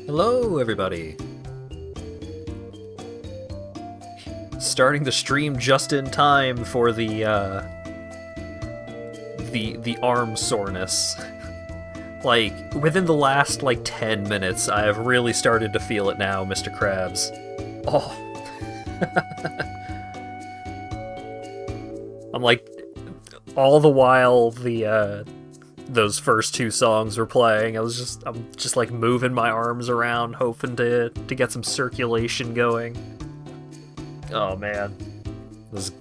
Hello, everybody. Starting the stream just in time for the arm soreness. Like, within the last, 10 minutes, I have really started to feel it now, Mr. Krabs. Oh. I'm like, all the while those first two songs were playing, I'm just like moving my arms around, hoping to get some circulation going. Oh man, this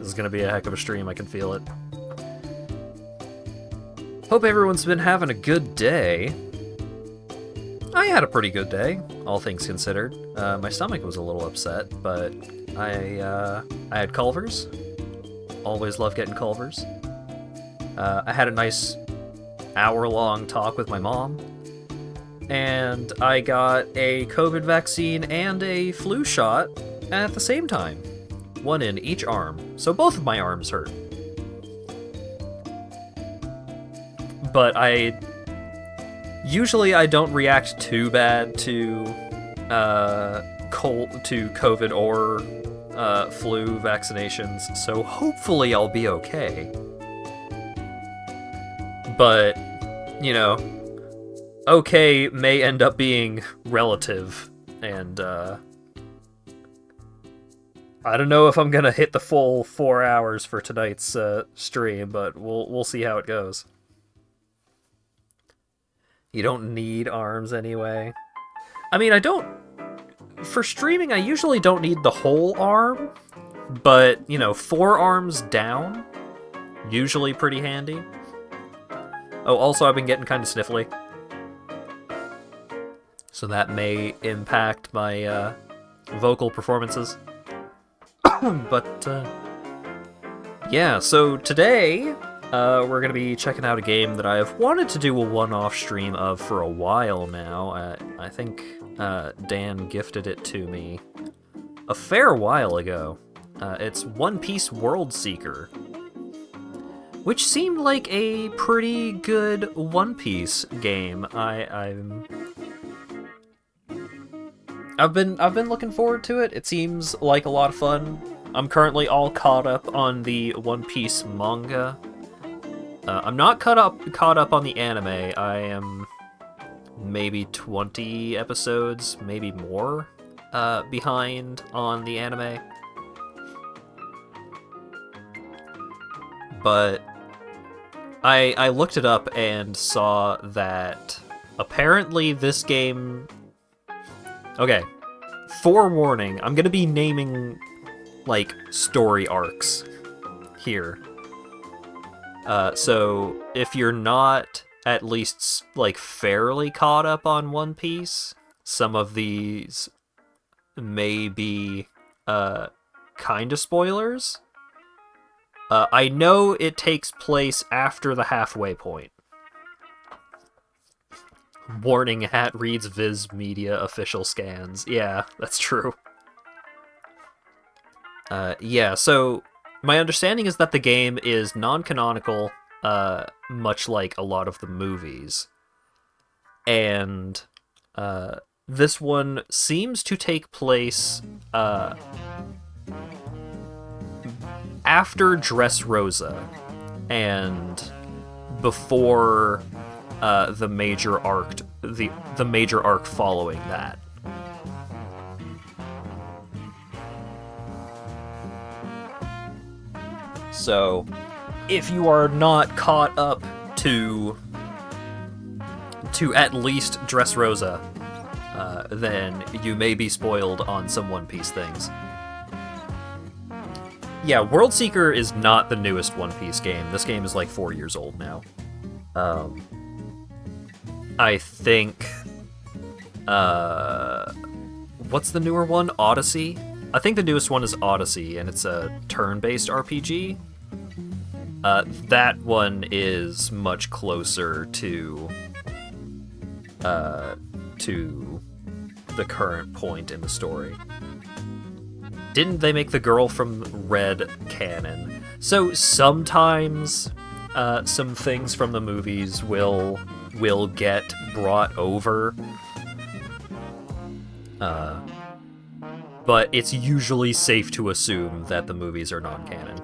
is gonna be a heck of a stream. I can feel it. Hope everyone's been having a good day. I had a pretty good day, all things considered. My stomach was a little upset, but I had Culver's. Always love getting Culver's. I had a nice hour-long talk with my mom, and I got a COVID vaccine and a flu shot at the same time. One in each arm, so both of my arms hurt. But usually I don't react too bad to COVID or flu vaccinations, so hopefully I'll be okay. But, okay may end up being relative, and I don't know if I'm gonna hit the full 4 hours for tonight's stream, but we'll see how it goes. You don't need arms anyway. I mean, for streaming, I usually don't need the whole arm, but, 4 arms down, usually pretty handy. Oh, also I've been getting kind of sniffly, so that may impact my vocal performances. But yeah, so today we're going to be checking out a game that I've wanted to do a one-off stream of for a while now. I think Dan gifted it to me a fair while ago. It's One Piece World Seeker, which seemed like a pretty good One Piece game. I've been looking forward to it. It seems like a lot of fun. I'm currently all caught up on the One Piece manga. I'm not caught up on the anime. I am maybe 20 episodes, maybe more, behind on the anime. But I looked it up and saw that apparently this game... Okay, forewarning, I'm gonna be naming, like, story arcs here. So if you're not at least, like, fairly caught up on One Piece, some of these may be, kinda spoilers. I know it takes place after the halfway point. Warning, Hat reads Viz Media official scans. Yeah, that's true. Yeah, so my understanding is that the game is non-canonical, much like a lot of the movies. And this one seems to take place after Dressrosa and before the major arc, the major arc following that. So, if you are not caught up to at least Dressrosa, then you may be spoiled on some One Piece things. Yeah, World Seeker is not the newest One Piece game. This game is like 4 years old now. I think... what's the newer one? Odyssey? I think the newest one is Odyssey, and it's a turn-based RPG. That one is much closer to the current point in the story. Didn't they make the girl from Red canon? So sometimes some things from the movies will get brought over. But it's usually safe to assume that the movies are non-canon.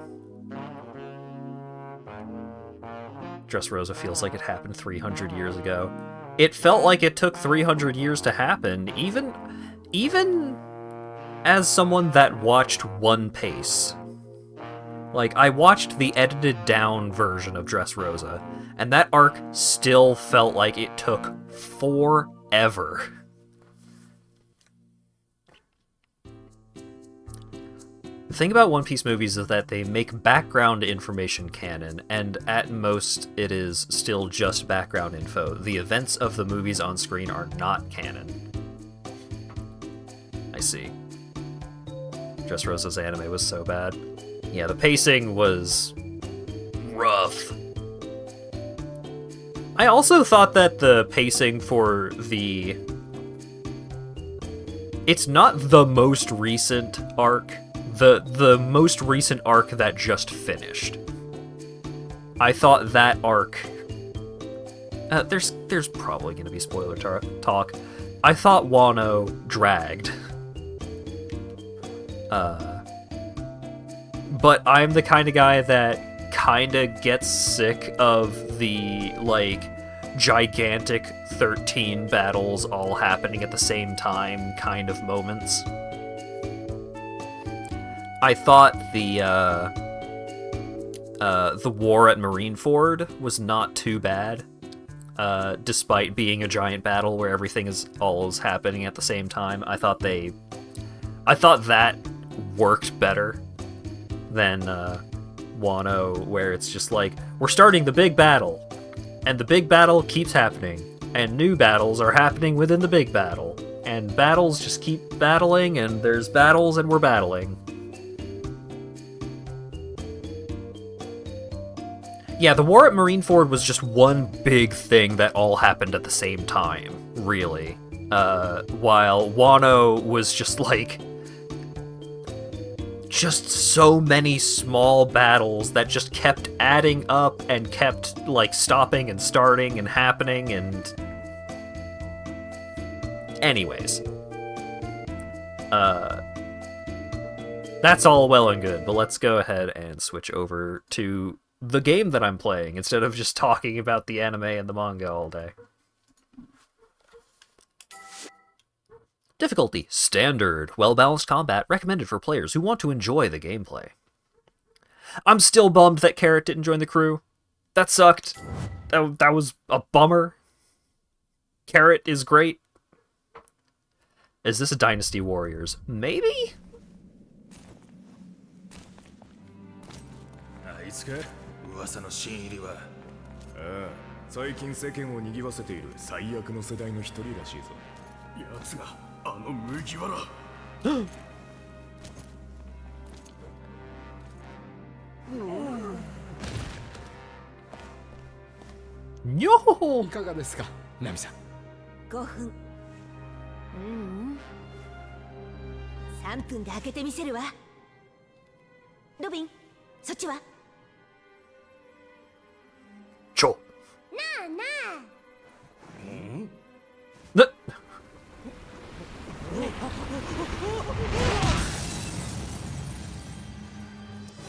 Dressrosa feels like it happened 300 years ago. It felt like it took 300 years to happen, even as someone that watched One Piece. Like, I watched the edited down version of Dressrosa, and that arc still felt like it took forever. The thing about One Piece movies is that they make background information canon, and at most it is still just background info. The events of the movies on screen are not canon. I see. Dressrosa's anime was so bad. Yeah, the pacing was rough. I also thought that the pacing for the... It's not the most recent arc. The most recent arc that just finished. I thought that arc... there's probably going to be spoiler talk. I thought Wano dragged. But I'm the kind of guy that kinda gets sick of the, like, gigantic 13 battles all happening at the same time kind of moments. I thought the war at Marineford was not too bad, despite being a giant battle where everything is always happening at the same time. I thought that worked better than Wano, where it's just like, we're starting the big battle, and the big battle keeps happening, and new battles are happening within the big battle, and battles just keep battling, and there's battles and we're battling. Yeah, the war at Marineford was just one big thing that all happened at the same time, really. While Wano was just like just so many small battles that just kept adding up and kept, like, stopping and starting and happening and... Anyways. That's all well and good, but let's go ahead and switch over to the game that I'm playing instead of just talking about the anime and the manga all day. Difficulty: Standard. Well-balanced combat recommended for players who want to enjoy the gameplay. I'm still bummed that Carrot didn't join the crew. That sucked. That was a bummer. Carrot is great. Is this a Dynasty Warriors? Maybe? あいつか噂の新入りは。ああ、最近世間を賑わせている最悪の世代の一人らしいぞ。奴があの麦わら。にょほ。いかがですか、ナミさん。5分。3分で開けてみせるわ。ロビン、そっちは？ちょ。なあなあ。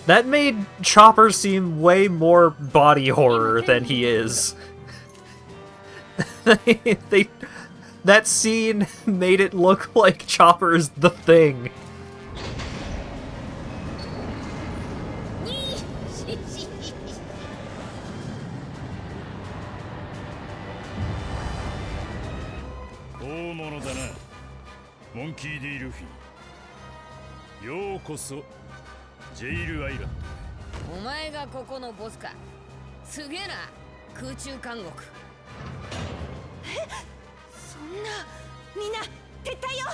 That made Chopper seem way more body horror than he is. That scene made it look like Chopper's the Thing. Monkey D. Luffy. ようこそジェイルアイランド。お前がここのボスか。すげえな、空中監獄。え、そんな、みんな撤退よ。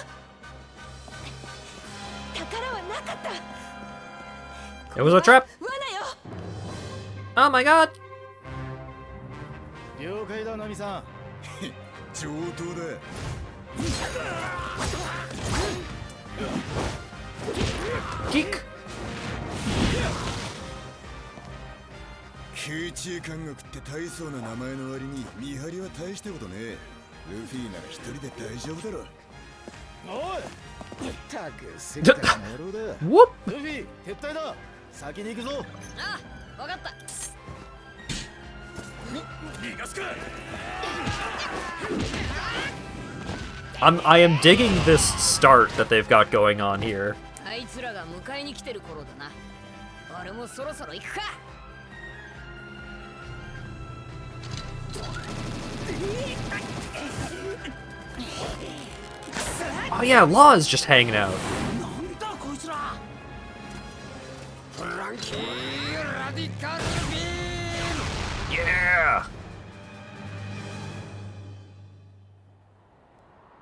宝はなかった。It was a trap. 罠よ。Oh my god. 了解だ、ナミさん。上等だ。Geek. 空中監獄って大層な名前の割に見張りは大したことねえ。ルフィなら一人で大丈夫だろ。おい、ったくせっかくの野郎だ。Whoop. ルフィ撤退だ。先に行くぞ。あ、わかった。逃がすか。I am digging this start that they've got going on here. あいつらが迎えに来てる頃だな。俺もそろそろ行くか。Oh yeah, Law is just hanging out. なんだこいつら。フランキーラディカルビーム。Yeah.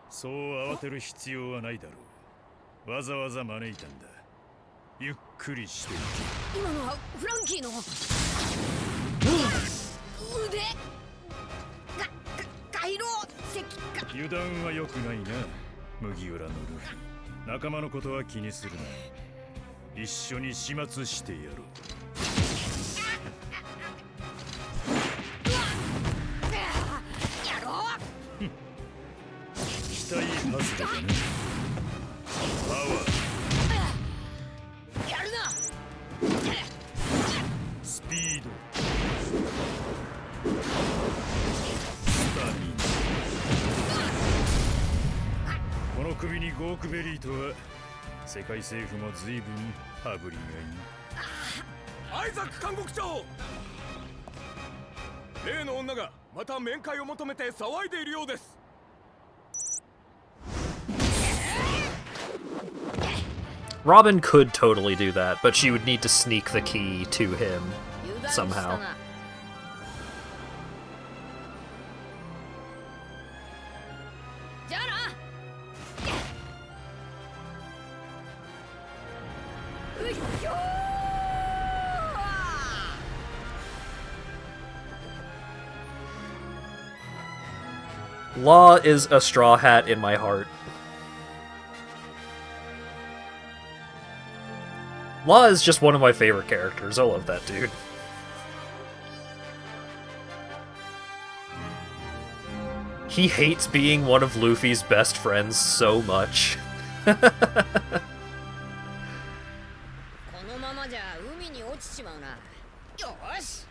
そう慌てる必要はないだろう。わざわざ招いたんだ。ゆっくりしていけ。今のはフランキーの腕。回路石化。油断は良くないな、麦わらのルフィ。仲間のことは気にするな。一緒に始末してやろう。期待外れだな。パワー。やるな。スピード。スタミナ。この首にゴークベリーとは世界政府も随分羽振りがいい。アイザック監獄長、例の女がまた面会を求めて騒いでいるようです。Robin could totally do that, but she would need to sneak the key to him somehow. じゃあな。うっひょー。 Law is a straw hat in my heart. Law is just one of my favorite characters. I love that dude. He hates being one of Luffy's best friends so much. このままじゃ海に落ちちまうな。よし。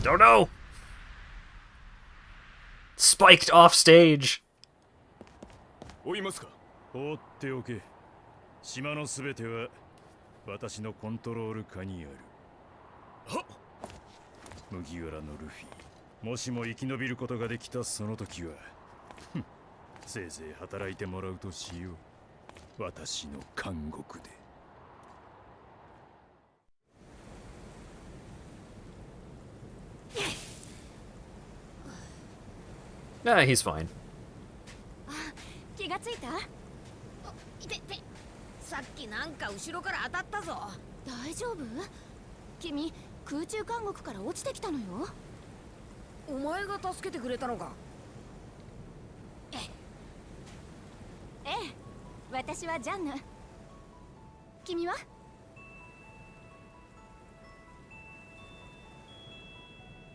Oh no! Spiked off stage. 追いますか。放っておけ。島のすべては私のコントロール下にある。はっ。麦わらのルフィ。もしも生き延びることができたその時は、せいぜい働いてもらうとしよう。私の監獄で。 Nah, he's fine. 気がついた？いてて。さっきなんか後ろから当たったぞ。大丈夫？君空中監獄から落ちてきたのよ。お前が助けてくれたのか。ええ、私はジャンヌ。君は？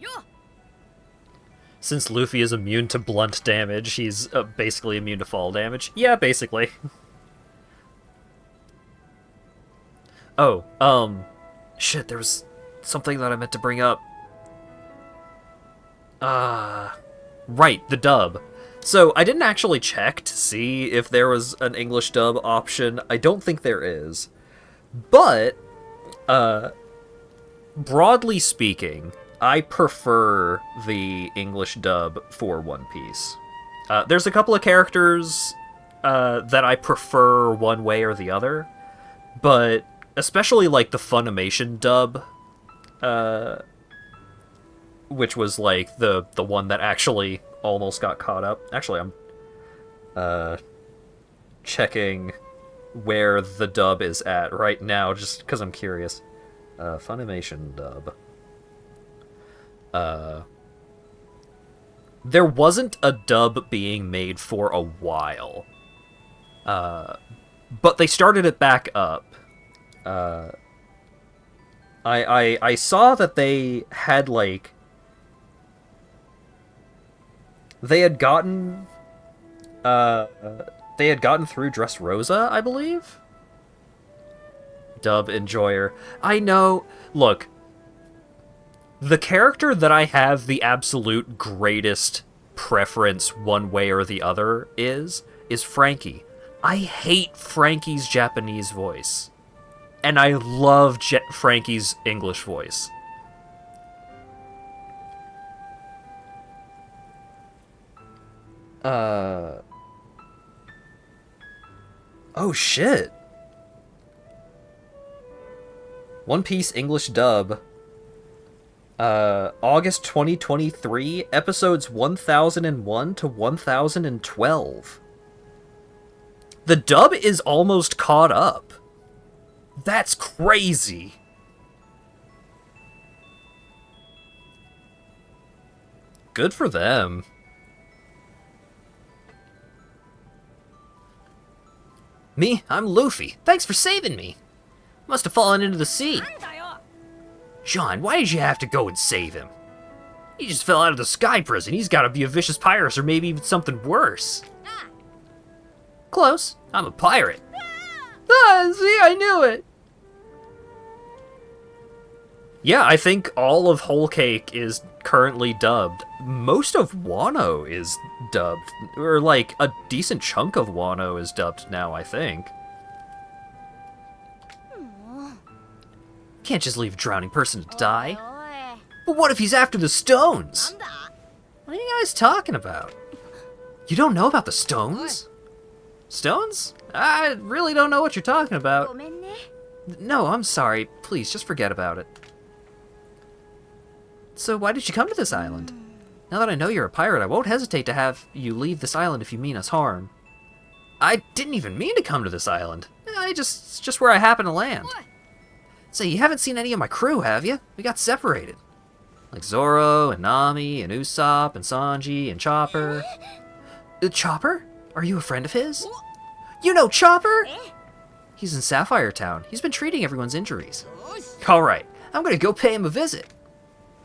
よっ。 Since Luffy is immune to blunt damage, he's basically immune to fall damage. Yeah, basically. Oh, shit, there was something that I meant to bring up. Right, the dub. So, I didn't actually check to see if there was an English dub option. I don't think there is. But, broadly speaking, I prefer the English dub for One Piece. There's a couple of characters that I prefer one way or the other, but especially like the Funimation dub, which was like the one that actually almost got caught up. Actually, I'm checking where the dub is at right now just because I'm curious. Funimation dub. There wasn't a dub being made for a while. But they started it back up. I saw that they had, like... They had gotten through Dressrosa, I believe? Dub enjoyer. I know... Look... The character that I have the absolute greatest preference one way or the other is Frankie. I hate Frankie's Japanese voice. And I love Frankie's English voice. Oh shit. One Piece English dub. August 2023, episodes 1001 to 1012. The dub is almost caught up. That's crazy. Good for them. Me? I'm Luffy. Thanks for saving me. Must have fallen into the sea. John, why did you have to go and save him? He just fell out of the sky prison. He's gotta be a vicious pirate or maybe even something worse. Close. I'm a pirate. See, I knew it. Yeah, I think all of Whole Cake is currently dubbed. Most of Wano is dubbed. Or, like, a decent chunk of Wano is dubbed now, I think. Can't just leave a drowning person to die. But what if he's after the stones? What are you guys talking about? You don't know about the stones? Stones? I really don't know what you're talking about. No, I'm sorry. Please, just forget about it. So why did you come to this island? Now that I know you're a pirate, I won't hesitate to have you leave this island if you mean us harm. I didn't even mean to come to this island. It's just where I happen to land. Say, you haven't seen any of my crew, have you? We got separated. Like Zoro, and Nami, and Usopp, and Sanji, and Chopper. Chopper? Are you a friend of his? You know Chopper? He's in Sapphire Town. He's been treating everyone's injuries. Alright, I'm gonna go pay him a visit.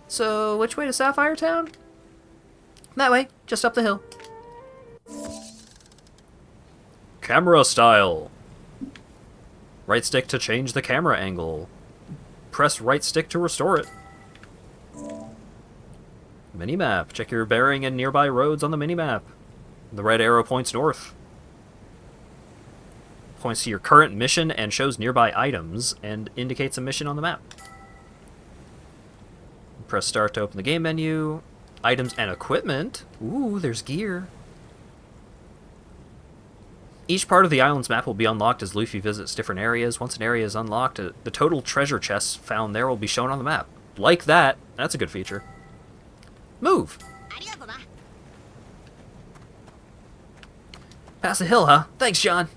So, which way to Sapphire Town? That way, just up the hill. Camera style. Right stick to change the camera angle. Press right stick to restore it. Minimap. Check your bearing and nearby roads on the minimap. The red arrow points north. Points to your current mission and shows nearby items and indicates a mission on the map. Press start to open the game menu. Items and equipment. Ooh, there's gear. Each part of the island's map will be unlocked as Luffy visits different areas. Once an area is unlocked, the total treasure chests found there will be shown on the map. Like that. That's a good feature. Move! Past the hill, huh? Thanks, John.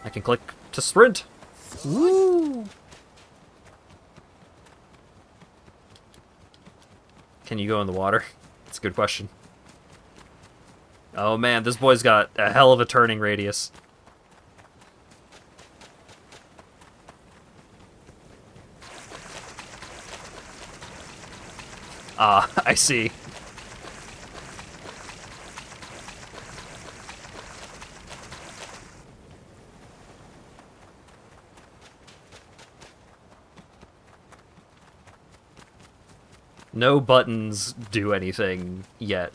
I can click to sprint. Woo! Can you go in the water? That's a good question. Oh man, this boy's got a hell of a turning radius. Ah, I see. No buttons do anything yet.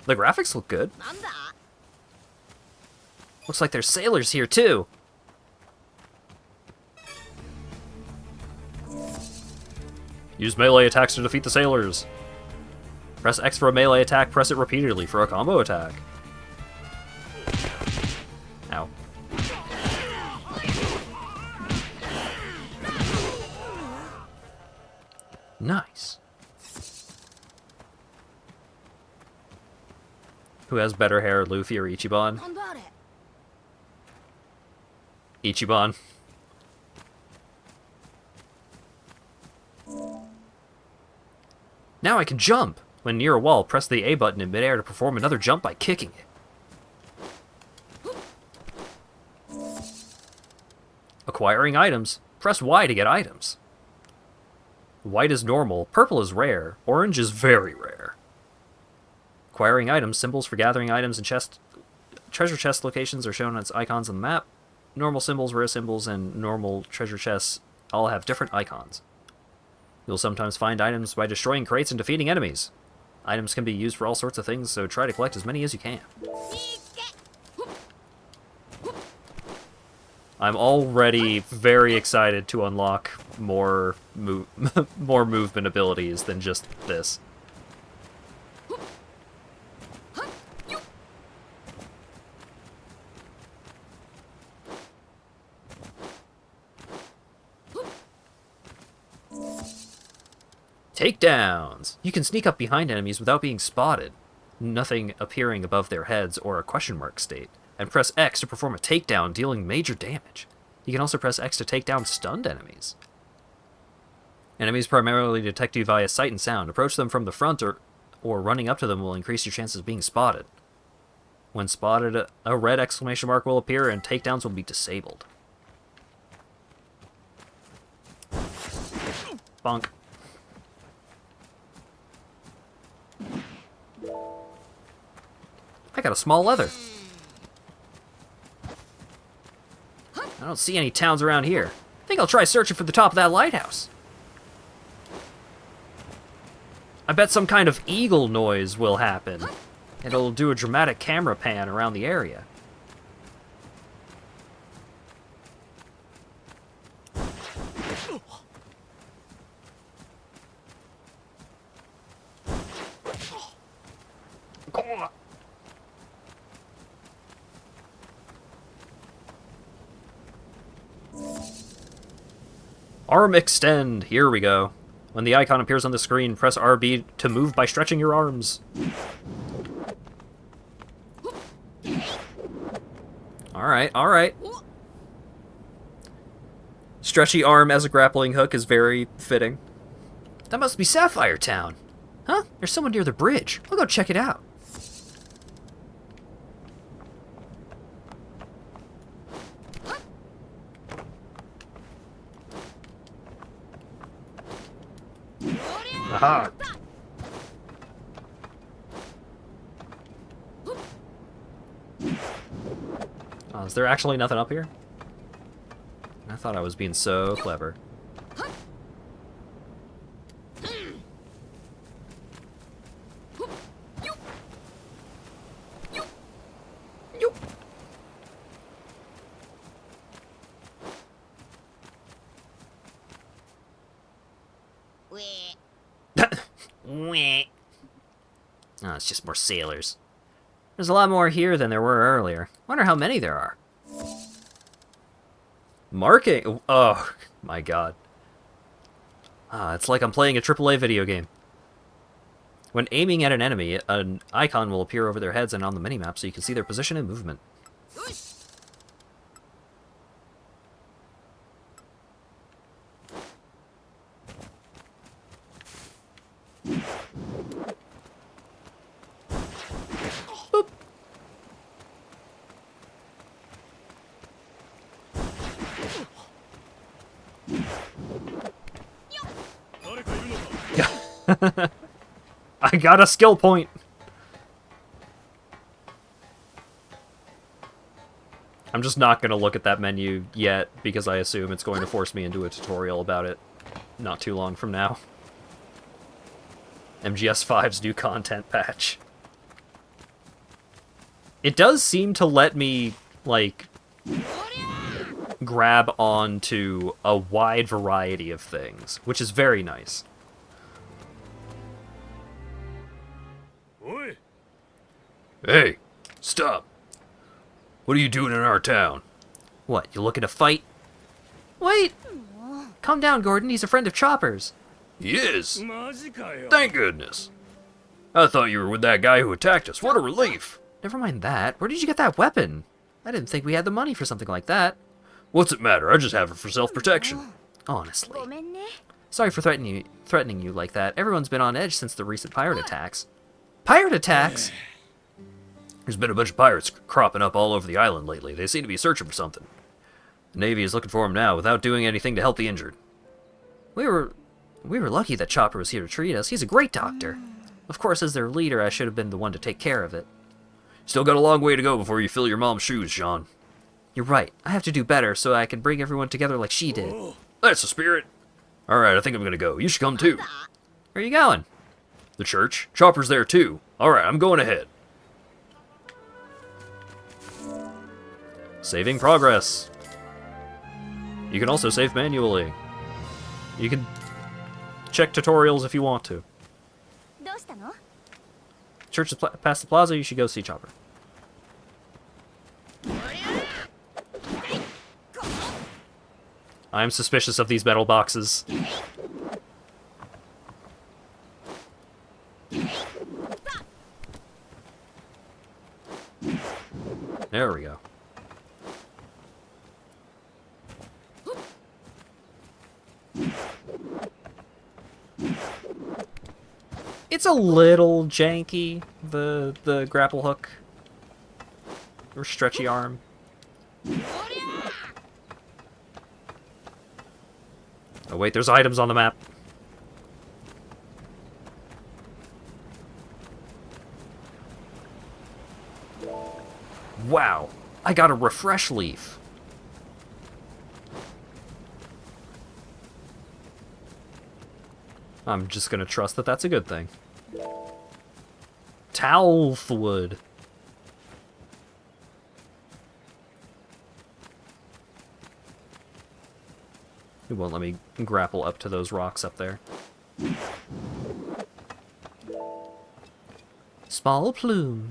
The graphics look good. Looks like there's sailors here too. Use melee attacks to defeat the sailors. Press X for a melee attack, press it repeatedly for a combo attack. Ow. Nice. Who has better hair, Luffy or Ichiban? Ichiban. Now I can jump! When near a wall, press the A button in midair to perform another jump by kicking it. Acquiring items. Press Y to get items. White is normal, purple is rare, orange is very rare. Acquiring items. Symbols for gathering items and treasure chest locations are shown as icons on the map. Normal symbols, rare symbols, and normal treasure chests all have different icons. You'll sometimes find items by destroying crates and defeating enemies. Items can be used for all sorts of things, so try to collect as many as you can. I'm already very excited to unlock more more movement abilities than just this. Takedowns! You can sneak up behind enemies without being spotted, nothing appearing above their heads or a question mark state, and press X to perform a takedown, dealing major damage. You can also press X to take down stunned enemies. Enemies primarily detect you via sight and sound. Approach them from the front or running up to them will increase your chances of being spotted. When spotted, a red exclamation mark will appear and takedowns will be disabled. Bonk. I got a small leather. I don't see any towns around here. I think I'll try searching for the top of that lighthouse. I bet some kind of eagle noise will happen. It'll do a dramatic camera pan around the area. Arm extend. Here we go. When the icon appears on the screen, press RB to move by stretching your arms. Alright, alright. Stretchy arm as a grappling hook is very fitting. That must be Sapphire Town. Huh? There's someone near the bridge. I'll go check it out. Aha! Oh, is there actually nothing up here? I thought I was being so clever. Oh, it's just more sailors. There's a lot more here than there were earlier. Wonder how many there are. Marking? Oh, my god. Ah, it's like I'm playing a AAA video game. When aiming at an enemy, an icon will appear over their heads and on the minimap so you can see their position and movement. Boop. I got a skill point. I'm just not going to look at that menu yet because I assume it's going to force me into a tutorial about it not too long from now. MGS5's new content patch. It does seem to let me, like, grab onto a wide variety of things, which is very nice. Oi! Hey, stop. What are you doing in our town? What, you looking to fight? Wait! Calm down, Gordon. He's a friend of Chopper's. He is? マジかよ。 Thank goodness. I thought you were with that guy who attacked us. What a relief. Never mind that. Where did you get that weapon? I didn't think we had the money for something like that. What's it matter? I just have it for self-protection. Honestly. ごめんね。 Sorry for threatening you like that. Everyone's been on edge since the recent pirate attacks. Pirate attacks? There's been a bunch of pirates cropping up all over the island lately. They seem to be searching for something. The Navy is looking for them now without doing anything to help the injured. We were lucky that Chopper was here to treat us. He's a great doctor. Of course, as their leader, I should have been the one to take care of it. Still got a long way to go before you fill your mom's shoes, Sean. You're right. I have to do better so I can bring everyone together like she did. That's the spirit. Alright, I think I'm gonna go. You should come too. Where are you going? The church. Chopper's there too. Alright, I'm going ahead. Saving progress. You can also save manually. You can check tutorials if you want to. どうしたの？ Church is past the plaza, you should go see Chopper. I'm suspicious of these metal boxes. There we go. It's a little janky, the grapple hook. Or stretchy arm. Oh wait, there's items on the map. Wow, I got a refresh leaf. I'm just gonna trust that that's a good thing. HatVod. It won't let me grapple up to those rocks up there. Small plume.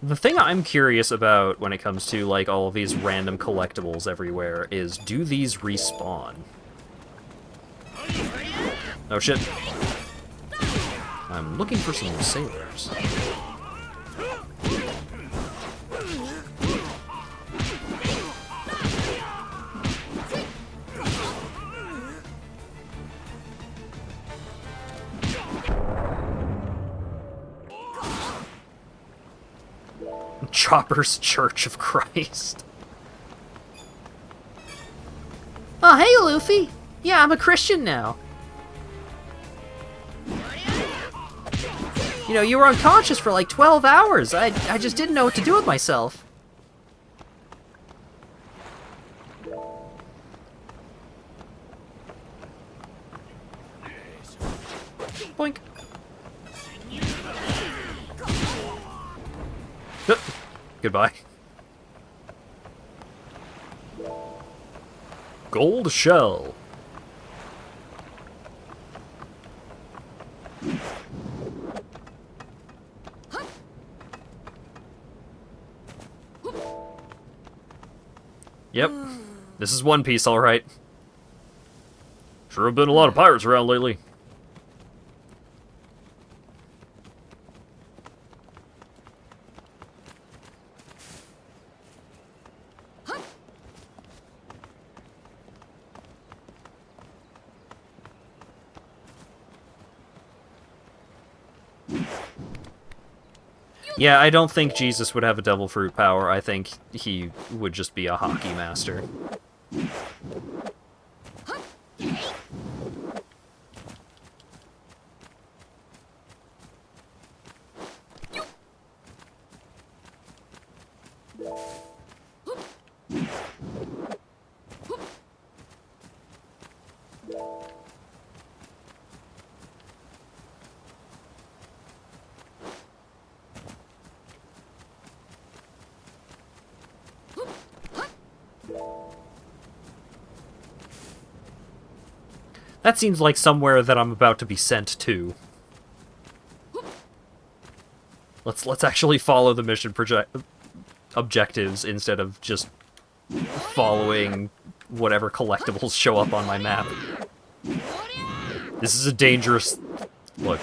The thing I'm curious about when it comes to, like, all of these random collectibles everywhere is, do these respawn? Oh shit. I'm looking for some sailors. Chopper's Church of Christ. Oh, hey, Luffy. Yeah, I'm a Christian now. You know, you were unconscious for like 12 hours. I just didn't know what to do with myself. Boink. Goodbye. Gold shell. Yep. This is One Piece, alright. Sure have been a lot of pirates around lately. Yeah, I don't think Jesus would have a devil fruit power. I think he would just be a hockey master. That seems like somewhere that I'm about to be sent to. Let's actually follow the mission objectives instead of just following whatever collectibles show up on my map. This is a dangerous... Look.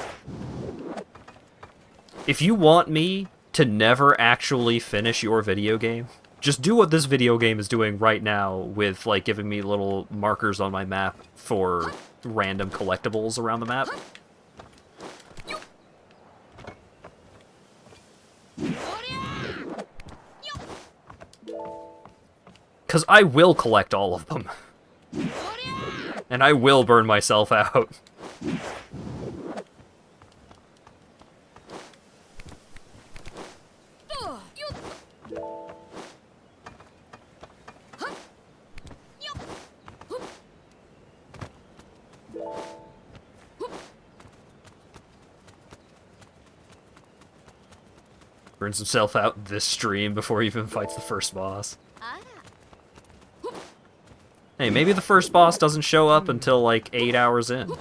If you want me to never actually finish your video game, just do what this video game is doing right now with, like, giving me little markers on my map for random collectibles around the map. Because I will collect all of them. And I will burn myself out. Burns himself out this stream before he even fights the first boss. Hey, maybe the first boss doesn't show up until like 8 hours in.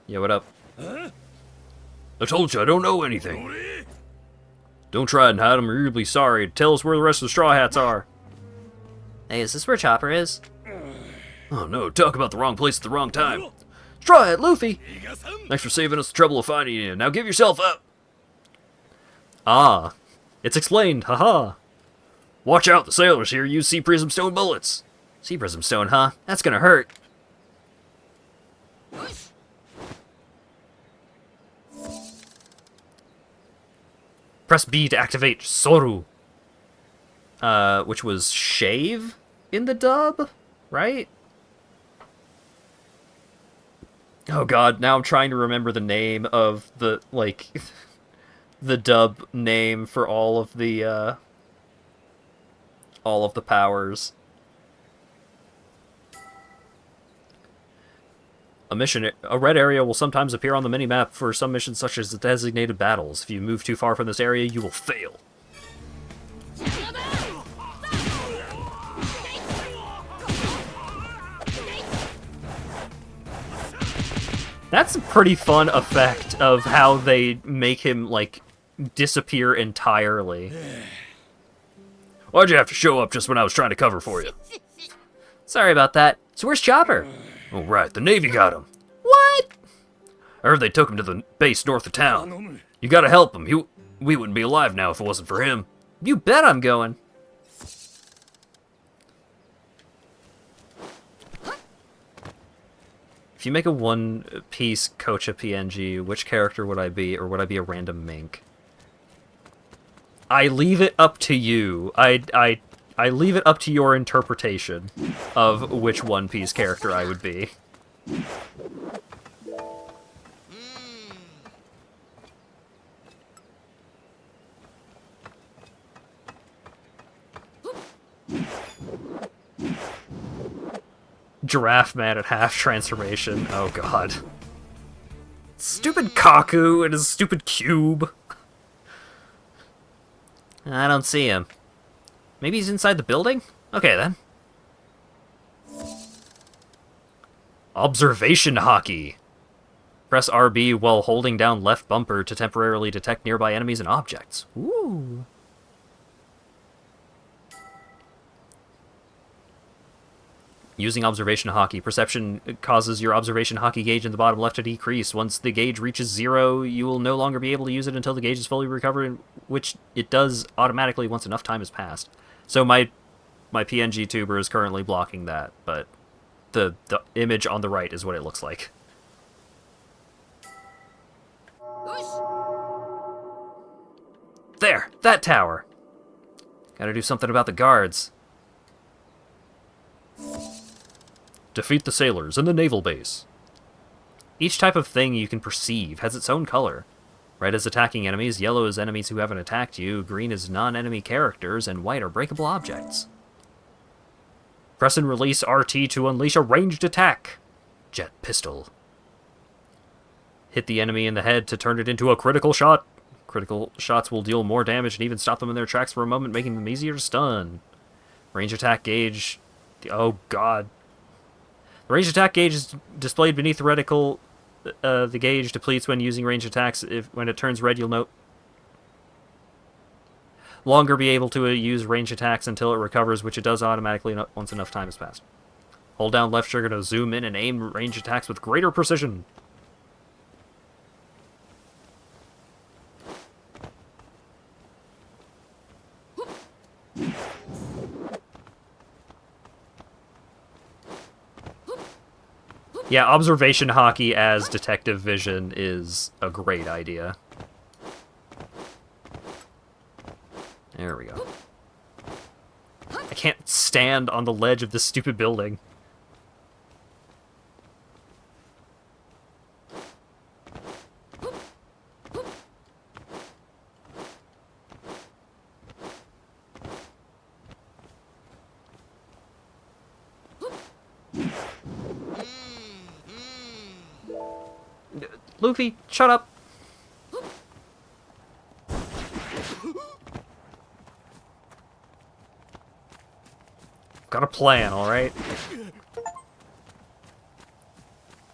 Yeah, what up? I told you I don't know anything. Don't try and hide them, or you'll be sorry. Tell us where the rest of the Straw Hats are. Hey, is this where Chopper is? Oh no, talk about the wrong place at the wrong time. Straw Hat, Luffy! Thanks for saving us the trouble of finding you. Now give yourself up! Ah, it's explained, haha. Watch out, the sailors here use sea prism stone bullets. Sea prism stone, huh? That's gonna hurt. Press B to activate Soru. Which was shave in the dub, right? Oh god, now I'm trying to remember the name of the, like, the dub name for all of the powers. A red area will sometimes appear on the minimap for some missions such as the designated battles. If you move too far from this area, you will fail. That's a pretty fun effect of how they make him, like, disappear entirely. Why'd you have to show up just when I was trying to cover for you? Sorry about that. So where's Chopper? Oh, right. The Navy got him. What? I heard they took him to the base north of town. You gotta help him. We wouldn't be alive now if it wasn't for him. You bet I'm going. If you make a one-piece Kocha PNG, which character would I be, or would I be a random mink? I leave it up to you. I leave it up to your interpretation of which one-piece character I would be. Giraffe man at half transformation. Oh god. Stupid Kaku and his stupid cube. I don't see him. Maybe he's inside the building? Okay then. Observation hockey. Press RB while holding down left bumper to temporarily detect nearby enemies and objects. Ooh. Using observation hockey. Perception causes your observation hockey gauge in the bottom left to decrease. Once the gauge reaches 0, you will no longer be able to use it until the gauge is fully recovered, which it does automatically once enough time has passed. So my PNG tuber is currently blocking that, but the image on the right is what it looks like. There! That tower! Gotta do something about the guards. Defeat the sailors in the naval base. Each type of thing you can perceive has its own color. Red is attacking enemies, yellow is enemies who haven't attacked you, green is non-enemy characters, and white are breakable objects. Press and release RT to unleash a ranged attack. Jet pistol. Hit the enemy in the head to turn it into a critical shot. Critical shots will deal more damage and even stop them in their tracks for a moment, making them easier to stun. Range attack gauge. Oh god. The range attack gauge is displayed beneath the reticle. The gauge depletes when using range attacks. When it turns red, you'll no longer be able to use range attacks until it recovers, which it does automatically once enough time has passed. Hold down left trigger to zoom in and aim range attacks with greater precision. Yeah, observation hockey as detective vision is a great idea. There we go. I can't stand on the ledge of this stupid building. Luffy, shut up. Got a plan, alright?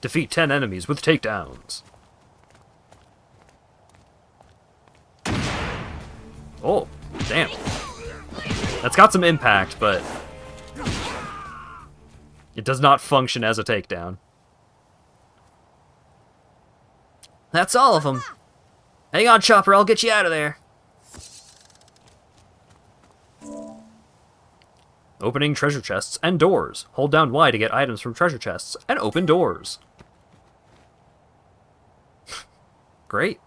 Defeat 10 enemies with takedowns. Oh, damn. That's got some impact, but it does not function as a takedown. That's all of them. Hang on, Chopper, I'll get you out of there. Opening treasure chests and doors. Hold down Y to get items from treasure chests and open doors. Great.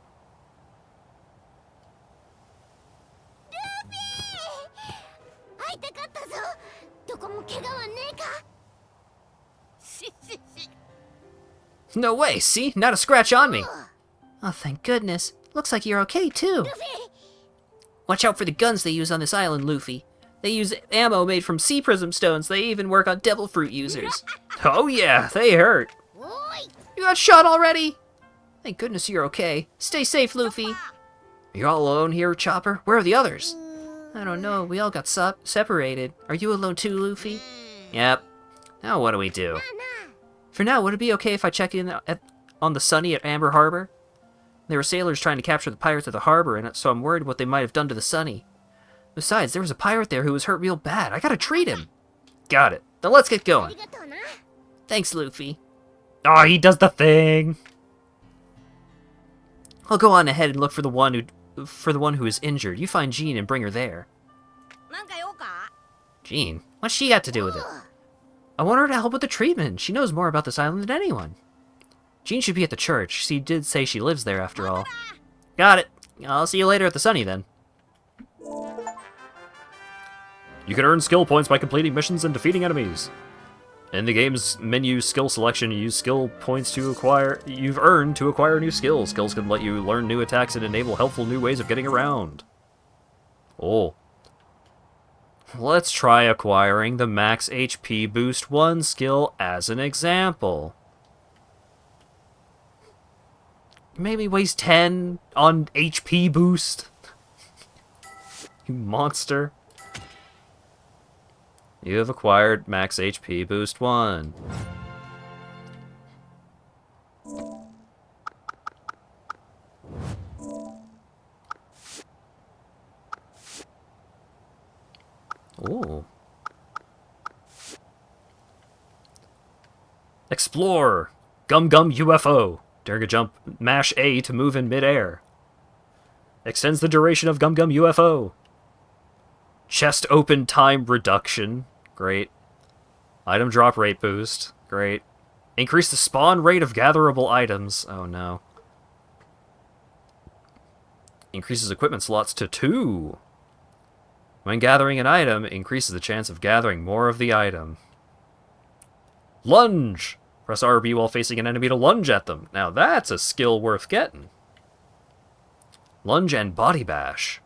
No way, see? Not a scratch on me. Oh, thank goodness. Looks like you're okay, too. Watch out for the guns they use on this island, Luffy. They use ammo made from sea prism stones. They even work on devil fruit users. Oh yeah, they hurt. You got shot already? Thank goodness you're okay. Stay safe, Luffy. You're all alone here, Chopper? Where are the others? I don't know. We all got separated. Are you alone too, Luffy? Yep. Now what do we do? For now, would it be okay if I check in on the Sunny at Amber Harbor? There were sailors trying to capture the pirates at the harbor, and so I'm worried what they might have done to the Sunny. Besides, there was a pirate there who was hurt real bad. I gotta treat him. Got it. Then let's get going. Thanks, Luffy. Oh, he does the thing. I'll go on ahead and look for the one who is injured. You find Jean and bring her there. Jean? What's she got to do with it? I want her to help with the treatment. She knows more about this island than anyone. Jean should be at the church. She did say she lives there after all. Got it. I'll see you later at the Sunny then. You can earn skill points by completing missions and defeating enemies. In the game's menu skill selection, you use skill points you've earned to acquire new skills. Skills can let you learn new attacks and enable helpful new ways of getting around. Oh. Let's try acquiring the max HP boost 1 skill as an example. Maybe waste 10 on HP boost. You monster. You have acquired max HP boost 1. Ooh. Explore! Gum Gum UFO. During a jump, mash A to move in midair. Extends the duration of Gum Gum UFO. Chest open time reduction. Great. Item drop rate boost. Great. Increase the spawn rate of gatherable items. Oh no. Increases equipment slots to 2. When gathering an item, increases the chance of gathering more of the item. Lunge! Press RB while facing an enemy to lunge at them. Now that's a skill worth getting. Lunge and body bash.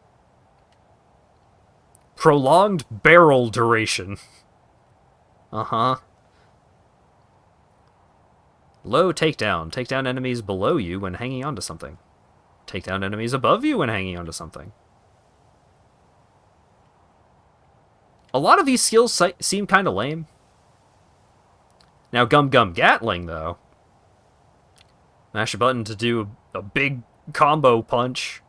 Prolonged barrel duration. Uh-huh. Low takedown. Take down enemies below you when hanging onto something. Take down enemies above you when hanging onto something. A lot of these skills seem kind of lame. Now, Gum Gum Gatling, though. Mash a button to do a big combo punch.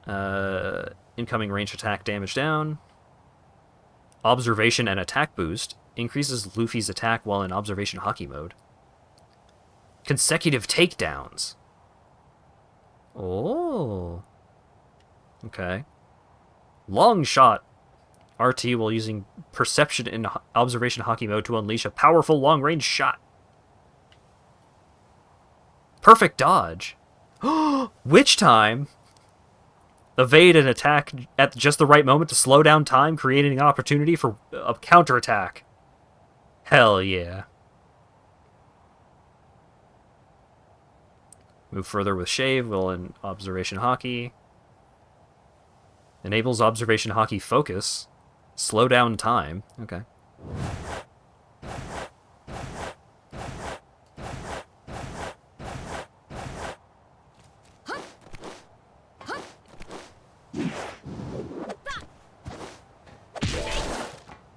Incoming range attack damage down. Observation and attack boost. Increases Luffy's attack while in observation hockey mode. Consecutive takedowns. Oh. Okay. Long shot. RT while using perception in observation hockey mode to unleash a powerful long-range shot. Perfect dodge. Witch time. Evade an attack at just the right moment to slow down time, creating an opportunity for a counterattack. Hell yeah. Move further with Shave while in observation hockey. Enables observation hockey focus. Slow down time. Okay.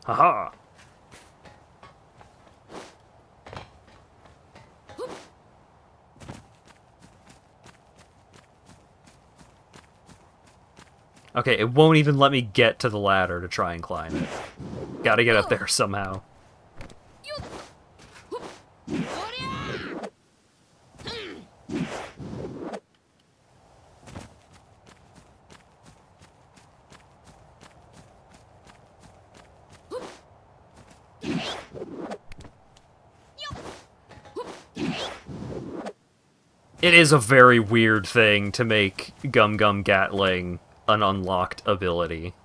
Haha. Okay, it won't even let me get to the ladder to try and climb it. Gotta get up there somehow. It is a very weird thing to make Gum Gum Gatling an unlocked ability.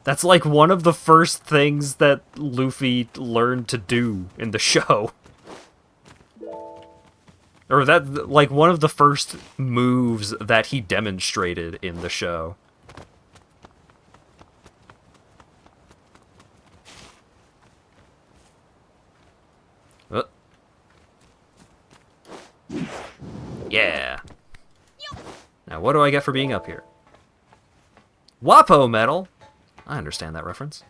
That's like one of the first things that Luffy learned to do in the show. Or that, like, one of the first moves that he demonstrated in the show. Yeah. Now, what do I get for being up here? WAPO medal! I understand that reference.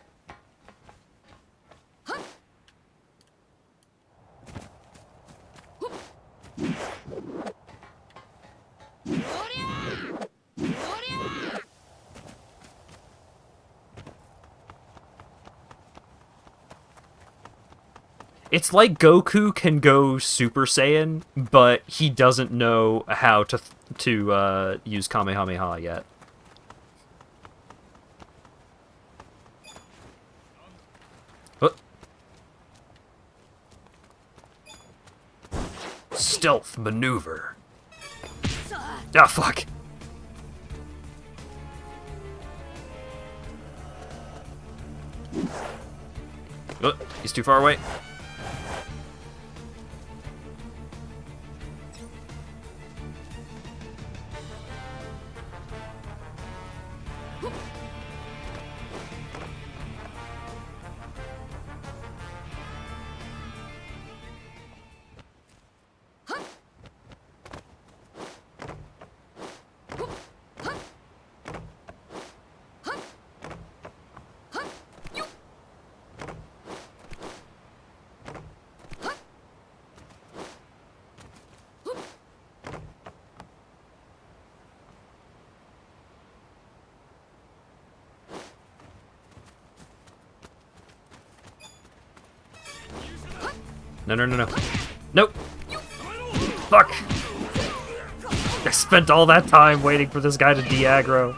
It's like Goku can go Super Saiyan, but he doesn't know how to use Kamehameha yet. Stealth maneuver. Ah, fuck. Oh, he's too far away. No, no, no, no. Nope. Fuck. I spent all that time waiting for this guy to de-aggro.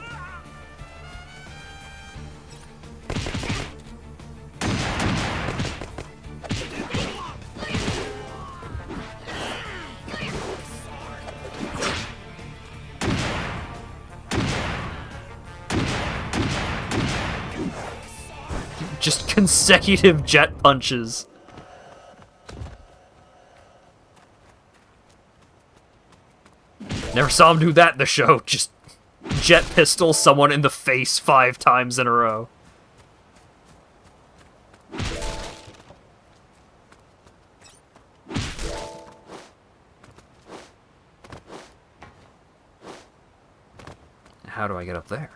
Just consecutive jet punches. Never saw him do that in the show. Just jet pistol someone in the face 5 times in a row. How do I get up there?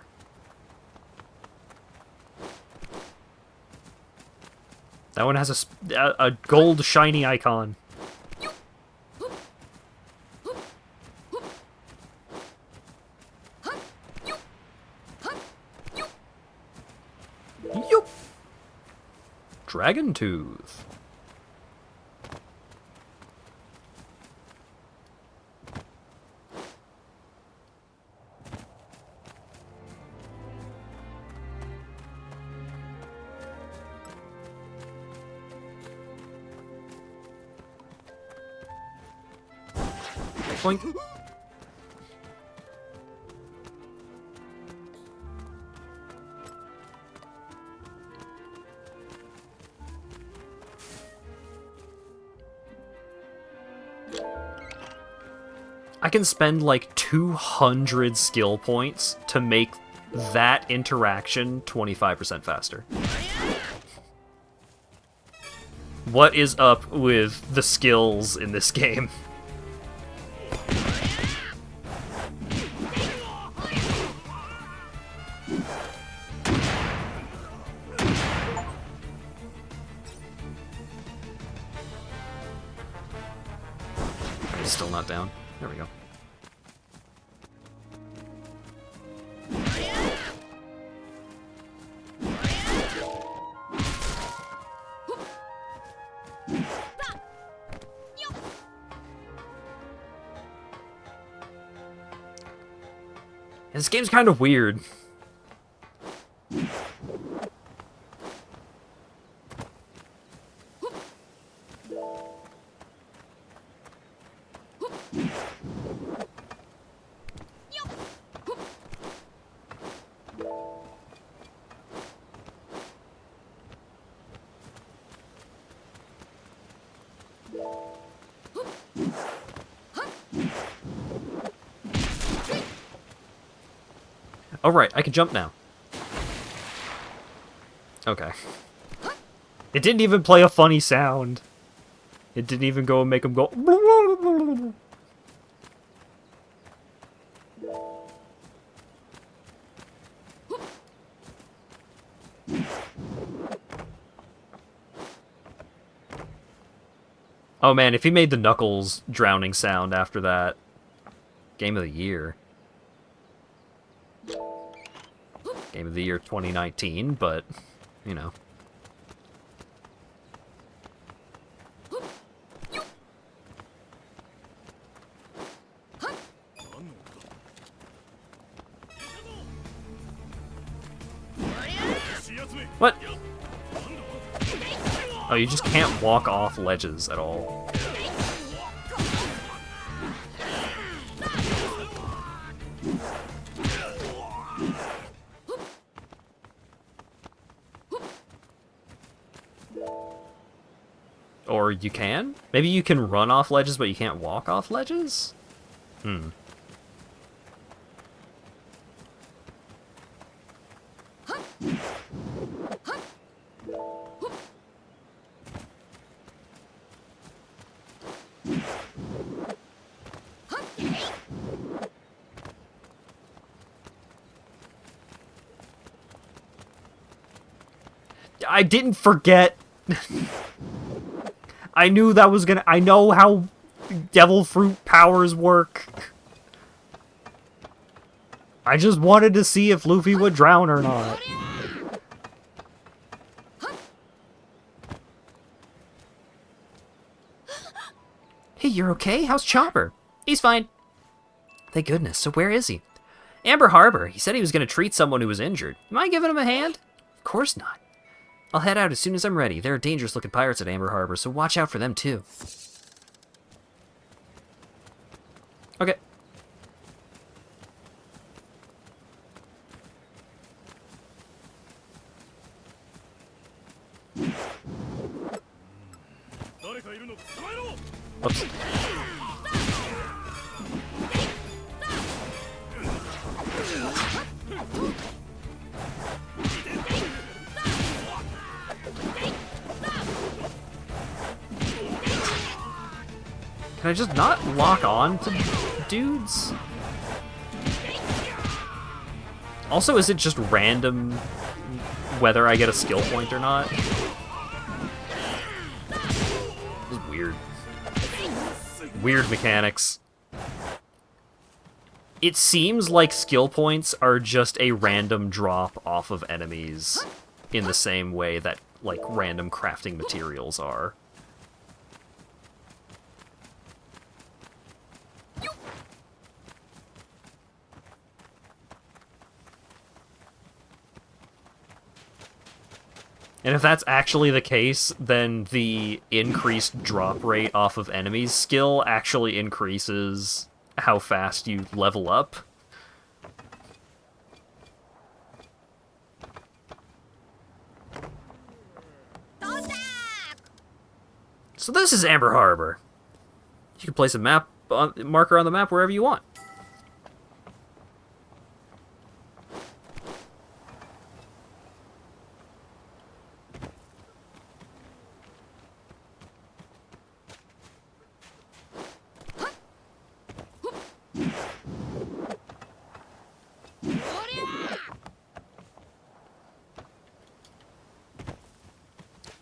That one has a gold shiny icon. Yup. Dragon Tooth. Boink. I can spend like 200 skill points to make that interaction 25% faster. What is up with the skills in this game? He's still not down. There we go. This game's kind of weird. Oh, right, I can jump now. Okay. It didn't even play a funny sound. It didn't even go and make him go... Oh man, if he made the Knuckles drowning sound after that... Game of the Year. Game of the Year 2019, but, you know. What? Oh, you just can't walk off ledges at all. Or you can? Maybe you can run off ledges, but you can't walk off ledges? Hmm. I didn't forget. I knew that was gonna... I know how devil fruit powers work. I just wanted to see if Luffy would drown or not. Hey, you're okay? How's Chopper? He's fine. Thank goodness. So where is he? Amber Harbor. He said he was going to treat someone who was injured. Am I giving him a hand? Of course not. I'll head out as soon as I'm ready. There are dangerous-looking pirates at Amber Harbor, so watch out for them, too. Okay. Oops. Can I just not lock on to dudes? Also, is it just random whether I get a skill point or not? This is weird. Weird mechanics. It seems like skill points are just a random drop off of enemies in the same way that, like, random crafting materials are. And if that's actually the case, then the increased drop rate off of enemies' skill actually increases how fast you level up. So this is Amber Harbor. You can place a marker on the map wherever you want.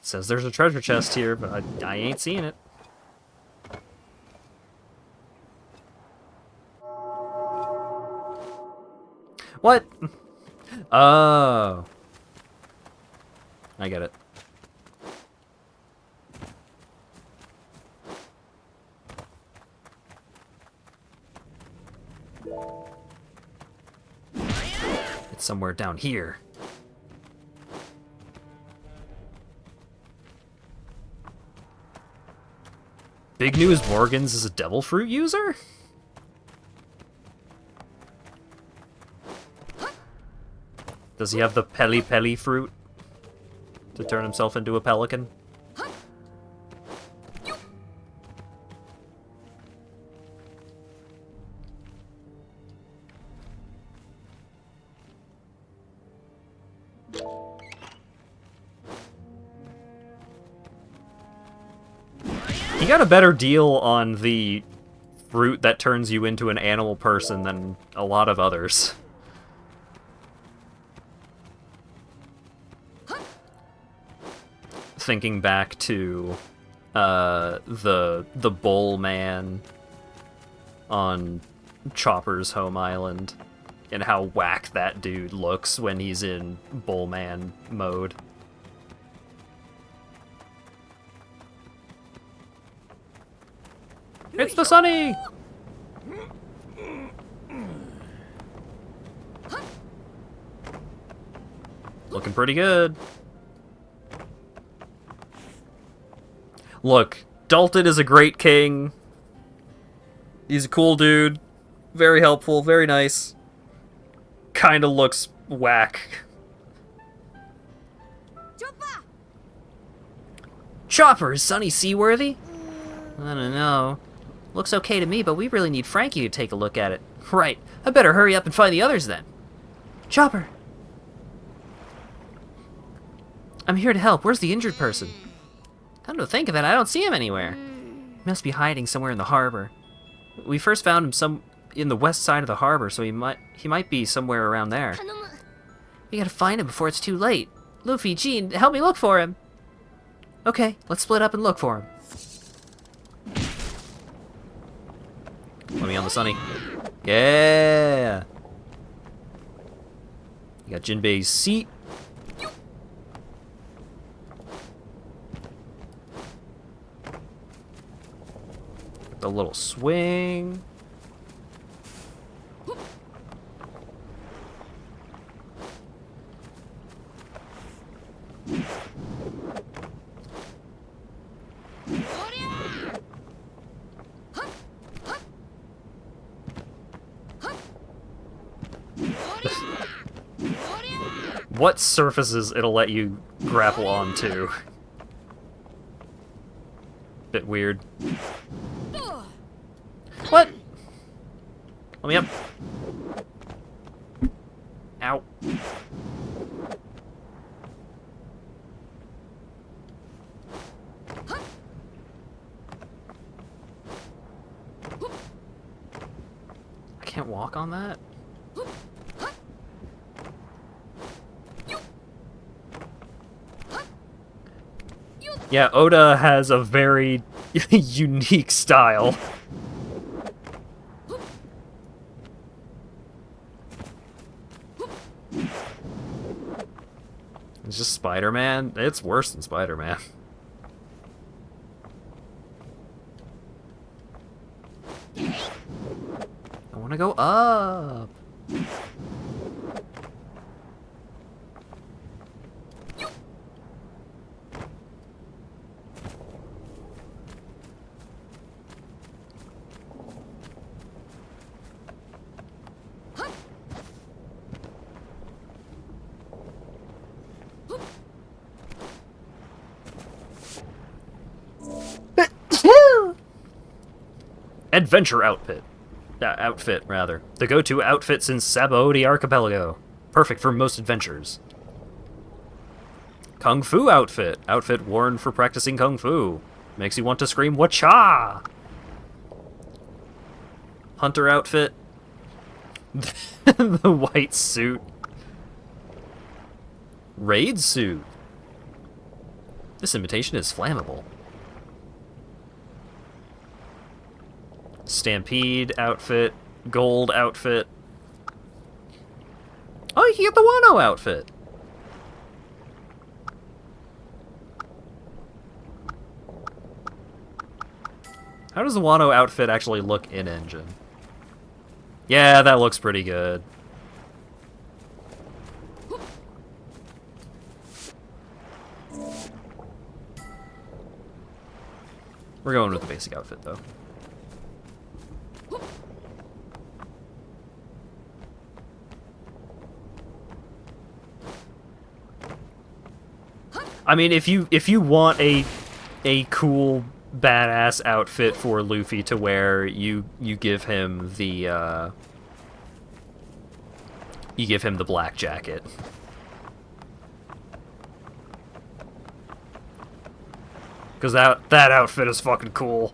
Says there's a treasure chest here, but I ain't seeing it. What? Oh. I get it. It's somewhere down here. Big news, Morgans is a devil fruit user? Does he have the Peli fruit to turn himself into a pelican? He got a better deal on the fruit that turns you into an animal person than a lot of others. Thinking back to the bull man on Chopper's home island and how whack that dude looks when he's in bull man mode. It's the Sunny! Looking pretty good. Look, Dalton is a great king. He's a cool dude. Very helpful, very nice. Kinda looks whack. Chopper, is Sunny seaworthy? I don't know. Looks okay to me, but we really need Frankie to take a look at it. Right. I better hurry up and find the others then. Chopper! I'm here to help. Where's the injured person? Come to think of it, I don't see him anywhere. He must be hiding somewhere in the harbor. We first found him in the west side of the harbor, so he might be somewhere around there. We gotta find him before it's too late. Luffy, Jean, help me look for him. Okay, let's split up and look for him. Let me on the Sunny. Yeah! You got Jinbei's seat. The little swing. What surfaces it'll let you grapple onto? Bit weird. What? Let me up. Ow. I can't walk on that? Yeah, Oda has a very unique style. It's just Spider-Man? It's worse than Spider-Man. I want to go up. Adventure outfit. Outfit, rather. The go-to outfits in Sabaody Archipelago. Perfect for most adventures. Kung Fu outfit. Outfit worn for practicing Kung Fu. Makes you want to scream, "Wacha!" Hunter outfit. The white suit. Raid suit. This invitation is flammable. Stampede outfit, gold outfit. Oh, you can get the Wano outfit. How does the Wano outfit actually look in engine? Yeah, that looks pretty good. We're going with the basic outfit though. I mean, if you want a cool badass outfit for Luffy to wear, you give him the black jacket. Cause that outfit is fucking cool.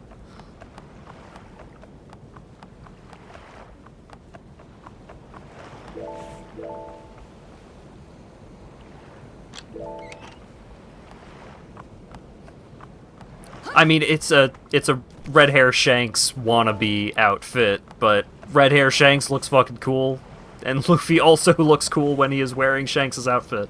I mean, it's a Red Hair Shanks wannabe outfit, but Red Hair Shanks looks fucking cool, and Luffy also looks cool when he is wearing Shanks' outfit.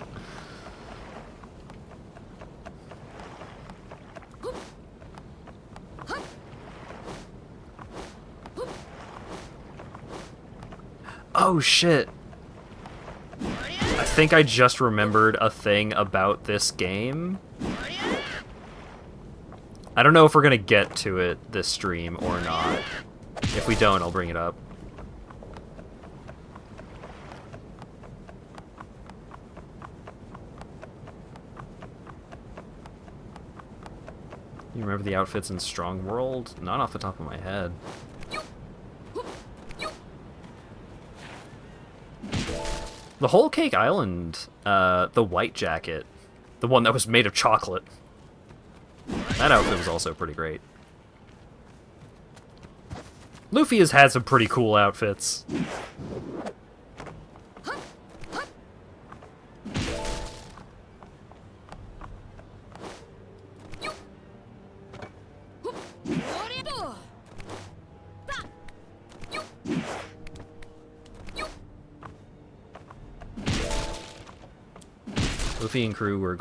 Oh shit. I think I just remembered a thing about this game. I don't know if we're gonna get to it this stream or not. If we don't, I'll bring it up. You remember the outfits in Strong World? Not off the top of my head. The Whole Cake Island, the white jacket, the one that was made of chocolate. That outfit was also pretty great. Luffy has had some pretty cool outfits. Luffy and crew were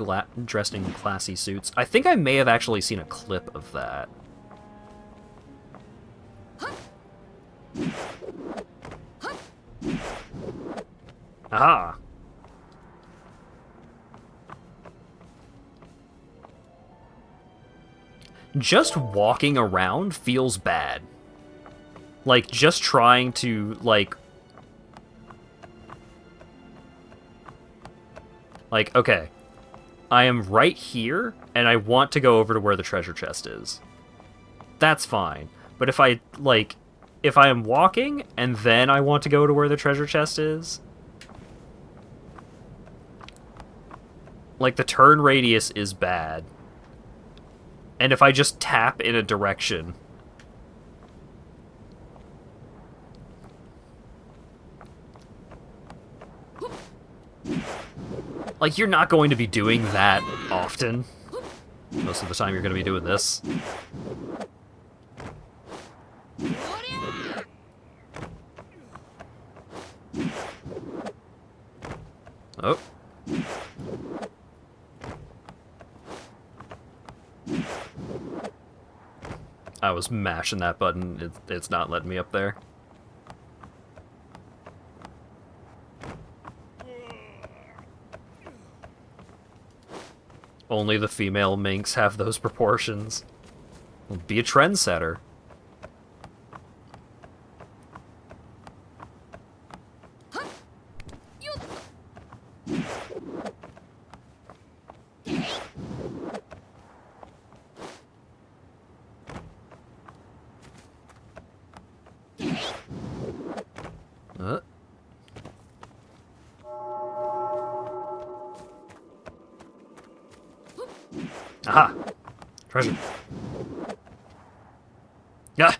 dressed in classy suits. I think I may have actually seen a clip of that. Aha! Just walking around feels bad. Like, just trying to, like, okay, I am right here, and I want to go over to where the treasure chest is. That's fine. But if I am walking, and then I want to go to where the treasure chest is, like, the turn radius is bad. And if I just tap in a direction... Like, you're not going to be doing that often. Most of the time you're going to be doing this. Oh. I was mashing that button. It's not letting me up there. Only the female minks have those proportions. Well, be a trendsetter. Aha! Treasure. Yeah!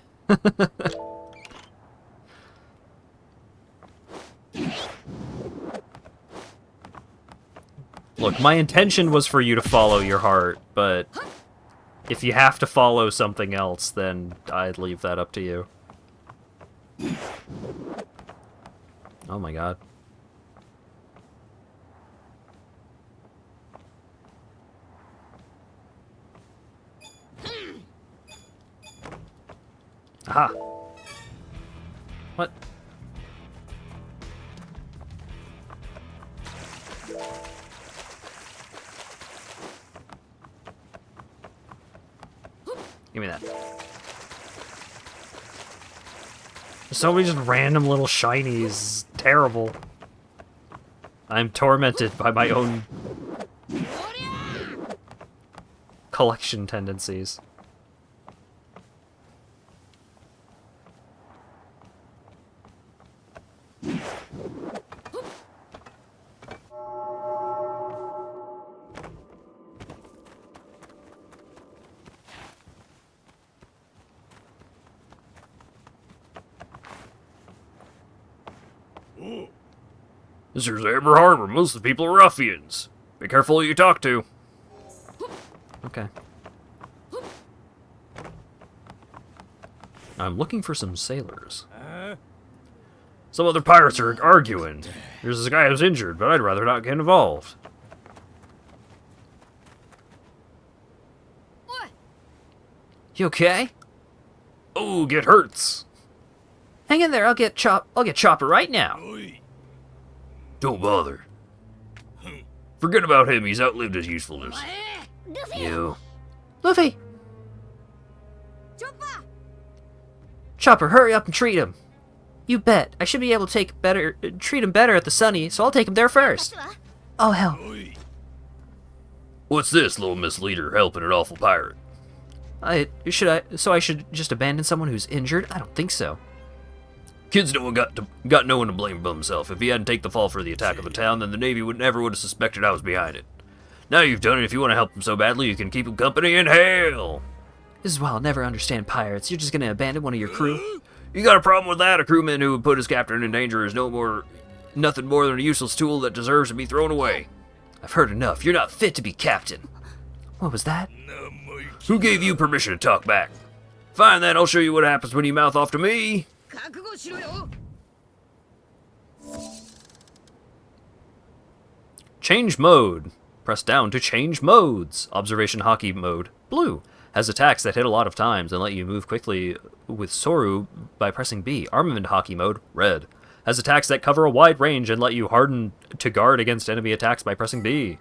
Look, my intention was for you to follow your heart, but if you have to follow something else, then I'd leave that up to you. Oh my god. Aha! What? Give me that. So many just random little shinies. Terrible. I'm tormented by my own collection tendencies. This here's Amber Harbor. Most of the people are ruffians. Be careful who you talk to. Okay. I'm looking for some sailors. Some other pirates are arguing. There's this guy who's injured, but I'd rather not get involved. What? You okay? Oh, get hurts. Hang in there. I'll get Chopper right now. Don't bother. Forget about him. He's outlived his usefulness. You. Luffy! Chopper, hurry up and treat him. You bet. I should be able to treat him better at the Sunny, so I'll take him there first. Oh, hell. What's this, little Miss Leader helping an awful pirate? I should just abandon someone who's injured? I don't think so. Kid's no one got no one to blame but himself. If he hadn't taken the fall for the attack of the town, then the Navy never would have suspected I was behind it. Now you've done it. If you want to help him so badly, you can keep him company and hail. This is why I'll never understand pirates. You're just gonna abandon one of your crew? You got a problem with that? A crewman who would put his captain in danger is nothing more than a useless tool that deserves to be thrown away. I've heard enough. You're not fit to be captain. What was that? Who gave you permission to talk back? Fine then, I'll show you what happens when you mouth off to me. 覚悟しろよ Change mode. Press down to change modes. Observation hockey mode. Blue. Has attacks that hit a lot of times and let you move quickly with Soru by pressing B. Armament hockey mode. Red. Has attacks that cover a wide range and let you harden to guard against enemy attacks by pressing B.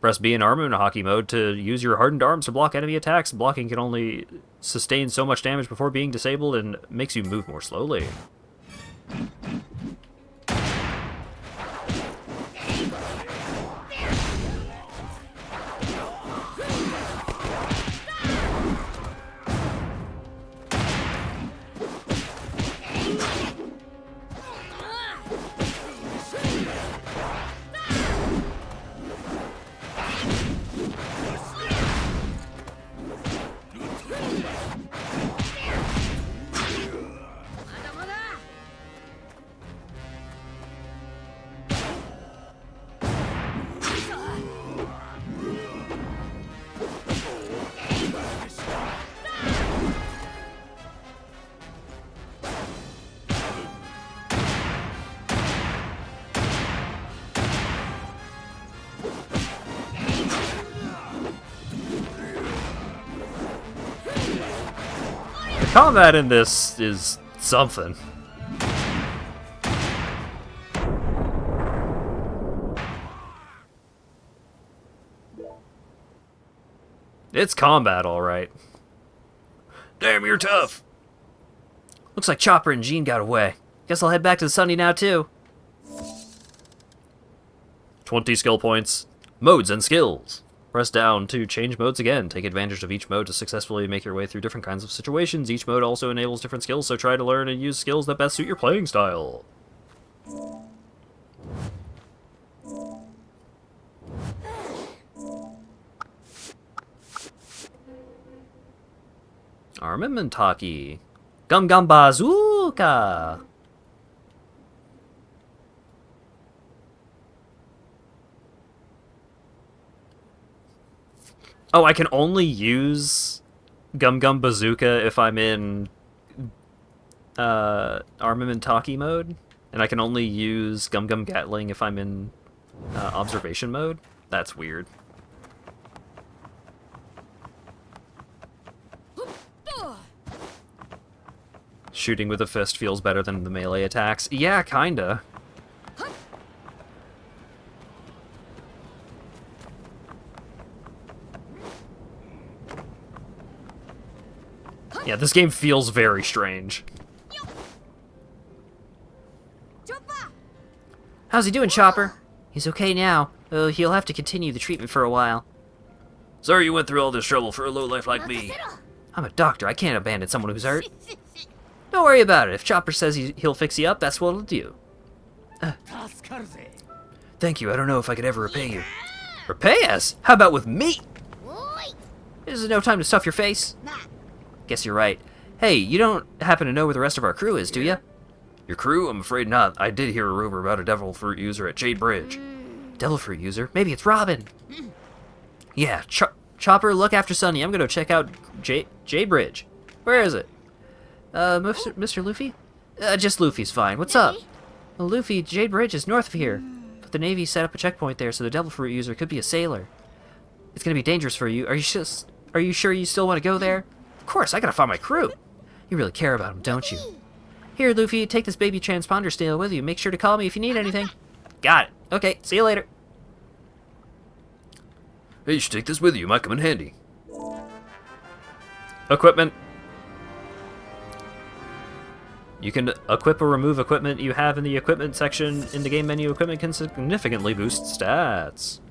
Press B in armament hockey mode to use your hardened arms to block enemy attacks. Blocking can only sustain so much damage before being disabled and makes you move more slowly. Combat in this is something. It's combat, alright. Damn, you're tough. Looks like Chopper and Jean got away. Guess I'll head back to the Sunny now, too. 20 skill points. Modes and skills. Press down to change modes again. Take advantage of each mode to successfully make your way through different kinds of situations. Each mode also enables different skills, so try to learn and use skills that best suit your playing style. Armament hockey. Gum Gum Bazooka! Oh, I can only use Gum Gum Bazooka if I'm in Armament hockey mode, and I can only use Gum Gum Gatling if I'm in observation mode? That's weird. Shooting with a fist feels better than the melee attacks. Yeah, kinda. Yeah, this game feels very strange. How's he doing, Chopper? He's okay now, though he'll have to continue the treatment for a while. Sorry you went through all this trouble for a lowlife like me. I'm a doctor. I can't abandon someone who's hurt. Don't worry about it. If Chopper says he'll fix you up, that's what he'll do. Thank you. I don't know if I could ever repay you. Repay us? How about with me? This is no time to stuff your face. Guess you're right. Hey, you don't happen to know where the rest of our crew is, do you? Your crew? I'm afraid not. I did hear a rumor about a devil fruit user at Jade Bridge. Devil fruit user? Maybe it's Robin. Yeah, Chopper, look after Sunny. I'm gonna check out Jade Bridge. Where is it? Mr. Luffy? Just Luffy's fine. What's up? Well, Luffy, Jade Bridge is north of here. But the Navy set up a checkpoint there, so the devil fruit user could be a sailor. It's gonna be dangerous for you. Are you sure you still want to go there? Of course, I gotta find my crew. You really care about them, don't you? Here, Luffy, take this baby transponder steel with you. Make sure to call me if you need anything. Got it. Okay, see you later. Hey, you should take this with you. It might come in handy. Equipment. You can equip or remove equipment you have in the equipment section in the game menu. Equipment can significantly boost stats.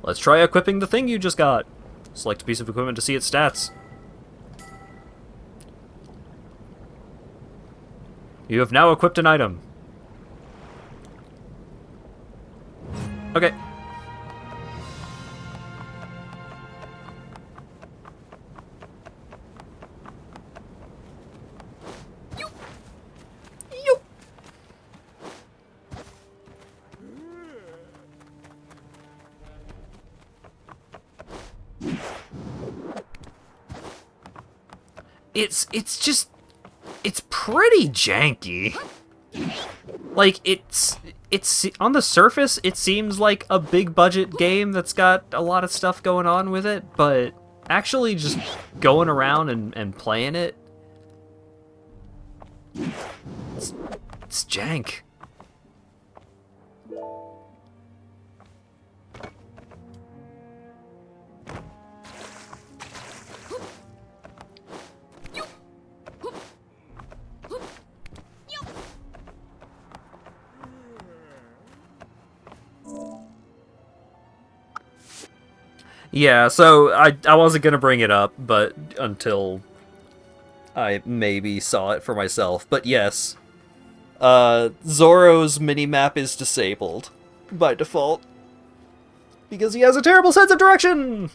Let's try equipping the thing you just got. Select a piece of equipment to see its stats. You have now equipped an item. Okay. It's pretty janky. Like, it's on the surface, it seems like a big budget game that's got a lot of stuff going on with it, but actually just going around and playing it, it's jank. Yeah, so I wasn't gonna bring it up, but until I maybe saw it for myself. But yes, Zoro's minimap is disabled by default because he has a terrible sense of direction,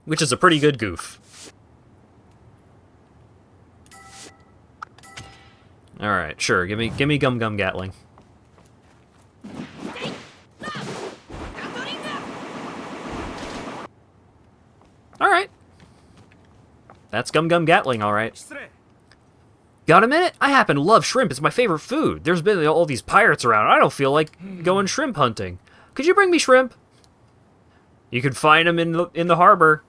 which is a pretty good goof. All right, sure, give me Gum Gum Gatling. Alright. That's Gum Gum Gatling, alright. Got a minute? I happen to love shrimp. It's my favorite food. There's been all these pirates around. I don't feel like going shrimp hunting. Could you bring me shrimp? You can find them in the harbor.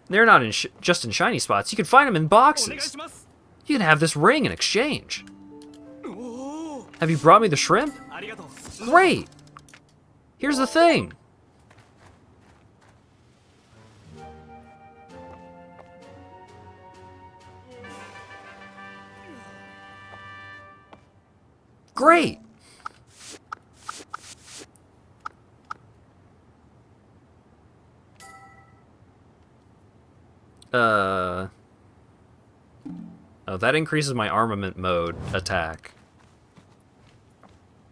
They're not just in shiny spots. You can find them in boxes. You can have this ring in exchange. Have you brought me the shrimp? Great! Here's the thing. Great! Oh, that increases my armament mode attack.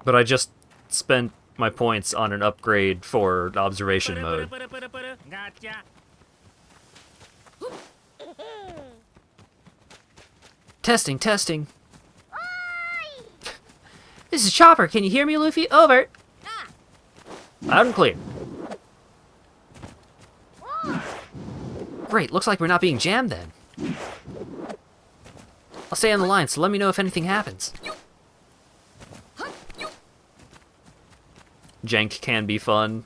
But I just spent my points on an upgrade for observation mode. Testing, testing. This is Chopper. Can you hear me, Luffy? Over. Loud and clear. Great. Looks like we're not being jammed then. I'll stay on the line, so let me know if anything happens. Jank can be fun.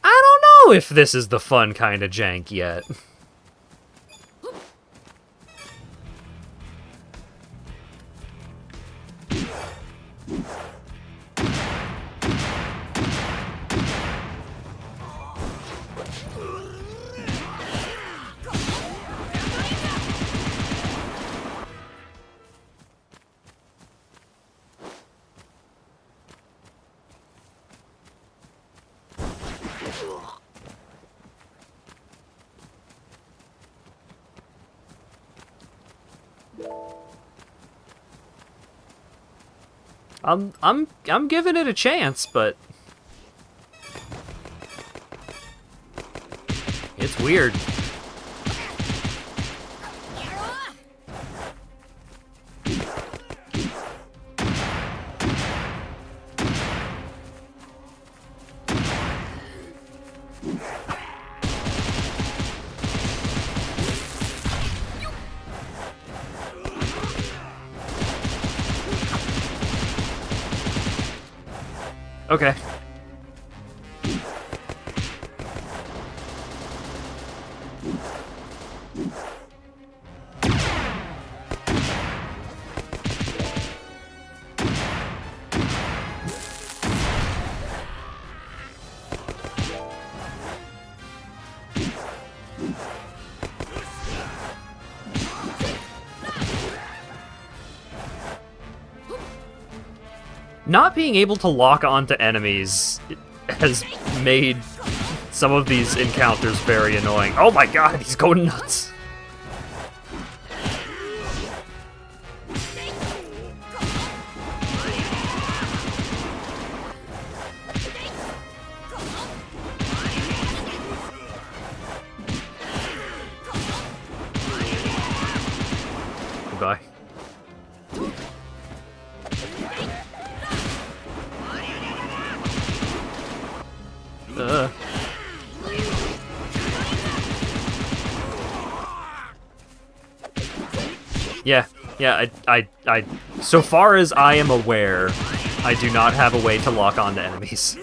I don't know if this is the fun kind of jank yet. I'm giving it a chance, but it's weird. Okay. Not being able to lock onto enemies has made some of these encounters very annoying. Oh my god, he's going nuts! Goodbye. Yeah, I, so far as I am aware, I do not have a way to lock onto enemies.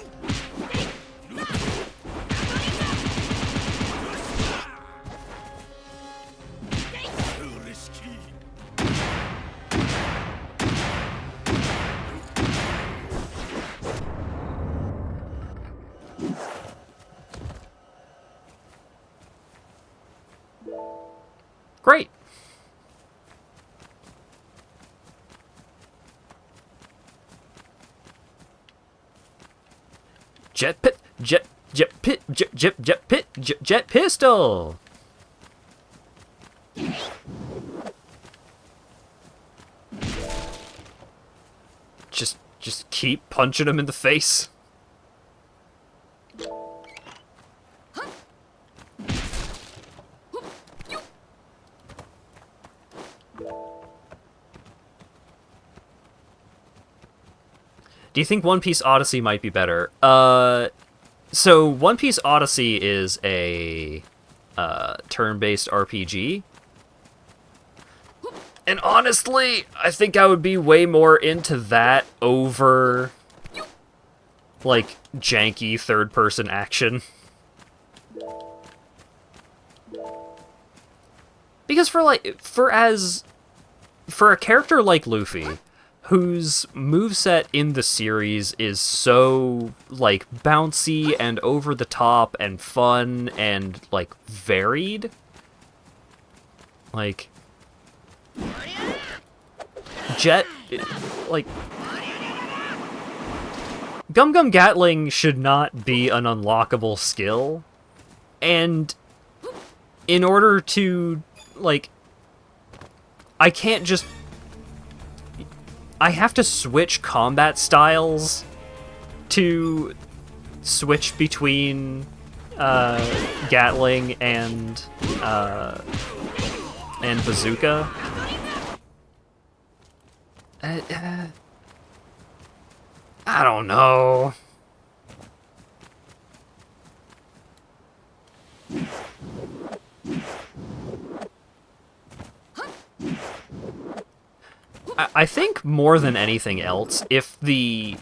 Great. Jet pistol. Just keep punching him in the face. Do you think One Piece Odyssey might be better? So One Piece Odyssey is a turn-based RPG. And honestly, I think I would be way more into that over, like, janky third-person action. Because for a character like Luffy, whose moveset in the series is so, like, bouncy and over-the-top and fun and, like, varied, like, Jet, like, Gum Gum Gatling should not be an unlockable skill, and in order to, like, I can't just, I have to switch combat styles to switch between Gatling and Bazooka. I don't know. I think more than anything else, if the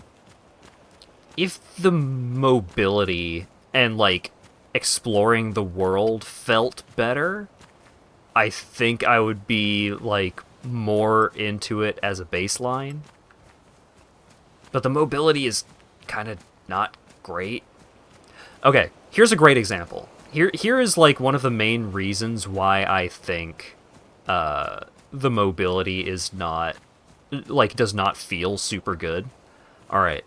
mobility and, like, exploring the world felt better, I think I would be, like, more into it as a baseline. But the mobility is kind of not great. Okay, here's a great example. Here is, like, one of the main reasons why I think the mobility is not, like, does not feel super good. Alright,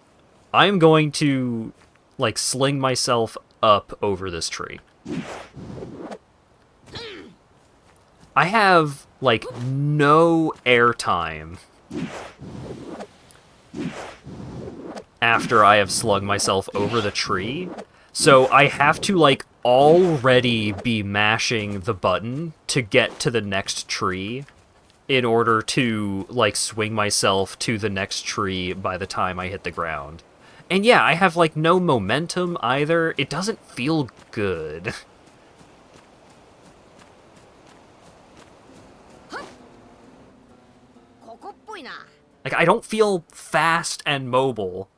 I'm going to, like, sling myself up over this tree. I have, like, no airtime after I have slung myself over the tree, so I have to, like, already be mashing the button to get to the next tree in order to, like, swing myself to the next tree by the time I hit the ground. And yeah, I have, like, no momentum either. It doesn't feel good. Like, I don't feel fast and mobile.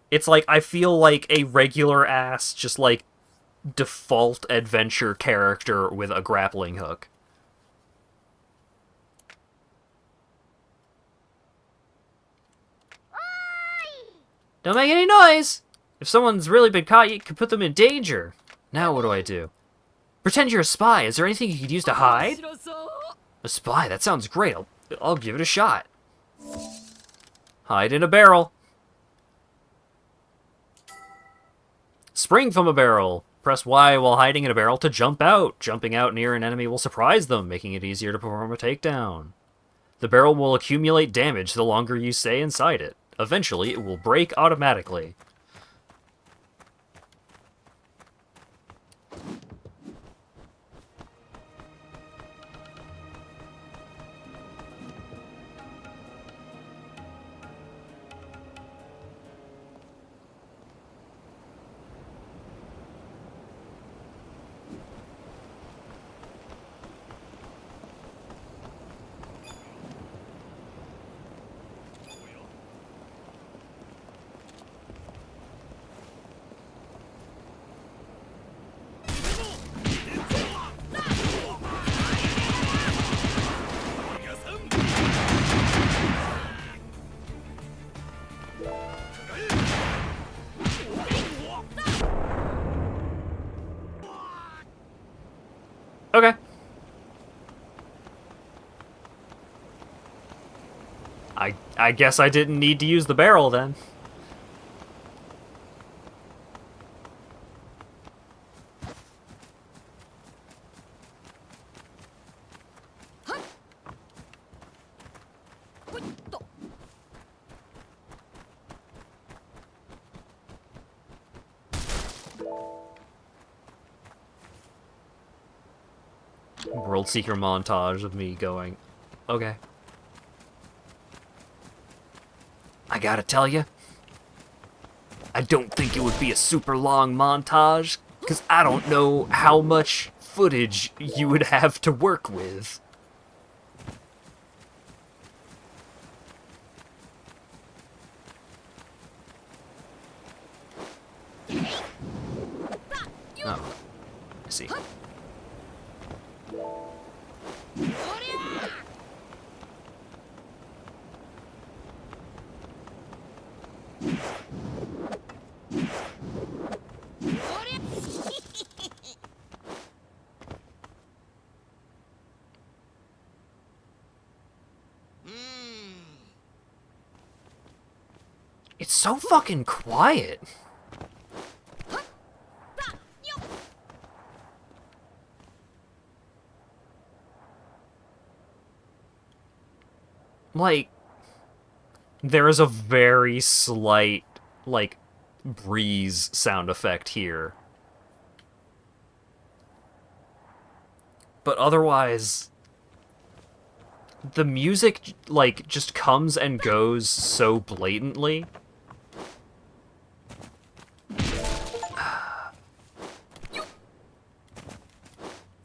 It's like, I feel like a regular-ass, just, like, default adventure character with a grappling hook. Don't make any noise! If someone's really been caught, you could put them in danger. Now what do I do? Pretend you're a spy. Is there anything you could use to hide? A spy? That sounds great. I'll give it a shot. Hide in a barrel. Spring from a barrel. Press Y while hiding in a barrel to jump out. Jumping out near an enemy will surprise them, making it easier to perform a takedown. The barrel will accumulate damage the longer you stay inside it. Eventually, it will break automatically. Okay. I guess I didn't need to use the barrel then. World Seeker montage of me going, okay. I gotta tell you, I don't think it would be a super long montage, because I don't know how much footage you would have to work with. Oh, I see. It's so fucking quiet. Like, there is a very slight, like, breeze sound effect here. But otherwise, the music, like, just comes and goes so blatantly.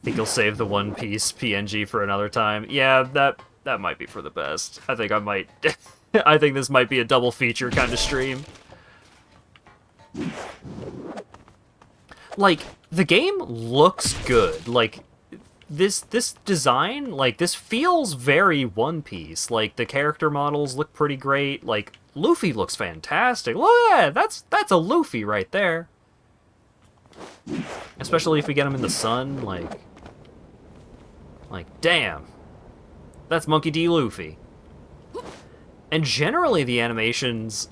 Think you'll save the One Piece PNG for another time? Yeah, that might be for the best. I think I might... I think this might be a double feature kind of stream. Like, the game looks good. Like, this design, like, this feels very One Piece. Like, the character models look pretty great. Like, Luffy looks fantastic. Look at that! That's a Luffy right there. Especially if we get him in the sun, like, damn. That's Monkey D. Luffy. And generally the animations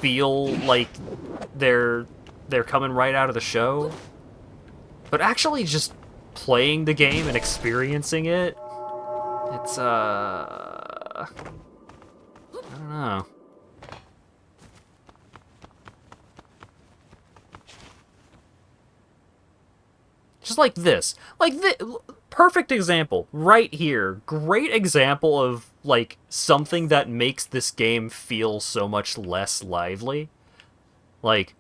feel like they're coming right out of the show. But actually just playing the game and experiencing it, it's, I don't know. Just like this. Like, perfect example. Right here. Great example of, like, something that makes this game feel so much less lively. Like...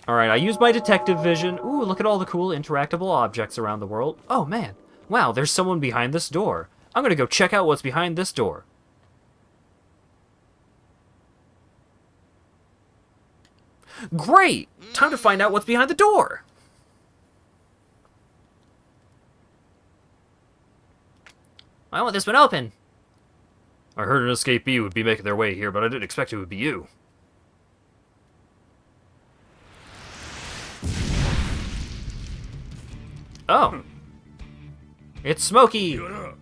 Alright, I use my detective vision. Ooh, look at all the cool interactable objects around the world. Oh, man. Wow, there's someone behind this door. I'm gonna go check out what's behind this door. Great! Time to find out what's behind the door! Why won't this one open? I heard an escapee would be making their way here, but I didn't expect it would be you. Oh. It's Smokey! You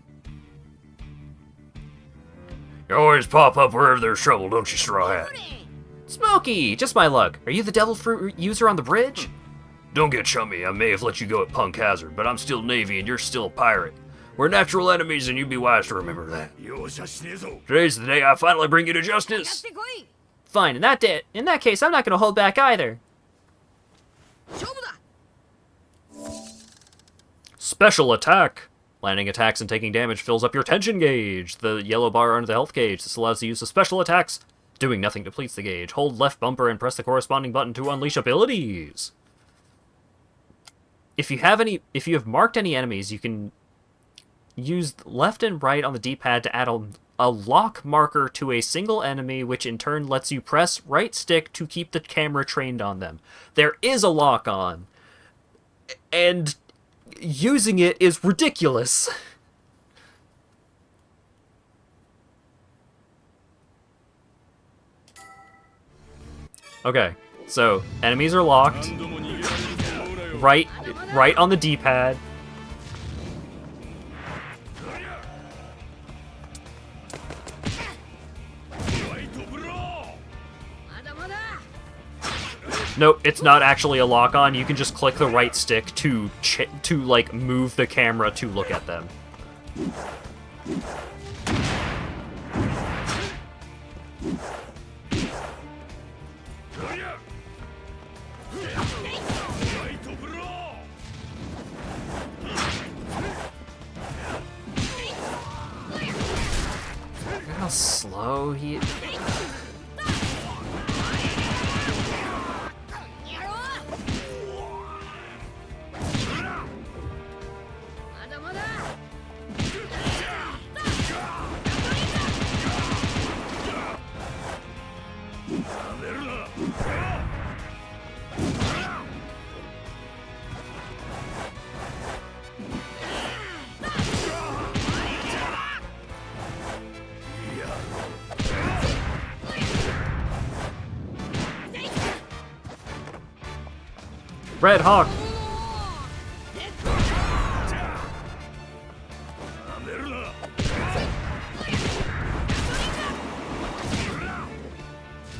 always pop up wherever there's trouble, don't you, Straw Hat? Smokey! Just my luck. Are you the devil fruit user on the bridge? Don't get chummy. I may have let you go at Punk Hazard, but I'm still Navy and you're still a pirate. We're natural enemies and you'd be wise to remember that. Today's the day I finally bring you to justice. Fine, in that case, I'm not gonna hold back either. Special attack. Landing attacks and taking damage fills up your tension gauge. The yellow bar under the health gauge. This allows the use of special attacks. Doing nothing depletes the gauge. Hold left bumper and press the corresponding button to unleash abilities. If you have marked any enemies, you can use left and right on the D-pad to add a lock marker to a single enemy, which in turn lets you press right stick to keep the camera trained on them. There is a lock on, and using it is ridiculous. Okay, so enemies are locked. Right on the D-pad. Nope, it's not actually a lock-on. You can just click the right stick to like move the camera to look at them. Look how slow he. Red Hawk!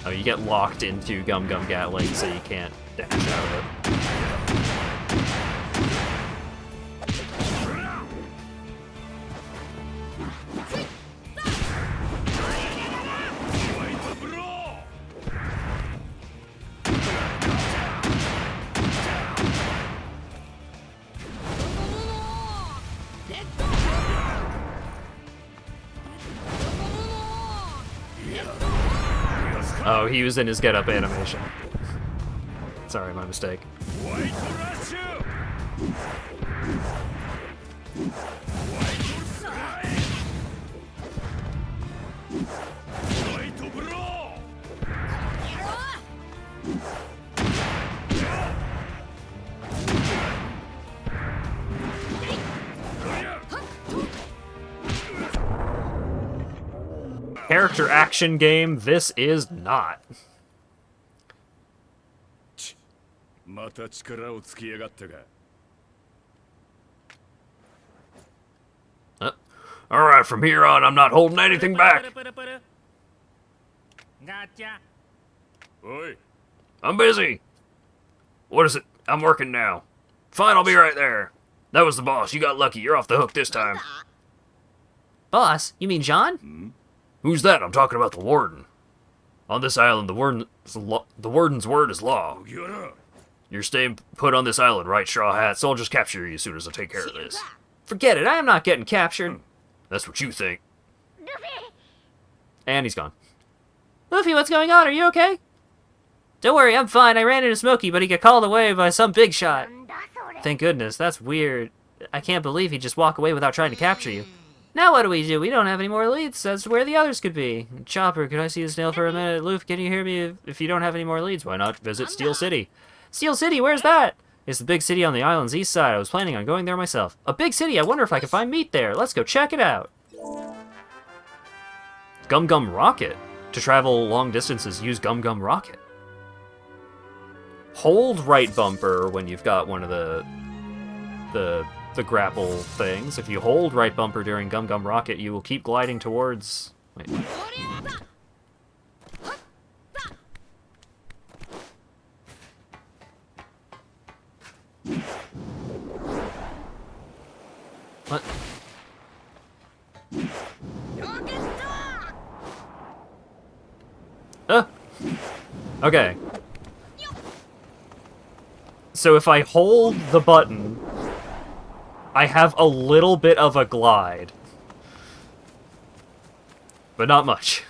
Oh, you get locked into Gum Gum Gatling, so you can't dash out of it. Oh, he was in his get-up animation. Sorry, my mistake. Character action game, this is not. Alright, from here on, I'm not holding anything back. I'm busy. What is it? I'm working now. Fine, I'll be right there. That was the boss. You got lucky. You're off the hook this time. Boss? You mean John? Who's that? I'm talking about the warden. On this island, the warden's word is law. You're staying put on this island, right, Straw Hat? So I'll just capture you as soon as I take care of this. Forget it, I am not getting captured. That's what you think. And he's gone. Luffy, what's going on? Are you okay? Don't worry, I'm fine. I ran into Smokey, but he got called away by some big shot. Thank goodness, that's weird. I can't believe he'd just walk away without trying to capture you. Now what do? We don't have any more leads as to where the others could be. Chopper, could I see the snail for a minute? Luffy, can you hear me? If you don't have any more leads, why not visit Steel City? Steel City, where's that? It's the big city on the island's east side. I was planning on going there myself. A big city? I wonder if I can find meat there. Let's go check it out. Gum Gum Rocket. To travel long distances, use Gum Gum Rocket. Hold right bumper when you've got one of the grapple things. If you hold right bumper during Gum Gum Rocket, you will keep gliding towards... Wait. Okay. So if I hold the button, I have a little bit of a glide. But not much.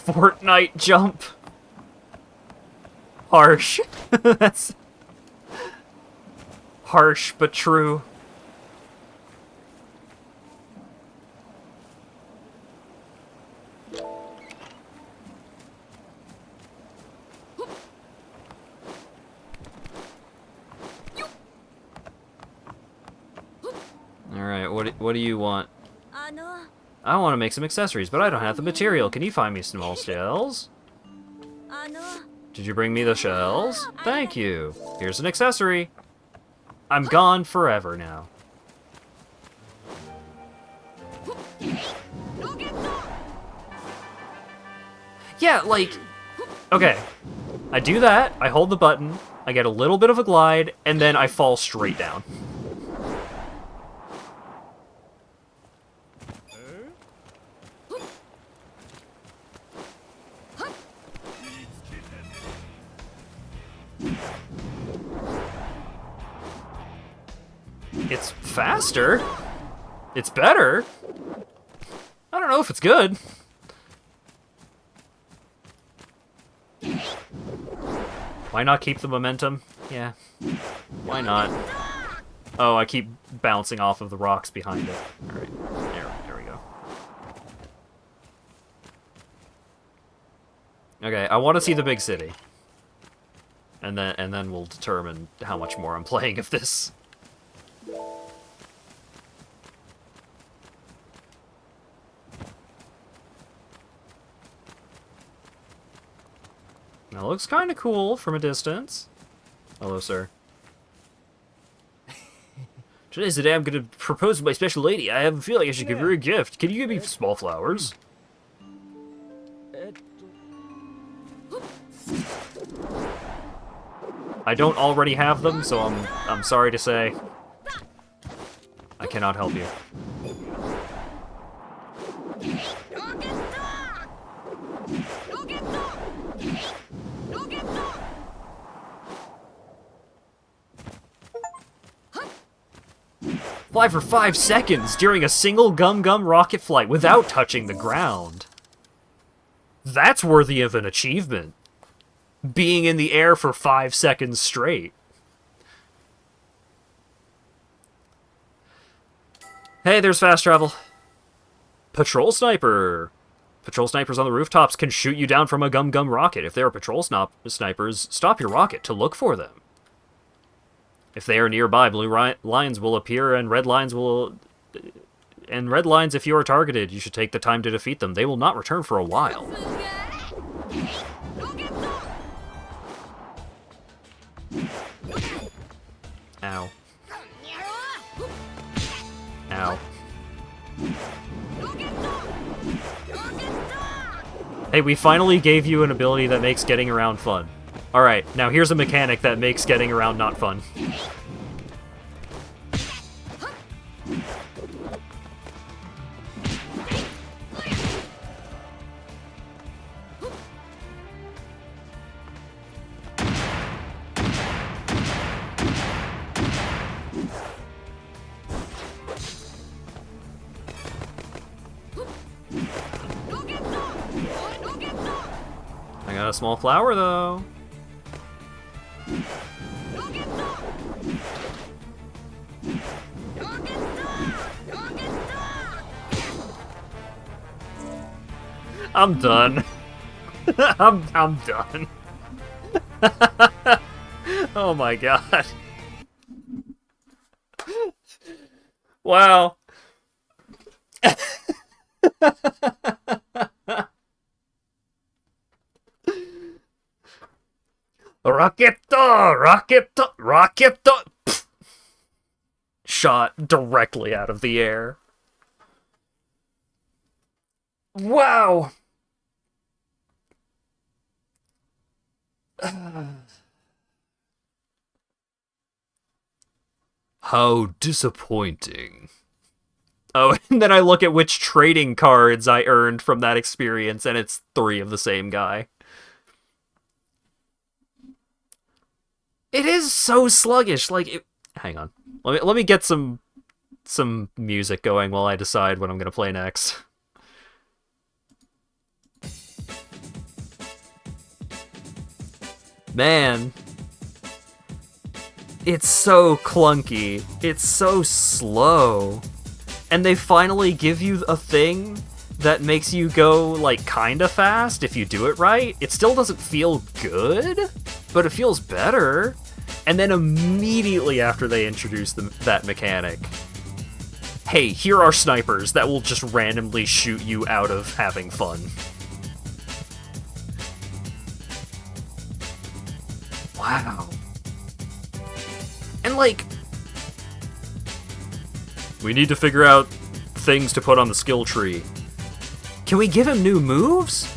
Fortnite jump. Harsh. That's harsh but true. Alright, what do you want? I want to make some accessories, but I don't have the material. Can you find me some small shells? Did you bring me the shells? Thank you. Here's an accessory. I'm gone forever now. Yeah, like... Okay. I do that, I hold the button, I get a little bit of a glide, and then I fall straight down. It's faster. It's better. I don't know if it's good. Why not keep the momentum? Yeah. Why not? Oh, I keep bouncing off of the rocks behind it. Alright. There we go. Okay, I want to see the big city. And then we'll determine how much more I'm playing of this. That looks kind of cool from a distance. Hello, sir. Today's the day I'm going to propose to my special lady. I have a feeling I should give her a gift. Can you give me small flowers? I don't already have them, so I'm sorry to say I cannot help you. 'Fly for 5 seconds during a single gum-gum rocket flight without touching the ground. That's worthy of an achievement. Being in the air for 5 seconds straight. Hey, there's fast travel. Patrol sniper. Patrol snipers on the rooftops can shoot you down from a gum-gum rocket. If there are patrol snipers, stop your rocket to look for them. If they are nearby, blue lines will appear and red lines will... And red lines, if you are targeted, you should take the time to defeat them. They will not return for a while. Ow. Ow. Hey, we finally gave you an ability that makes getting around fun. Alright, now here's a mechanic that makes getting around not fun. I got a small flower, though. I'm done. I'm done. Oh my god. Wow. Rocket! Shot directly out of the air. Wow. How disappointing. Oh, and then I look at which trading cards I earned from that experience, and it's 3 of the same guy. It is so sluggish. Like, hang on. Let me get some music going while I decide what I'm gonna play next. Man, it's so clunky. It's so slow. And they finally give you a thing that makes you go, like, kinda fast if you do it right. It still doesn't feel good, but it feels better. And then immediately after they introduce that mechanic, hey, here are snipers that will just randomly shoot you out of having fun. Wow. And, like, we need to figure out things to put on the skill tree. Can we give him new moves?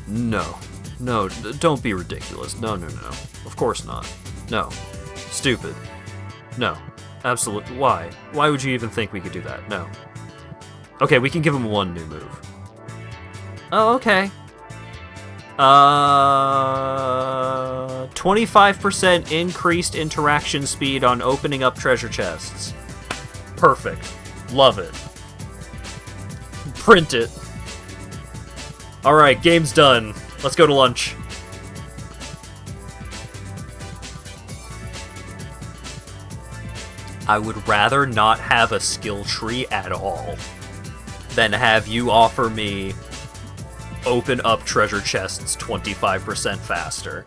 No. No, don't be ridiculous. No. Of course not. No. Stupid. No. Absolutely. Why? Why would you even think we could do that? No. Okay, we can give him 1 new move. Oh, okay. 25% increased interaction speed on opening up treasure chests. Perfect. Love it. Print it. Alright, game's done. Let's go to lunch. I would rather not have a skill tree at all than have you offer me open up treasure chests 25% faster.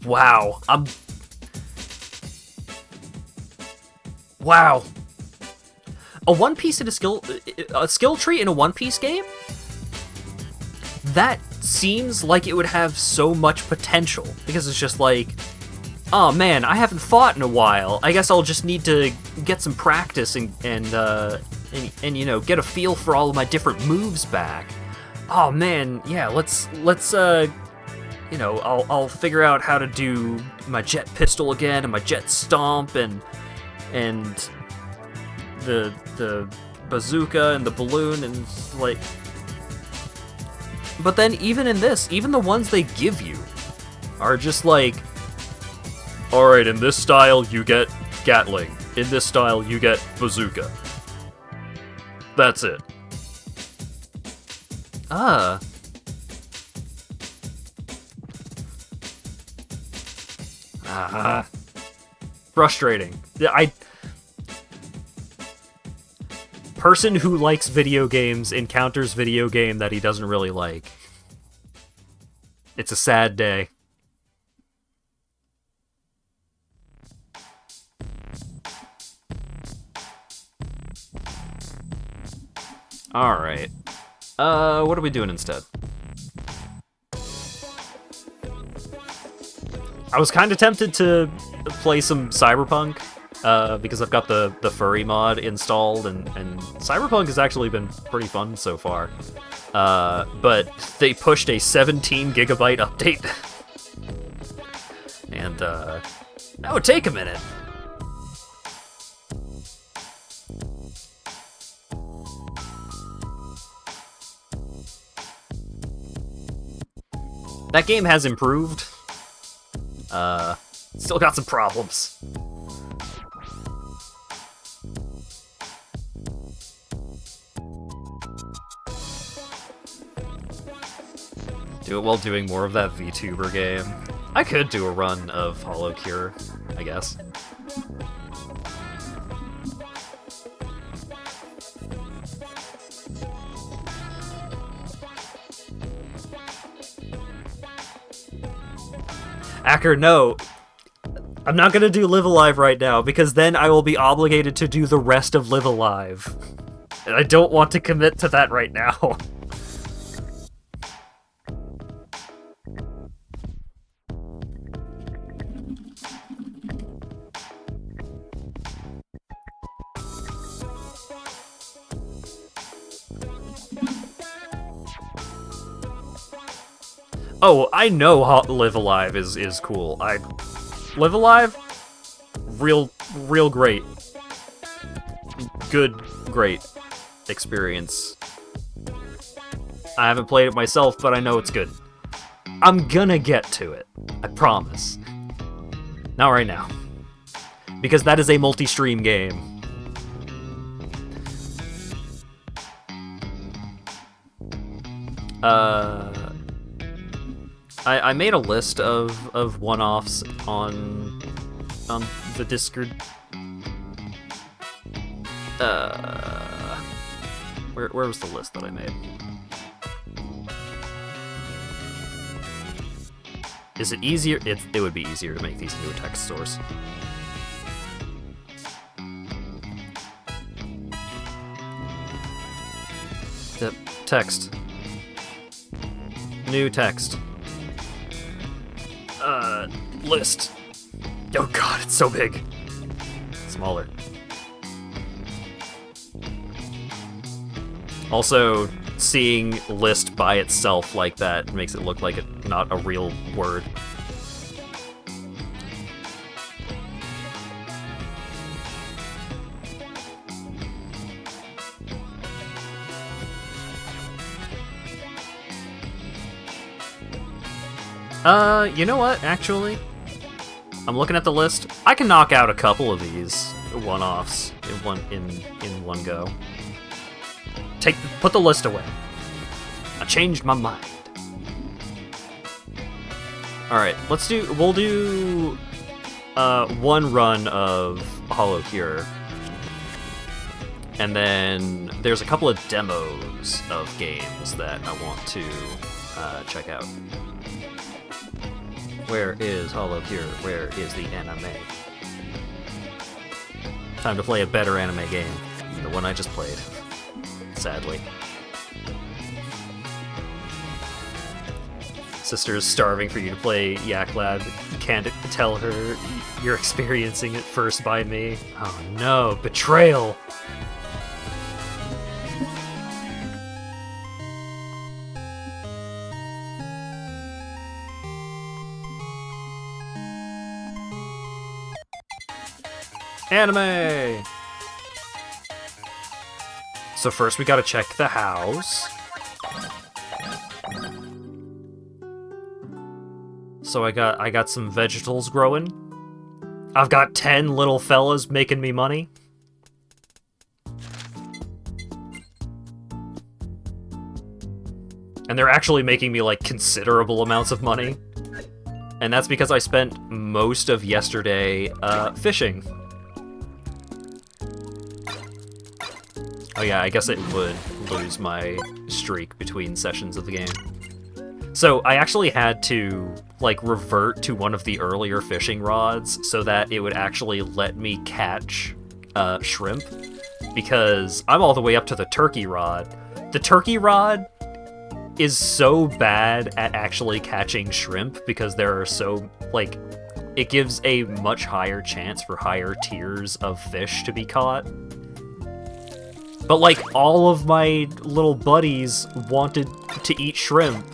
Wow, wow. A One Piece in a skill tree in a One Piece game? That seems like it would have so much potential, because it's just like, oh man, I haven't fought in a while. I guess I'll just need to get some practice and you know, get a feel for all of my different moves back. Oh man, yeah, let's you know, I'll figure out how to do my jet pistol again and my jet stomp and the bazooka and the balloon and like. But then even in this, even the ones they give you are just like, alright, in this style you get Gatling. In this style you get bazooka. That's it. Frustrating. Person who likes video games encounters video game that he doesn't really like. It's a sad day. Alright. What are we doing instead? I was kind of tempted to play some Cyberpunk, because I've got the furry mod installed, and Cyberpunk has actually been pretty fun so far. But they pushed a 17 gigabyte update. And that would take a minute. That game has improved. Still got some problems. Do it while doing more of that VTuber game. I could do a run of HoloCure, I guess. Acker, no. I'm not gonna do Live Alive right now, because then I will be obligated to do the rest of Live Alive. And I don't want to commit to that right now. Oh, I know Live Alive is cool. Live Alive, real great. Good, great experience. I haven't played it myself, but I know it's good. I'm gonna get to it. I promise. Not right now. Because that is a multi-stream game. I made a list of one-offs on the Discord. Where was the list that I made? Is it easier? It would be easier to make these into a text source. Text. New text. List. Oh god, it's so big. Smaller. Also, seeing list by itself like that makes it look like it's not a real word. You know what, actually? I'm looking at the list. I can knock out a couple of these one-offs in one go. Put the list away. I changed my mind. Alright, we'll do one run of HoloCure. And then there's a couple of demos of games that I want to check out. Where is HoloCure? Where is the anime? Time to play a better anime game than the one I just played. Sadly. Sister is starving for you to play Yak Lab. Can't tell her you're experiencing it first by me. Oh no, betrayal! Anime! So first we gotta check the house. So I got some vegetables growing. I've got 10 little fellas making me money. And they're actually making me like considerable amounts of money. And that's because I spent most of yesterday fishing. Oh yeah, I guess it would lose my streak between sessions of the game. So I actually had to, like, revert to one of the earlier fishing rods so that it would actually let me catch shrimp, because I'm all the way up to the turkey rod. The turkey rod is so bad at actually catching shrimp because there are so, like, it gives a much higher chance for higher tiers of fish to be caught. But, like, all of my little buddies wanted to eat shrimp.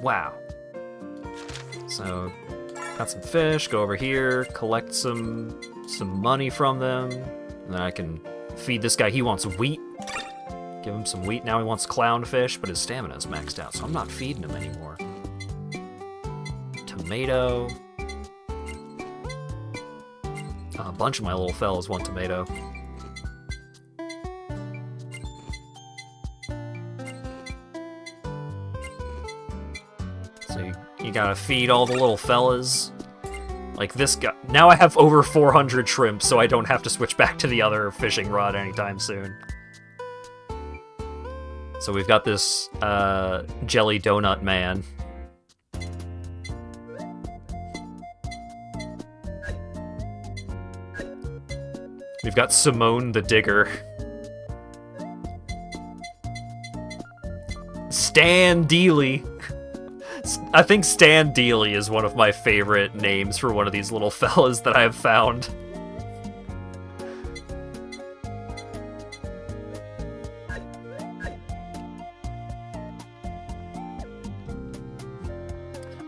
Wow. So, got some fish, go over here, collect some money from them, and then I can feed this guy. He wants wheat. Give him some wheat. Now he wants clownfish, but his stamina's maxed out, so I'm not feeding him anymore. Tomato. A bunch of my little fellas want tomato. So you gotta feed all the little fellas. Like this guy. Now I have over 400 shrimp, so I don't have to switch back to the other fishing rod anytime soon. So we've got this jelly donut man. We've got Simone the Digger. Stan Dealey. I think Stan Dealey is one of my favorite names for one of these little fellas that I have found.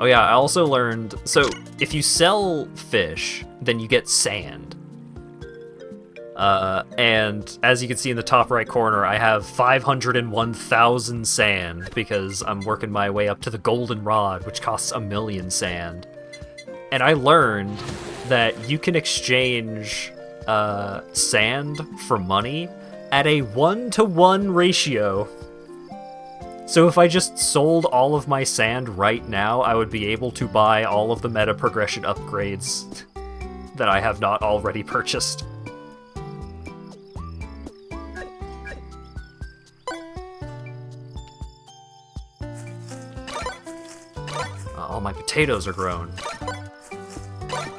Oh yeah, I also learned, so if you sell fish, then you get sand. And as you can see in the top right corner, I have 501,000 sand because I'm working my way up to the golden rod, which costs 1,000,000 sand. And I learned that you can exchange sand for money at a 1-to-1 ratio. So if I just sold all of my sand right now, I would be able to buy all of the meta progression upgrades that I have not already purchased. All my potatoes are grown.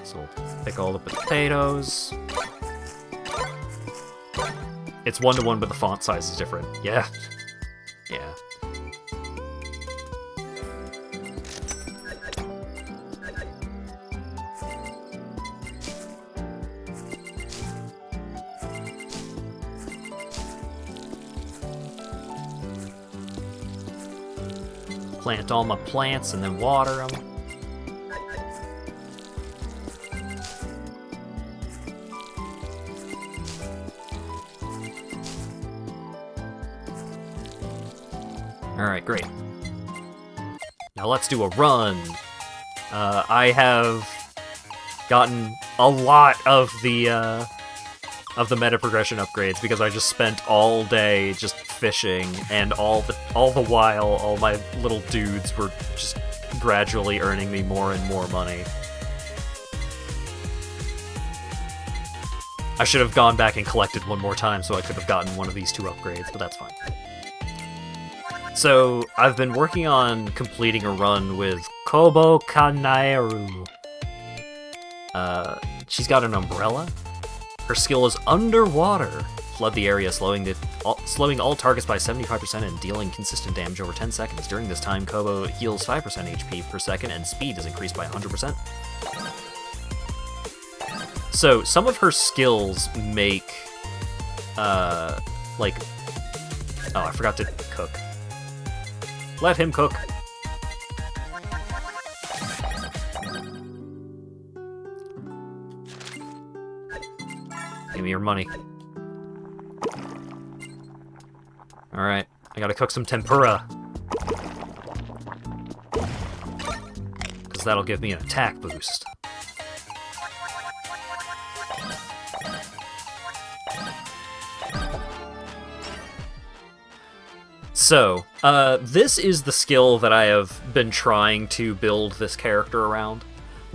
So we'll pick all the potatoes. It's 1-to-1, but the font size is different. Yeah. Yeah. Plant all my plants and then water them. Alright, great. Now let's do a run. I have gotten a lot of the meta progression upgrades because I just spent all day just fishing, and all the while all my little dudes were just gradually earning me more and more money. I should have gone back and collected one more time so I could have gotten one of these 2 upgrades, but that's fine. So, I've been working on completing a run with Kobo Kanairu. She's got an umbrella. Her skill is Underwater. Flood the area, slowing all targets by 75% and dealing consistent damage over 10 seconds. During this time, Kobo heals 5% HP per second, and speed is increased by 100%. So, some of her skills make, like... Oh, I forgot to cook. Let him cook. Give me your money. Alright, I gotta cook some tempura. Because that'll give me an attack boost. So, this is the skill that I have been trying to build this character around.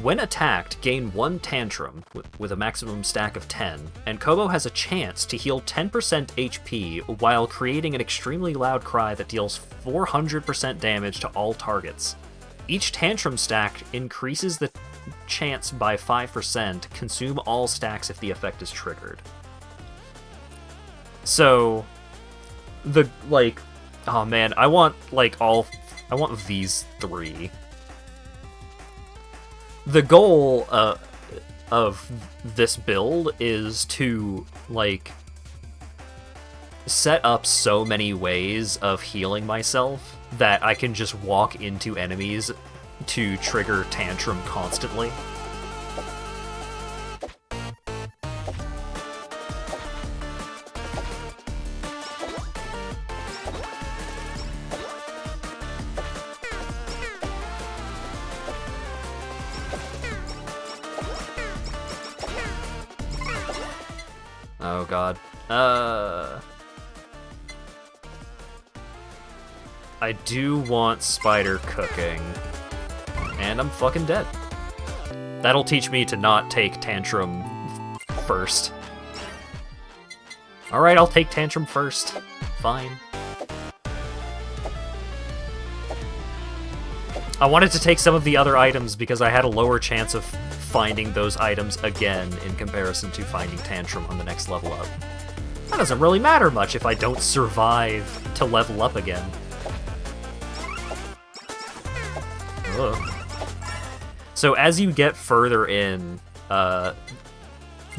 When attacked, gain 1 tantrum with a maximum stack of 10, and Kobo has a chance to heal 10% HP while creating an extremely loud cry that deals 400% damage to all targets. Each tantrum stack increases the chance by 5%, consume all stacks if the effect is triggered. So, oh man, I want these 3. The goal of this build is to, set up so many ways of healing myself that I can just walk into enemies to trigger Tantrum constantly. Oh god. I do want spider cooking. And I'm fucking dead. That'll teach me to not take Tantrum first. Alright, I'll take Tantrum first. Fine. I wanted to take some of the other items because I had a lower chance of finding those items again in comparison to finding Tantrum on the next level up. That doesn't really matter much if I don't survive to level up again. Ugh. So as you get further in, the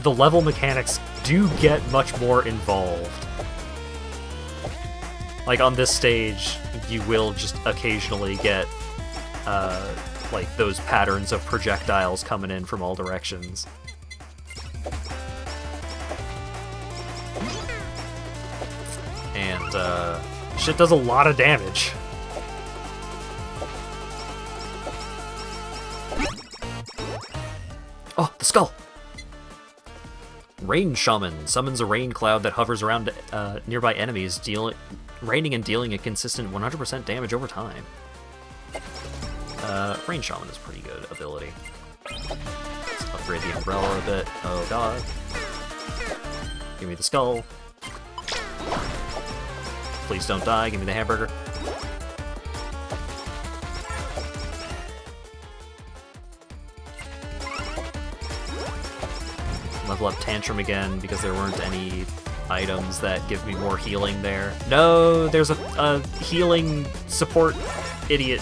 level mechanics do get much more involved. Like on this stage, you will just occasionally get like those patterns of projectiles coming in from all directions. And shit does a lot of damage. Oh, the skull! Rain Shaman summons a rain cloud that hovers around nearby enemies, raining and dealing a consistent 100% damage over time. Rain Shaman is a pretty good ability. Let's upgrade the umbrella a bit. Oh god. Give me the skull. Please don't die, give me the hamburger. Level up Tantrum again because there weren't any items that give me more healing there. No, there's a healing support idiot.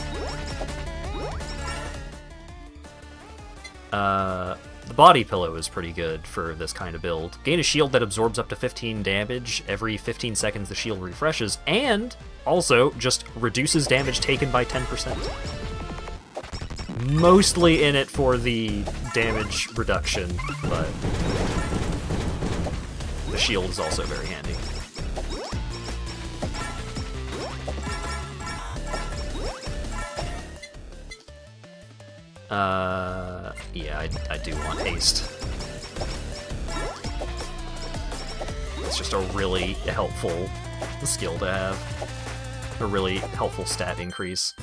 The body pillow is pretty good for this kind of build. Gain a shield that absorbs up to 15 damage every 15 seconds the shield refreshes, and also just reduces damage taken by 10%. Mostly in it for the damage reduction, but the shield is also very handy. Yeah, I do want haste. It's just a really helpful skill to have. A really helpful stat increase.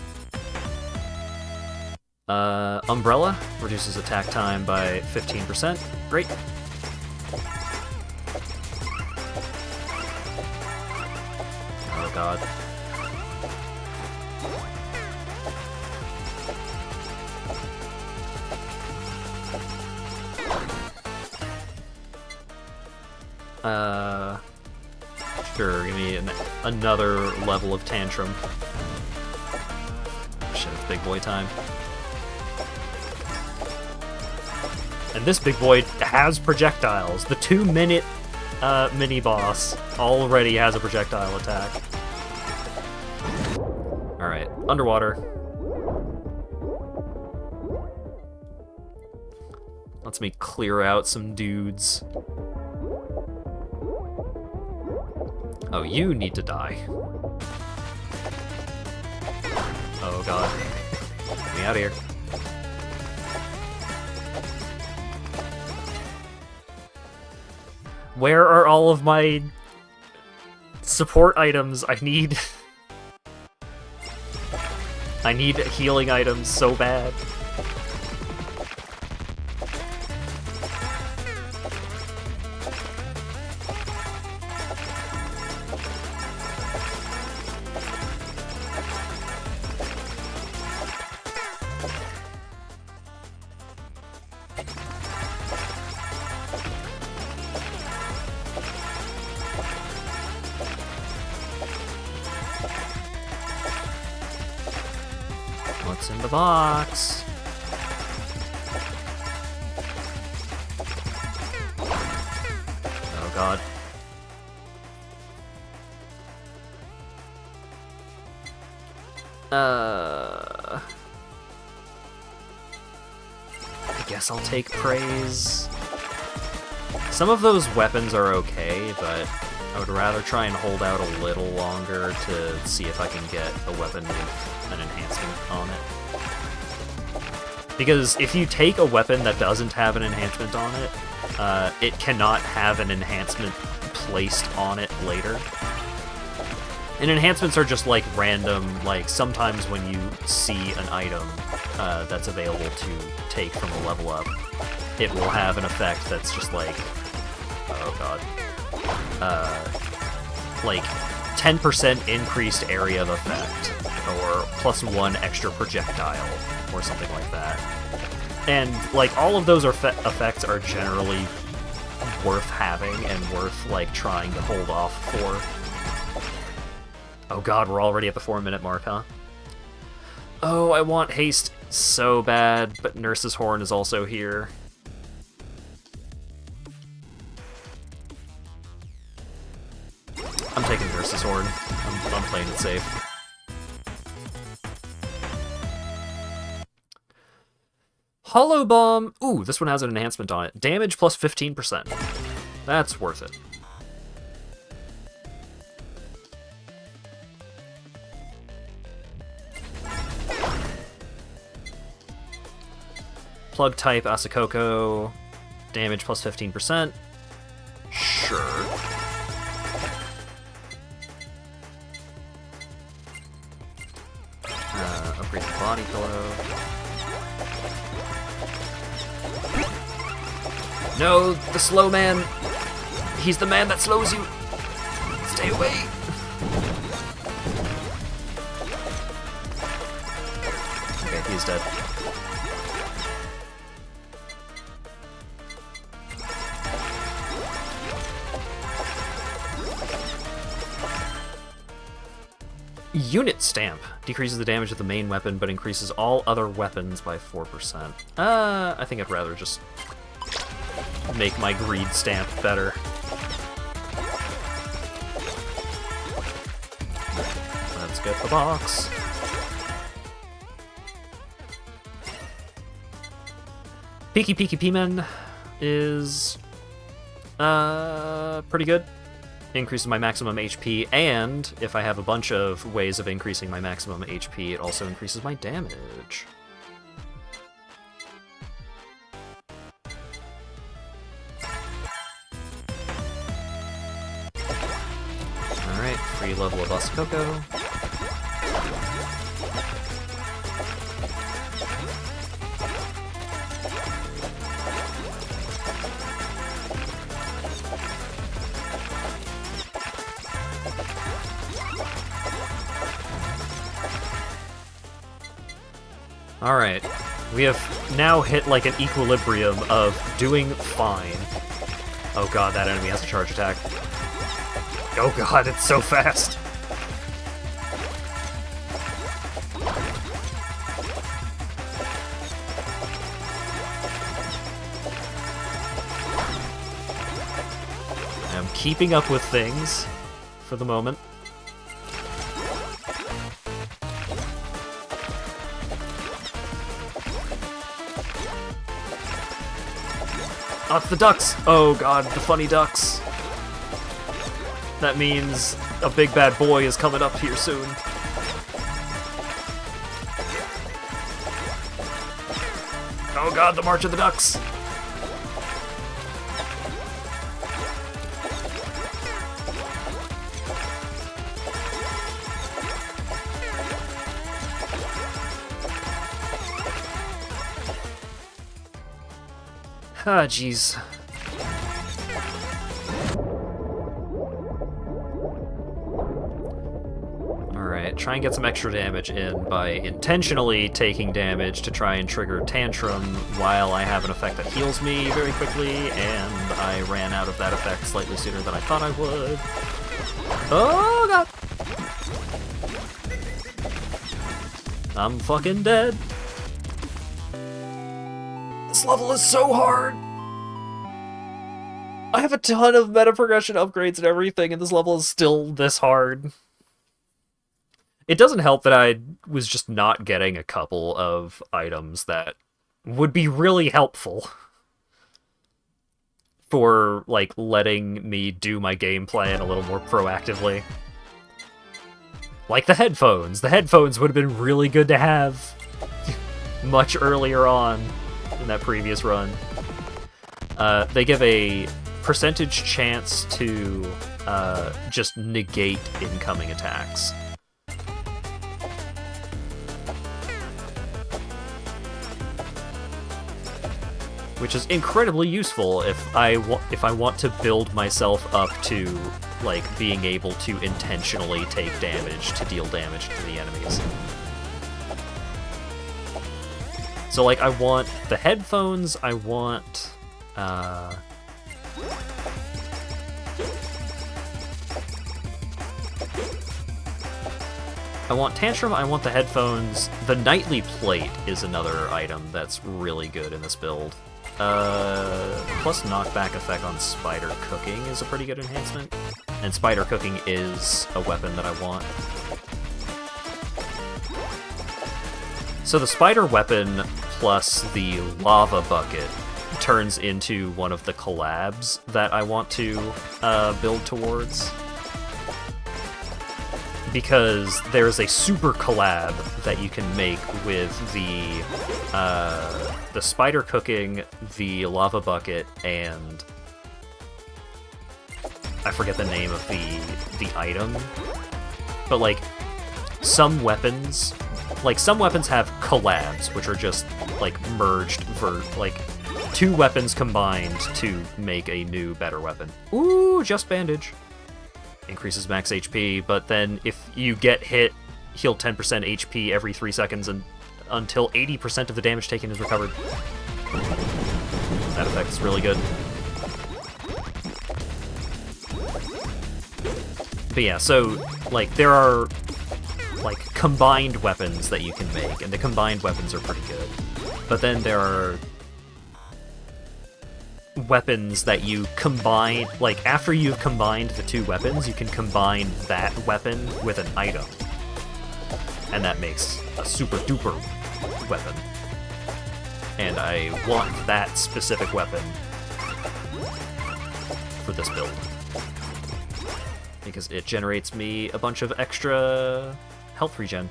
Umbrella reduces attack time by 15%. Great. Oh god. Sure, give me another level of Tantrum. Shit, it's big boy time. And this big boy has projectiles. The 2-minute mini-boss already has a projectile attack. Alright, underwater. Lets me clear out some dudes. Oh, you need to die. Oh god. Get me out of here. Where are all of my support items? I need healing items so bad. What's in the box? Oh god. I guess I'll take praise. Some of those weapons are okay, but I would rather try and hold out a little longer to see if I can get a weapon with an enhancement on it. Because if you take a weapon that doesn't have an enhancement on it, it cannot have an enhancement placed on it later. And enhancements are just like random, like sometimes when you see an item that's available to take from a level up, it will have an effect that's just like, oh god, like 10% increased area of effect, or +1 extra projectile, or something like that. And like all of those effects are generally worth having and worth like trying to hold off for. Oh god, we're already at the 4-minute mark, huh? Oh, I want haste so bad, but Nurse's Horn is also here. I'm taking Nurse's Horn. I'm playing it safe. Hollow Bomb. Ooh, this one has an enhancement on it. Damage plus 15%. That's worth it. Plug type Asakoko. Damage plus 15%. Sure. Upgrade the body pillow. No, the slow man. He's the man that slows you. Stay away. Okay, he's dead. Unit Stamp. Decreases the damage of the main weapon, but increases all other weapons by 4%. I think I'd rather just make my Greed Stamp better. Let's get the box. Peaky Peaky P-Men is pretty good. Increases my maximum HP, and if I have a bunch of ways of increasing my maximum HP, it also increases my damage. Alright, free level of Asakoko. Alright, we have now hit like an equilibrium of doing fine. Oh god, that enemy has a charge attack. Oh god, it's so fast! I'm keeping up with things for the moment. Oh, it's the ducks! Oh god, the funny ducks. That means a big bad boy is coming up here soon. Oh god, the March of the Ducks! Ah, jeez. Alright, try and get some extra damage in by intentionally taking damage to try and trigger Tantrum while I have an effect that heals me very quickly, and I ran out of that effect slightly sooner than I thought I would. Oh god! I'm fucking dead. This level is so hard! I have a ton of meta progression upgrades and everything, and this level is still this hard. It doesn't help that I was just not getting a couple of items that would be really helpful for, like, letting me do my game plan a little more proactively. Like the headphones. The headphones would have been really good to have much earlier on in that previous run. They give a percentage chance to just negate incoming attacks. Which is incredibly useful if I want to build myself up to, like, being able to intentionally take damage to deal damage to the enemies. So, like, I want the headphones, I want, I want Tantrum, I want the headphones. The Nightly Plate is another item that's really good in this build. Plus knockback effect on Spider Cooking is a pretty good enhancement. And Spider Cooking is a weapon that I want. So the Spider weapon plus the lava bucket turns into one of the collabs that I want to build towards. Because there's a super collab that you can make with the spider cooking, the lava bucket, and I forget the name of the item. But like some weapons have collabs, which are just like merged like two weapons combined to make a new, better weapon. Ooh, just bandage. Increases max HP, but then if you get hit, heal 10% HP every 3 seconds and until 80% of the damage taken is recovered. That effect is really good. But yeah, so like there are like combined weapons that you can make, and the combined weapons are pretty good. But then there are weapons that you combine, like after you've combined the two weapons, you can combine that weapon with an item. And that makes a super duper weapon. And I want that specific weapon for this build. Because it generates me a bunch of extra health regen.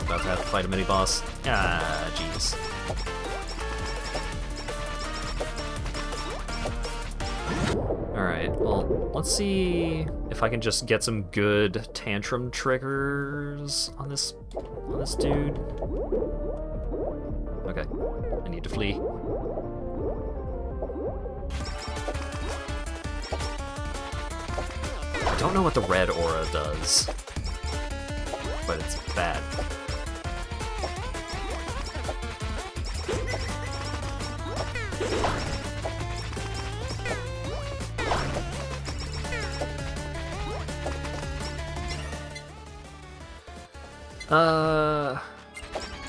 About to have to fight a mini-boss. Ah, jeez. Alright, well, let's see if I can just get some good tantrum triggers on this dude. Okay, I need to flee. I don't know what the red aura does, but it's bad.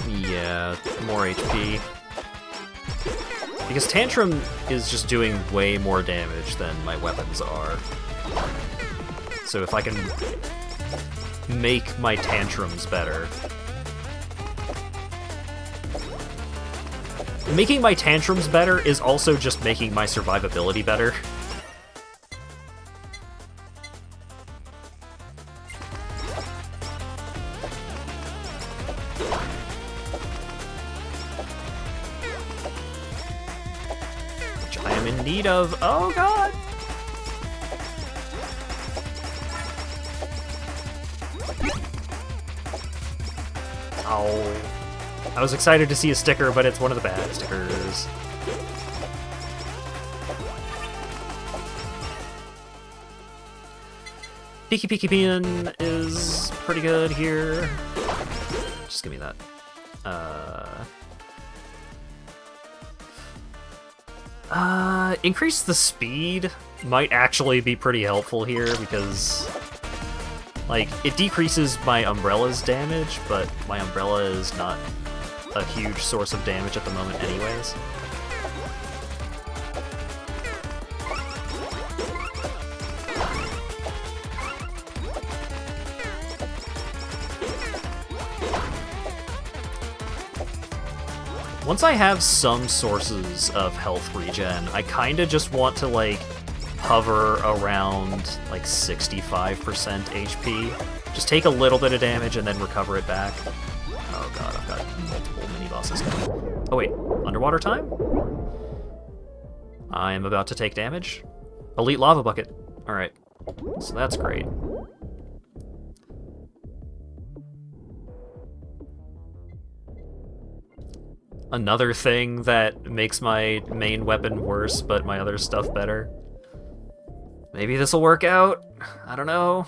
Yeah, more HP. Because Tantrum is just doing way more damage than my weapons are. So if I can make my tantrums better. Making my tantrums better is also just making my survivability better. Which I am in need of. Oh god! Oh. I was excited to see a sticker, but it's one of the bad stickers. Peeky Peeky Pin is pretty good here. Just give me that. Increase the speed might actually be pretty helpful here because, like, it decreases my umbrella's damage, but my umbrella is not a huge source of damage at the moment anyways. Once I have some sources of health regen, I kinda just want to, like, hover around, like, 65% HP. Just take a little bit of damage and then recover it back. Oh god, I've got multiple mini-bosses coming. Oh wait, underwater time? I am about to take damage. Elite Lava Bucket. Alright, so that's great. Another thing that makes my main weapon worse, but my other stuff better. Maybe this'll work out? I don't know.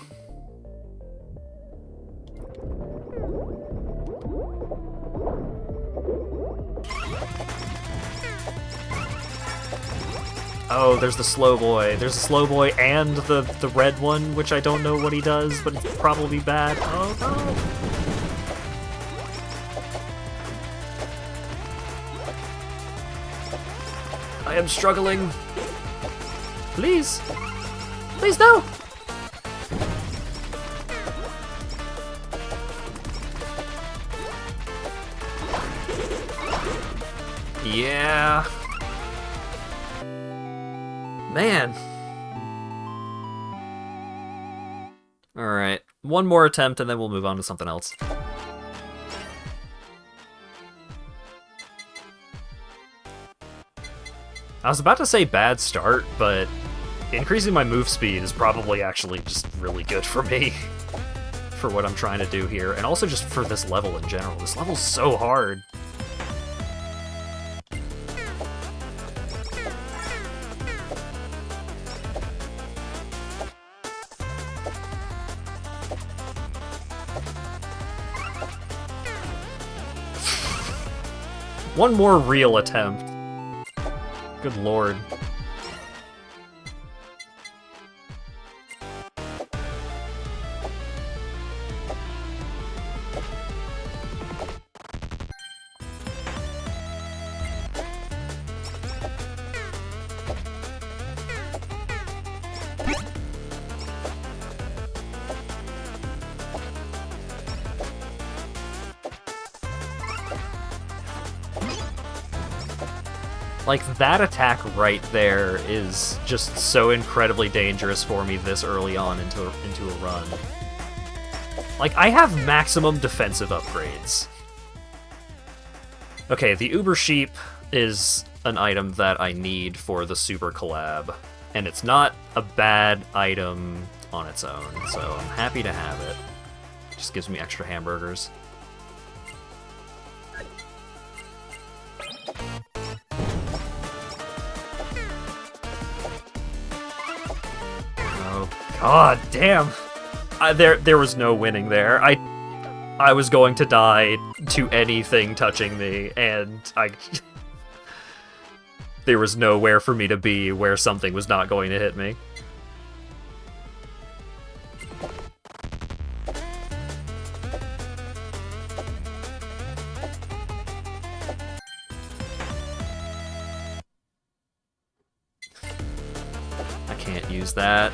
Oh, there's the slow boy. There's the slow boy and the red one, which I don't know what he does, but it's probably bad. Oh no! I am struggling. Please! Please, no! Yeah. Man. Alright. One more attempt and then we'll move on to something else. I was about to say bad start, but increasing my move speed is probably actually just really good for me. For what I'm trying to do here, and also just for this level in general. This level's so hard. One more real attempt. Good lord. Like, that attack right there is just so incredibly dangerous for me this early on into a run. Like, I have maximum defensive upgrades. Okay, the Uber Sheep is an item that I need for the Super Collab, and it's not a bad item on its own, so I'm happy to have it. Just gives me extra hamburgers. God damn! There was no winning there. I was going to die to anything touching me, and there was nowhere for me to be where something was not going to hit me. I can't use that.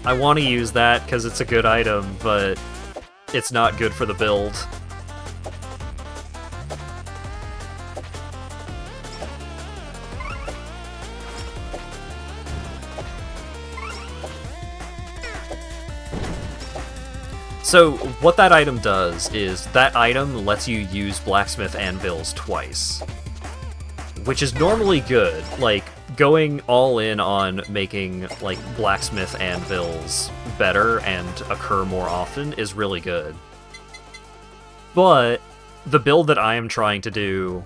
I want to use that because it's a good item, but it's not good for the build. So what that item does is that item lets you use blacksmith anvils twice, which is normally good. Like, going all in on making, like, blacksmith anvils better and occur more often is really good. But the build that I am trying to do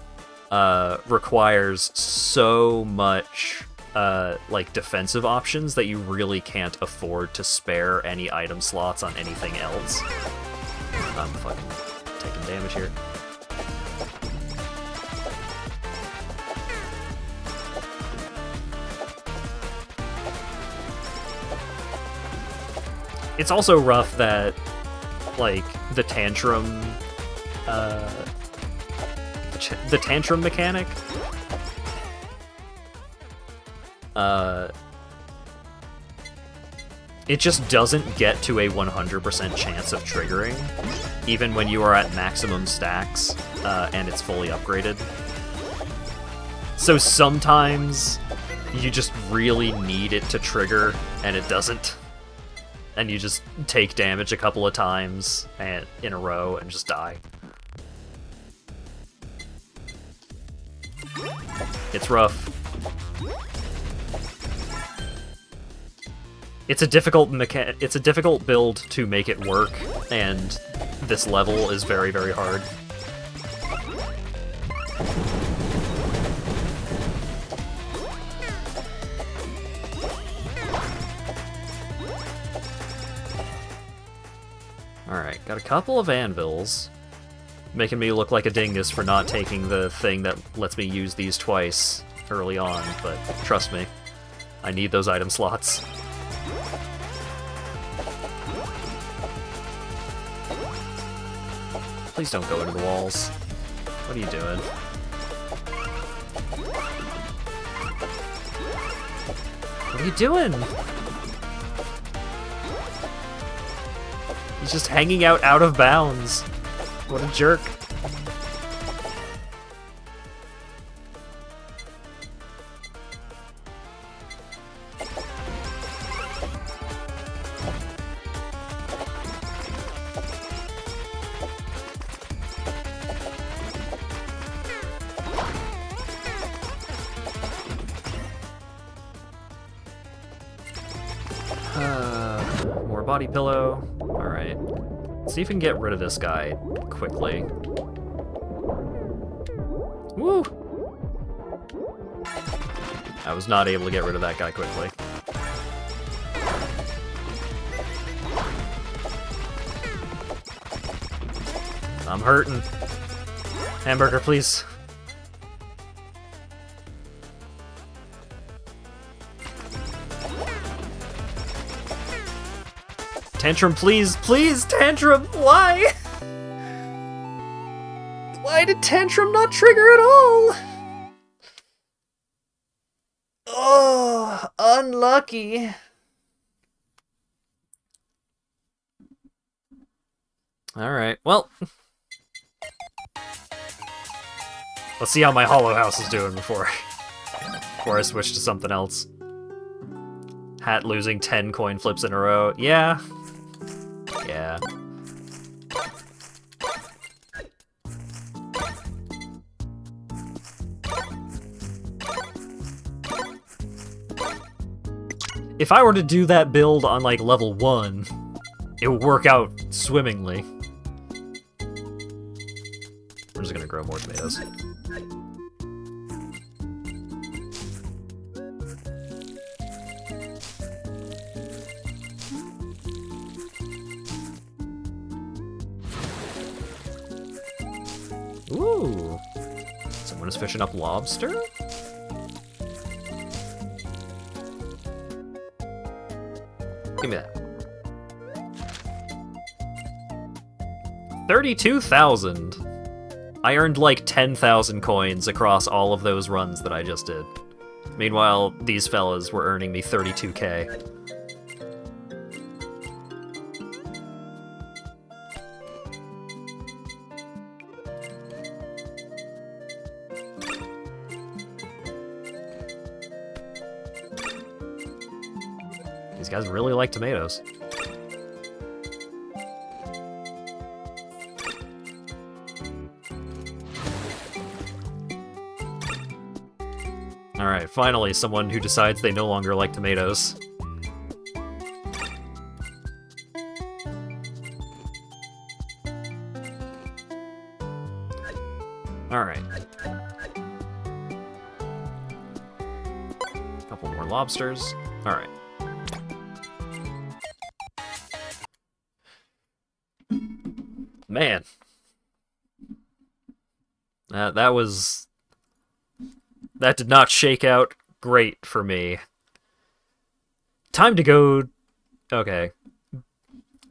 requires so much, like, defensive options that you really can't afford to spare any item slots on anything else. I'm fucking taking damage here. It's also rough that, like, the tantrum mechanic, it just doesn't get to a 100% chance of triggering, even when you are at maximum stacks, and it's fully upgraded. So sometimes you just really need it to trigger, and it doesn't. And you just take damage a couple of times and in a row and just die. It's rough. It's a difficult build to make it work, and this level is very, very hard. Alright, got a couple of anvils, making me look like a dingus for not taking the thing that lets me use these twice early on, but trust me, I need those item slots. Please don't go into the walls. What are you doing? What are you doing? He's just hanging out of bounds. What a jerk. More body pillow. Alright. See if we can get rid of this guy quickly. Woo! I was not able to get rid of that guy quickly. I'm hurting. Hamburger, please. Tantrum, please, please, Tantrum, why? Why did Tantrum not trigger at all? Oh, unlucky. Alright, well. Let's see how my Hollow House is doing before I switch to something else. Hat losing 10 coin flips in a row. Yeah. Yeah. If I were to do that build on, like, level 1, it would work out swimmingly. We're just gonna grow more tomatoes. Ooh! Someone is fishing up lobster? Give me that. 32,000! I earned like 10,000 coins across all of those runs that I just did. Meanwhile, these fellas were earning me 32k. These guys really like tomatoes. Alright, finally someone who decides they no longer like tomatoes. Alright. Couple more lobsters. Alright. Man. That did not shake out great for me. Time to go... Okay.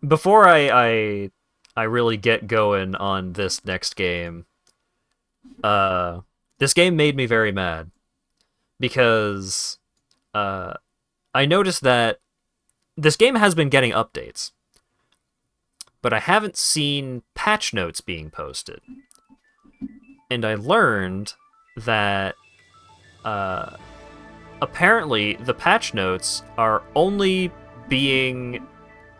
Before I really get going on this next game, this game made me very mad. Because I noticed that this game has been getting updates, but I haven't seen patch notes being posted. And I learned that apparently the patch notes are only being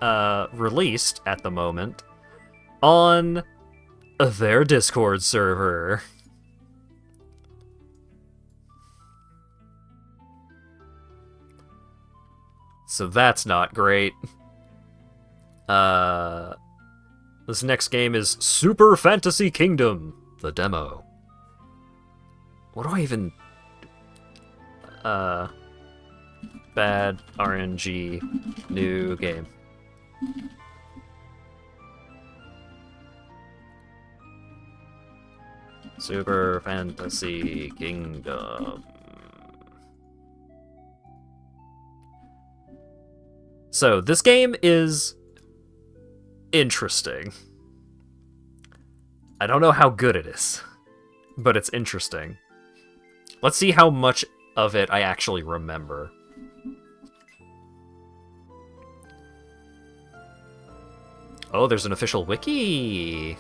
released at the moment on their Discord server. So that's not great. This next game is Super Fantasy Kingdom, the demo. What do I even... bad RNG, new game. Super Fantasy Kingdom. So, this game is interesting. I don't know how good it is, but it's interesting. Let's see how much of it I actually remember. Oh, there's an official wiki!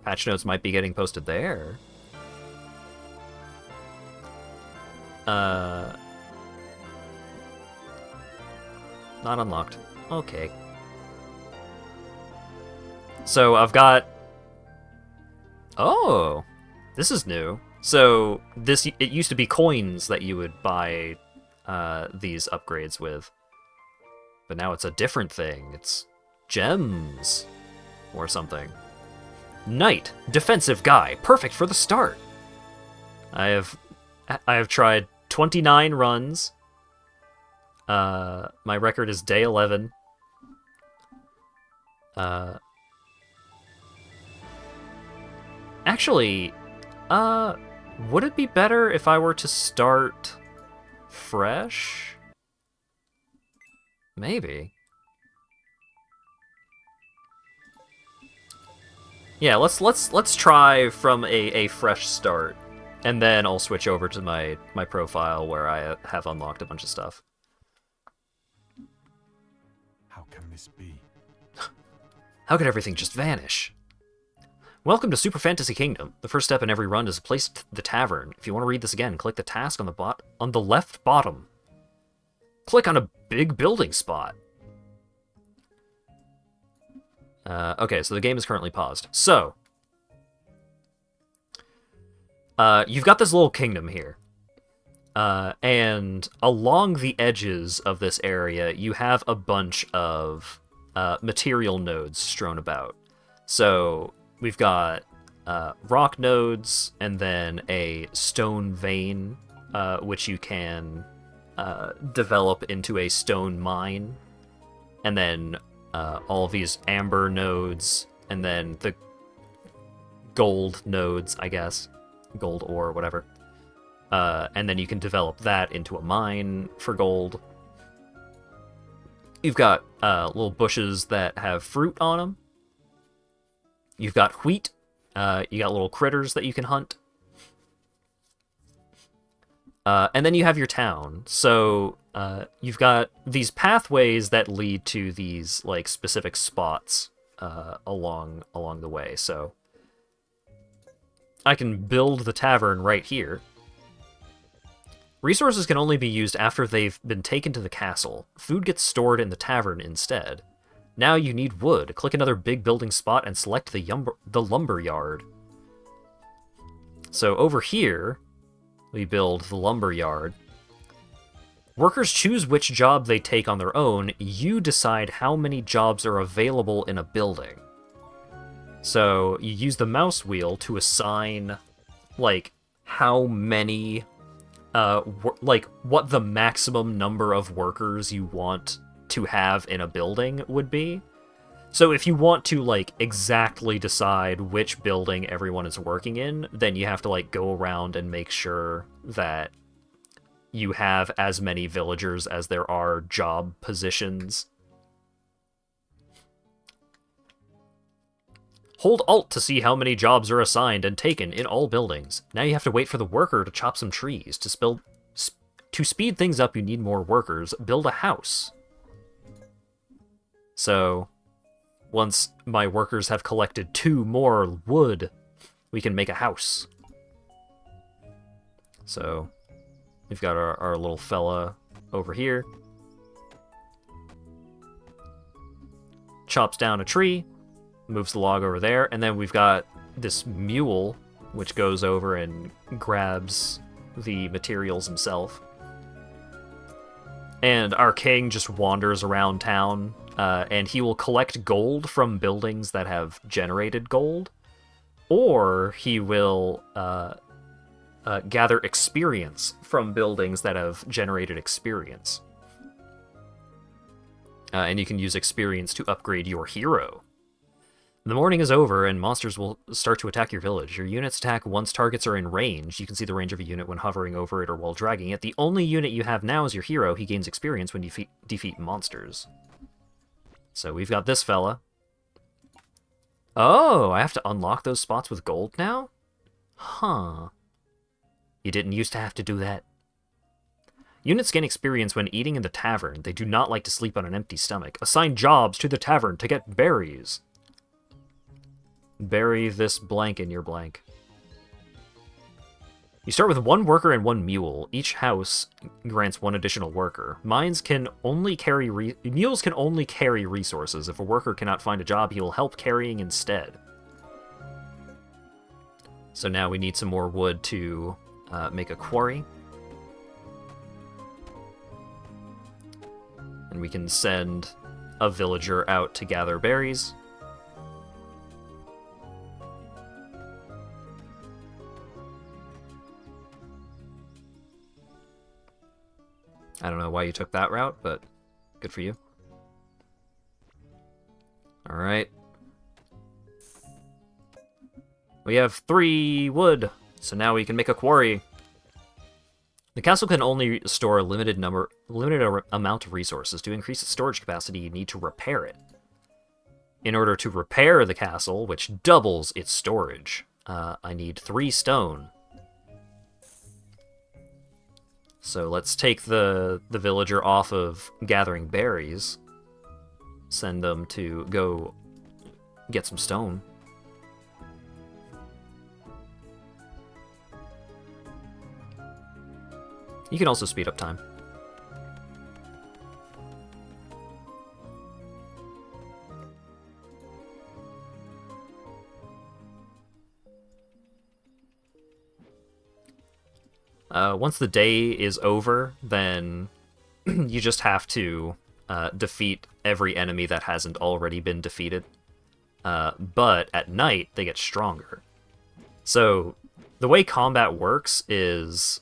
Patch notes might be getting posted there. Not unlocked. Okay. So I've got... Oh! This is new. So it used to be coins that you would buy these upgrades with. But now it's a different thing. It's gems or something. Knight, defensive guy, perfect for the start. I have tried 29 runs. My record is day 11. Actually, would it be better if I were to start fresh? Maybe. Yeah, let's try from a fresh start, and then I'll switch over to my profile where I have unlocked a bunch of stuff. How can this be? How could everything just vanish? Welcome to Super Fantasy Kingdom. The first step in every run is to place the tavern. If you want to read this again, click the task on the left bottom. Click on a big building spot. Okay, so the game is currently paused. So, you've got this little kingdom here. And along the edges of this area, you have a bunch of material nodes strewn about. So, we've got rock nodes, and then a stone vein, which you can develop into a stone mine, and then all of these amber nodes, and then the gold nodes, I guess, gold ore, whatever, and then you can develop that into a mine for gold. You've got little bushes that have fruit on them. You've got wheat. You got little critters that you can hunt. And then you have your town. So you've got these pathways that lead to these like specific spots along the way. So I can build the tavern right here. Resources can only be used after they've been taken to the castle. Food gets stored in the tavern instead. Now you need wood. Click another big building spot and select the lumber yard. So over here, we build the lumber yard. Workers choose which job they take on their own. You decide how many jobs are available in a building. So you use the mouse wheel to assign, like, how many, like, what the maximum number of workers you want to have in a building would be. So if you want to, like, exactly decide which building everyone is working in, then you have to, like, go around and make sure that you have as many villagers as there are job positions. Hold Alt to see how many jobs are assigned and taken in all buildings. Now you have to wait for the worker to chop some trees. To speed things up, you need more workers. Build a house. So, once my workers have collected 2 more wood, we can make a house. So, we've got our little fella over here. Chops down a tree, moves the log over there, and then we've got this mule, which goes over and grabs the materials himself. And our king just wanders around town, and he will collect gold from buildings that have generated gold, or he will gather experience from buildings that have generated experience. And you can use experience to upgrade your hero. The morning is over, and monsters will start to attack your village. Your units attack once targets are in range. You can see the range of a unit when hovering over it or while dragging it. The only unit you have now is your hero. He gains experience when you defeat monsters. So we've got this fella. Oh, I have to unlock those spots with gold now? Huh. You didn't used to have to do that. Units gain experience when eating in the tavern. They do not like to sleep on an empty stomach. Assign jobs to the tavern to get berries. Bury this blank in your blank. You start with 1 worker and 1 mule. Each house grants 1 additional worker. Mules can only carry resources. If a worker cannot find a job, he will help carrying instead. So now we need some more wood to make a quarry. And we can send a villager out to gather berries. I don't know why you took that route, but good for you. Alright. We have 3 wood, so now we can make a quarry. The castle can only store a limited amount of resources. To increase its storage capacity, you need to repair it. In order to repair the castle, which doubles its storage, I need 3 stone. So let's take the villager off of gathering berries, send them to go get some stone. You can also speed up time. Once the day is over, then you just have to defeat every enemy that hasn't already been defeated. But at night, they get stronger. So the way combat works is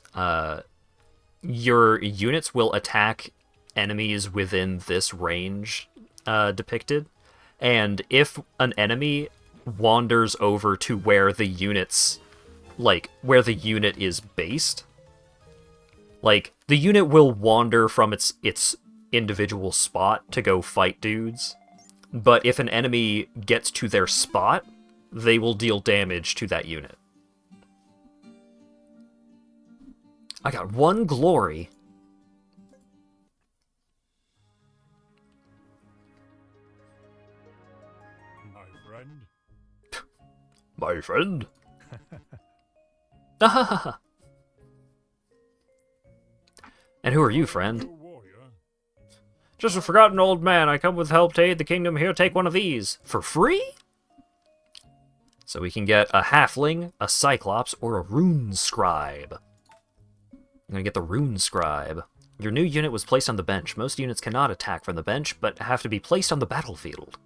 your units will attack enemies within this range depicted. And if an enemy wanders over to where the units, where the unit is based, the unit will wander from its individual spot to go fight dudes, but if an enemy gets to their spot, they will deal damage to that unit. I got 1 glory. My friend? My friend? And who are you, friend? Just a forgotten old man. I come with help to aid the kingdom. Here, take one of these. For free? So we can get a halfling, a cyclops, or a rune scribe. I'm gonna get the rune scribe. Your new unit was placed on the bench. Most units cannot attack from the bench, but have to be placed on the battlefield.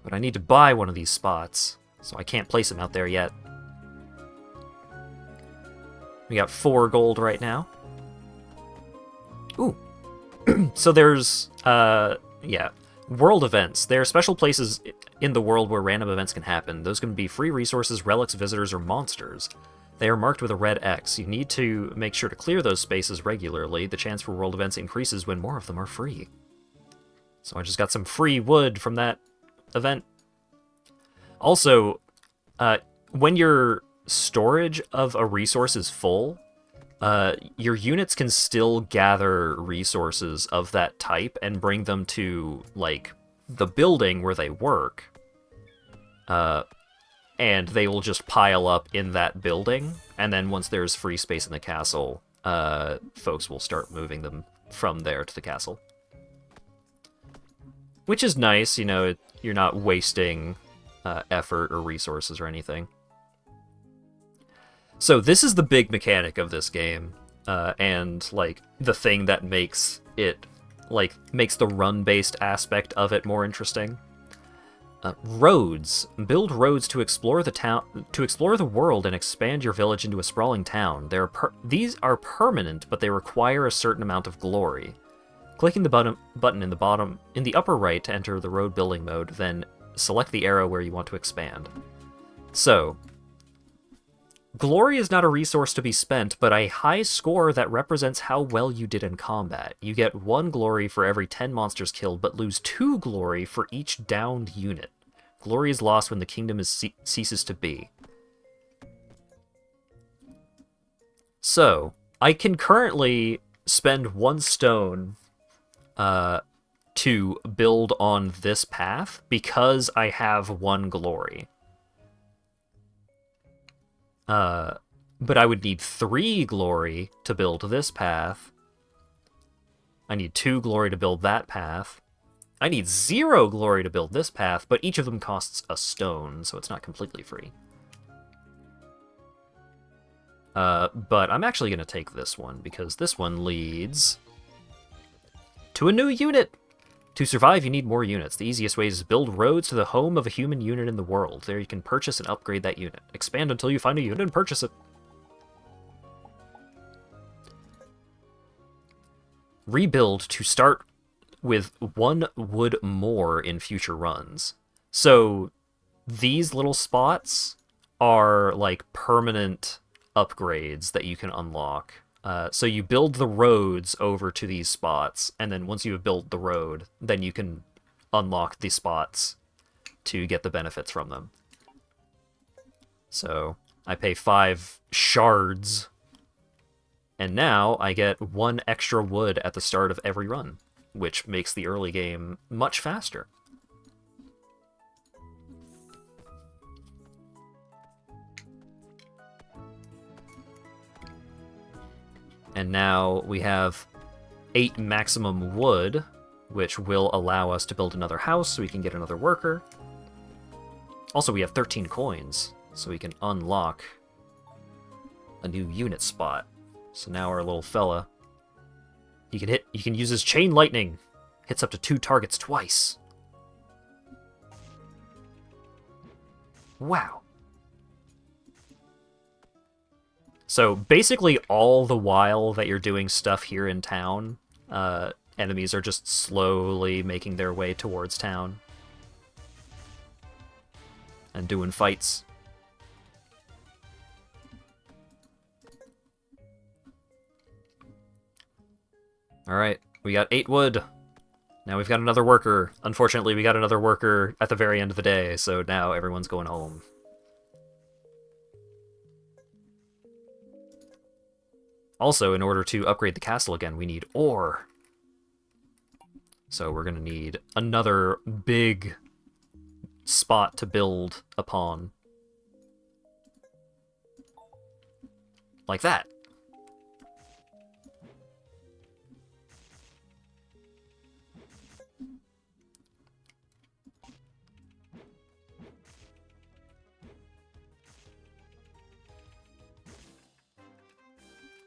But I need to buy one of these spots, so I can't place them out there yet. We got 4 gold right now. Ooh. So there's, yeah. World events. There are special places in the world where random events can happen. Those can be free resources, relics, visitors, or monsters. They are marked with a red X. You need to make sure to clear those spaces regularly. The chance for world events increases when more of them are free. So I just got some free wood from that event. Also, when your storage of a resource is full, your units can still gather resources of that type and bring them to, the building where they work. And they will just pile up in that building, and then once there's free space in the castle, folks will start moving them from there to the castle. Which is nice, you're not wasting effort or resources or anything. So this is the big mechanic of this game, and, the thing that makes it, makes the run-based aspect of it more interesting. Roads. Build roads to explore the world and expand your village into a sprawling town. These are permanent, but they require a certain amount of glory. Clicking the button in the upper right to enter the road building mode, then select the arrow where you want to expand. So, glory is not a resource to be spent, but a high score that represents how well you did in combat. You get 1 glory for every 10 monsters killed, but lose 2 glory for each downed unit. Glory is lost when the kingdom ceases to be. So, I can currently spend 1 stone to build on this path because I have 1 glory. But I would need 3 glory to build this path. I need 2 glory to build that path. I need 0 glory to build this path, but each of them costs a stone, so it's not completely free. But I'm actually going to take this one, because this one leads to a new unit! To survive, you need more units. The easiest way is to build roads to the home of a human unit in the world. There you can purchase and upgrade that unit. Expand until you find a unit and purchase it. Rebuild to start with 1 wood more in future runs. So these little spots are like permanent upgrades that you can unlock. So you build the roads over to these spots, and then once you have built the road, then you can unlock the spots to get the benefits from them. So I pay 5 shards, and now I get 1 extra wood at the start of every run, which makes the early game much faster. And now we have 8 maximum wood, which will allow us to build another house so we can get another worker. Also, we have 13 coins, so we can unlock a new unit spot. So now our little fella, he can use his chain lightning. Hits up to 2 targets twice. Wow. So basically all the while that you're doing stuff here in town, enemies are just slowly making their way towards town. And doing fights. Alright, we got 8 wood. Now we've got another worker. Unfortunately, we got another worker at the very end of the day, so now everyone's going home. Also, in order to upgrade the castle again, we need ore. So we're going to need another big spot to build upon. Like that.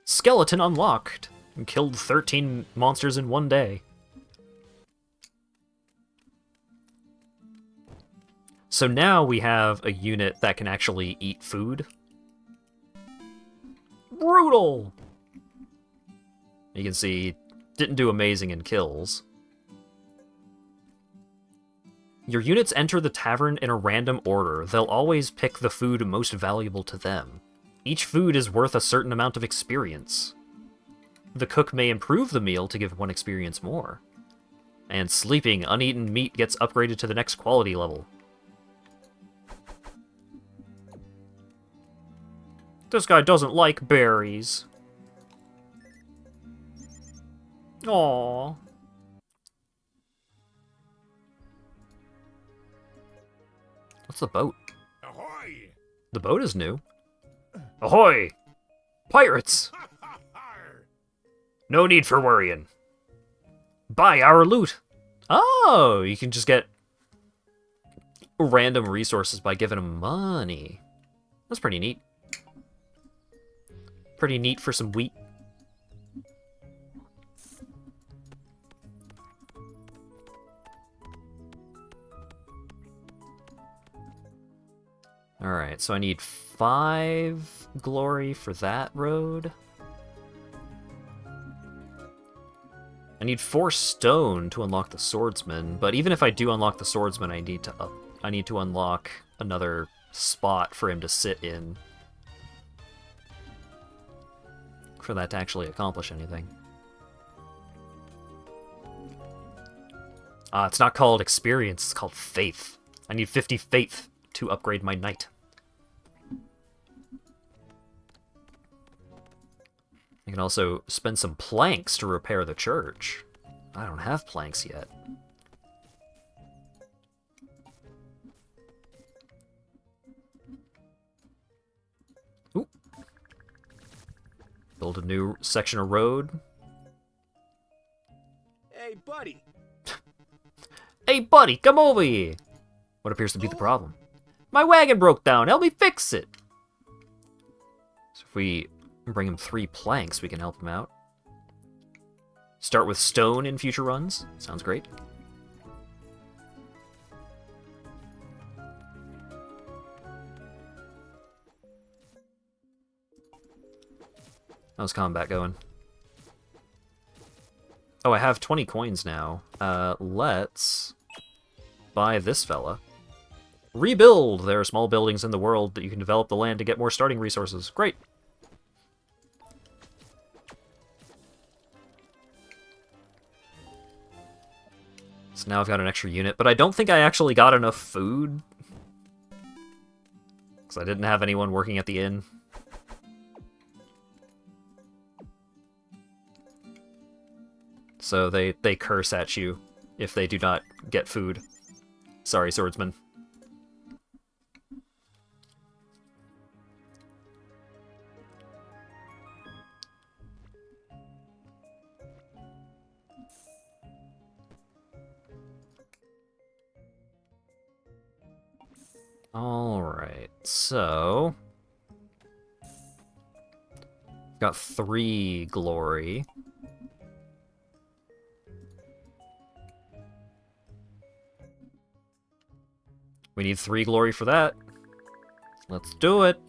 Skeleton unlocked. And killed 13 monsters in 1 day. So now we have a unit that can actually eat food. Brutal! You can see, didn't do amazing in kills. Your units enter the tavern in a random order. They'll always pick the food most valuable to them. Each food is worth a certain amount of experience. The cook may improve the meal to give 1 experience more. And sleeping, uneaten meat gets upgraded to the next quality level. This guy doesn't like berries. Aww. What's the boat? Ahoy! The boat is new. Ahoy! Pirates! No need for worrying. Buy our loot! Oh, you can just get random resources by giving them money. That's pretty neat. Pretty neat for some wheat. Alright, so I need 5 glory for that road. I need 4 stone to unlock the swordsman, but even if I do unlock the swordsman, I need to unlock another spot for him to sit in for that to actually accomplish anything. It's not called experience, it's called faith. I need 50 faith to upgrade my knight. I can also spend some planks to repair the church. I don't have planks yet. Ooh. Build a new section of road. Hey, buddy. Hey, buddy, come over here. What appears to be the problem? My wagon broke down. Help me fix it. So if we bring him 3 planks, we can help him out. Start with stone in future runs. Sounds great. How's combat going? Oh, I have 20 coins now. Let's buy this fella. Rebuild! There are small buildings in the world that you can develop the land to get more starting resources. Great! So now I've got an extra unit, but I don't think I actually got enough food. Because I didn't have anyone working at the inn. So they curse at you if they do not get food. Sorry, swordsman. Alright, so... got 3 glory. We need 3 glory for that. Let's do it.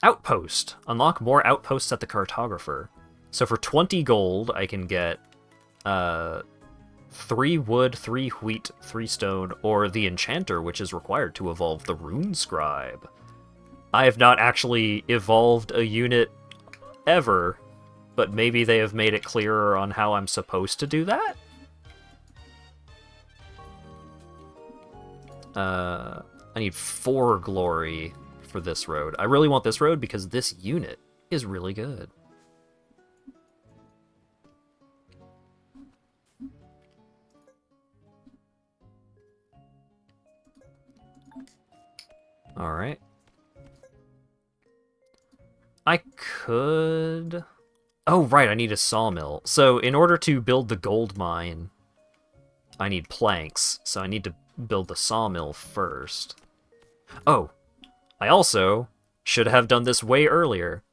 Outpost. Unlock more outposts at the cartographer. So for 20 gold, I can get 3 wood, 3 wheat, 3 stone, or the enchanter, which is required to evolve the rune scribe. I have not actually evolved a unit ever, but maybe they have made it clearer on how I'm supposed to do that? I need 4 glory for this road. I really want this road because this unit is really good. Alright. I could... Oh, right, I need a sawmill. So, in order to build the gold mine, I need planks. So I need to build the sawmill first. Oh, I also should have done this way earlier.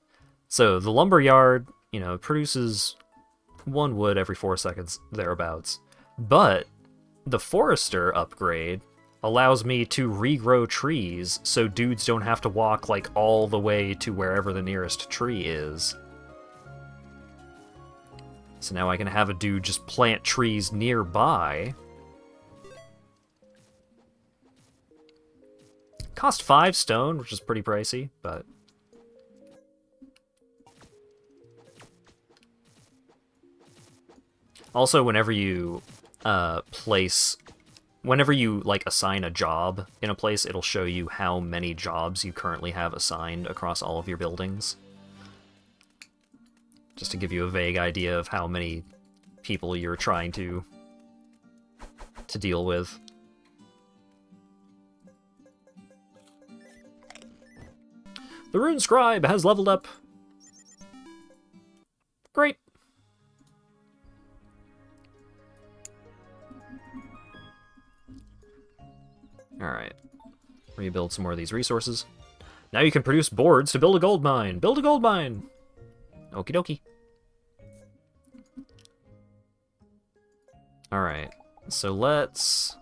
So, the lumberyard, you know, produces 1 wood every 4 seconds, thereabouts. But the forester upgrade allows me to regrow trees so dudes don't have to walk like all the way to wherever the nearest tree is. So now I can have a dude just plant trees nearby. Cost 5 stone, which is pretty pricey, but... Also, whenever you whenever you, like, assign a job in a place, it'll show you how many jobs you currently have assigned across all of your buildings. Just to give you a vague idea of how many people you're trying to deal with. The rune scribe has leveled up. Great. Alright. Rebuild some more of these resources. Now you can produce boards to build a gold mine. Build a gold mine! Okie dokie. Alright. So let's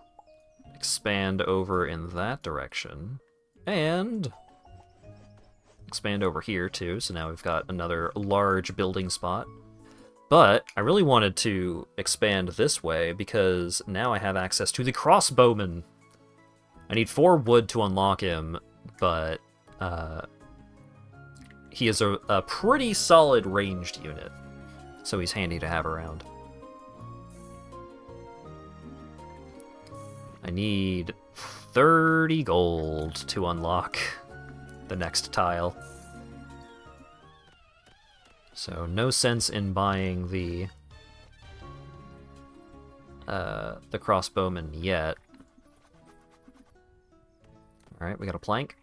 expand over in that direction. And expand over here too, so now we've got another large building spot. But I really wanted to expand this way because now I have access to the crossbowman. I need 4 wood to unlock him, but he is a pretty solid ranged unit, so he's handy to have around. I need 30 gold to unlock the next tile. So no sense in buying the the crossbowman yet. Alright, we got a plank.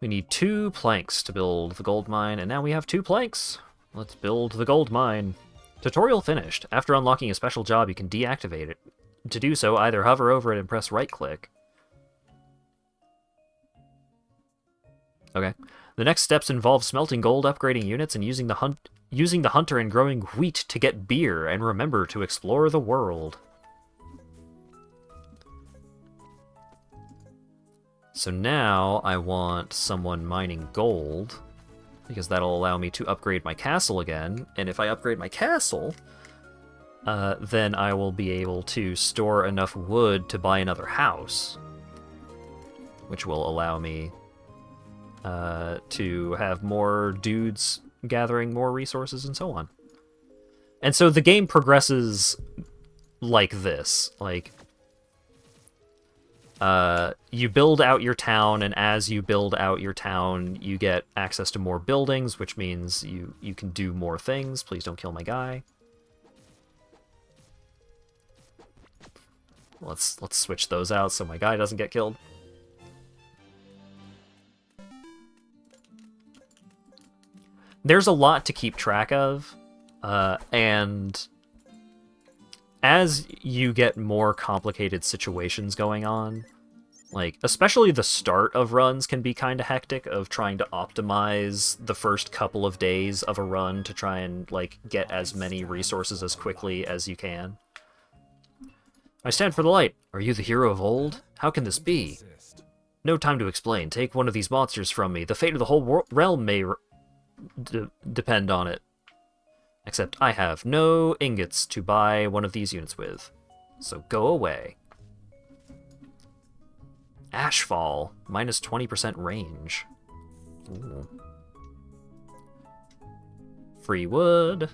We need 2 planks to build the gold mine, and now we have 2 planks. Let's build the gold mine. Tutorial finished. After unlocking a special job, you can deactivate it. To do so, either hover over it and press right-click. Okay. The next steps involve smelting gold, upgrading units, and using the hunter and growing wheat to get beer, and remember to explore the world. So now I want someone mining gold, because that'll allow me to upgrade my castle again, and if I upgrade my castle, then I will be able to store enough wood to buy another house, which will allow me to have more dudes gathering more resources and so on. And so the game progresses like this, like, you build out your town, and as you build out your town, you get access to more buildings, which means you can do more things. Please don't kill my guy. Let's switch those out so my guy doesn't get killed. There's a lot to keep track of, and as you get more complicated situations going on, like, especially the start of runs can be kind of hectic, of trying to optimize the first couple of days of a run to try and, like, get as many resources as quickly as you can. I stand for the light. Are you the hero of old? How can this be? No time to explain. Take one of these monsters from me. The fate of the whole realm may depend on it. Except I have no ingots to buy one of these units with. So go away. Ashfall, minus 20% range. Ooh. Free wood.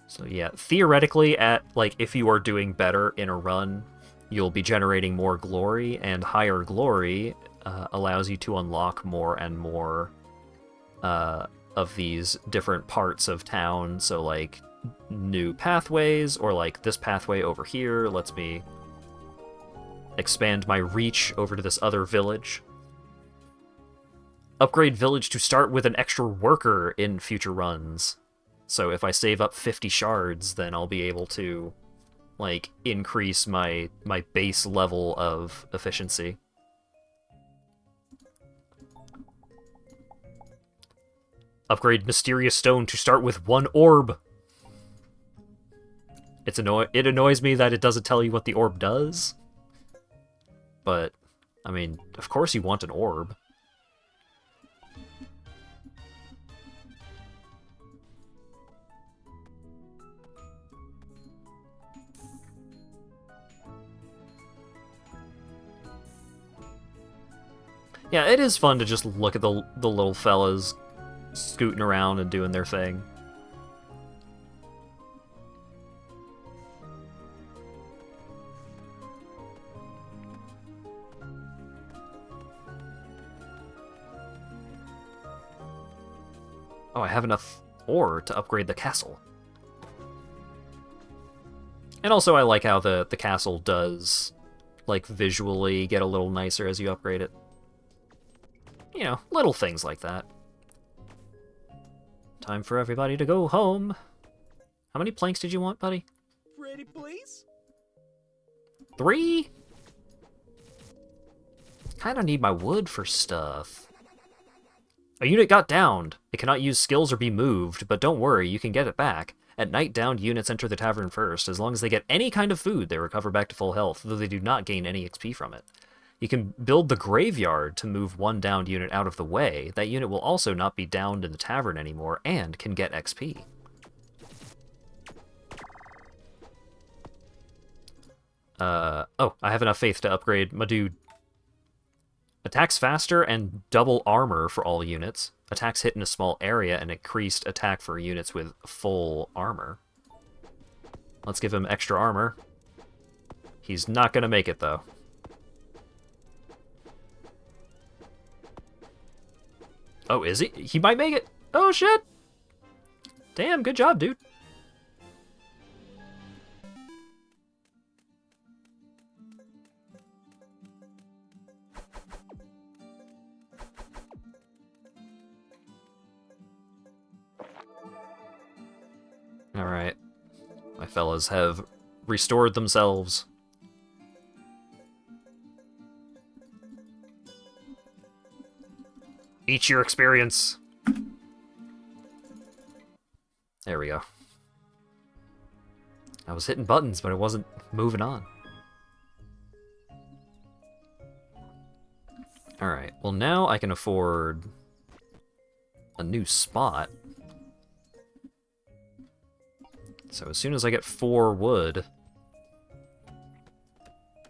So yeah, theoretically, if you are doing better in a run, you'll be generating more glory, and higher glory allows you to unlock more and more of these different parts of town. So, like, new pathways, or like this pathway over here lets me expand my reach over to this other village. Upgrade village to start with an extra worker in future runs. So if I save up 50 shards, then I'll be able to, like, increase my base level of efficiency. Upgrade Mysterious Stone to start with 1 orb. It annoys me that it doesn't tell you what the orb does. But, I mean, of course you want an orb. Yeah, it is fun to just look at the little fellas scooting around and doing their thing. Oh, I have enough ore to upgrade the castle. And also I like how the castle does, like, visually get a little nicer as you upgrade it. You know, little things like that. Time for everybody to go home. How many planks did you want, buddy? Ready, please? 3? Kinda need my wood for stuff. A unit got downed. It cannot use skills or be moved, but don't worry, you can get it back. At night, downed units enter the tavern first. As long as they get any kind of food, they recover back to full health, though they do not gain any XP from it. You can build the graveyard to move one downed unit out of the way. That unit will also not be downed in the tavern anymore and can get XP. Oh, I have enough faith to upgrade my dude. Attacks faster and double armor for all units. Attacks hit in a small area and increased attack for units with full armor. Let's give him extra armor. He's not gonna make it, though. Oh, is he? He might make it. Oh, shit. Damn, good job, dude. Alright. My fellas have restored themselves. Eat your experience. There we go. I was hitting buttons, but it wasn't moving on. Alright, well now I can afford a new spot. So as soon as I get 4 wood,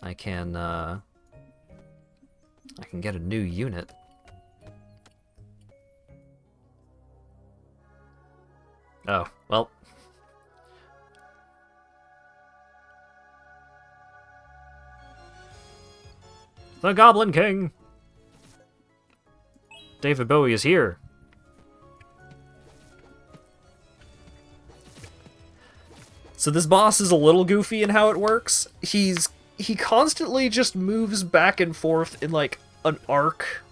I can get a new unit. Oh, well. The Goblin King! David Bowie is here. So this boss is a little goofy in how it works. He constantly just moves back and forth in like an arc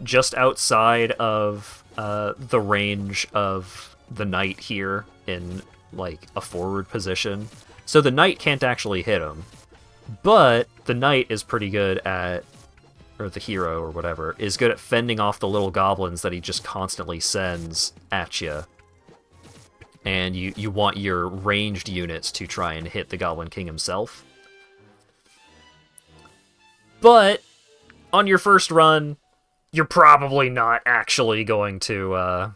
just outside of the range of the knight here in like a forward position. So the knight can't actually hit him. But the knight is pretty good at, or the hero or whatever, is good at fending off the little goblins that he just constantly sends at you. And you want your ranged units to try and hit the Goblin King himself. But on your first run, you're probably not actually going to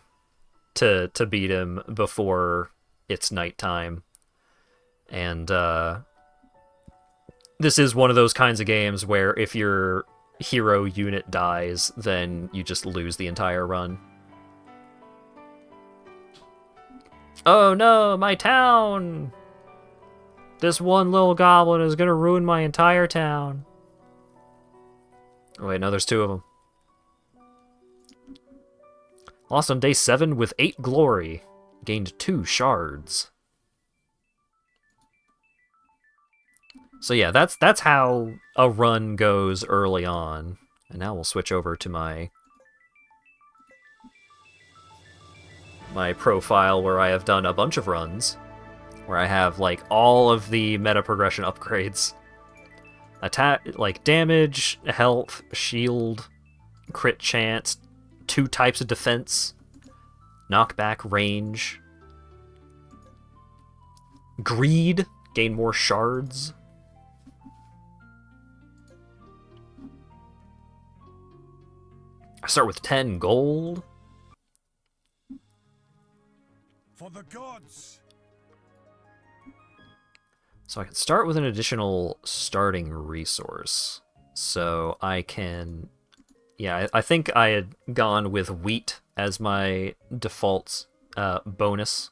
beat him before it's nighttime. And this is one of those kinds of games where if your hero unit dies, then you just lose the entire run. Oh no, my town! This one little goblin is gonna ruin my entire town. Oh wait, no, there's 2 of them. Lost on day 7 with 8 glory. Gained 2 shards. So yeah, that's how a run goes early on. And now we'll switch over to my profile where I have done a bunch of runs, where I have like all of the meta progression upgrades. Attack, like damage, health, shield, crit chance, 2 types of defense, knockback, range, greed, gain more shards. I start with 10 gold. For the gods. So I can start with an additional starting resource. So I can... Yeah, I think I had gone with wheat as my default bonus.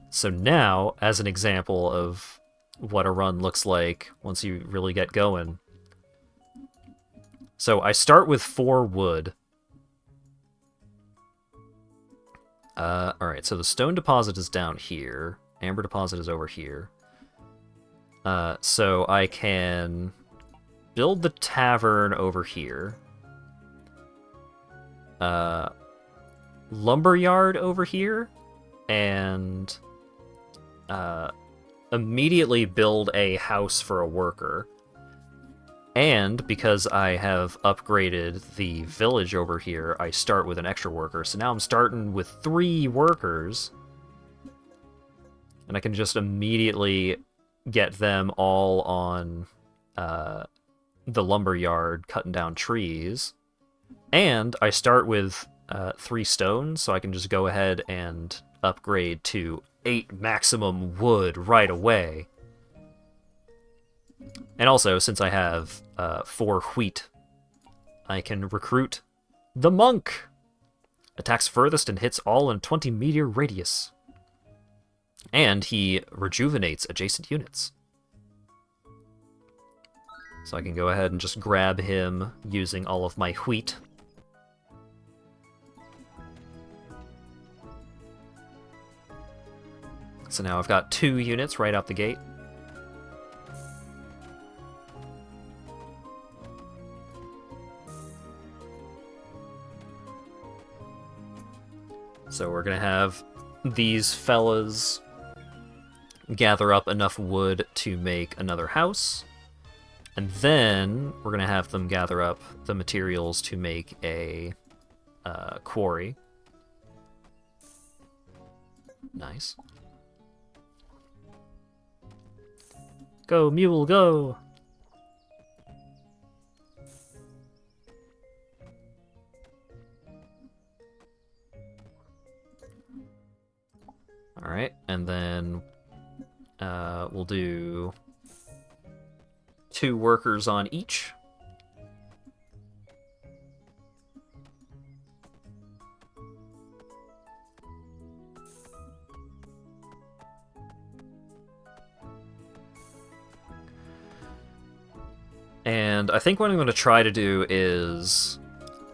So now, as an example of what a run looks like once you really get going. So I start with 4 wood. Alright, so the stone deposit is down here. Amber deposit is over here. So I can build the tavern over here. Lumberyard over here. And immediately build a house for a worker. And because I have upgraded the village over here, I start with an extra worker. So now I'm starting with 3 workers. And I can just immediately get them all on the lumberyard cutting down trees. And I start with 3 stones, so I can just go ahead and upgrade to 8 maximum wood right away. And also, since I have 4 wheat, I can recruit the monk. Attacks furthest and hits all in 20 meter radius. And he rejuvenates adjacent units. So I can go ahead and just grab him using all of my wheat. so now I've got 2 units right out the gate. So we're gonna have these fellas gather up enough wood to make another house, and then we're gonna have them gather up the materials to make a quarry. Nice. Go, mule, go! Alright, and then we'll do 2 workers on each. And I think what I'm going to try to do is,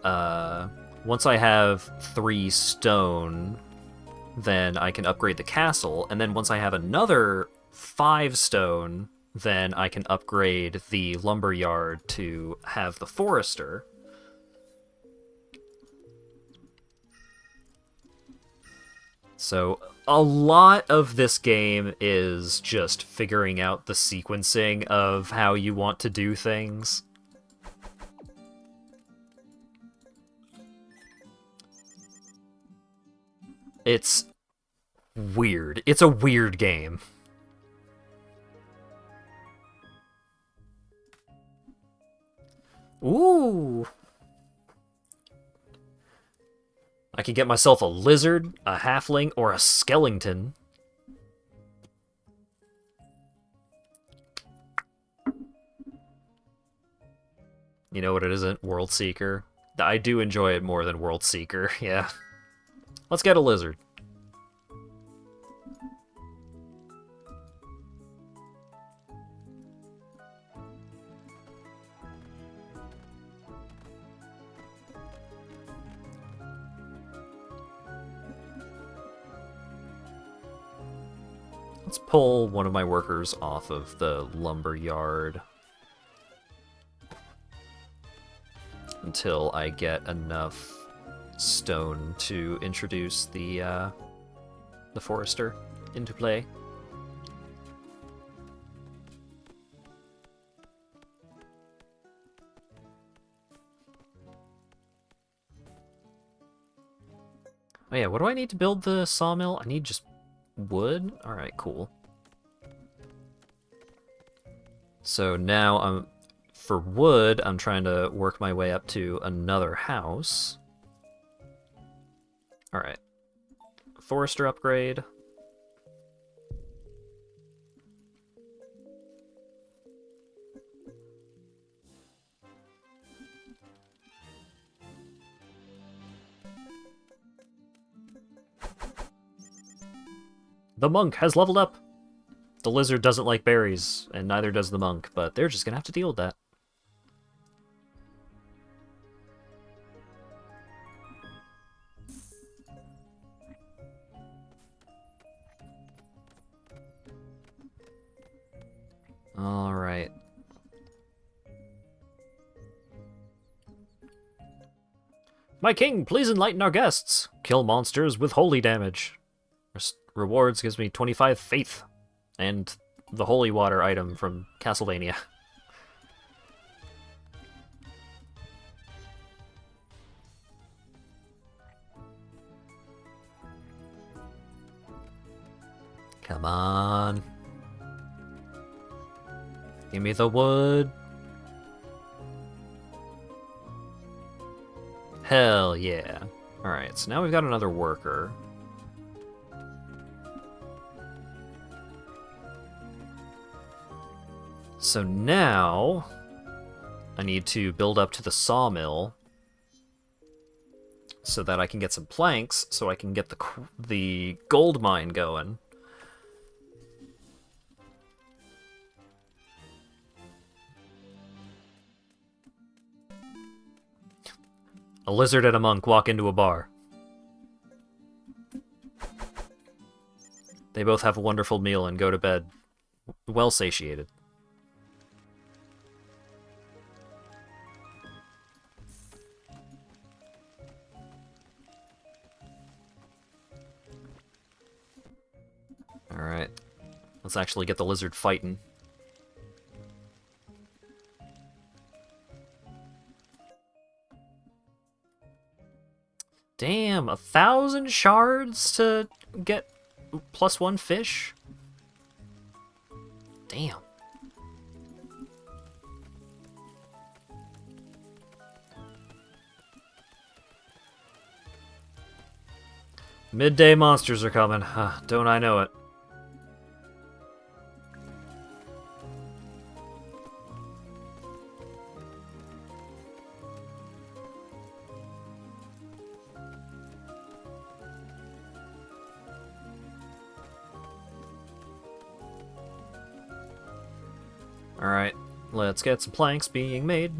once I have 3 stone, then I can upgrade the castle, and then once I have another 5 stone, then I can upgrade the lumber yard to have the forester. So a lot of this game is just figuring out the sequencing of how you want to do things. It's weird. It's a weird game. Ooh! I could get myself a lizard, a halfling, or a skeleton. You know what it isn't? World Seeker. I do enjoy it more than World Seeker, yeah. Let's get a lizard. Let's pull one of my workers off of the lumber yard until I get enough stone to introduce the forester into play. Oh yeah, what do I need to build the sawmill? I need just wood? Alright, cool. So now for wood, I'm trying to work my way up to another house. Alright. Forester upgrade. The monk has leveled up! The lizard doesn't like berries, and neither does the monk, but they're just gonna have to deal with that. Alright. My king, please enlighten our guests! Kill monsters with holy damage. Rewards gives me 25 faith. And the holy water item from Castlevania. Come on. Give me the wood. Hell yeah. Alright, so now we've got another worker. So now, I need to build up to the sawmill so that I can get some planks, so I can get the gold mine going. A lizard and a monk walk into a bar. They both have a wonderful meal and go to bed well satiated. Alright. Let's actually get the lizard fighting. Damn, 1,000 shards to get +1 fish? Damn. Midday monsters are coming. Don't I know it. Alright, let's get some planks being made.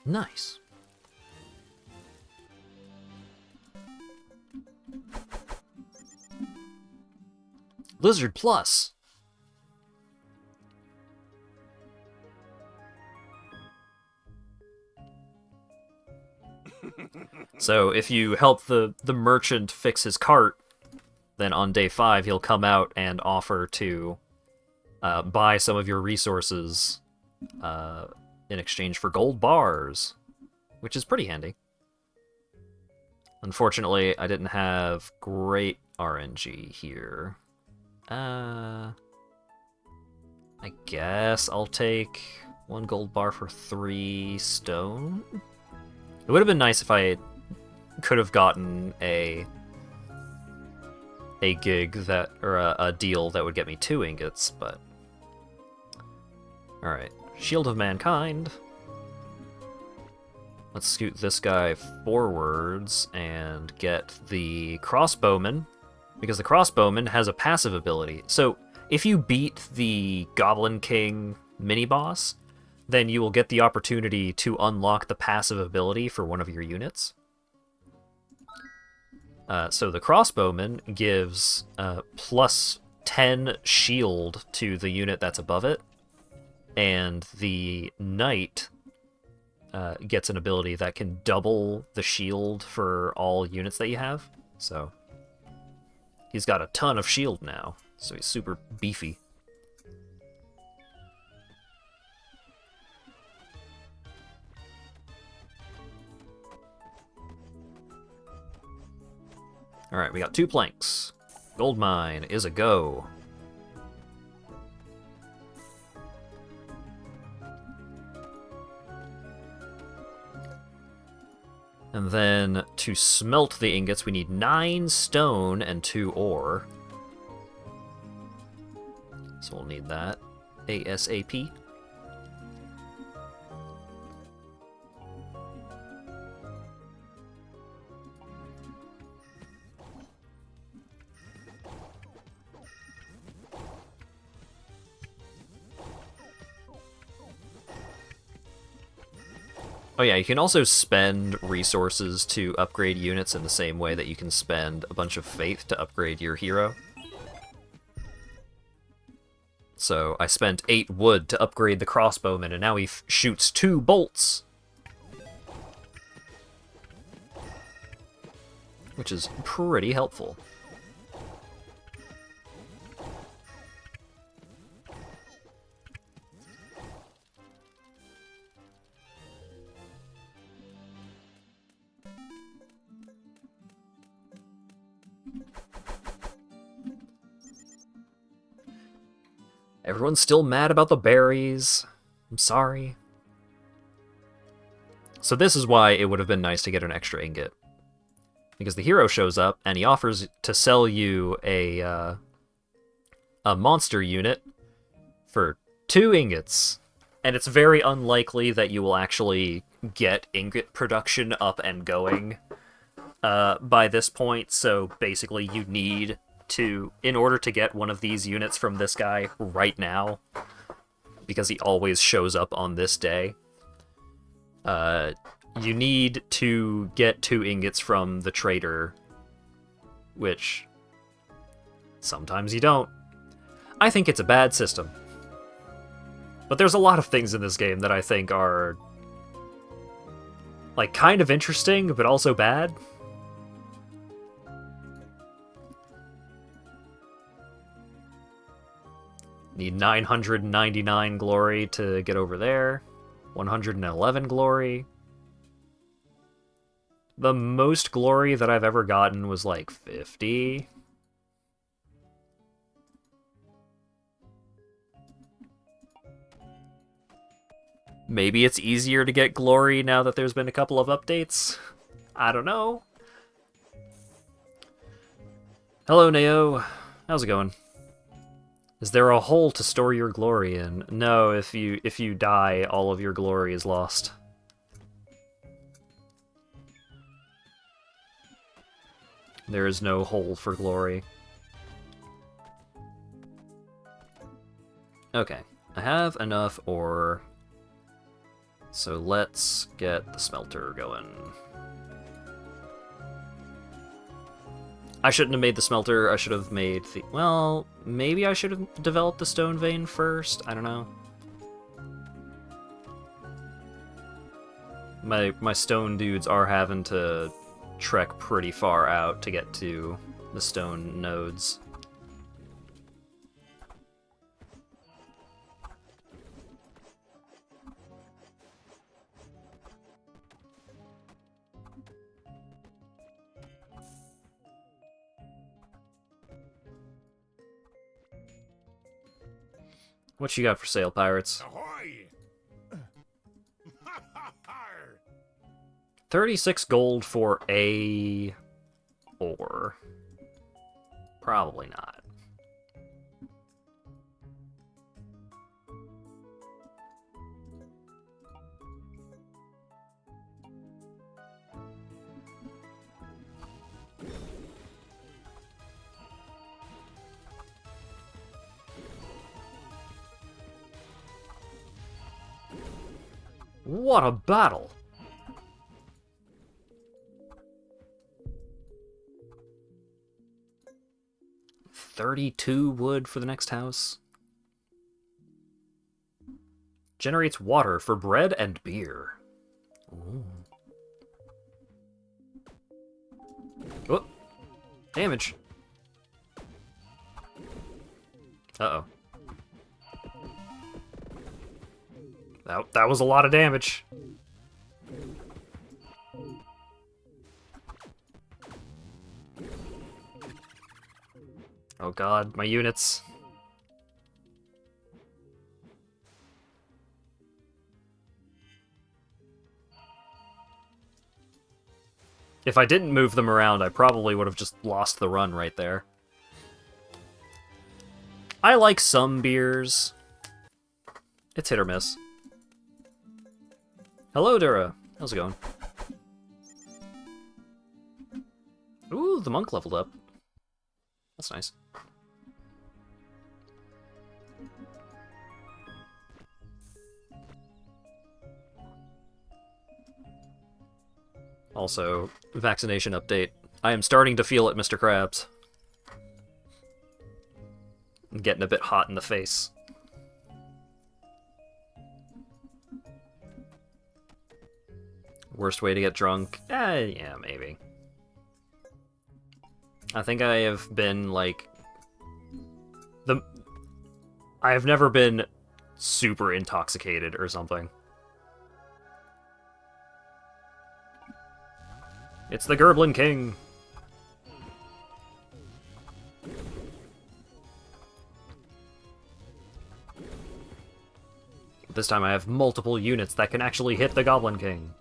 Nice. Lizard Plus. So if you help the merchant fix his cart, then on day 5 he'll come out and offer to buy some of your resources in exchange for gold bars, which is pretty handy. Unfortunately, I didn't have great RNG here. I guess I'll take 1 gold bar for 3 stone. It would have been nice if I could have gotten a gig that, or a deal that would get me 2 ingots, but... Alright, Shield of Mankind. Let's scoot this guy forwards and get the Crossbowman, because the Crossbowman has a passive ability. So, if you beat the Goblin King mini-boss, then you will get the opportunity to unlock the passive ability for one of your units. So the Crossbowman gives plus 10 shield to the unit that's above it, and the Knight gets an ability that can double the shield for all units that you have. So he's got a ton of shield now, so he's super beefy. Alright, we got 2 planks. Gold mine is a go. And then to smelt the ingots, we need 9 stone and 2 ore. So we'll need that ASAP. Oh yeah, you can also spend resources to upgrade units in the same way that you can spend a bunch of faith to upgrade your hero. So I spent 8 wood to upgrade the Crossbowman, and now he shoots 2 bolts. Which is pretty helpful. Everyone's still mad about the berries. I'm sorry. So this is why it would have been nice to get an extra ingot. Because the hero shows up, and he offers to sell you a monster unit for 2 ingots. And it's very unlikely that you will actually get ingot production up and going by this point, so basically you need to, in order to get one of these units from this guy right now, because he always shows up on this day, you need to get 2 ingots from the trader, which sometimes you don't. I think it's a bad system. But there's a lot of things in this game that I think are, like, kind of interesting, but also bad. Need 999 glory to get over there. 111 glory. The most glory that I've ever gotten was like 50. Maybe it's easier to get glory now that there's been a couple of updates. I don't know. Hello, Neo. How's it going? Is there a hole to store your glory in? No, if you die, all of your glory is lost. There is no hole for glory. Okay, I have enough ore, so let's get the smelter going. I shouldn't have made the smelter, I should have made the... Well, maybe I should have developed the stone vein first? I don't know. My stone dudes are having to trek pretty far out to get to the stone nodes. What you got for sale, pirates? Ahoy! 36 gold for a ore. Probably not. What a battle! $32 wood for the next house. Generates water for bread and beer. Ooh. Oh, damage. Uh-oh. That was a lot of damage. Oh god, my units. If I didn't move them around, I probably would have just lost the run right there. I like some beers. It's hit or miss. Hello, Dura. How's it going? Ooh, the monk leveled up. That's nice. Also, vaccination update. I am starting to feel it, Mr. Krabs. I'm getting a bit hot in the face. Worst way to get drunk? Yeah, maybe. I think I have been, like... I have never been super intoxicated or something. It's the Gerblin King! This time I have multiple units that can actually hit the Goblin King.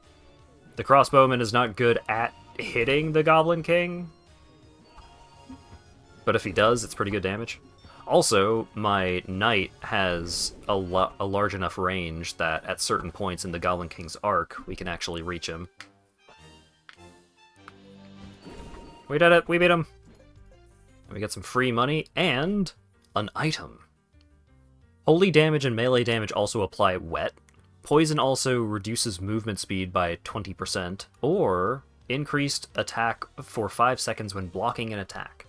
The crossbowman is not good at hitting the Goblin King, but if he does, it's pretty good damage. Also, my knight has a large enough range that at certain points in the Goblin King's arc, we can actually reach him. We did it! We beat him! We get some free money and an item. Holy damage and melee damage also apply wet. Poison also reduces movement speed by 20%, or increased attack for 5 seconds when blocking an attack.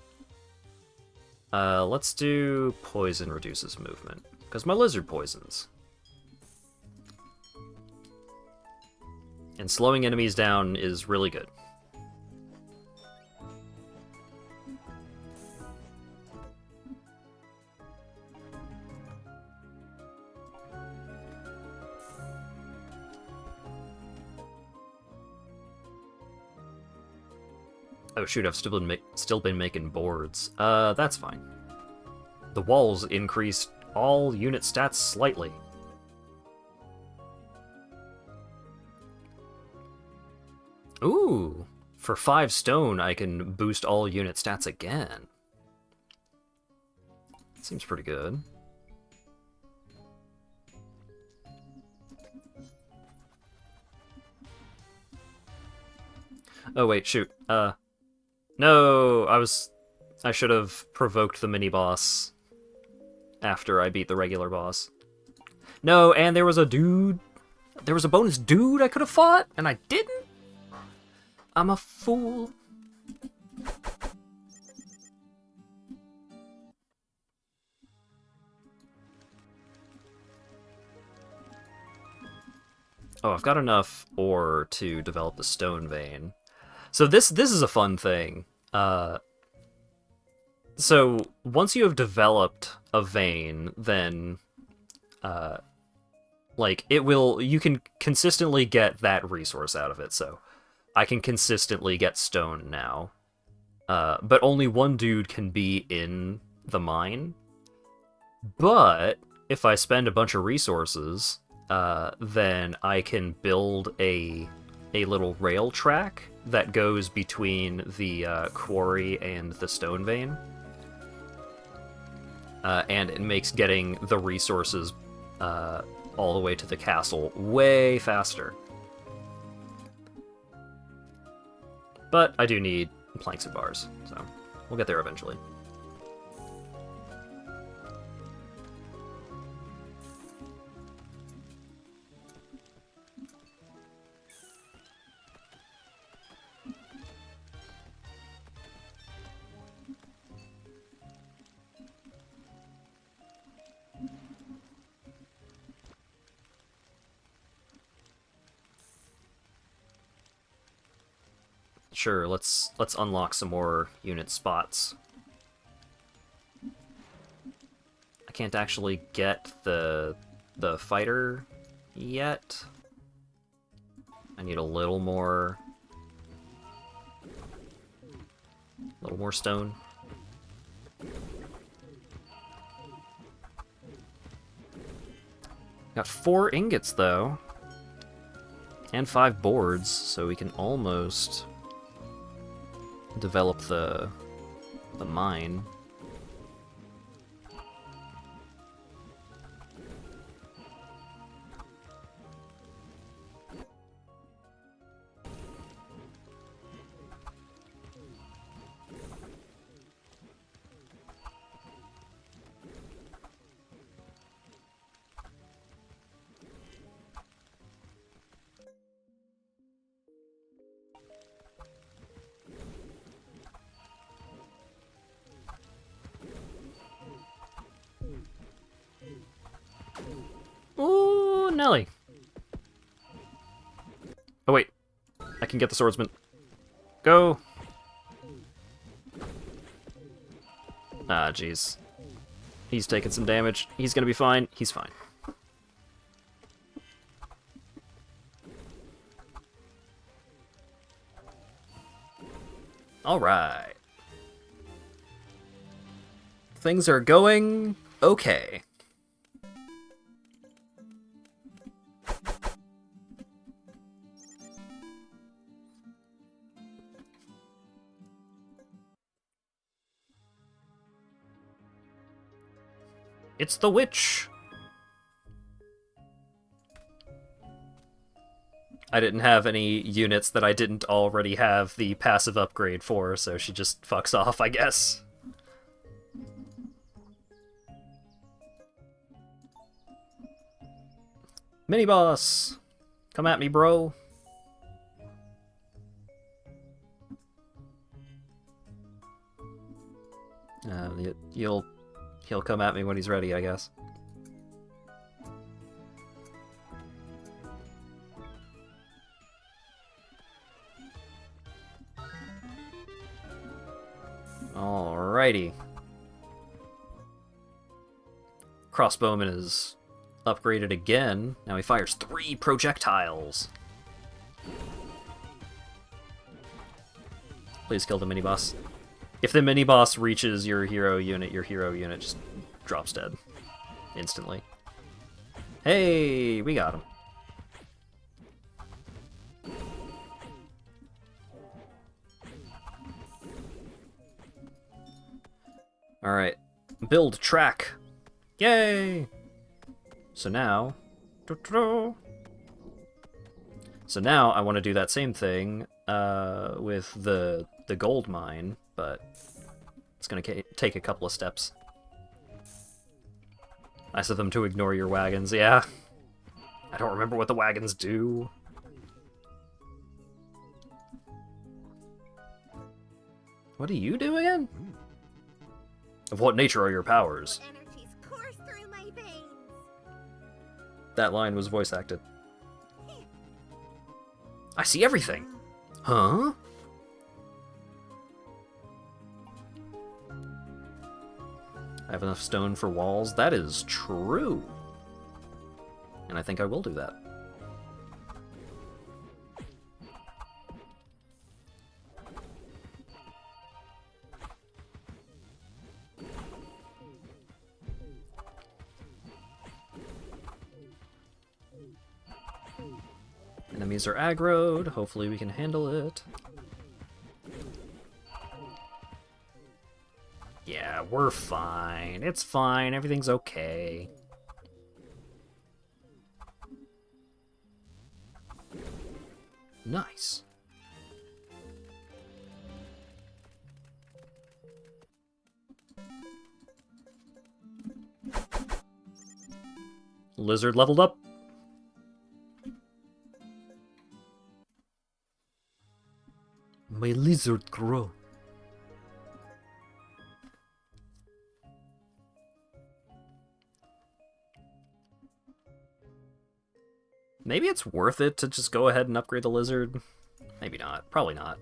Let's do poison reduces movement, because my lizard poisons. And slowing enemies down is really good. Oh shoot, I've still been making boards. That's fine. The walls increased all unit stats slightly. Ooh! For 5 stone, I can boost all unit stats again. Seems pretty good. Oh wait, shoot. No, I should have provoked the mini-boss after I beat the regular boss. No, and there was a dude. There was a bonus dude I could have fought, and I didn't? I'm a fool. Oh, I've got enough ore to develop the stone vein. So this is a fun thing. So once you have developed a vein, then like you can consistently get that resource out of it. So I can consistently get stone now, but only one dude can be in the mine. But if I spend a bunch of resources, then I can build a little rail track that goes between the quarry and the stone vein. And it makes getting the resources all the way to the castle way faster. But I do need planks and bars, so we'll get there eventually. Sure, let's unlock some more unit spots. I can't actually get the fighter yet. I need a little more stone. Got 4 ingots though, and 5 boards, so we can almost develop the mine. Ooh, Nelly. Oh wait, I can get the swordsman. Go. Ah, jeez. He's taking some damage. He's gonna be fine. He's fine. All right. Things are going okay. It's the witch! I didn't have any units that I didn't already have the passive upgrade for, so she just fucks off, I guess. Mini-boss! Come at me, bro. He'll come at me when he's ready, I guess. Alrighty. Crossbowman is upgraded again. Now he fires 3 projectiles. Please kill the mini-boss. If the mini-boss reaches your hero unit just drops dead. Instantly. Hey, we got him. Alright. Build track. Yay! So now... So now I want to do that same thing with the gold mine, but it's going to take a couple of steps. Nice of them to ignore your wagons, yeah. I don't remember what the wagons do. What do you do again? Of what nature are your powers? Energies course through my veins. That line was voice acted. I see everything. Huh? I have enough stone for walls. That is true. And I think I will do that. Enemies are aggroed. Hopefully we can handle it. Yeah, we're fine. It's fine. Everything's okay. Nice. Lizard leveled up. My lizard grow. Maybe it's worth it to just go ahead and upgrade the lizard. Maybe not. Probably not.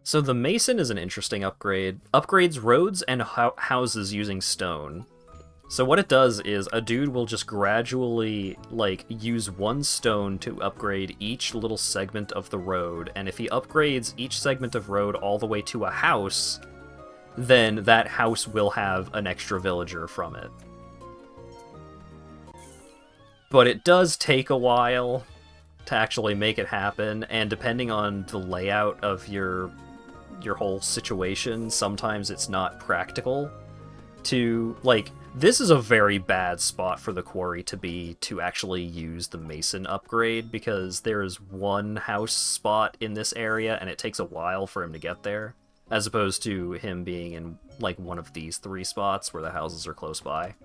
So the Mason is an interesting upgrade. Upgrades roads and houses using stone. So what it does is a dude will just gradually, like, use 1 stone to upgrade each little segment of the road, and if he upgrades each segment of road all the way to a house, then that house will have an extra villager from it. But it does take a while to actually make it happen, and depending on the layout of your whole situation, sometimes it's not practical to, like, this is a very bad spot for the quarry to be to actually use the Mason upgrade, because there's 1 house spot in this area and it takes a while for him to get there, as opposed to him being in, like, one of these 3 spots where the houses are close by.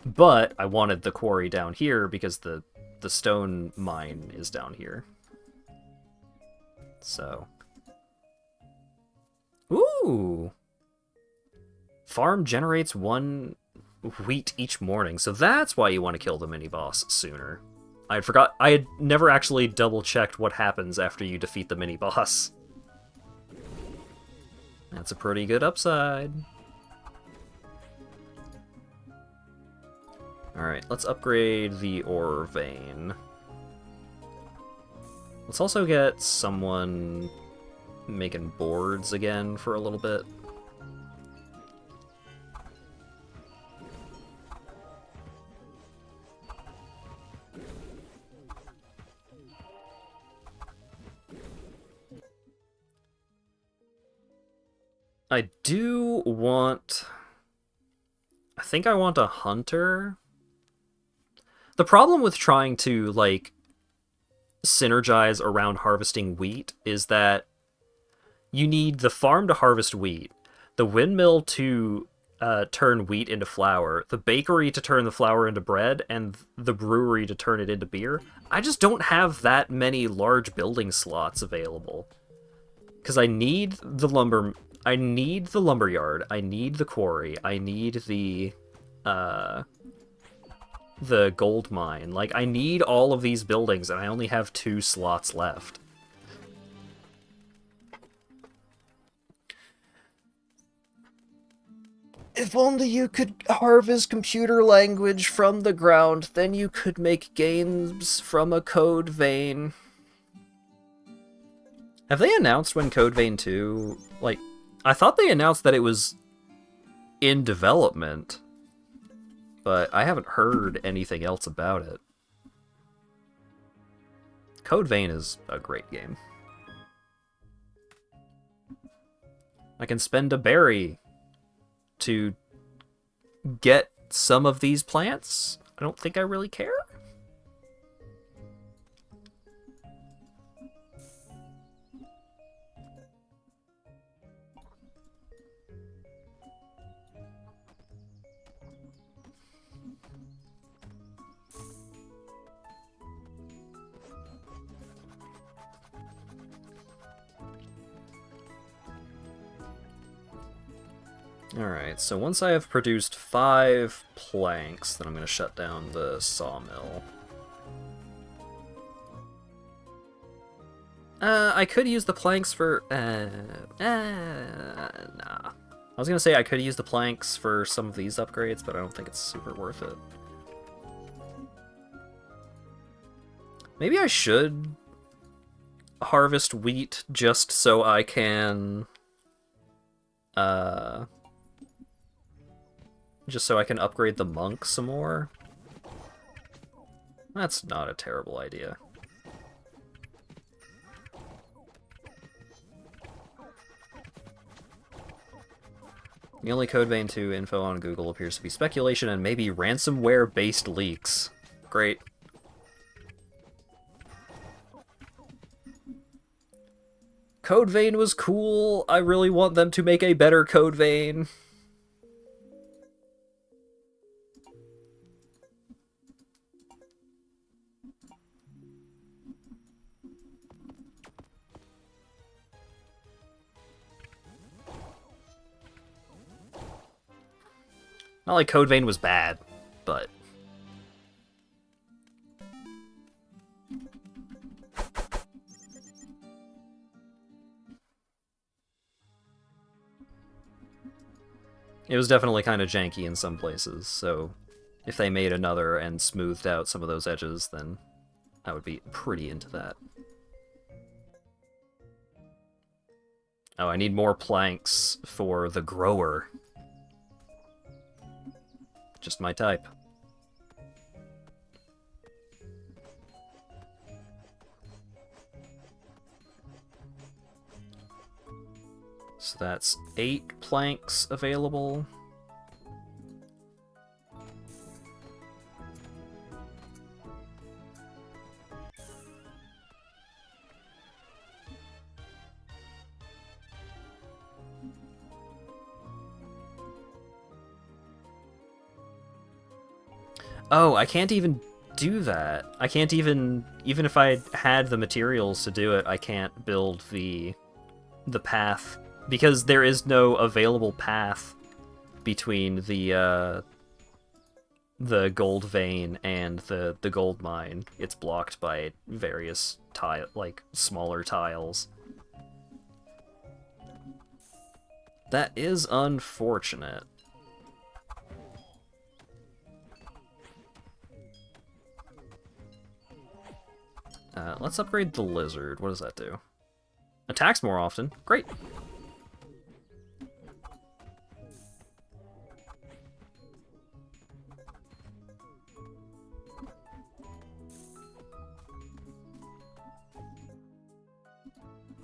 But I wanted the quarry down here because the stone mine is down here. So... Ooh! Farm generates 1 wheat each morning, so that's why you want to kill the mini-boss sooner. I had never actually double-checked what happens after you defeat the mini-boss. That's a pretty good upside. Alright, let's upgrade the ore vein. Let's also get someone making boards again for a little bit. I do want... I think I want a hunter. The problem with trying to, like, synergize around harvesting wheat is that you need the farm to harvest wheat, the windmill to turn wheat into flour, the bakery to turn the flour into bread, and the brewery to turn it into beer. I just don't have that many large building slots available. Because I need the lumber... I need the lumberyard, I need the quarry, I need the gold mine. Like, I need all of these buildings, and I only have 2 slots left. If only you could harvest computer language from the ground, then you could make games from a code vein. Have they announced when Code Vein 2... Like, I thought they announced that it was in development, but I haven't heard anything else about it. Code Vein is a great game. I can spend a berry to get some of these plants. I don't think I really care. Alright, so once I have produced 5 planks, then I'm going to shut down the sawmill. I could use the planks for... nah. I was going to say I could use the planks for some of these upgrades, but I don't think it's super worth it. Maybe I should harvest wheat just so I can... just so I can upgrade the monk some more. That's not a terrible idea. The only Code Vein 2 info on Google appears to be speculation and maybe ransomware-based leaks. Great. Code Vein was cool. I really want them to make a better Code Vein. Not like Code Vein was bad, but... It was definitely kind of janky in some places, so if they made another and smoothed out some of those edges, then I would be pretty into that. Oh, I need more planks for the grower. Just my type. So that's 8 planks available. Oh, I can't even do that. I can't even if I had the materials to do it, I can't build the path, because there is no available path between the gold vein and the gold mine. It's blocked by various smaller tiles. That is unfortunate. Let's upgrade the lizard. What does that do? Attacks more often. Great.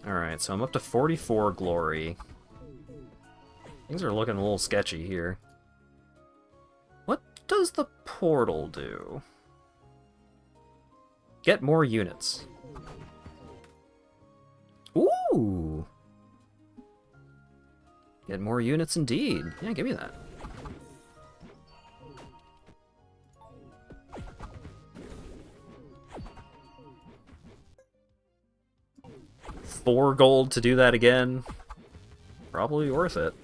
Alright, so I'm up to 44 glory. Things are looking a little sketchy here. What does the portal do? Get more units. Ooh! Get more units indeed. Yeah, give me that. $4 gold to do that again. Probably worth it.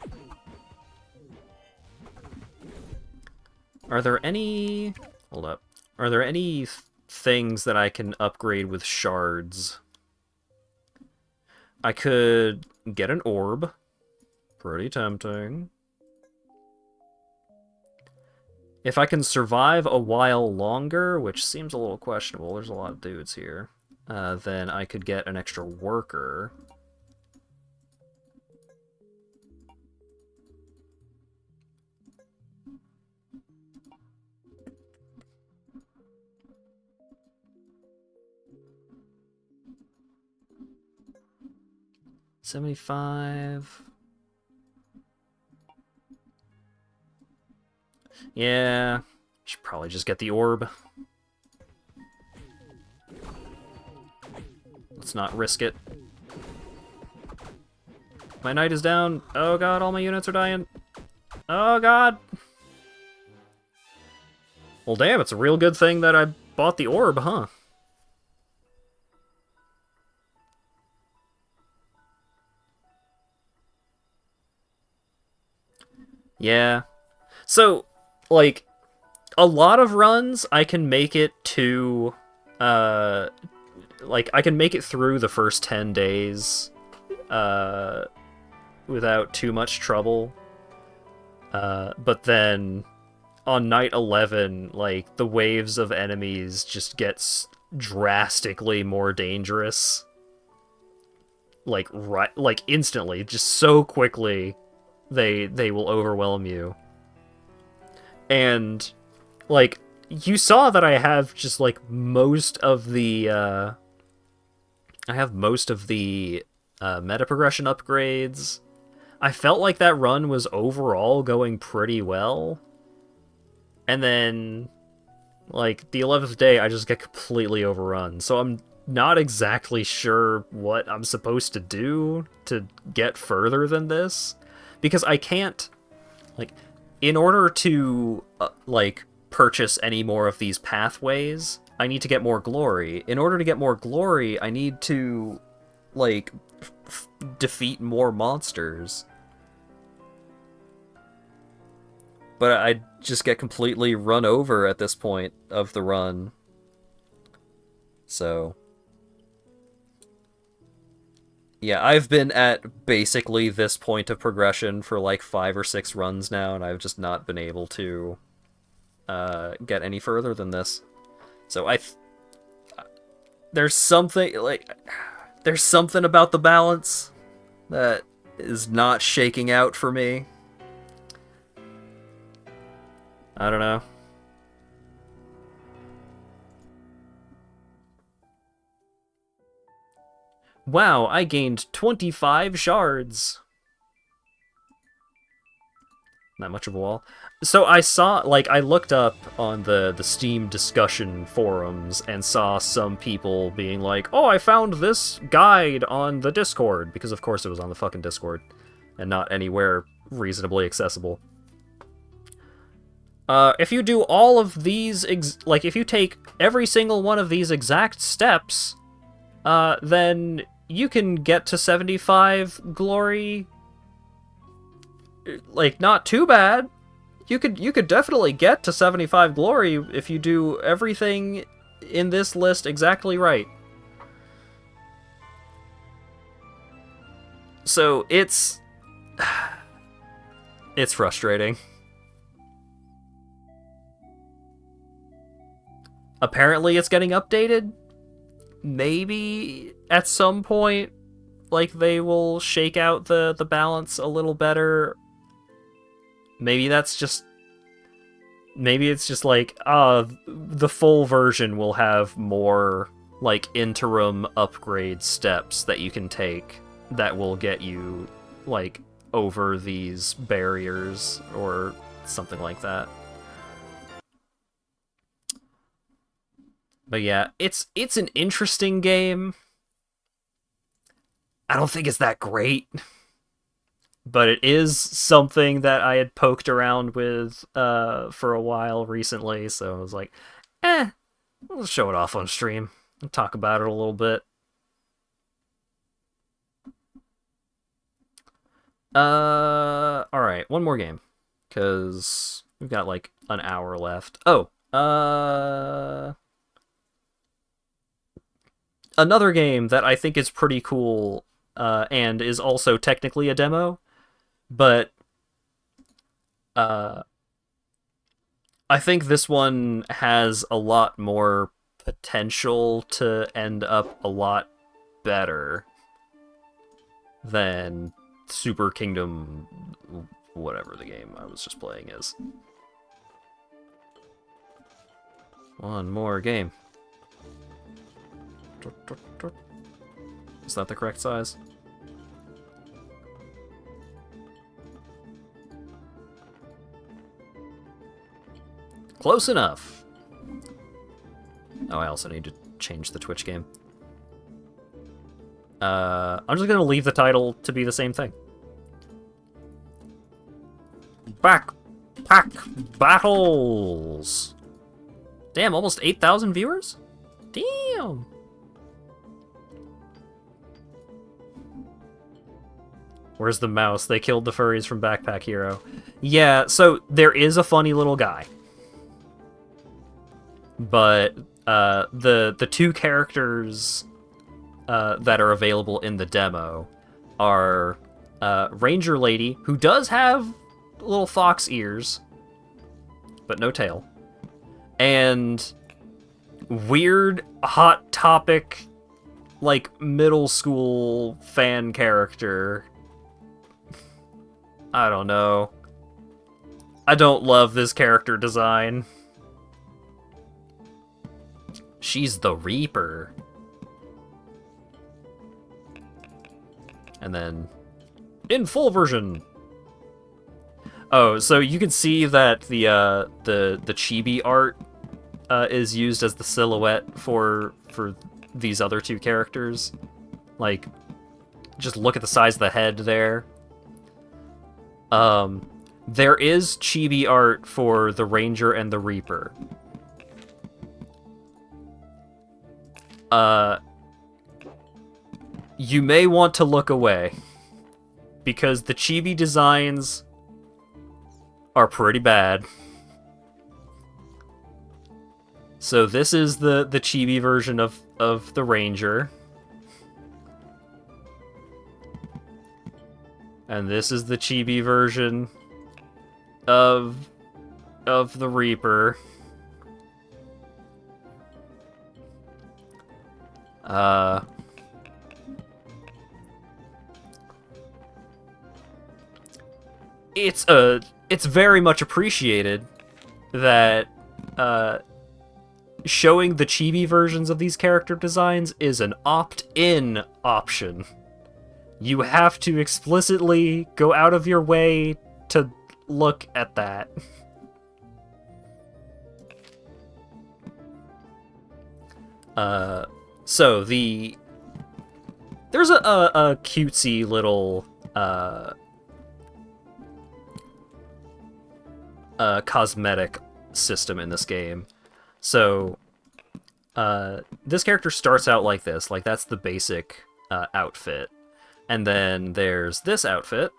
Are there any... Hold up. Are there any things that I can upgrade with shards? I could get an orb. Pretty tempting. If I can survive a while longer, which seems a little questionable, there's a lot of dudes here, then I could get an extra worker. $75. Yeah, should probably just get the orb. Let's not risk it. My knight is down. Oh god, all my units are dying. Oh god. Well, damn, it's a real good thing that I bought the orb, huh? Yeah. So, like, a lot of runs, I can make it to, like, I can make it through the first 10 days, without too much trouble. But then, on night 11, like, the waves of enemies just gets drastically more dangerous. Like, right, like, instantly, just so quickly, they will overwhelm you. And, like, you saw that I have just, like, most of the, I have most of the, meta progression upgrades. I felt like that run was overall going pretty well. And then, like, the 11th day, I just get completely overrun. So I'm not exactly sure what I'm supposed to do to get further than this. Because I can't, like... In order to, like, purchase any more of these pathways, I need to get more glory. In order to get more glory, I need to, like, defeat more monsters. But I just get completely run over at this point of the run. So... Yeah, I've been at basically this point of progression for like 5 or 6 runs now, and I've just not been able to get any further than this. So there's something about the balance that is not shaking out for me. I don't know. Wow, I gained 25 shards. Not much of a wall. So I saw, like, I looked up on the Steam discussion forums and saw some people being like, oh, I found this guide on the Discord, because of course it was on the fucking Discord, and not anywhere reasonably accessible. If you do all of these, like, if you take every single one of these exact steps, then you can get to 75 glory, like, not too bad. You could definitely get to 75 glory if you do everything in this list exactly right. So it's frustrating. Apparently it's getting updated. Maybe at some point, like, they will shake out the balance a little better. Maybe that's just... Maybe it's just like, the full version will have more, like, interim upgrade steps that you can take that will get you, like, over these barriers or something like that. But yeah, it's an interesting game. I don't think it's that great, but it is something that I had poked around with for a while recently, so I was like, we'll show it off on stream and talk about it a little bit. Alright, one more game, because we've got like an hour left. Another game that I think is pretty cool, and is also technically a demo, but I think this one has a lot more potential to end up a lot better than Super Kingdom, whatever the game I was just playing is. One more game. Is that the correct size? Close enough. Oh, I also need to change the Twitch game. I'm just gonna leave the title to be the same thing. Backpack Battles! Damn, almost 8,000 viewers? Damn! Where's the mouse? They killed the furries from Backpack Hero. Yeah, so there is a funny little guy. But the two characters that are available in the demo are Ranger Lady, who does have little fox ears, but no tail, and weird Hot Topic, like, middle school fan character. I don't know. I don't love this character design. She's the Reaper. And then, in full version. Oh, so you can see that the chibi art is used as the silhouette for these other two characters. Like, just look at the size of the head there. There is chibi art for the Ranger and the Reaper. You may want to look away, because the chibi designs are pretty bad. So this is the chibi version of the Ranger. And this is the chibi version of the Reaper. It's very much appreciated that showing the chibi versions of these character designs is an opt-in option. You have to explicitly go out of your way to look at that. So there's a cutesy little cosmetic system in this game. So this character starts out like this, like that's the basic outfit. And then there's this outfit.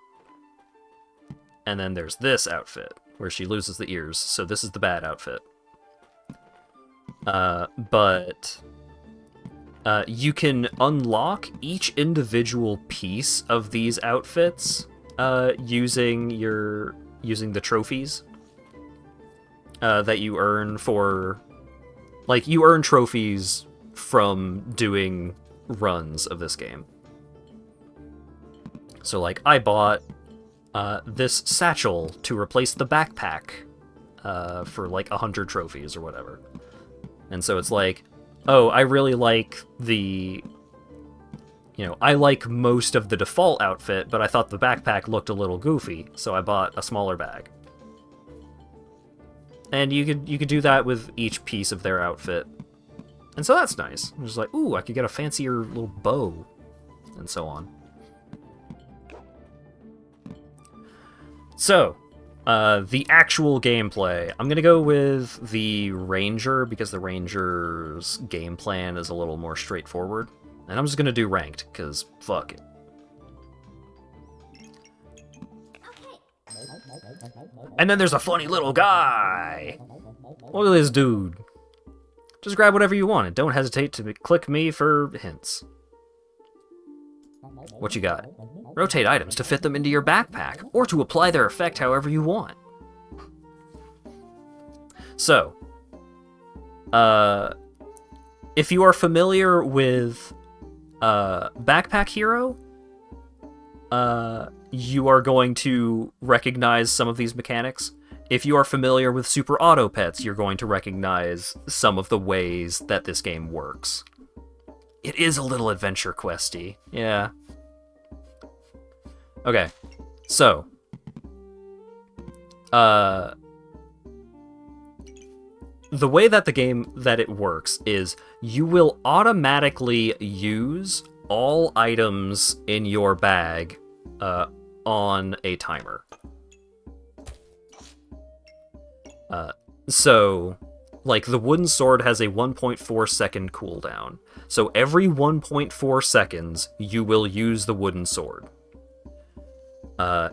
And then there's this outfit, where she loses the ears, so this is the bad outfit. But you can unlock each individual piece of these outfits using the trophies that you earn for... Like, you earn trophies from doing runs of this game. So, like, I bought this satchel to replace the backpack for, like, 100 trophies or whatever. And so it's like, oh, I really like the you know, I like most of the default outfit, but I thought the backpack looked a little goofy, so I bought a smaller bag. And you could do that with each piece of their outfit. And so that's nice. I'm just like, ooh, I could get a fancier little bow, and so on. So, the actual gameplay. I'm gonna go with the Ranger, because the Ranger's game plan is a little more straightforward. And I'm just gonna do ranked, because fuck it. And then there's a funny little guy! Look at this dude. Just grab whatever you want and don't hesitate to click me for hints. What you got? Rotate items to fit them into your backpack, or to apply their effect however you want. So, if you are familiar with Backpack Hero, you are going to recognize some of these mechanics. If you are familiar with Super Auto Pets, you're going to recognize some of the ways that this game works. It is a little adventure questy, yeah. Okay, so, the way that it works is you will automatically use all items in your bag on a timer. So, like, the wooden sword has a 1.4 second cooldown. So every 1.4 seconds, you will use the wooden sword.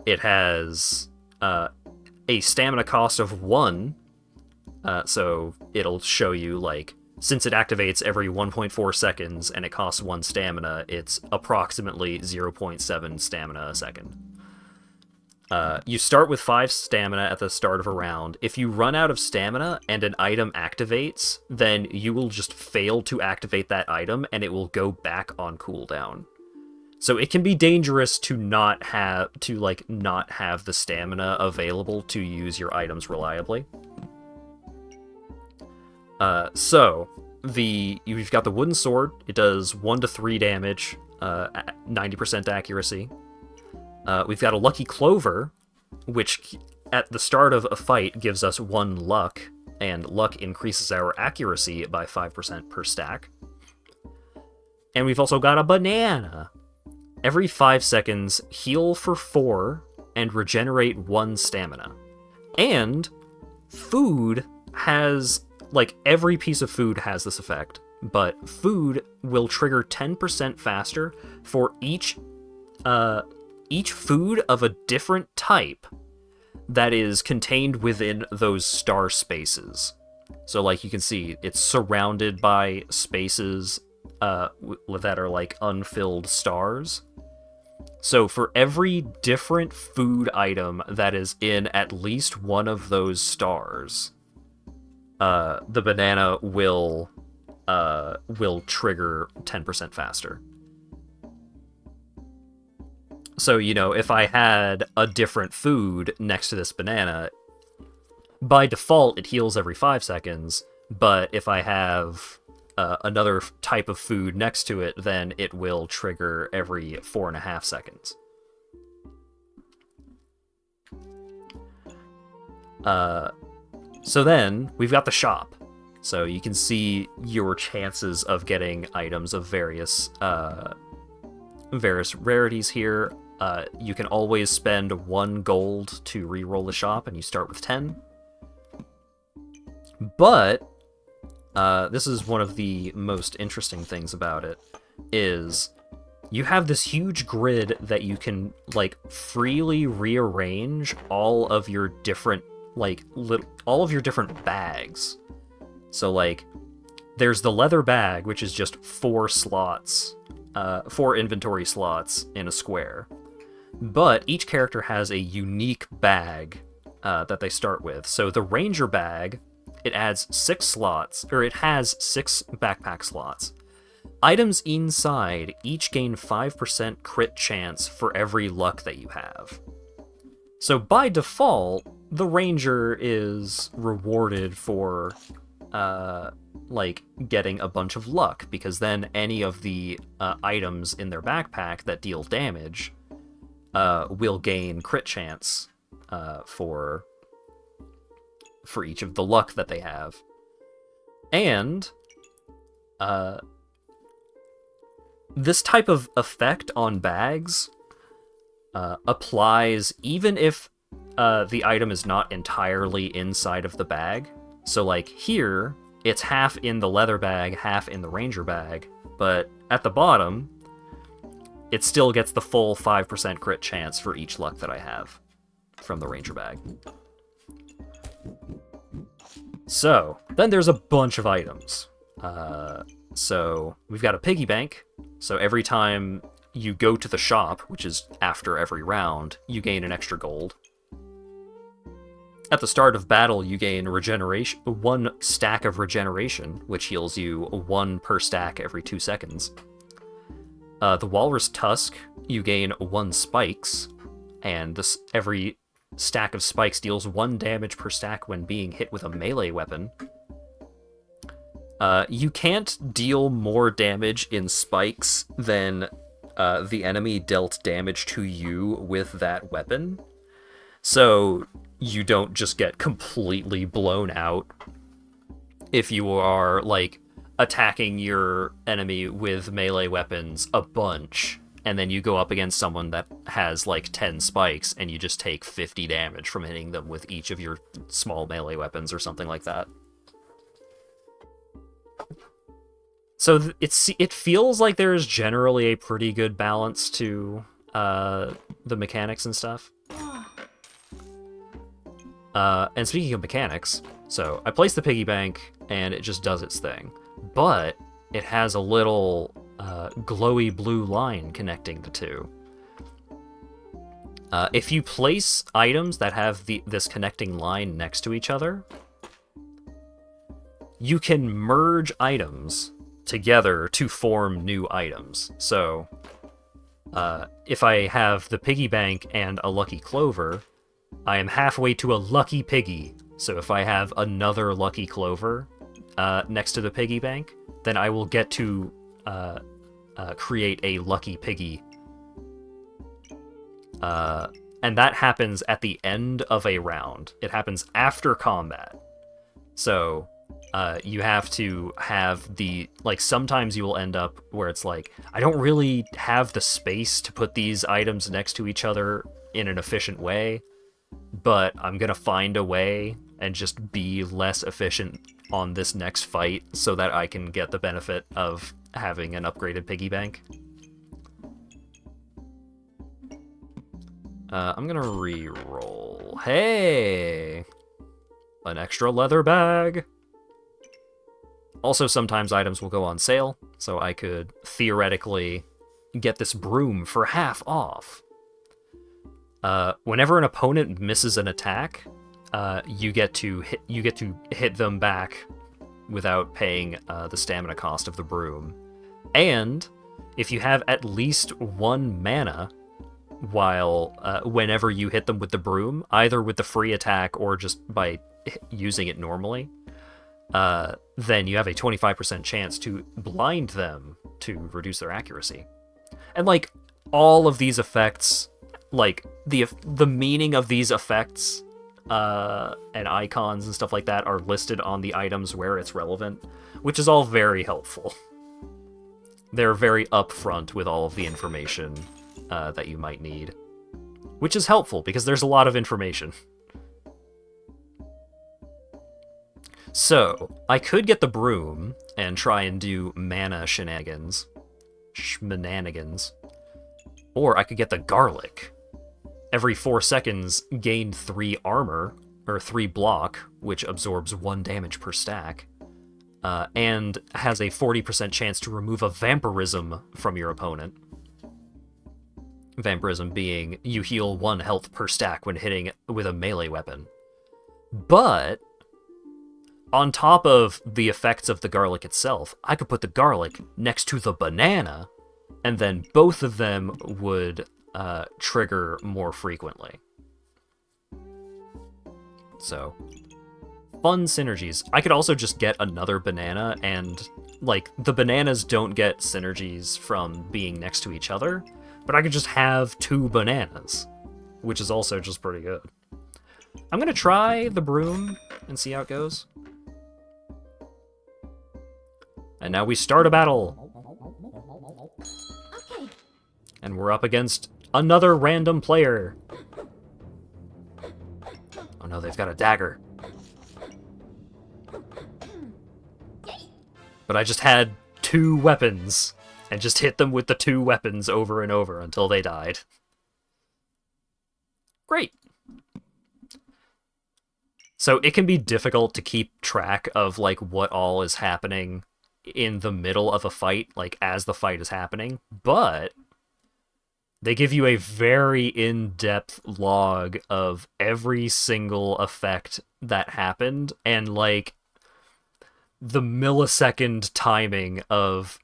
It has a stamina cost of 1, so it'll show you, like, since it activates every 1.4 seconds and it costs 1 stamina, it's approximately 0.7 stamina a second. You start with 5 stamina at the start of a round. If you run out of stamina and an item activates, then you will just fail to activate that item and it will go back on cooldown. So it can be dangerous to not have the stamina available to use your items reliably. So you've got the wooden sword. It does 1 to 3 damage, 90% accuracy. We've got a lucky clover, which at the start of a fight gives us 1 luck, and luck increases our accuracy by 5% per stack. And we've also got a banana. Every 5 seconds, heal for 4 and regenerate 1 stamina. And food has, like, every piece of food has this effect, but food will trigger 10% faster for each food of a different type that is contained within those star spaces. So, like, you can see, it's surrounded by spaces that are, like, unfilled stars. So for every different food item that is in at least one of those stars, the banana will trigger 10% faster. So, you know, if I had a different food next to this banana, by default it heals every 5 seconds, but if I have another type of food next to it, then it will trigger every 4.5 seconds. So then, we've got the shop. So you can see your chances of getting items of various rarities here. You can always spend 1 gold to reroll the shop, and you start with 10. But this is one of the most interesting things about it, is you have this huge grid that you can, like, freely rearrange all of your different, like, all of your different bags. So, like, there's the leather bag, which is just 4 slots, 4 inventory slots in a square. But each character has a unique bag that they start with. So the Ranger bag, it adds 6 slots, or it has 6 backpack slots. Items inside each gain 5% crit chance for every luck that you have. So by default, the Ranger is rewarded for like, getting a bunch of luck, because then any of the items in their backpack that deal damage will gain crit chance for each of the luck that they have. And this type of effect on bags applies even if the item is not entirely inside of the bag. So like here, it's half in the leather bag, half in the ranger bag, but at the bottom, it still gets the full 5% crit chance for each luck that I have from the ranger bag. So, then there's a bunch of items. So, we've got a piggy bank, so every time you go to the shop, which is after every round, you gain an extra gold. At the start of battle, you gain regeneration, 1 stack of regeneration, which heals you 1 per stack every 2 seconds. The Walrus Tusk, you gain 1 spikes, and every stack of spikes deals 1 damage per stack when being hit with a melee weapon. You can't deal more damage in spikes than the enemy dealt damage to you with that weapon. So you don't just get completely blown out if you are, like, attacking your enemy with melee weapons a bunch, and then you go up against someone that has, like, 10 spikes, and you just take 50 damage from hitting them with each of your small melee weapons or something like that. So it feels like there is generally a pretty good balance to the mechanics and stuff. And speaking of mechanics, so I place the piggy bank, and it just does its thing. But it has a little glowy blue line connecting the two. If you place items that have this connecting line next to each other, you can merge items together to form new items. So, if I have the piggy bank and a lucky clover, I am halfway to a lucky piggy. So if I have another lucky clover next to the piggy bank, then I will get to create a lucky piggy. And that happens at the end of a round. It happens after combat. So you have to have like, sometimes you will end up where it's like, I don't really have the space to put these items next to each other in an efficient way, but I'm gonna find a way and just be less efficient on this next fight so that I can get the benefit of having an upgraded piggy bank. I'm gonna re-roll. Hey! An extra leather bag! Also, sometimes items will go on sale, so I could theoretically get this broom for half off. Whenever an opponent misses an attack, you get to hit them back without paying the stamina cost of the broom. And if you have at least 1 mana whenever you hit them with the broom, either with the free attack or just by using it normally, then you have a 25% chance to blind them to reduce their accuracy. And, like, all of these effects, like, the meaning of these effects and icons and stuff like that are listed on the items where it's relevant, which is all very helpful. They're very upfront with all of the information that you might need, which is helpful because there's a lot of information. So, I could get the broom and try and do mana shenanigans. Or I could get the garlic. Every 4 seconds, gain 3 armor, or 3 block, which absorbs 1 damage per stack, and has a 40% chance to remove a vampirism from your opponent. Vampirism being, you heal 1 health per stack when hitting with a melee weapon. But, on top of the effects of the garlic itself, I could put the garlic next to the banana, and then both of them would trigger more frequently. So, fun synergies. I could also just get another banana, and, like, the bananas don't get synergies from being next to each other, but I could just have 2 bananas, which is also just pretty good. I'm gonna try the broom and see how it goes. And now we start a battle! Okay. And we're up against another random player. Oh no, they've got a dagger. But I just had 2 weapons, and just hit them with the 2 weapons over and over until they died. Great! So it can be difficult to keep track of, like, what all is happening in the middle of a fight, like, as the fight is happening, but they give you a very in-depth log of every single effect that happened, and, like, the millisecond timing of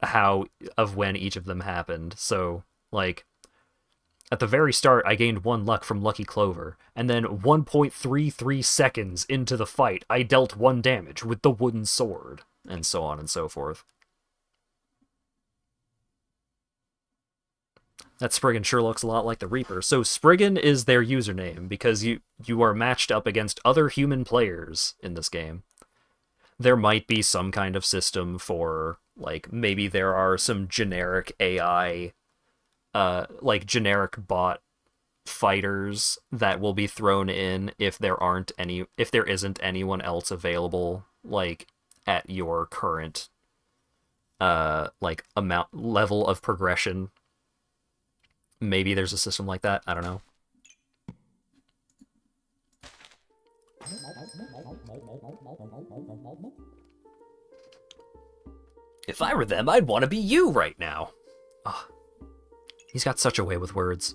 when each of them happened. So, like, at the very start, I gained 1 luck from Lucky Clover, and then 1.33 seconds into the fight, I dealt 1 damage with the wooden sword, and so on and so forth. That Spriggan sure looks a lot like the Reaper. So Spriggan is their username, because you are matched up against other human players in this game. There might be some kind of system for, like, maybe there are some generic AI, like, generic bot fighters that will be thrown in if there isn't anyone else available, like, at your current, like, level of progression. Maybe there's a system like that, I don't know. If I were them, I'd want to be you right now. Oh, he's got such a way with words.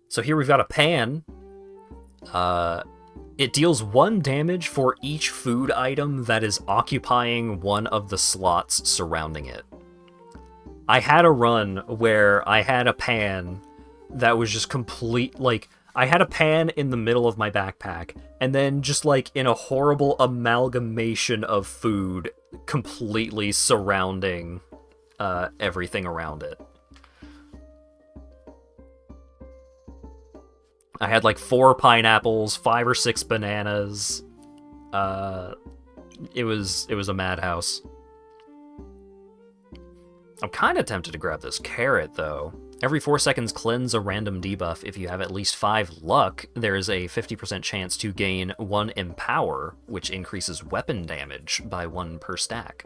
So here we've got a pan. It deals 1 damage for each food item that is occupying one of the slots surrounding it. I had a run where I had a pan that was just complete, like, I had a pan in the middle of my backpack, and then just, like, in a horrible amalgamation of food completely surrounding everything around it. I had, like, 4 pineapples, 5 or 6 bananas. It was a madhouse. I'm kind of tempted to grab this carrot, though. Every 4 seconds, cleanse a random debuff. If you have at least 5 luck, there is a 50% chance to gain 1 empower, which increases weapon damage by 1 per stack.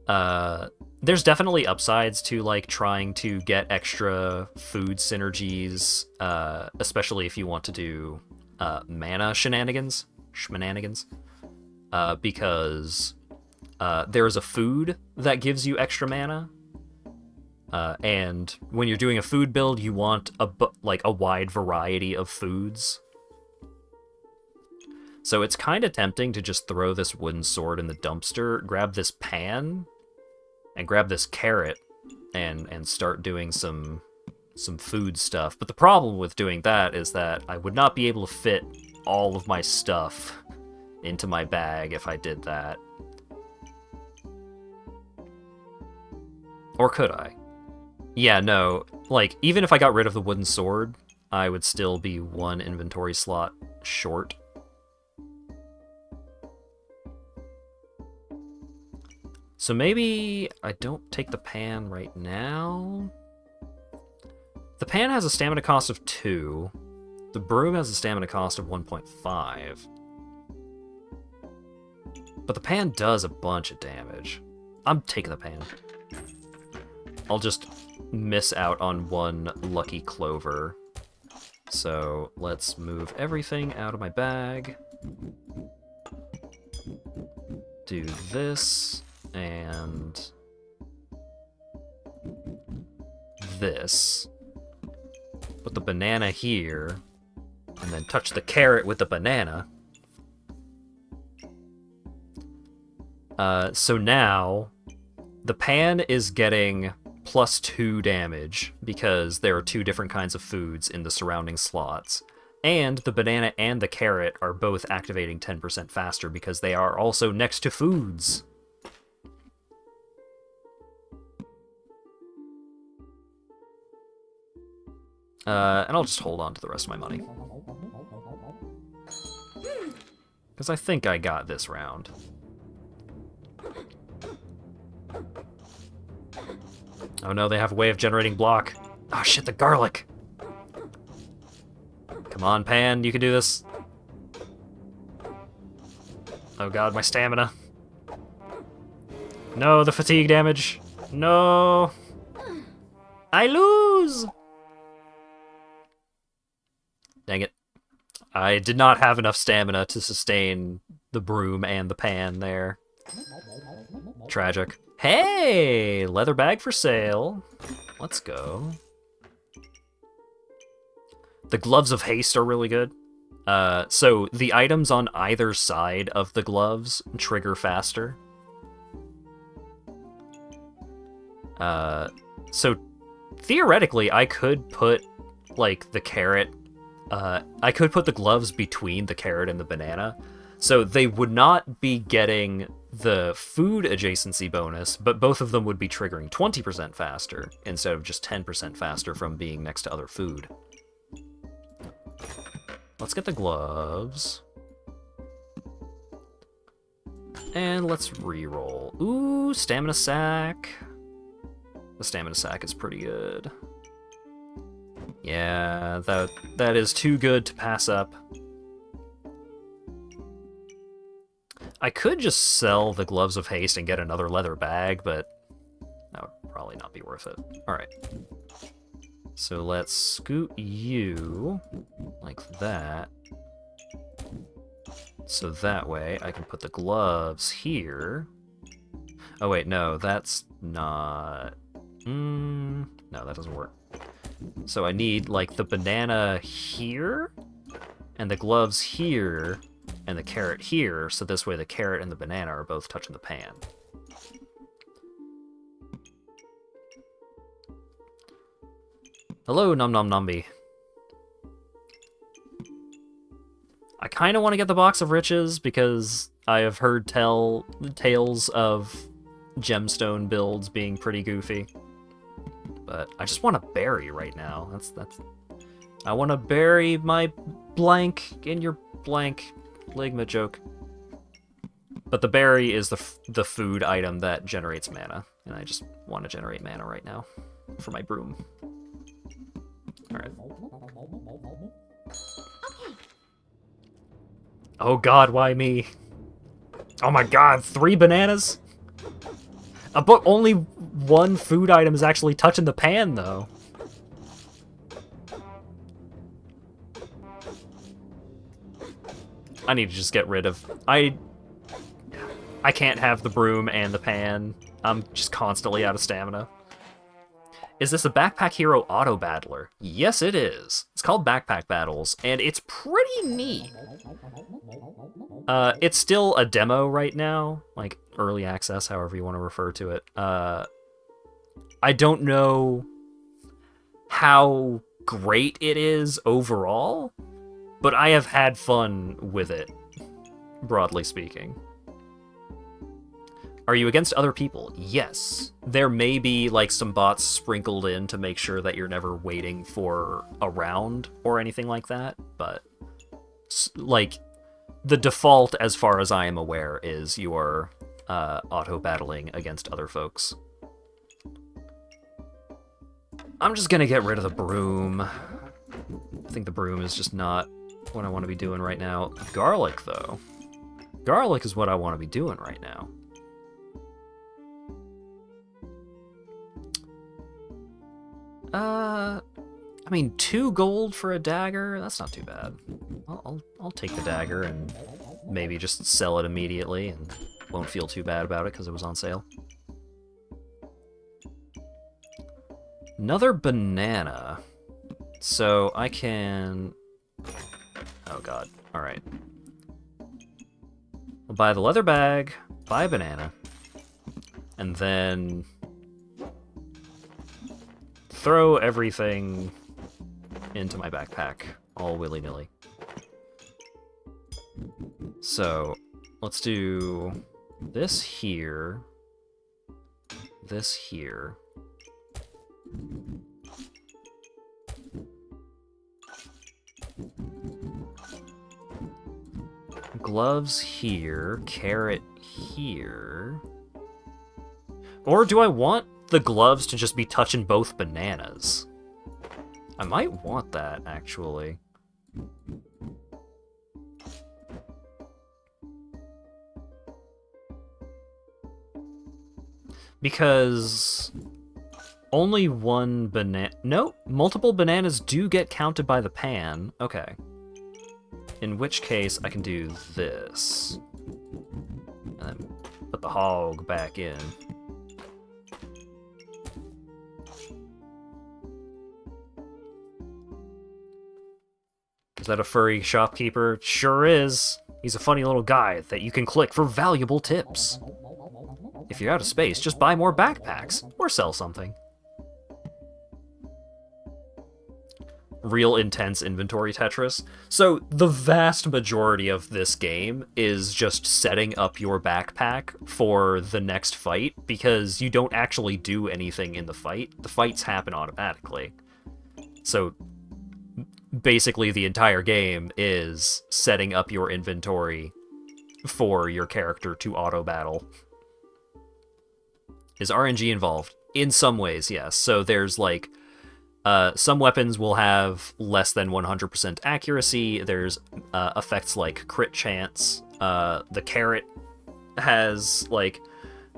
There's definitely upsides to, like, trying to get extra food synergies, especially if you want to do mana shenanigans, because there is a food that gives you extra mana, and when you're doing a food build, you want a wide variety of foods. So it's kind of tempting to just throw this wooden sword in the dumpster, grab this pan, and grab this carrot, and start doing some food stuff. But the problem with doing that is that I would not be able to fit all of my stuff into my bag if I did that. Or could I? Yeah, no. Like, even if I got rid of the wooden sword, I would still be 1 inventory slot short. So maybe I don't take the pan right now. The pan has a stamina cost of 2. The broom has a stamina cost of 1.5. But the pan does a bunch of damage. I'm taking the pan. I'll just miss out on 1 lucky clover. So let's move everything out of my bag. Do this, and this. Put the banana here, and then touch the carrot with the banana. So now, the pan is getting +2 damage, because there are 2 different kinds of foods in the surrounding slots. And the banana and the carrot are both activating 10% faster because they are also next to foods. And I'll just hold on to the rest of my money. Because I think I got this round. Oh no, they have a way of generating block. Oh shit, the garlic! Come on, Pan, you can do this. Oh god, my stamina. No, the fatigue damage. No! I lose! Dang it. I did not have enough stamina to sustain the broom and the pan there. Tragic. Hey! Leather bag for sale. Let's go. The gloves of haste are really good. So the items on either side of the gloves trigger faster. So theoretically, I could put, like, the carrot... I could put the gloves between the carrot and the banana, so they would not be getting the food adjacency bonus, but both of them would be triggering 20% faster, instead of just 10% faster from being next to other food. Let's get the gloves. And let's re-roll. Ooh, stamina sack. The stamina sack is pretty good. Yeah, that is too good to pass up. I could just sell the gloves of haste and get another leather bag, but that would probably not be worth it. Alright. So let's scoot you like that. So that way I can put the gloves here. Oh wait, no, that's not... no, that doesn't work. So I need, like, the banana here, and the gloves here, and the carrot here, so this way the carrot and the banana are both touching the pan. Hello, Num Num Numby. I kind of want to get the Box of Riches, because I have heard tales of gemstone builds being pretty goofy. But I just want to bury right now. That's. I want to bury my blank in your blank Ligma joke. But the berry is the food item that generates mana, and I just want to generate mana right now for my broom. All right. Oh God, why me? Oh my God, 3 bananas? But only one food item is actually touching the pan, though. I need to just get rid of... I can't have the broom and the pan. I'm just constantly out of stamina. Is this a Backpack Hero Auto Battler? Yes, it is. It's called Backpack Battles, and it's pretty neat. It's still a demo right now, like early access, however you want to refer to it. I don't know how great it is overall, but I have had fun with it, broadly speaking. Are you against other people? Yes. There may be, like, some bots sprinkled in to make sure that you're never waiting for a round or anything like that, but, like, the default, as far as I am aware, is you are auto-battling against other folks. I'm just gonna get rid of the broom. I think the broom is just not what I want to be doing right now. Garlic, though. Garlic is what I want to be doing right now. I mean, 2 gold for a dagger? That's not too bad. I'll take the dagger and maybe just sell it immediately and won't feel too bad about it because it was on sale. Another banana. So I can... Oh God. Alright. I'll buy the leather bag, buy a banana, and then... throw everything into my backpack all willy-nilly. So, let's do this here, this here. Gloves here, carrot here. Or do I want the gloves to just be touching both bananas? I might want that, actually. Because only one banana... No, multiple bananas do get counted by the pan. Okay. In which case, I can do this. And then put the hog back in. Is that a furry shopkeeper? Sure is. He's a funny little guy that you can click for valuable tips. If you're out of space, just buy more backpacks, or sell something. Real intense inventory Tetris. So the vast majority of this game is just setting up your backpack for the next fight, because you don't actually do anything in the fight. The fights happen automatically. So basically the entire game is setting up your inventory for your character to auto-battle. Is RNG involved? In some ways, yes. So there's like... some weapons will have less than 100% accuracy. There's effects like crit chance. The carrot has, like,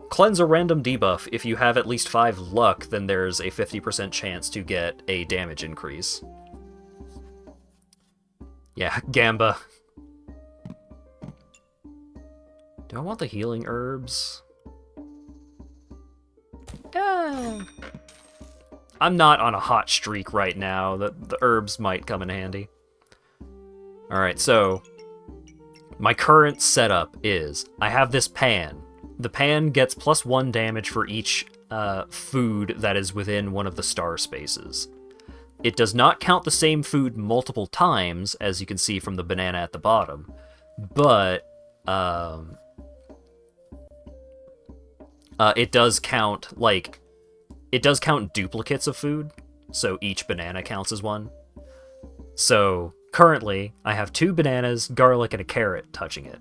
cleanse a random debuff. If you have at least 5 luck, then there's a 50% chance to get a damage increase. Yeah, Gamba. Do I want the healing herbs? I'm not on a hot streak right now. The herbs might come in handy. Alright, so my current setup is I have this pan. The pan gets +1 damage for each food that is within one of the star spaces. It does not count the same food multiple times, as you can see from the banana at the bottom, but it does count, like, it does count duplicates of food, so each banana counts as one. So, currently, I have 2 bananas, garlic, and a carrot touching it.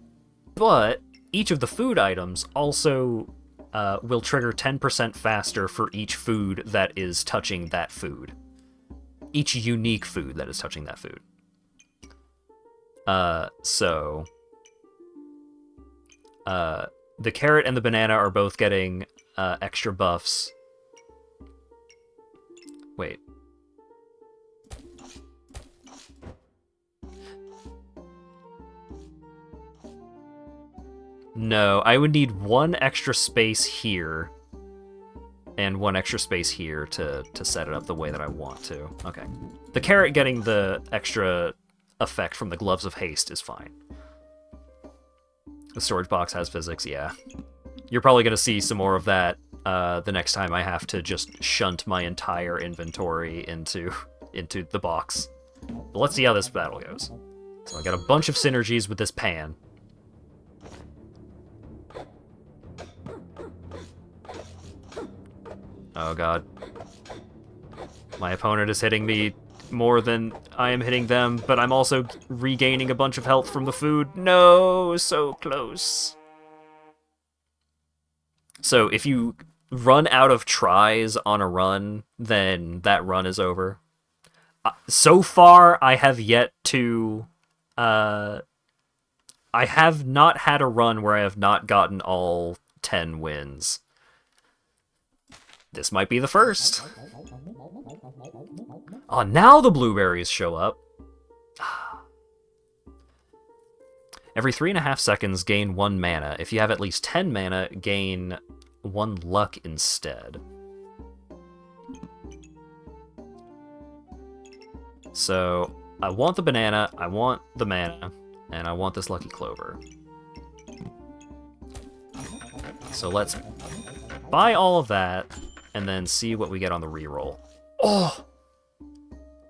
But each of the food items also will trigger 10% faster for each food that is touching that food. Each unique food that is touching that food. The carrot and the banana are both getting extra buffs. Wait. No, I would need 1 extra space here and 1 extra space here to set it up the way that I want to. Okay. The carrot getting the extra effect from the Gloves of Haste is fine. The storage box has physics, yeah. You're probably going to see some more of that the next time I have to just shunt my entire inventory into the box. But let's see how this battle goes. So I got a bunch of synergies with this pan. Oh god. My opponent is hitting me more than I am hitting them, but I'm also regaining a bunch of health from the food. No, so close. So if you run out of tries on a run, then that run is over. So far, I have yet to... I have not had a run where I have not gotten all 10 wins. This might be the first. Oh, now the blueberries show up. Every 3.5 seconds, gain 1 mana. If you have at least 10 mana, gain 1 luck instead. So, I want the banana, I want the mana, and I want this lucky clover. So let's buy all of that, and then see what we get on the reroll. Oh!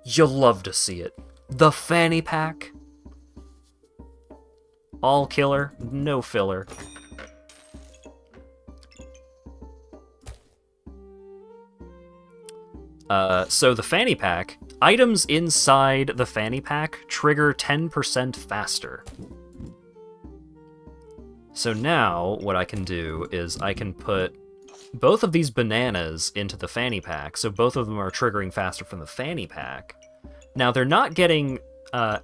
You'll love to see it. The fanny pack. All killer, no filler. So the fanny pack, items inside the fanny pack trigger 10% faster. So now what I can do is I can put both of these bananas into the fanny pack, so both of them are triggering faster from the fanny pack. Now they're not getting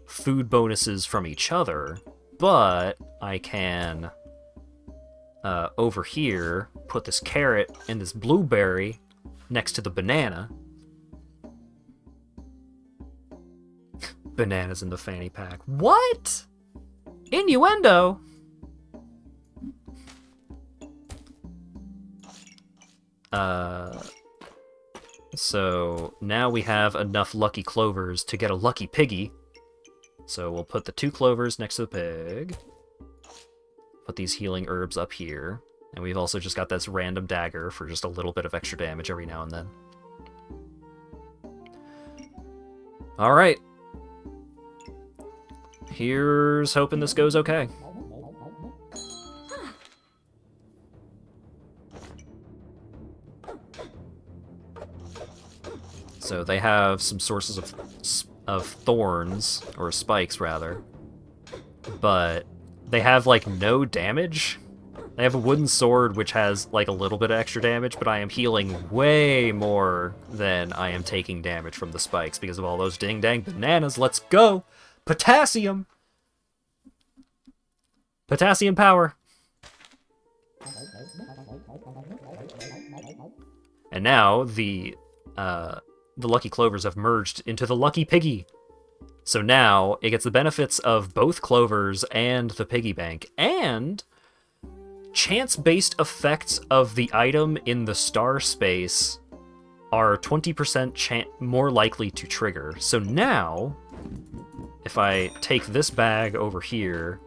food bonuses from each other, but I can over here put this carrot and this blueberry next to the banana. Bananas in the fanny pack. What? Innuendo? So now we have enough lucky clovers to get a lucky piggy. So we'll put the 2 clovers next to the pig. Put these healing herbs up here. And we've also just got this random dagger for just a little bit of extra damage every now and then. Alright. Here's hoping this goes okay. So they have some sources of thorns, or spikes rather, but they have like no damage. They have a wooden sword which has like a little bit of extra damage, but I am healing way more than I am taking damage from the spikes because of all those ding-dang bananas. Let's go! Potassium! Potassium power! And now the Lucky Clovers have merged into the Lucky Piggy. So now it gets the benefits of both Clovers and the Piggy Bank, and chance-based effects of the item in the star space are 20% more likely to trigger. So now, if I take this bag over here,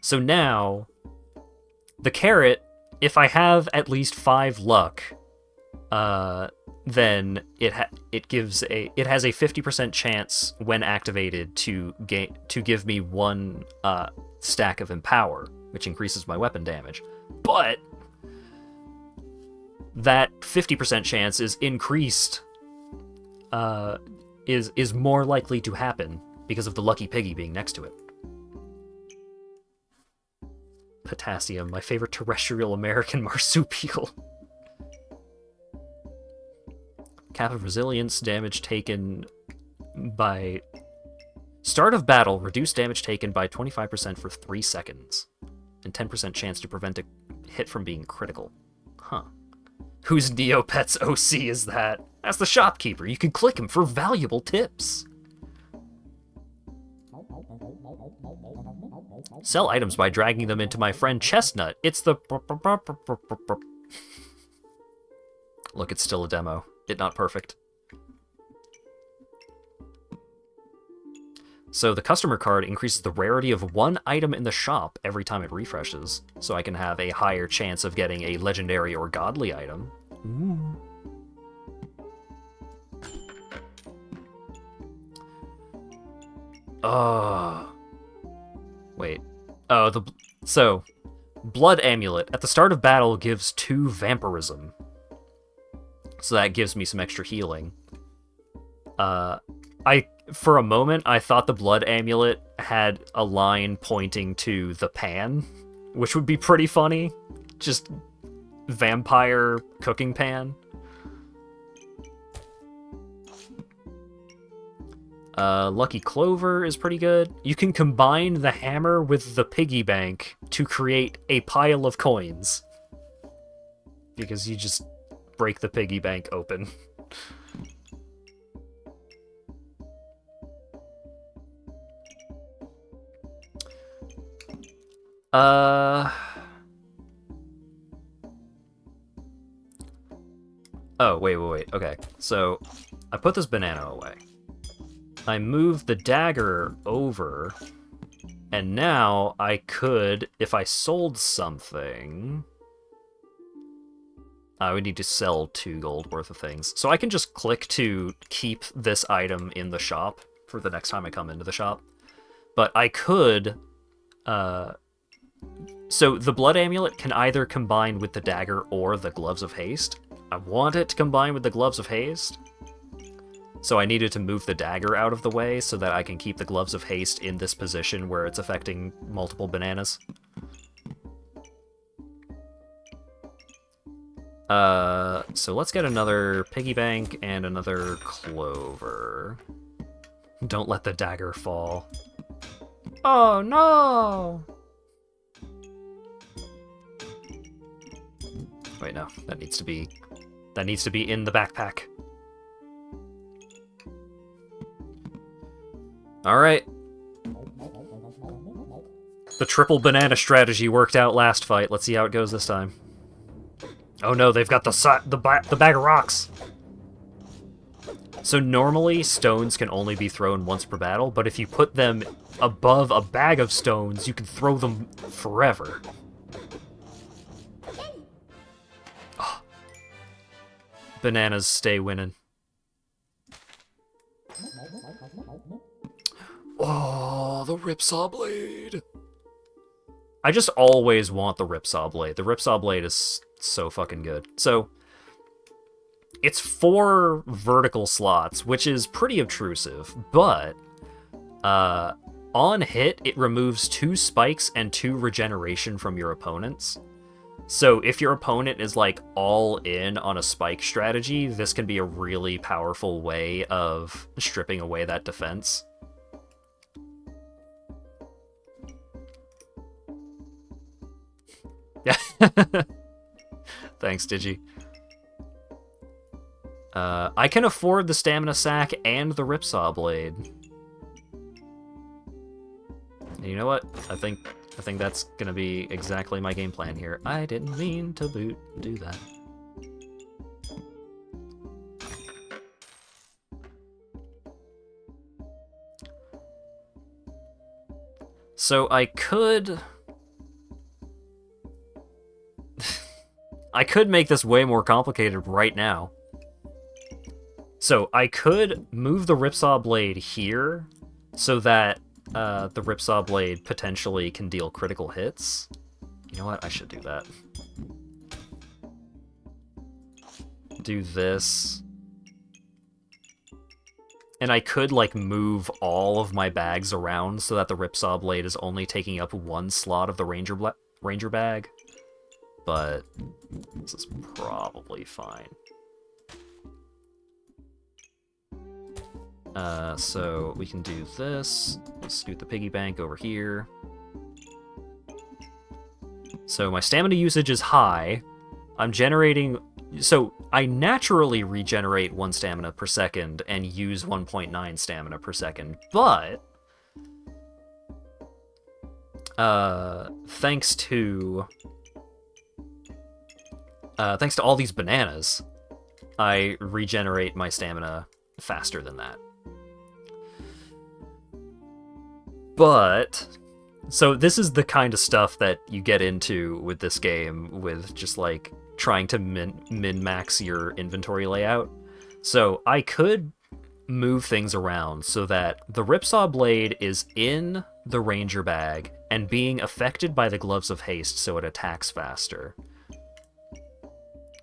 so now the carrot, if I have at least 5 luck, then it has a 50% chance when activated to give me 1 stack of Empower, which increases my weapon damage. But that 50% chance is increased, is more likely to happen because of the Lucky Piggy being next to it. Potassium, my favorite terrestrial American marsupial. Cap of resilience, damage taken by... Start of battle, reduce damage taken by 25% for 3 seconds. And 10% chance to prevent a hit from being critical. Huh. Whose Neopets OC is that? That's the shopkeeper. You can click him for valuable tips. Sell items by dragging them into my friend Chestnut. It's the... Look, it's still a demo. Not perfect. So the customer card increases the rarity of 1 item in the shop every time it refreshes, so I can have a higher chance of getting a legendary or godly item. Ooh. Wait. Oh, so Blood Amulet at the start of battle gives 2 vampirism. So that gives me some extra healing. For a moment, I thought the Blood Amulet had a line pointing to the pan, which would be pretty funny. Just vampire cooking pan. Lucky Clover is pretty good. You can combine the hammer with the piggy bank to create a pile of coins. Because you just break the piggy bank open. Oh, wait. Okay, so I put this banana away. I moved the dagger over, and now I could, if I sold something... I would need to sell 2 gold worth of things. So I can just click to keep this item in the shop for the next time I come into the shop. But I could... So the Blood Amulet can either combine with the dagger or the Gloves of Haste. I want it to combine with the Gloves of Haste. So I needed to move the dagger out of the way so that I can keep the Gloves of Haste in this position where it's affecting multiple bananas. So let's get another piggy bank and another clover. Don't let the dagger fall. Oh no! Wait, no, that needs to be in the backpack. Alright. The triple banana strategy worked out last fight. Let's see how it goes this time. Oh no, they've got the bag of rocks. So normally, stones can only be thrown once per battle, but if you put them above a bag of stones, you can throw them forever. Oh. Bananas stay winning. Oh, the Ripsaw Blade. I just always want the Ripsaw Blade. The Ripsaw Blade is so fucking good. So, it's 4 vertical slots, which is pretty obtrusive, but on hit, it removes 2 spikes and 2 regeneration from your opponents. So if your opponent is like all in on a spike strategy, this can be a really powerful way of stripping away that defense. Yeah. Thanks, Digi. I can afford the Stamina Sack and the Ripsaw Blade. And you know what? I think that's gonna be exactly my game plan here. I didn't mean to do that. So I could... I could make this way more complicated right now. So I could move the Ripsaw Blade here so that the Ripsaw Blade potentially can deal critical hits. You know what? I should do that. Do this. And I could, like, move all of my bags around so that the Ripsaw Blade is only taking up 1 slot of the Ranger bag. But this is probably fine. So we can do this. Let's scoot the piggy bank over here. So my stamina usage is high. I'm generating... So I naturally regenerate 1 stamina per second and use 1.9 stamina per second, but... thanks to all these bananas, I regenerate my stamina faster than that. But, so this is the kind of stuff that you get into with this game, with just like trying to min-max your inventory layout. So I could move things around so that the Ripsaw Blade is in the Ranger bag and being affected by the Gloves of Haste so it attacks faster,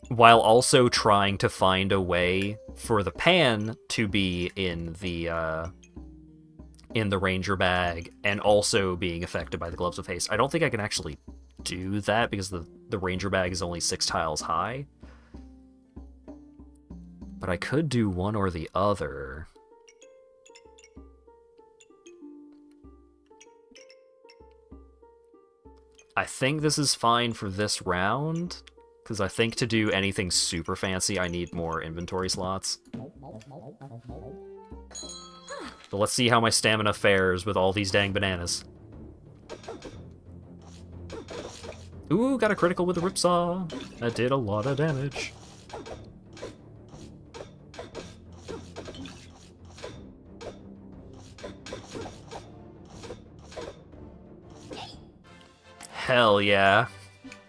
while also trying to find a way for the pan to be in the Ranger bag and also being affected by the Gloves of Haste. I don't think I can actually do that because the Ranger bag is only 6 tiles high. But I could do one or the other. I think this is fine for this round, because I think to do anything super fancy, I need more inventory slots. But let's see how my stamina fares with all these dang bananas. Ooh, got a critical with the Ripsaw. That did a lot of damage. Hell yeah.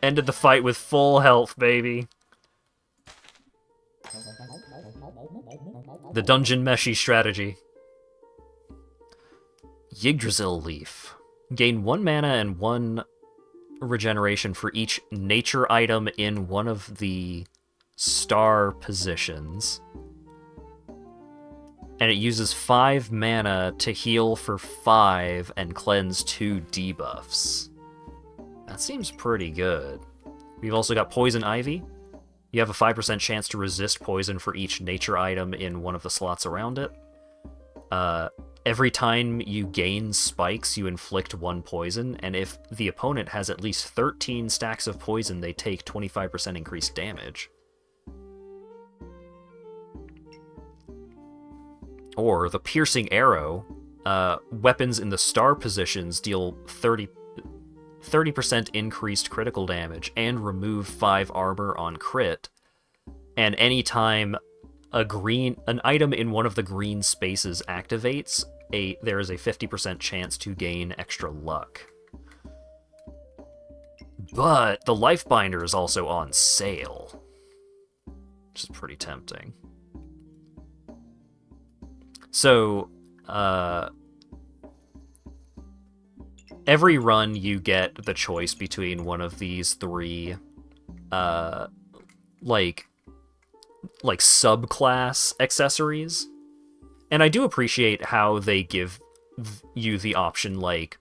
Ended the fight with full health, baby. The dungeon meshy strategy. Yggdrasil Leaf. Gain 1 mana and 1 regeneration for each nature item in one of the star positions. And it uses 5 mana to heal for 5 and cleanse 2 debuffs. That seems pretty good. We've also got Poison Ivy. You have a 5% chance to resist poison for each nature item in one of the slots around it. Every time you gain spikes, you inflict 1 poison, and if the opponent has at least 13 stacks of poison, they take 25% increased damage. Or the Piercing Arrow. Weapons in the star positions deal 30% increased critical damage and remove 5 armor on crit. And anytime an item in one of the green spaces activates, there is a 50% chance to gain extra luck. But the Lifebinder is also on sale, which is pretty tempting. So, every run you get the choice between one of these 3, like subclass accessories. And I do appreciate how they give you the option, like,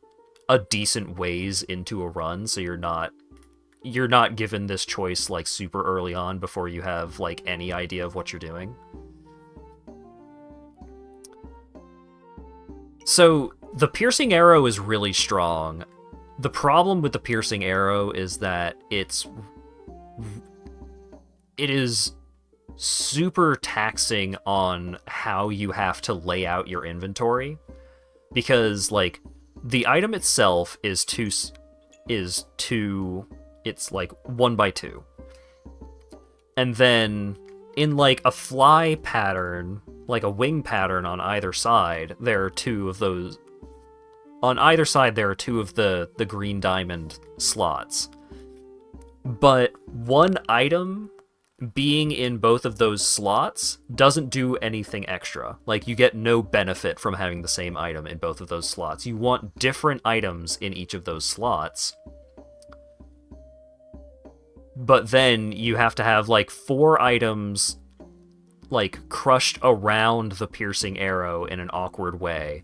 a decent ways into a run, so you're not given this choice, like, super early on before you have, like, any idea of what you're doing. So, the Piercing Arrow is really strong. The problem with the Piercing Arrow is that it is super taxing on how you have to lay out your inventory, because, like, the item itself is it's like 1x2. And then in, like, a fly pattern, like a wing pattern on either side, there are 2 of those. On either side, there are 2 of the green diamond slots. But one item being in both of those slots doesn't do anything extra. Like, you get no benefit from having the same item in both of those slots. You want different items in each of those slots. But then you have to have, like, 4 items, like, crushed around the Piercing Arrow in an awkward way.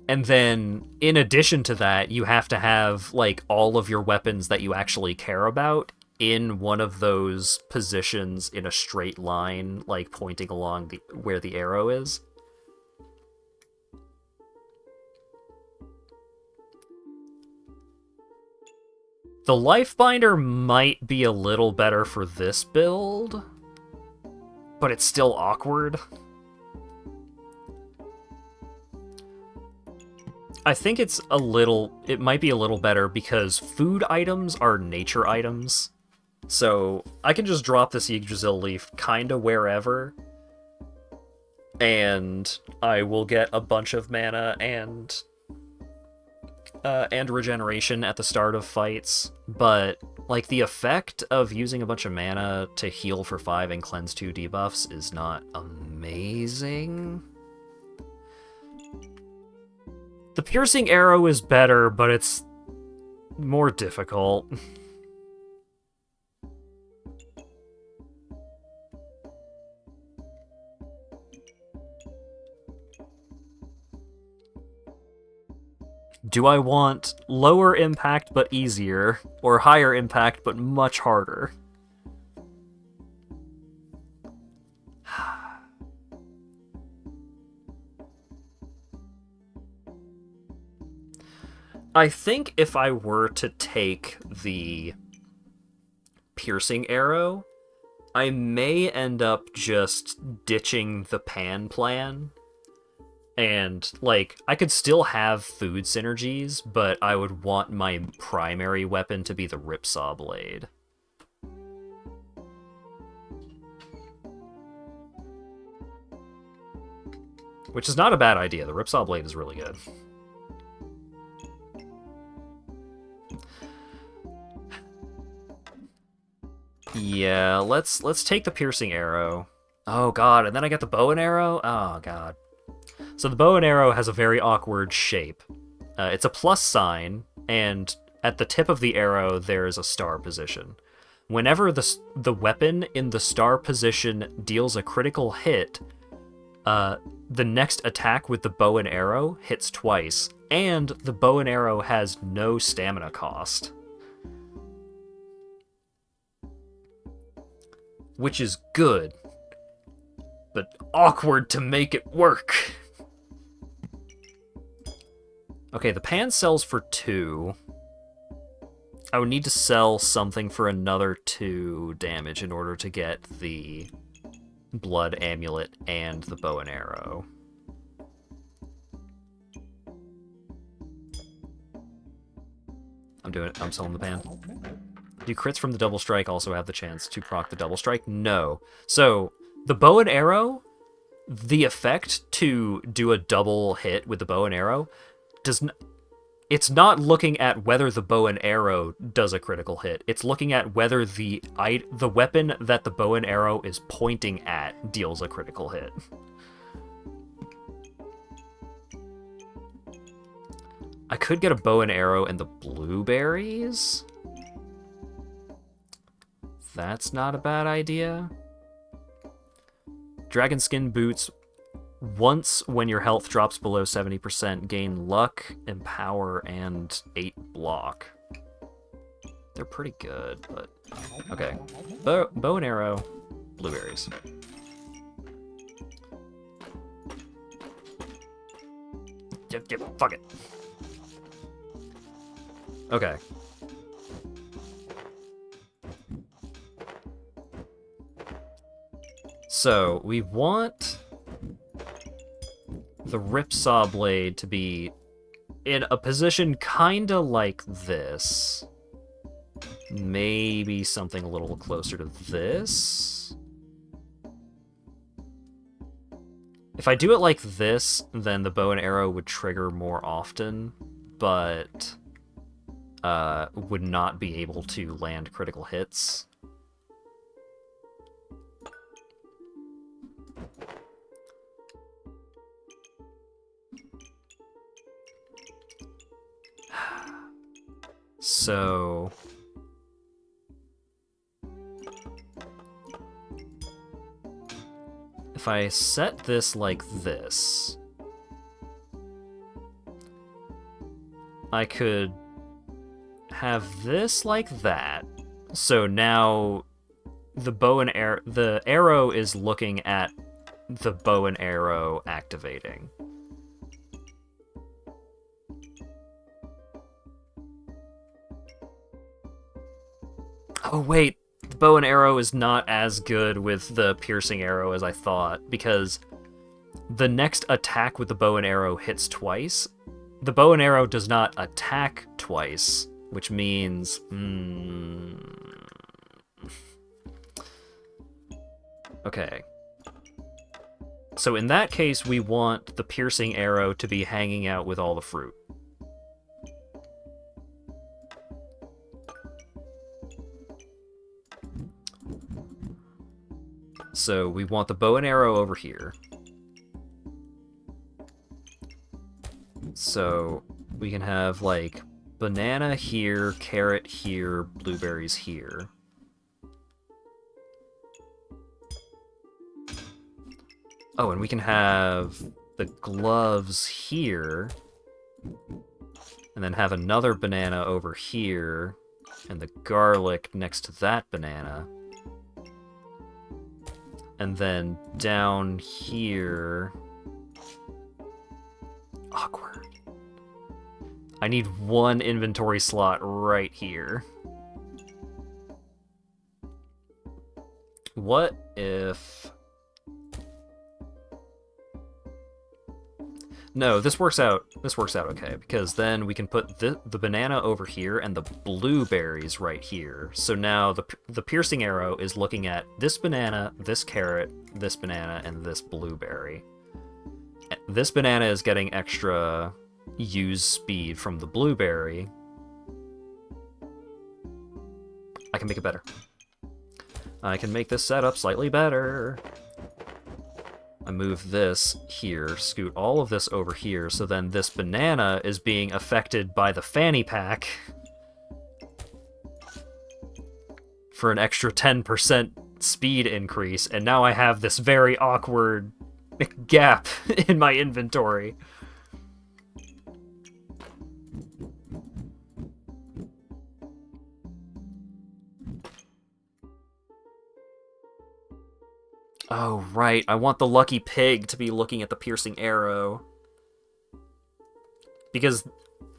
And then, in addition to that, you have to have, like, all of your weapons that you actually care about in one of those positions in a straight line, like, pointing along where the arrow is. The Lifebinder might be a little better for this build, but it's still awkward. I think it might be a little better because food items are nature items. So I can just drop this Yggdrasil Leaf kinda wherever, and I will get a bunch of mana and regeneration at the start of fights. But, like, the effect of using a bunch of mana to heal for 5 and cleanse 2 debuffs is not amazing. The Piercing Arrow is better, but it's more difficult. Do I want lower impact but easier, or higher impact but much harder? I think if I were to take the Piercing Arrow, I may end up just ditching the Pan plan. And, like, I could still have food synergies, but I would want my primary weapon to be the Ripsaw Blade. Which is not a bad idea. The Ripsaw Blade is really good. Yeah, let's take the piercing arrow. Oh god, and then I get the bow and arrow? Oh god. So the bow and arrow has a very awkward shape. It's a plus sign, and at the tip of the arrow there's a star position. Whenever the weapon in the star position deals a critical hit, the next attack with the bow and arrow hits twice, and the bow and arrow has no stamina cost. Which is good, but awkward to make it work. Okay, the pan sells for 2. I would need to sell something for another 2 damage in order to get the blood amulet and the bow and arrow. I'm selling the pan. Do crits from the double strike also have the chance to proc the double strike? No. So, the bow and arrow, the effect to do a double hit with the bow and arrow it's not looking at whether the bow and arrow does a critical hit. It's looking at whether the weapon that the bow and arrow is pointing at deals a critical hit. I could get a bow and arrow and the blueberries. That's not a bad idea. Dragon skin boots. Once when your health drops below 70%, gain luck, empower, and 8 block. They're pretty good, but... Okay. Bow and arrow, blueberries. Yep, fuck it. Okay. So, we want the ripsaw blade to be in a position kinda like this. Maybe something a little closer to this. If I do it like this, then the bow and arrow would trigger more often, but would not be able to land critical hits. So... if I set this like this, I could have this like that. So now the the arrow is looking at the bow and arrow activating. Oh wait, the bow and arrow is not as good with the piercing arrow as I thought, because the next attack with the bow and arrow hits twice. The bow and arrow does not attack twice, which means... Okay. So in that case, we want the piercing arrow to be hanging out with all the fruit. So we want the bow and arrow over here. So we can have, like, banana here, carrot here, blueberries here. Oh, and we can have the gloves here, and then have another banana over here, and the garlic next to that banana. And then down here... Awkward. I need one inventory slot right here. What if... No, this works out okay, because then we can put the banana over here and the blueberries right here. So now the piercing arrow is looking at this banana, this carrot, this banana, and this blueberry. This banana is getting extra use speed from the blueberry. I can make it better. I can make this setup slightly better. I move this here, scoot all of this over here, so then this banana is being affected by the fanny pack for an extra 10% speed increase, and now I have this very awkward gap in my inventory. Oh, right. I want the lucky pig to be looking at the piercing arrow. Because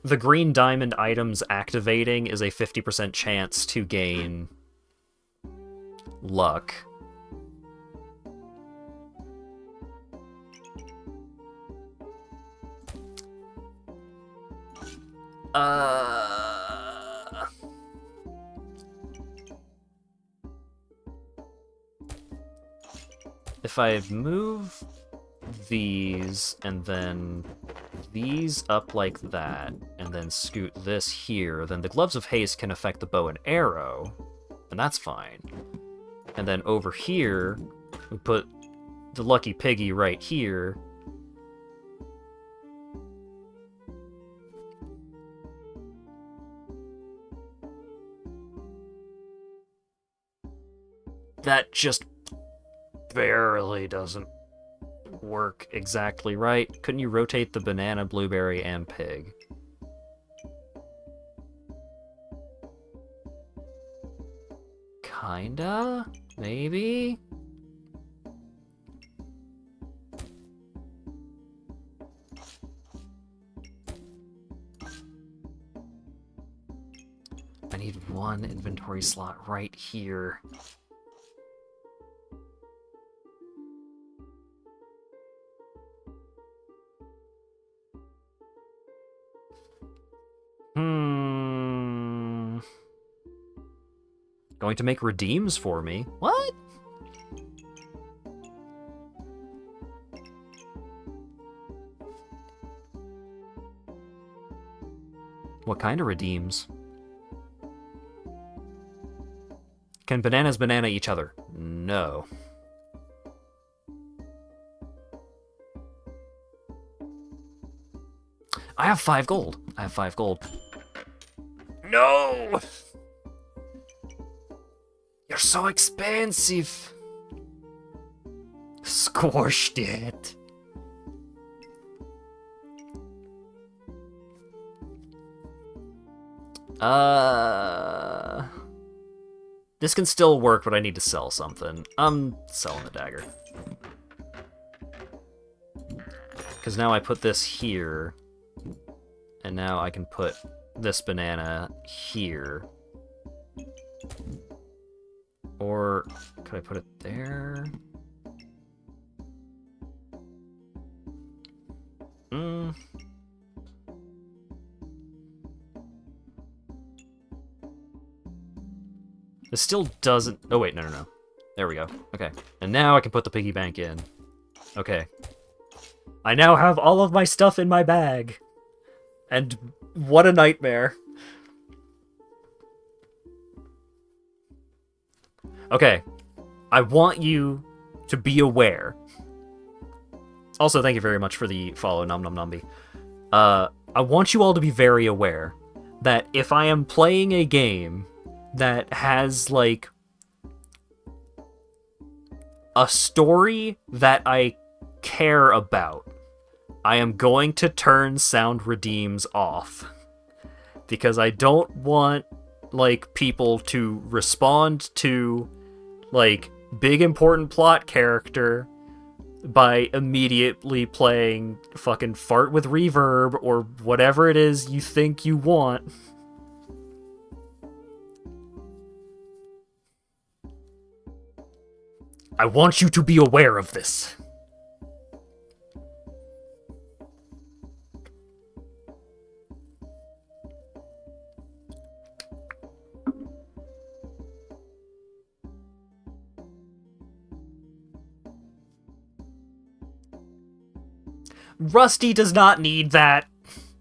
the green diamond items activating is a 50% chance to gain luck. If I move these and then these up like that, and then scoot this here, then the Gloves of Haste can affect the bow and arrow, and that's fine. And then over here, we put the Lucky Piggy right here. That just barely doesn't work exactly right. Couldn't you rotate the banana, blueberry, and pig? Kinda? Maybe? I need one inventory slot right here. Going to make redeems for me? What? What kind of redeems? Can bananas banana each other? No. I have 5 gold. I have 5 gold. No! You're so expensive. Squashed it. This can still work, but I need to sell something. I'm selling the dagger. Because now I put this here. And now I can put this banana here. Or could I put it there? This still doesn't... Oh, wait, no. There we go. Okay. And now I can put the piggy bank in. Okay. I now have all of my stuff in my bag. And what a nightmare. Okay. I want you to be aware. Also, thank you very much for the follow, Nom Nom Numby. I want you all to be very aware that if I am playing a game that has, like, a story that I care about, I am going to turn sound redeems off. Because I don't want, like, people to respond to, like, big important plot character by immediately playing fucking Fart with Reverb or whatever it is you think you want. I want you to be aware of this. Rusty does not need that.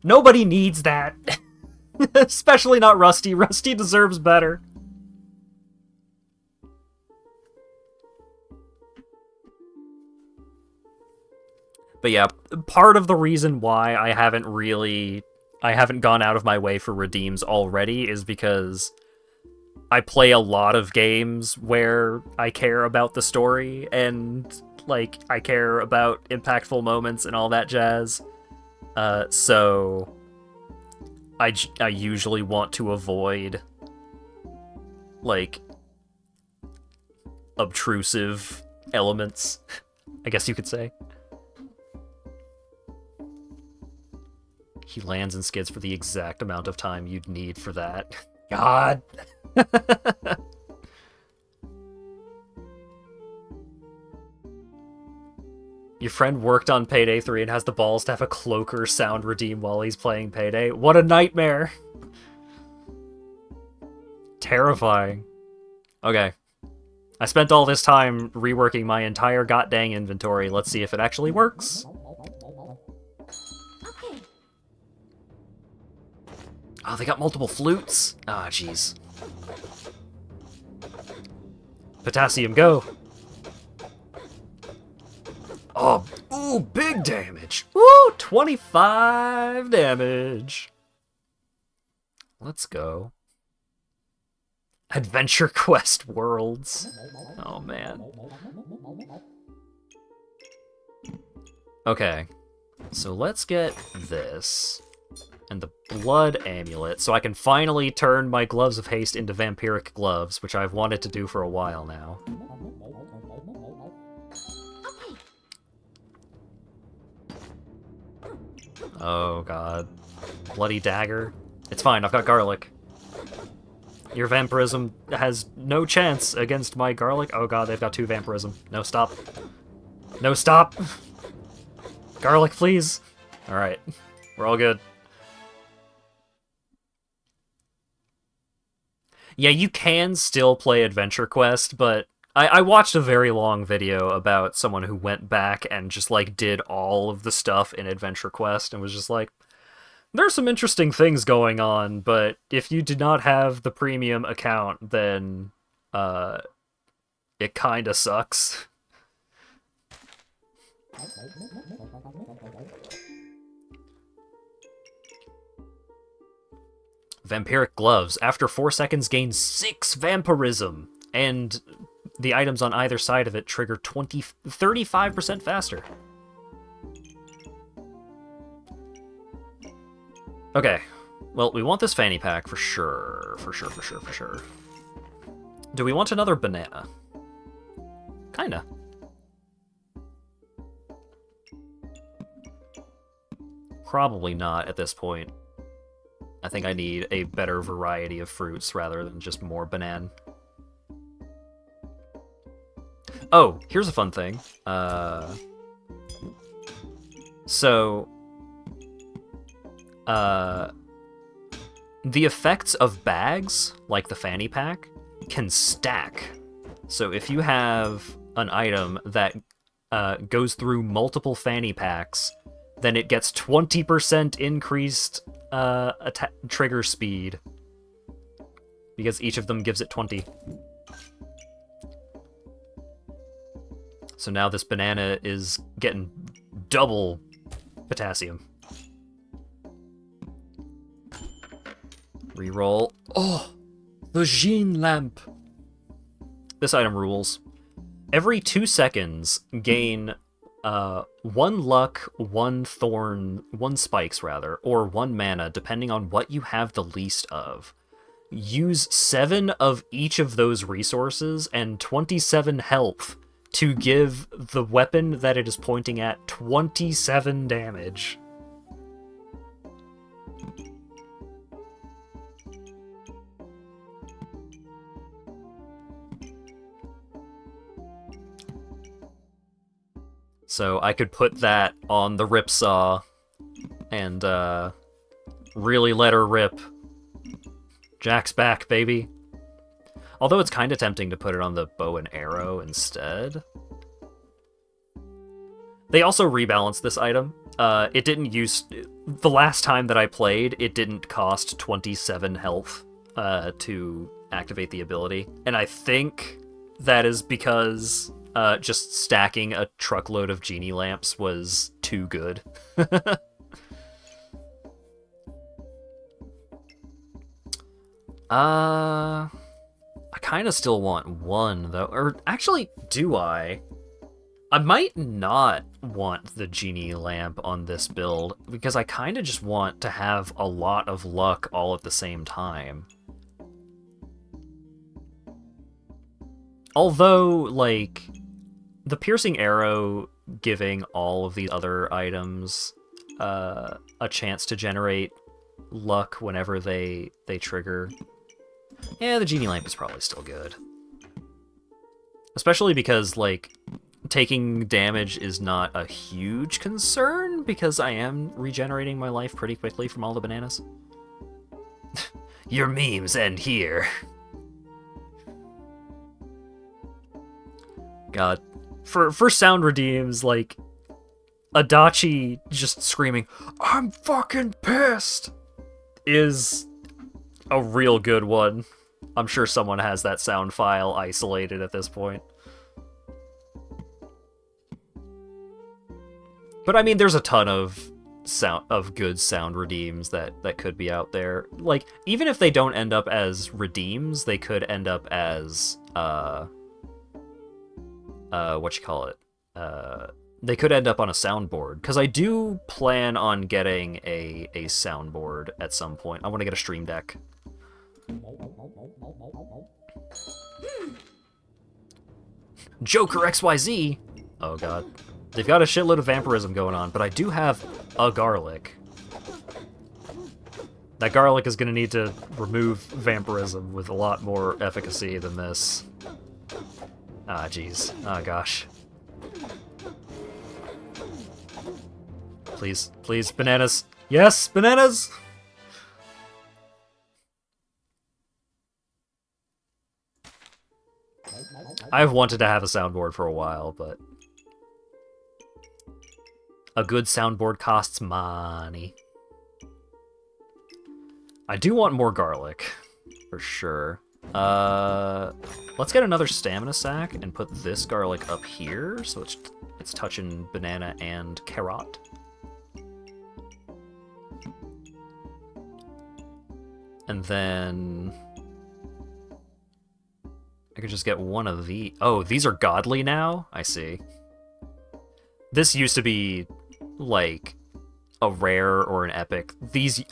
Nobody needs that. Especially not Rusty. Rusty deserves better. But yeah, part of the reason why I haven't gone out of my way for redeems already is because I play a lot of games where I care about the story and, like, I care about impactful moments and all that jazz. So I usually want to avoid, like, obtrusive elements, I guess you could say. He lands and skids for the exact amount of time you'd need for that. God! Your friend worked on Payday 3 and has the balls to have a cloaker sound redeem while he's playing Payday. What a nightmare! Terrifying. Okay. I spent all this time reworking my entire god-dang inventory. Let's see if it actually works. Okay. Oh, they got multiple flutes? Ah, jeez. Potassium, go! Oh, ooh, big damage! Woo, 25 damage! Let's go. Adventure Quest Worlds. Oh, man. Okay. So let's get this. And the Blood Amulet, so I can finally turn my Gloves of Haste into Vampiric Gloves, which I've wanted to do for a while now. Oh, God. Bloody Dagger. It's fine, I've got Garlic. Your Vampirism has no chance against my Garlic. Oh, God, they've got 2 Vampirism. No, stop. No, stop! Garlic, please! Alright. We're all good. Yeah, you can still play Adventure Quest, but I watched a very long video about someone who went back and just, like, did all of the stuff in Adventure Quest and was just like, there's some interesting things going on, but if you did not have the premium account, then it kinda sucks. Vampiric Gloves. After 4 seconds, gain 6 Vampirism, and the items on either side of it trigger 35% faster. Okay. Well, we want this fanny pack for sure. For sure. Do we want another banana? Kinda. Probably not at this point. I think I need a better variety of fruits rather than just more banana. Oh, here's a fun thing. The effects of bags, like the fanny pack, can stack. So if you have an item that goes through multiple fanny packs, then it gets 20% increased trigger speed, because each of them gives it 20. So now this banana is getting double potassium. Reroll. Oh, the Jean lamp. This item rules. Every 2 seconds, gain 1 luck, 1 thorn, 1 spikes rather, or 1 mana, depending on what you have the least of. Use 7 of each of those resources and 27 health to give the weapon that it is pointing at 27 damage. So I could put that on the Ripsaw and really let her rip. Jack's back, baby. Although it's kind of tempting to put it on the bow and arrow instead. They also rebalanced this item. It didn't use... The last time that I played, it didn't cost 27 health to activate the ability. And I think that is because... just stacking a truckload of genie lamps was too good. I kind of still want one, though. Or, actually, do I? I might not want the genie lamp on this build, because I kind of just want to have a lot of luck all at the same time. Although, like, the piercing arrow giving all of the other items a chance to generate luck whenever they trigger. Yeah, the genie lamp is probably still good. Especially because, like, taking damage is not a huge concern, because I am regenerating my life pretty quickly from all the bananas. Your memes end here. God. For sound redeems, like, Adachi just screaming, "I'm fucking pissed!" is a real good one. I'm sure someone has that sound file isolated at this point. But I mean, there's a ton of good sound redeems that could be out there. Like, even if they don't end up as redeems, they could end up as they could end up on a soundboard, because I do plan on getting a soundboard at some point. I want to get a stream deck. Joker XYZ! Oh god. They've got a shitload of vampirism going on, but I do have a garlic. That garlic is going to need to remove vampirism with a lot more efficacy than this. Ah, jeez. Oh, gosh. Please, please, bananas. Yes, bananas! I've wanted to have a soundboard for a while, but a good soundboard costs money. I do want more garlic, for sure. Let's get another stamina sack and put this garlic up here, so it's touching banana and carrot. And then I could just get one of the... Oh, these are godly now? I see. This used to be, like, a rare or an epic. These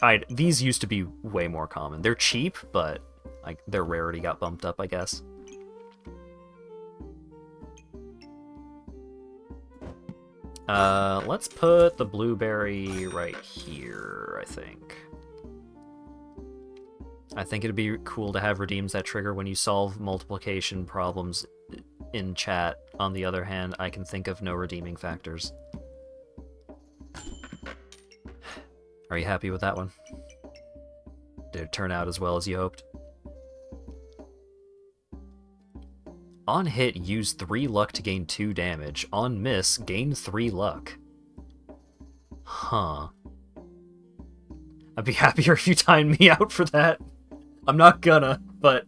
used to be way more common. They're cheap, but like their rarity got bumped up, I guess. Let's put the blueberry right here, I think. I think it'd be cool to have redeems that trigger when you solve multiplication problems in chat. On the other hand, I can think of no redeeming factors. Are you happy with that one? Did it turn out as well as you hoped? On hit, use 3 luck to gain 2 damage. On miss, gain 3 luck. Huh. I'd be happier if you timed me out for that. I'm not gonna, but...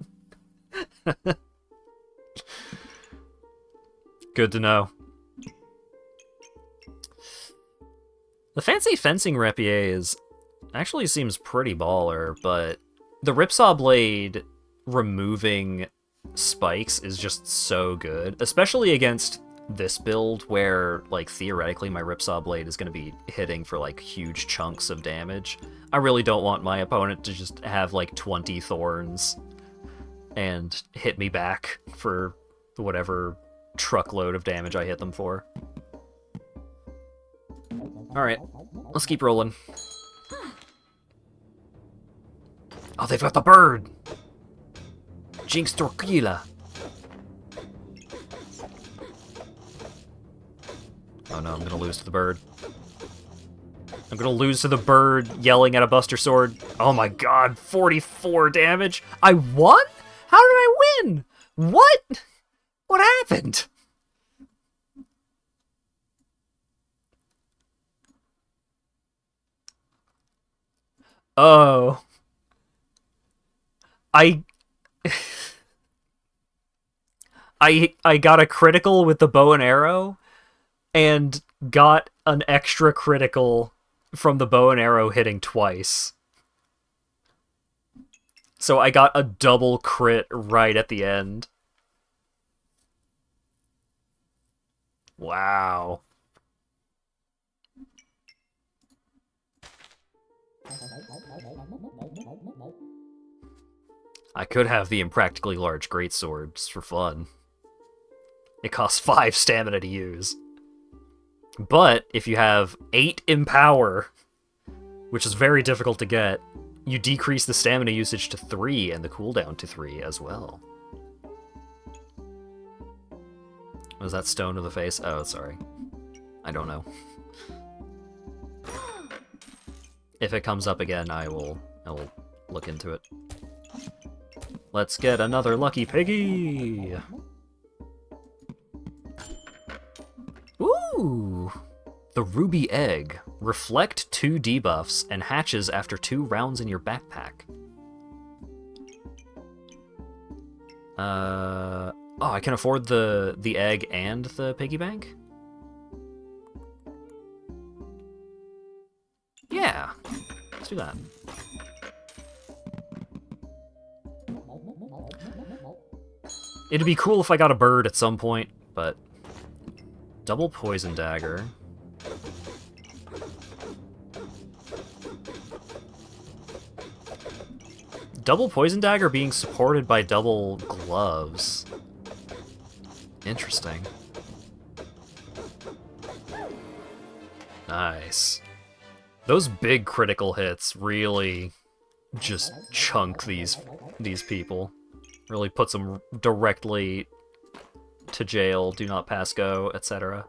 Good to know. The fancy fencing rapier actually seems pretty baller, but the Ripsaw Blade removing spikes is just so good, especially against this build where, like, theoretically my Ripsaw Blade is going to be hitting for, like, huge chunks of damage. I really don't want my opponent to just have, like, 20 thorns and hit me back for whatever truckload of damage I hit them for. Alright, let's keep rolling. Oh, they've got the bird! Jinx Torquila. Oh no, I'm gonna lose to the bird. I'm gonna lose to the bird yelling at a Buster Sword. Oh my god, 44 damage? I won? How did I win? What? What happened? Oh. I got a critical with the bow and arrow, and got an extra critical from the bow and arrow hitting twice. So I got a double crit right at the end. Wow. I could have the impractically large greatsword just for fun. It costs 5 stamina to use. But if you have 8 Empower, which is very difficult to get, you decrease the stamina usage to 3 and the cooldown to 3 as well. Was that stone to the face? Oh, sorry. I don't know. If it comes up again, I will look into it. Let's get another lucky piggy! Ooh! The ruby egg. Reflect 2 debuffs and hatches after 2 rounds in your backpack. Oh, I can afford the egg and the piggy bank? Yeah, let's do that. It'd be cool if I got a bird at some point, but... Double poison dagger. Double poison dagger being supported by double gloves. Interesting. Nice. Those big critical hits really just chunk these people. Really puts them directly to jail, do not pass go, etc.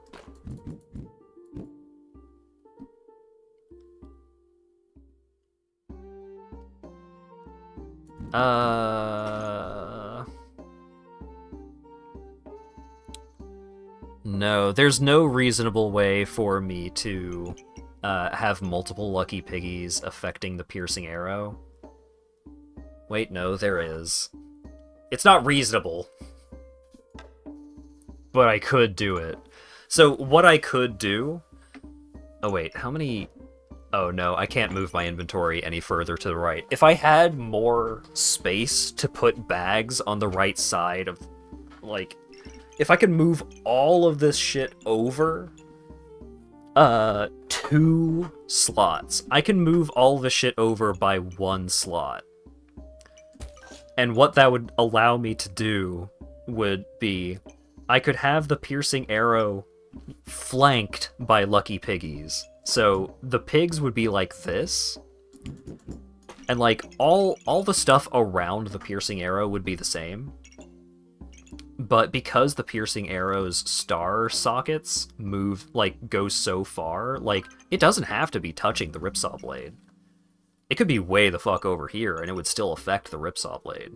No, there's no reasonable way for me to have multiple lucky piggies affecting the piercing arrow. Wait, no, there is. It's not reasonable. But I could do it. So what I could do... Oh wait, how many... Oh no, I can't move my inventory any further to the right. If I had more space to put bags on the right side of... Like, if I could move all of this shit over... 2 slots. I can move all the shit over by 1 slot. And what that would allow me to do would be... I could have the piercing arrow flanked by lucky piggies. So the pigs would be like this. And like all the stuff around the piercing arrow would be the same. But because the piercing arrow's star sockets move, like, go so far, like, it doesn't have to be touching the ripsaw blade. It could be way the fuck over here, and it would still affect the ripsaw blade.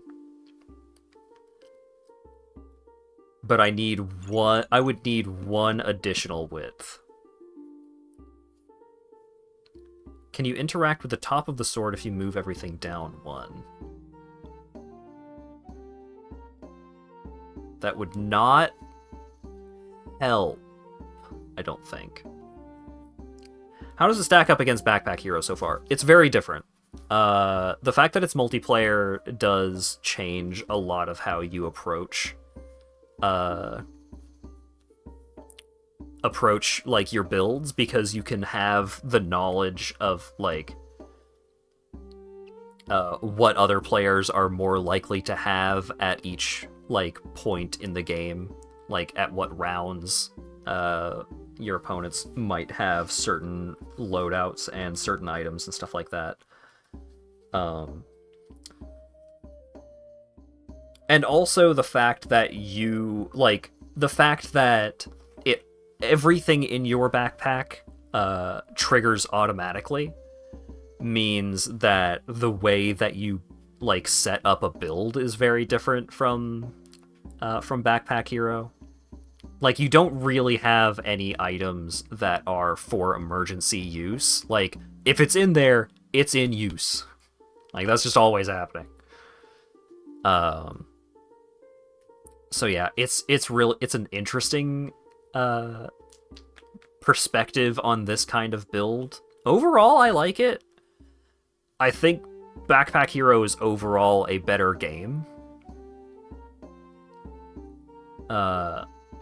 But I would need 1 additional width. Can you interact with the top of the sword if you move everything down 1? That would not help, I don't think. How does it stack up against Backpack Hero so far? It's very different. The fact that it's multiplayer does change a lot of how you approach like your builds, because you can have the knowledge of like what other players are more likely to have at each like point in the game, like at what rounds your opponents might have certain loadouts and certain items and stuff like that. And also the fact that everything in your backpack triggers automatically means that the way that you like set up a build is very different from Backpack Hero. Like, you don't really have any items that are for emergency use. Like, if it's in there, it's in use. Like, that's just always happening. So yeah, it's an interesting perspective on this kind of build. Overall, I like it. I think Backpack Hero is overall a better game.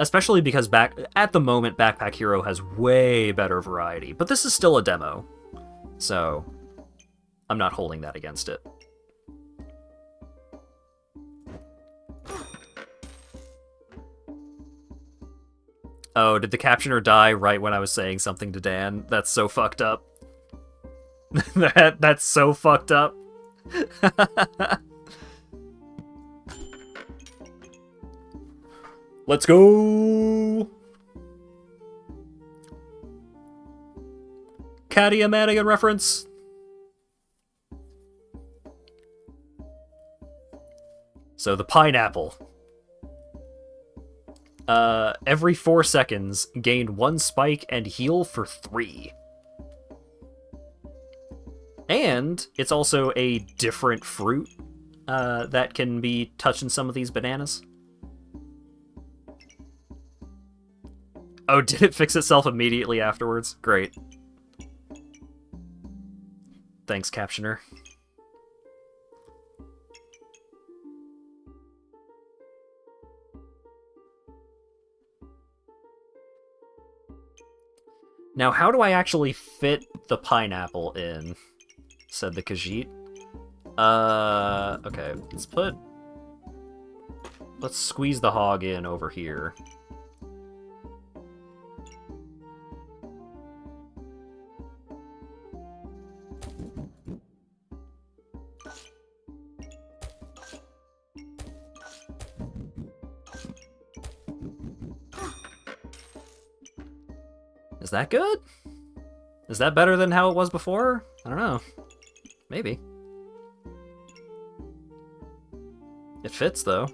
Especially because at the moment, Backpack Hero has way better variety. But this is still a demo, so I'm not holding that against it. Oh, did the captioner die right when I was saying something to Dan? That's so fucked up. That's so fucked up. Let's go! Cadia Madigan reference. So the pineapple. Every 4 seconds, gain 1 spike and heal for 3. And it's also a different fruit that can be touching some of these bananas. Oh, did it fix itself immediately afterwards? Great. Thanks, Captioner. Now, how do I actually fit the pineapple in? Said the Khajiit. Okay, let's squeeze the hog in over here. Is that good? Is that better than how it was before? I don't know. Maybe. It fits, though.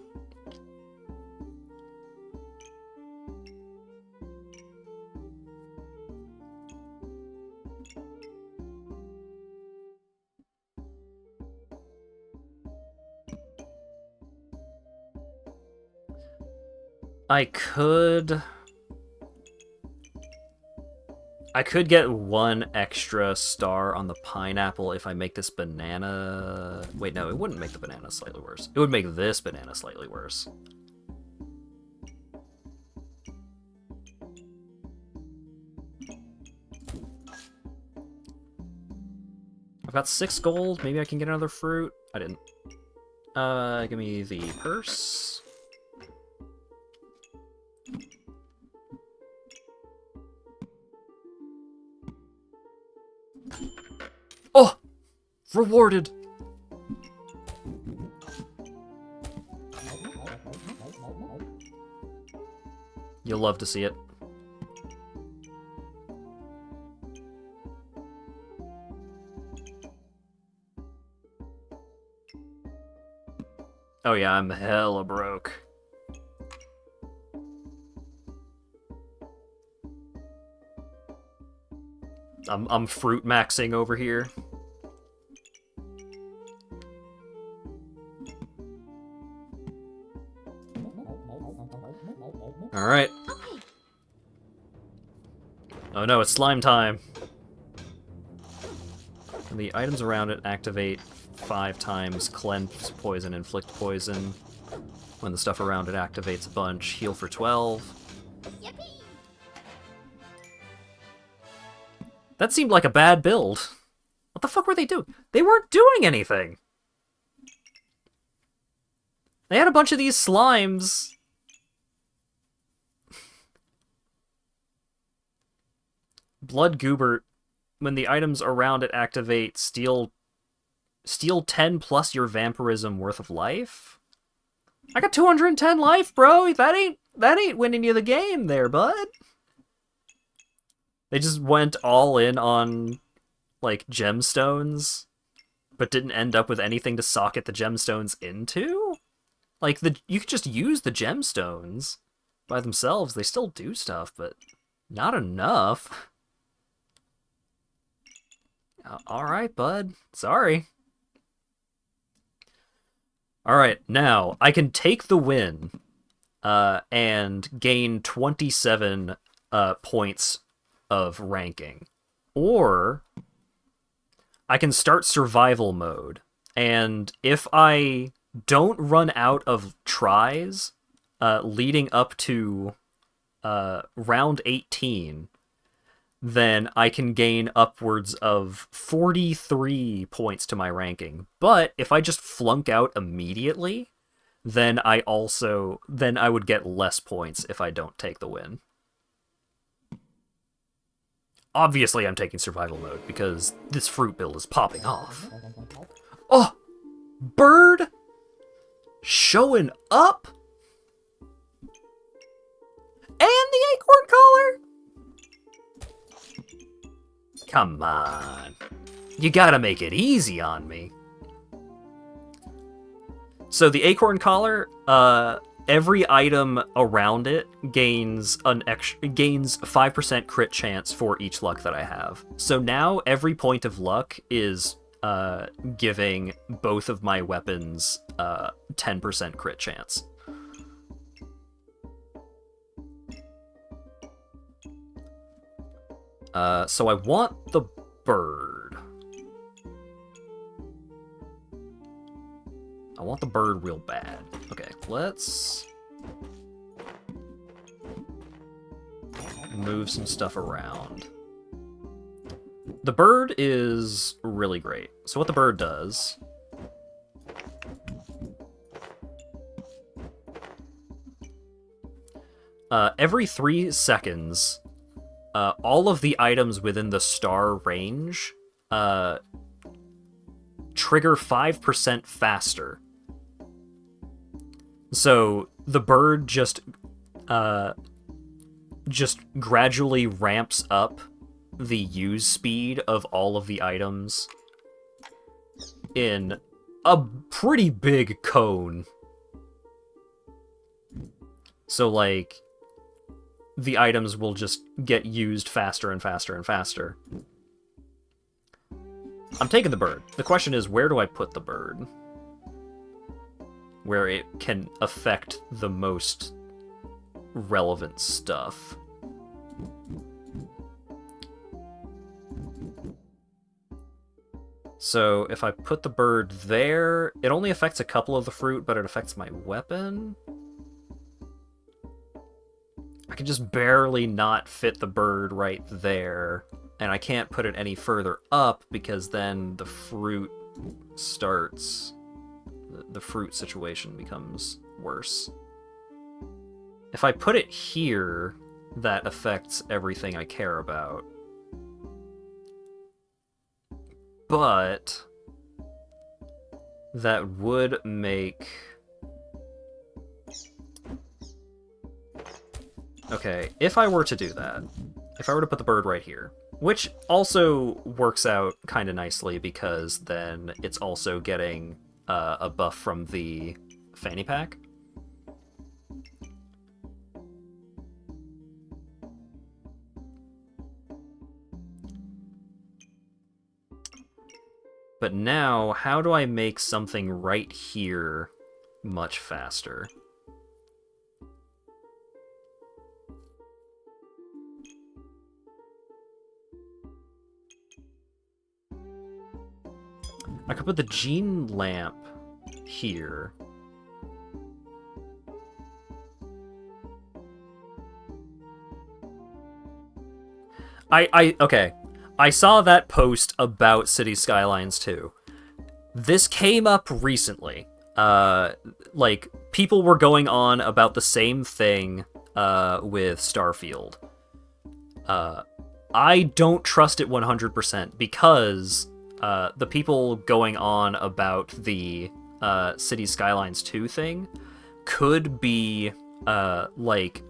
I could get 1 extra star on the pineapple if I make this banana... Wait, no, it wouldn't make the banana slightly worse. It would make this banana slightly worse. I've got 6 gold. Maybe I can get another fruit. I didn't. Give me the purse. Oh! Rewarded! You'll love to see it. Oh yeah, I'm hella broke. I'm fruit maxing over here. All right. Oh no, it's slime time. And the items around it activate 5 times, cleanse poison, inflict poison. When the stuff around it activates a bunch, heal for 12. That seemed like a bad build. What the fuck were they doing? They weren't doing anything! They had a bunch of these slimes. Blood Goobert, when the items around it activate, steal 10 plus your vampirism worth of life? I got 210 life, bro! That ain't winning you the game there, bud! They just went all in on, like, gemstones, but didn't end up with anything to socket the gemstones into? Like, you could just use the gemstones by themselves. They still do stuff, but not enough. Alright, bud. Sorry. Alright, now, I can take the win, and gain 27 points of ranking. Or I can start survival mode, and if I don't run out of tries leading up to round 18, then I can gain upwards of 43 points to my ranking. But if I just flunk out immediately, then I would get less points if I don't take the win. Obviously, I'm taking survival mode because this fruit build is popping off. Oh! Bird! Showing up? And the acorn collar? Come on. You gotta make it easy on me. So the acorn collar, every item around it gains 5% crit chance for each luck that I have. So now every point of luck is giving both of my weapons 10% crit chance. So I want the bird. I want the bird real bad. Okay, let's move some stuff around. The bird is really great. So what the bird does... every 3 seconds, all of the items within the star range trigger 5% faster. So the bird just gradually ramps up the use speed of all of the items in a pretty big cone. So, like, the items will just get used faster and faster and faster. I'm taking the bird. The question is, where do I put the bird? Where it can affect the most relevant stuff. So if I put the bird there, it only affects a couple of the fruit, but it affects my weapon. I can just barely not fit the bird right there, and I can't put it any further up because then the fruit starts... the fruit situation becomes worse. If I put it here, that affects everything I care about. But that would make... Okay, if I were to do that, if I were to put the bird right here, which also works out kind of nicely because then it's also getting a buff from the fanny pack. But now, how do I make something right here much faster? I could put the gene lamp here. Okay. I saw that post about City Skylines 2. This came up recently. Like, people were going on about the same thing with Starfield. I don't trust it 100% because the people going on about the City Skylines 2 thing could be, like,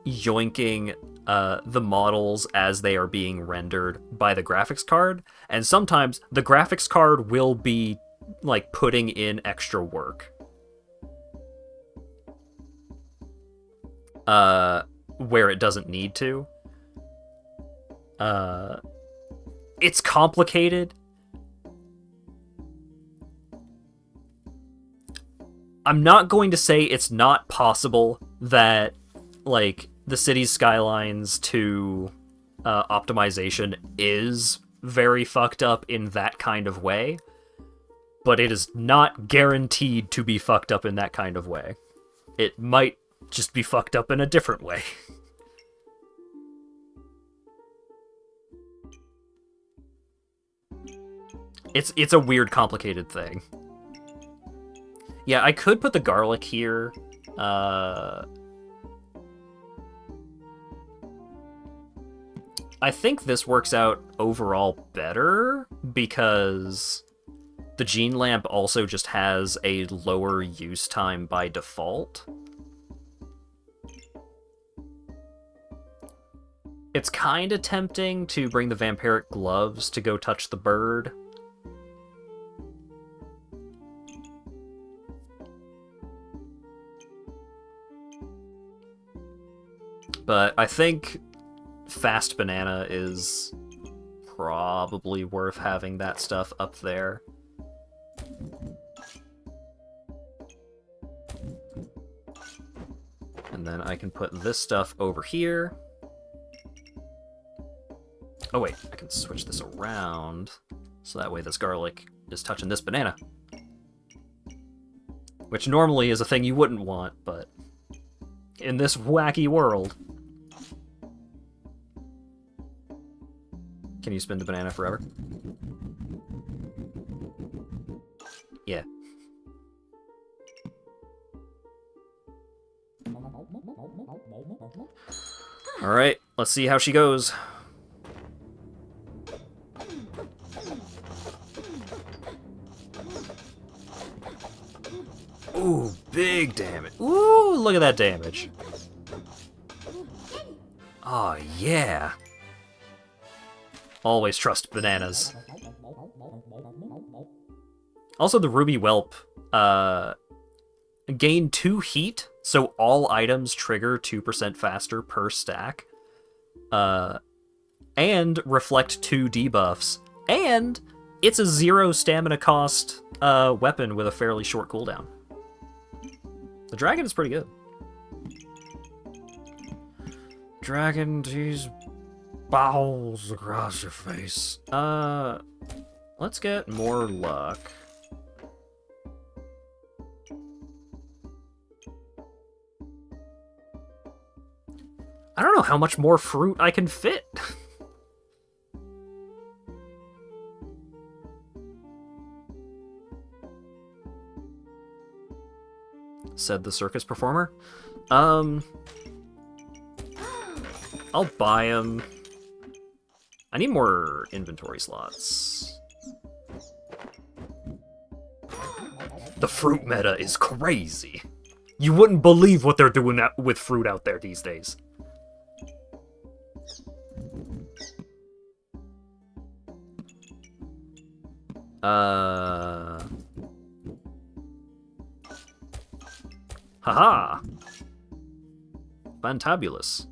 yoinking the models as they are being rendered by the graphics card, and sometimes the graphics card will be, like, putting in extra work. Where it doesn't need to. It's complicated. I'm not going to say it's not possible that, like, the Cities Skylines 2 optimization is very fucked up in that kind of way, but it is not guaranteed to be fucked up in that kind of way. It might just be fucked up in a different way. It's a weird, complicated thing. Yeah, I could put the garlic here. I think this works out overall better because the gene lamp also just has a lower use time by default. It's kind of tempting to bring the vampiric gloves to go touch the bird. But I think Fast Banana is probably worth having that stuff up there. And then I can put this stuff over here. Oh wait, I can switch this around, so that way this garlic is touching this banana. Which normally is a thing you wouldn't want, but in this wacky world... Can you spin the banana forever? Yeah. Alright, let's see how she goes. Ooh, big damage. Ooh, look at that damage. Oh, yeah. Always trust bananas. Also, the Ruby Whelp gain 2 heat, so all items trigger 2% faster per stack. And reflect 2 debuffs. And it's a 0 stamina cost weapon with a fairly short cooldown. The dragon is pretty good. Dragon, geez. Bowls across your face. Let's get more luck. I don't know how much more fruit I can fit. Said the circus performer. I'll buy him. I need more inventory slots. The fruit meta is crazy. You wouldn't believe what they're doing with fruit out there these days. Haha! Fantabulous.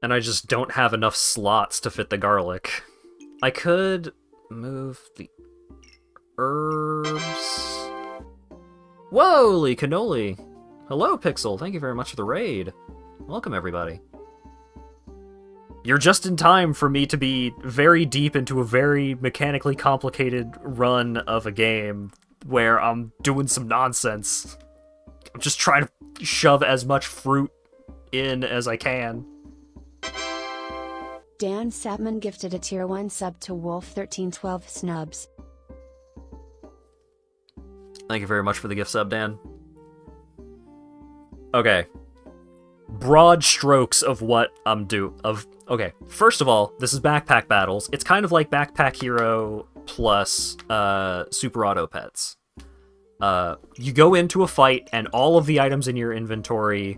And I just don't have enough slots to fit the garlic. I could move the herbs. Whoa, cannoli! Hello, Pixel. Thank you very much for the raid. Welcome, everybody. You're just in time for me to be very deep into a very mechanically complicated run of a game where I'm doing some nonsense. I'm just trying to shove as much fruit in as I can. Dan Sapman gifted a tier 1 sub to Wolf1312 Snubs. Thank you very much for the gift sub, Dan. Okay. Broad strokes of what I'm okay, first of all, this is Backpack Battles. It's kind of like Backpack Hero plus Super Auto Pets. You go into a fight, and all of the items in your inventory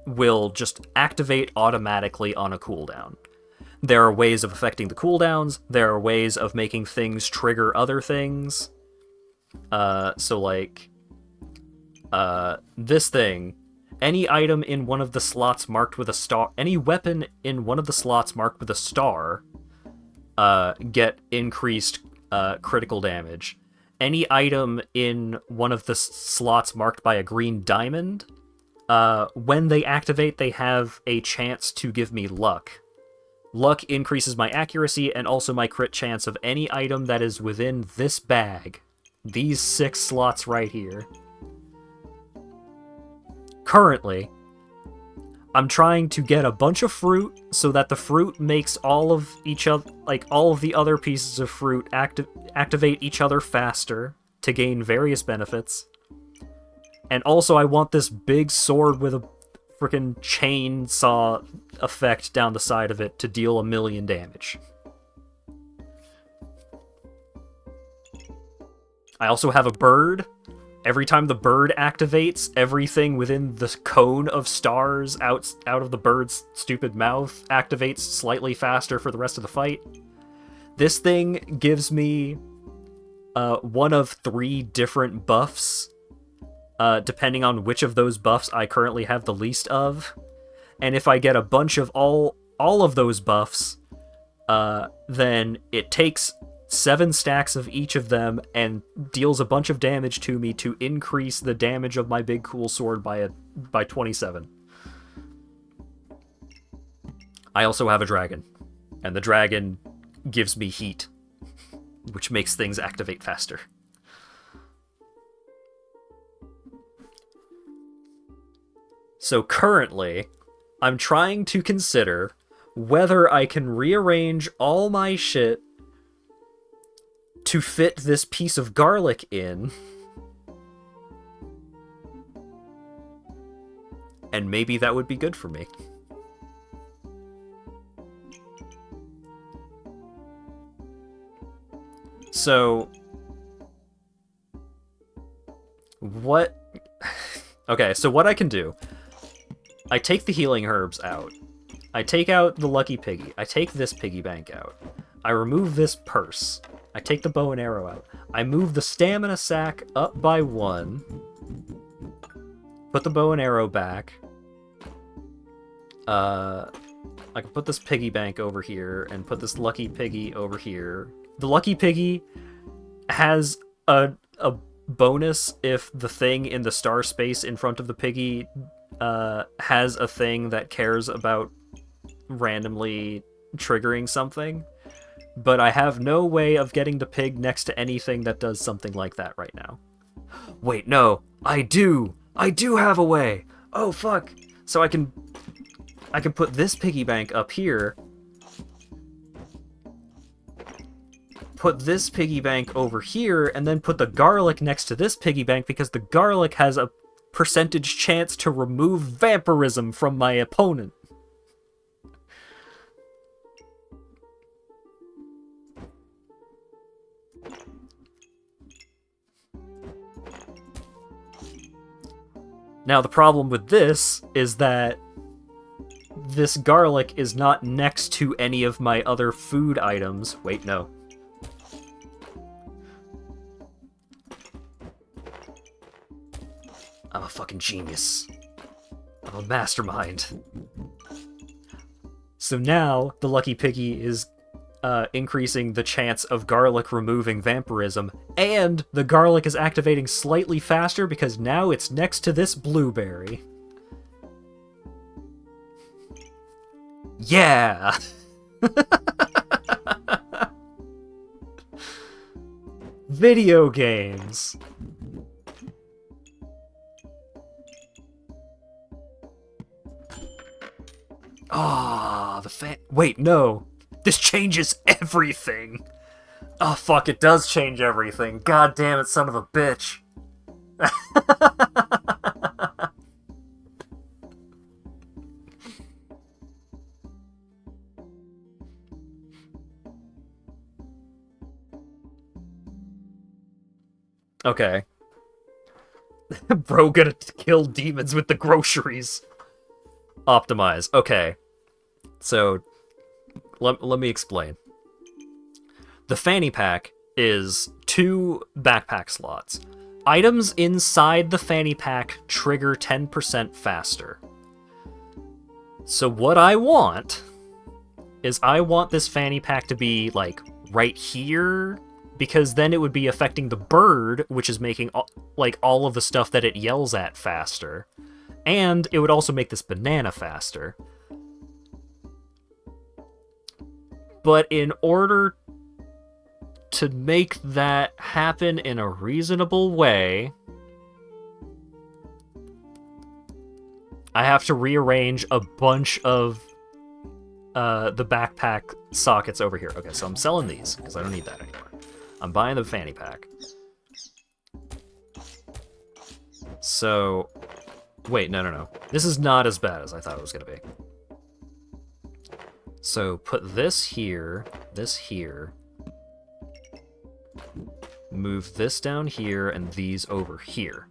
will just activate automatically on a cooldown. There are ways of affecting the cooldowns. There are ways of making things trigger other things. So like, this thing, any item in one of the slots marked with a star, any weapon in one of the slots marked with a star, get increased critical damage. Any item in one of the slots marked by a green diamond, when they activate, they have a chance to give me luck. Luck increases my accuracy and also my crit chance of any item that is within this bag. These 6 slots right here. Currently, I'm trying to get a bunch of fruit so that the fruit makes all of the other pieces of fruit activate each other faster to gain various benefits. And also I want this big sword with a freaking chainsaw effect down the side of it to deal 1,000,000 damage. I also have a bird. Every time the bird activates, everything within the cone of stars out of the bird's stupid mouth activates slightly faster for the rest of the fight. This thing gives me one of 3 different buffs, depending on which of those buffs I currently have the least of. And if I get a bunch of all of those buffs, then it takes 7 stacks of each of them and deals a bunch of damage to me to increase the damage of my big cool sword by 27. I also have a dragon, and the dragon gives me heat, which makes things activate faster. So currently, I'm trying to consider whether I can rearrange all my shit to fit this piece of garlic in, and maybe that would be good for me. So, what... Okay, so what I can do, I take the healing herbs out, I take out the lucky piggy, I take this piggy bank out, I remove this purse, I take the bow and arrow out. I move the stamina sack up by 1. Put the bow and arrow back. I can put this piggy bank over here and put this lucky piggy over here. The lucky piggy has a bonus if the thing in the star space in front of the piggy has a thing that cares about randomly triggering something. But I have no way of getting the pig next to anything that does something like that right now. Wait, no, I do! I do have a way! Oh, fuck! So I can put this piggy bank up here, put this piggy bank over here, and then put the garlic next to this piggy bank because the garlic has a percentage chance to remove vampirism from my opponent. Now, the problem with this is that this garlic is not next to any of my other food items. Wait, no. I'm a fucking genius. I'm a mastermind. So now, the lucky piggy is increasing the chance of garlic removing vampirism, and the garlic is activating slightly faster because now it's next to this blueberry. Yeah! Video games! Ah, wait, no! This changes everything! Oh, fuck, it does change everything. God damn it, son of a bitch. Okay. Bro gonna kill demons with the groceries. Optimize. Okay. So, let me explain. The fanny pack is 2 backpack slots. Items inside the fanny pack trigger 10% faster. So what I want is I want this fanny pack to be, like, right here, because then it would be affecting the bird, which is making all of the stuff that it yells at faster. And it would also make this banana faster. But in order to make that happen in a reasonable way, I have to rearrange a bunch of the backpack sockets over here. Okay, so I'm selling these, because I don't need that anymore. I'm buying the fanny pack. So, wait, no. This is not as bad as I thought it was going to be. So, put this here, move this down here, and these over here.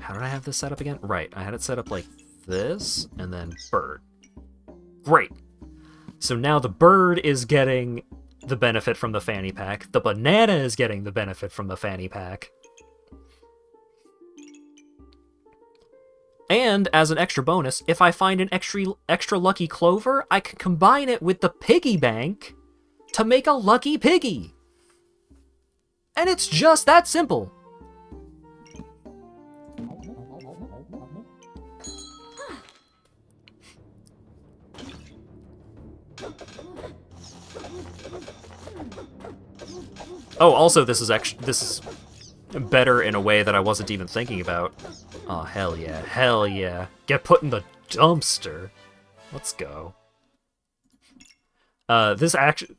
How did I have this set up again? Right, I had it set up like this, and then bird. Great! So now the bird is getting the benefit from the fanny pack, the banana is getting the benefit from the fanny pack. And, as an extra bonus, if I find an extra lucky clover, I can combine it with the piggy bank to make a lucky piggy. And it's just that simple. Oh, also, this is better in a way that I wasn't even thinking about. Oh, hell yeah. Get put in the dumpster. Let's go. This action...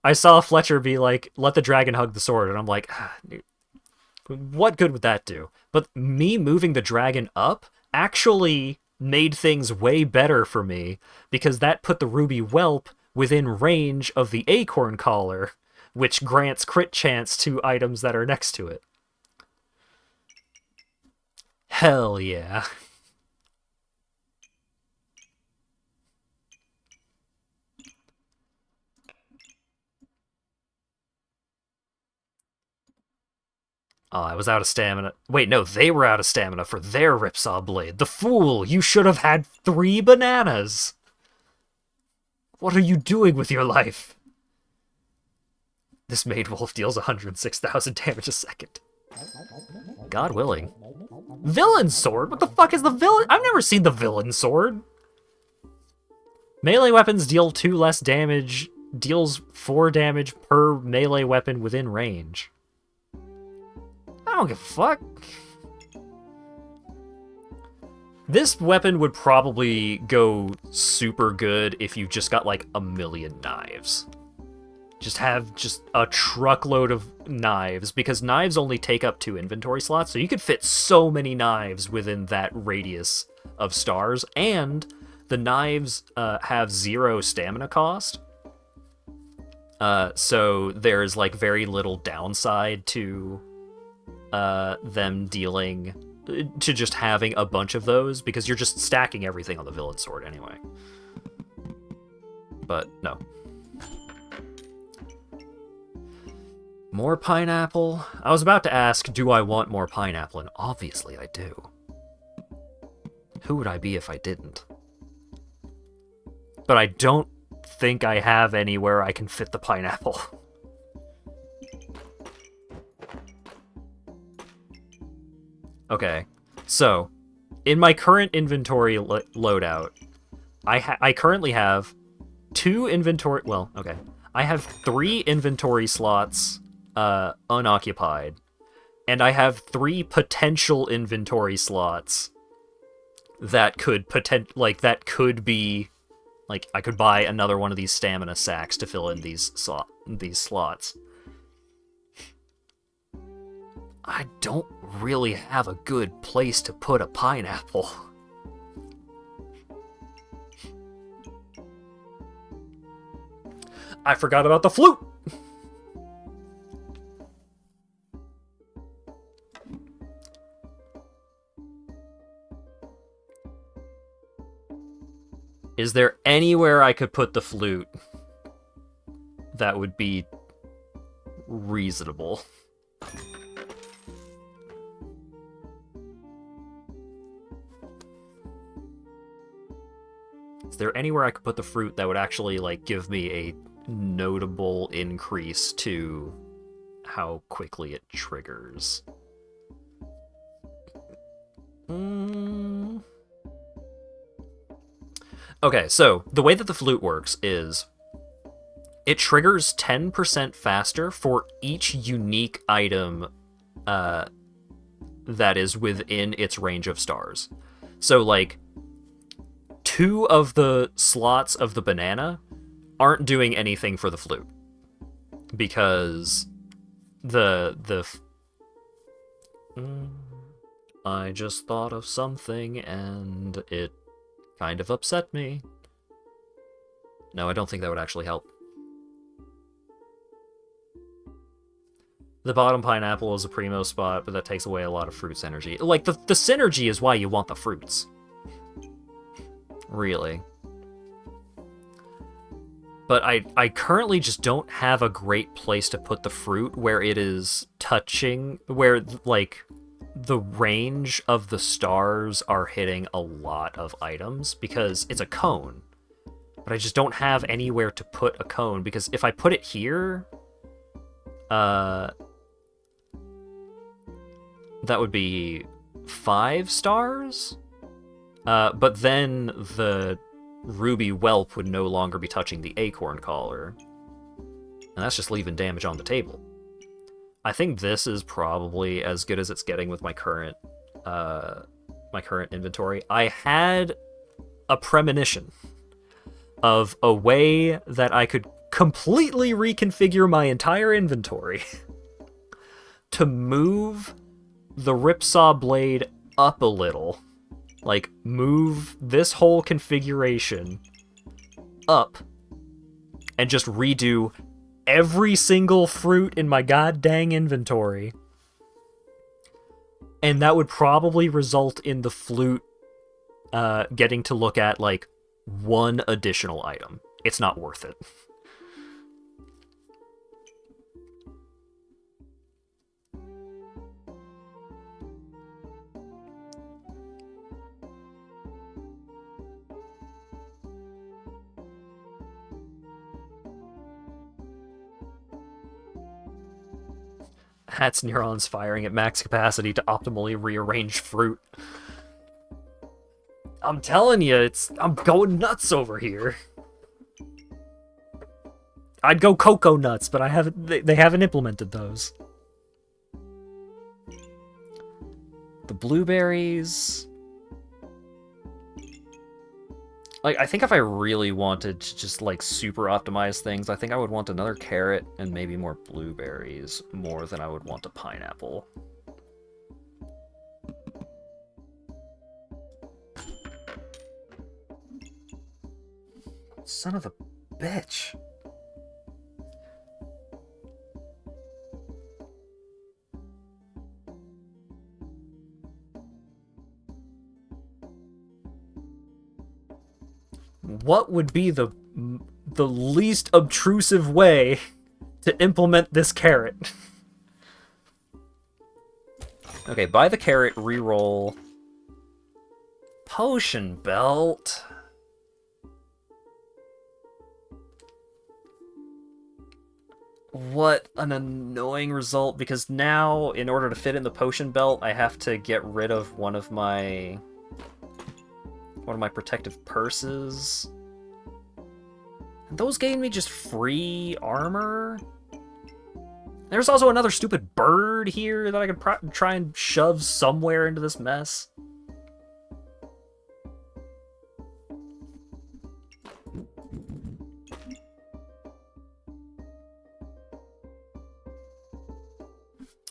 I saw Fletcher be like, let the dragon hug the sword, and I'm like, what good would that do? But me moving the dragon up actually made things way better for me, because that put the ruby whelp within range of the acorn collar, which grants crit chance to items that are next to it. Hell yeah. Oh, I was out of stamina. Wait, no, they were out of stamina for their Ripsaw Blade. The fool! You should have had 3 bananas! What are you doing with your life? This Maid Wolf deals 106,000 damage a second. God willing. Villain Sword? What the fuck is the villain? I've never seen the Villain Sword. Melee weapons deal 2 less damage, deals 4 damage per melee weapon within range. I don't give a fuck. This weapon would probably go super good if you just got like a million knives. Just have a truckload of knives, because knives only take up 2 inventory slots, so you could fit so many knives within that radius of stars, and the knives have 0 stamina cost. So there's like very little downside to them dealing to just having a bunch of those, because you're just stacking everything on the villain sword anyway. But no. More pineapple? I was about to ask, do I want more pineapple? And obviously I do. Who would I be if I didn't? But I don't think I have anywhere I can fit the pineapple. Okay, so, in my current inventory loadout, I currently have 2 inventory... Well, okay. I have 3 inventory slots unoccupied, and I have 3 potential inventory slots that could that could be... Like, I could buy another one of these stamina sacks to fill in these slots. I don't really have a good place to put a pineapple. I forgot about the flute! Is there anywhere I could put the flute that would be reasonable? Is there anywhere I could put the fruit that would actually, like, give me notable increase to how quickly it triggers. Okay, so the way that the flute works is it triggers 10% faster for each unique item that is within its range of stars. So, like, 2 of the slots of the banana aren't doing anything for the flute. Because I just thought of something and it kind of upset me. No, I don't think that would actually help. The bottom pineapple is a primo spot, but that takes away a lot of fruit's energy. Like, the synergy is why you want the fruits. Really. But I currently just don't have a great place to put the fruit where it is touching, where, like, the range of the stars are hitting a lot of items, because it's a cone. But I just don't have anywhere to put a cone, because if I put it here, that would be 5 stars? But then the ruby whelp would no longer be touching the acorn collar. And that's just leaving damage on the table. I think this is probably as good as it's getting with my current inventory. I had a premonition of a way that I could completely reconfigure my entire inventory to move the ripsaw blade up a little. Like, move this whole configuration up and just redo every single fruit in my goddamn inventory. And that would probably result in the flute getting to look at, like, 1 additional item. It's not worth it. Hat's neurons firing at max capacity to optimally rearrange fruit. I'm telling you, I'm going nuts over here. I'd go cocoa nuts, but they haven't implemented those. The blueberries. Like, I think if I really wanted to just, like, super optimize things, I think I would want another carrot and maybe more blueberries more than I would want a pineapple. Son of a bitch. What would be the least obtrusive way to implement this carrot? Okay, buy the carrot, reroll. Potion belt. What an annoying result, because now, in order to fit in the potion belt, I have to get rid of one of my protective purses. And those gave me just free armor. There's also another stupid bird here that I could try and shove somewhere into this mess.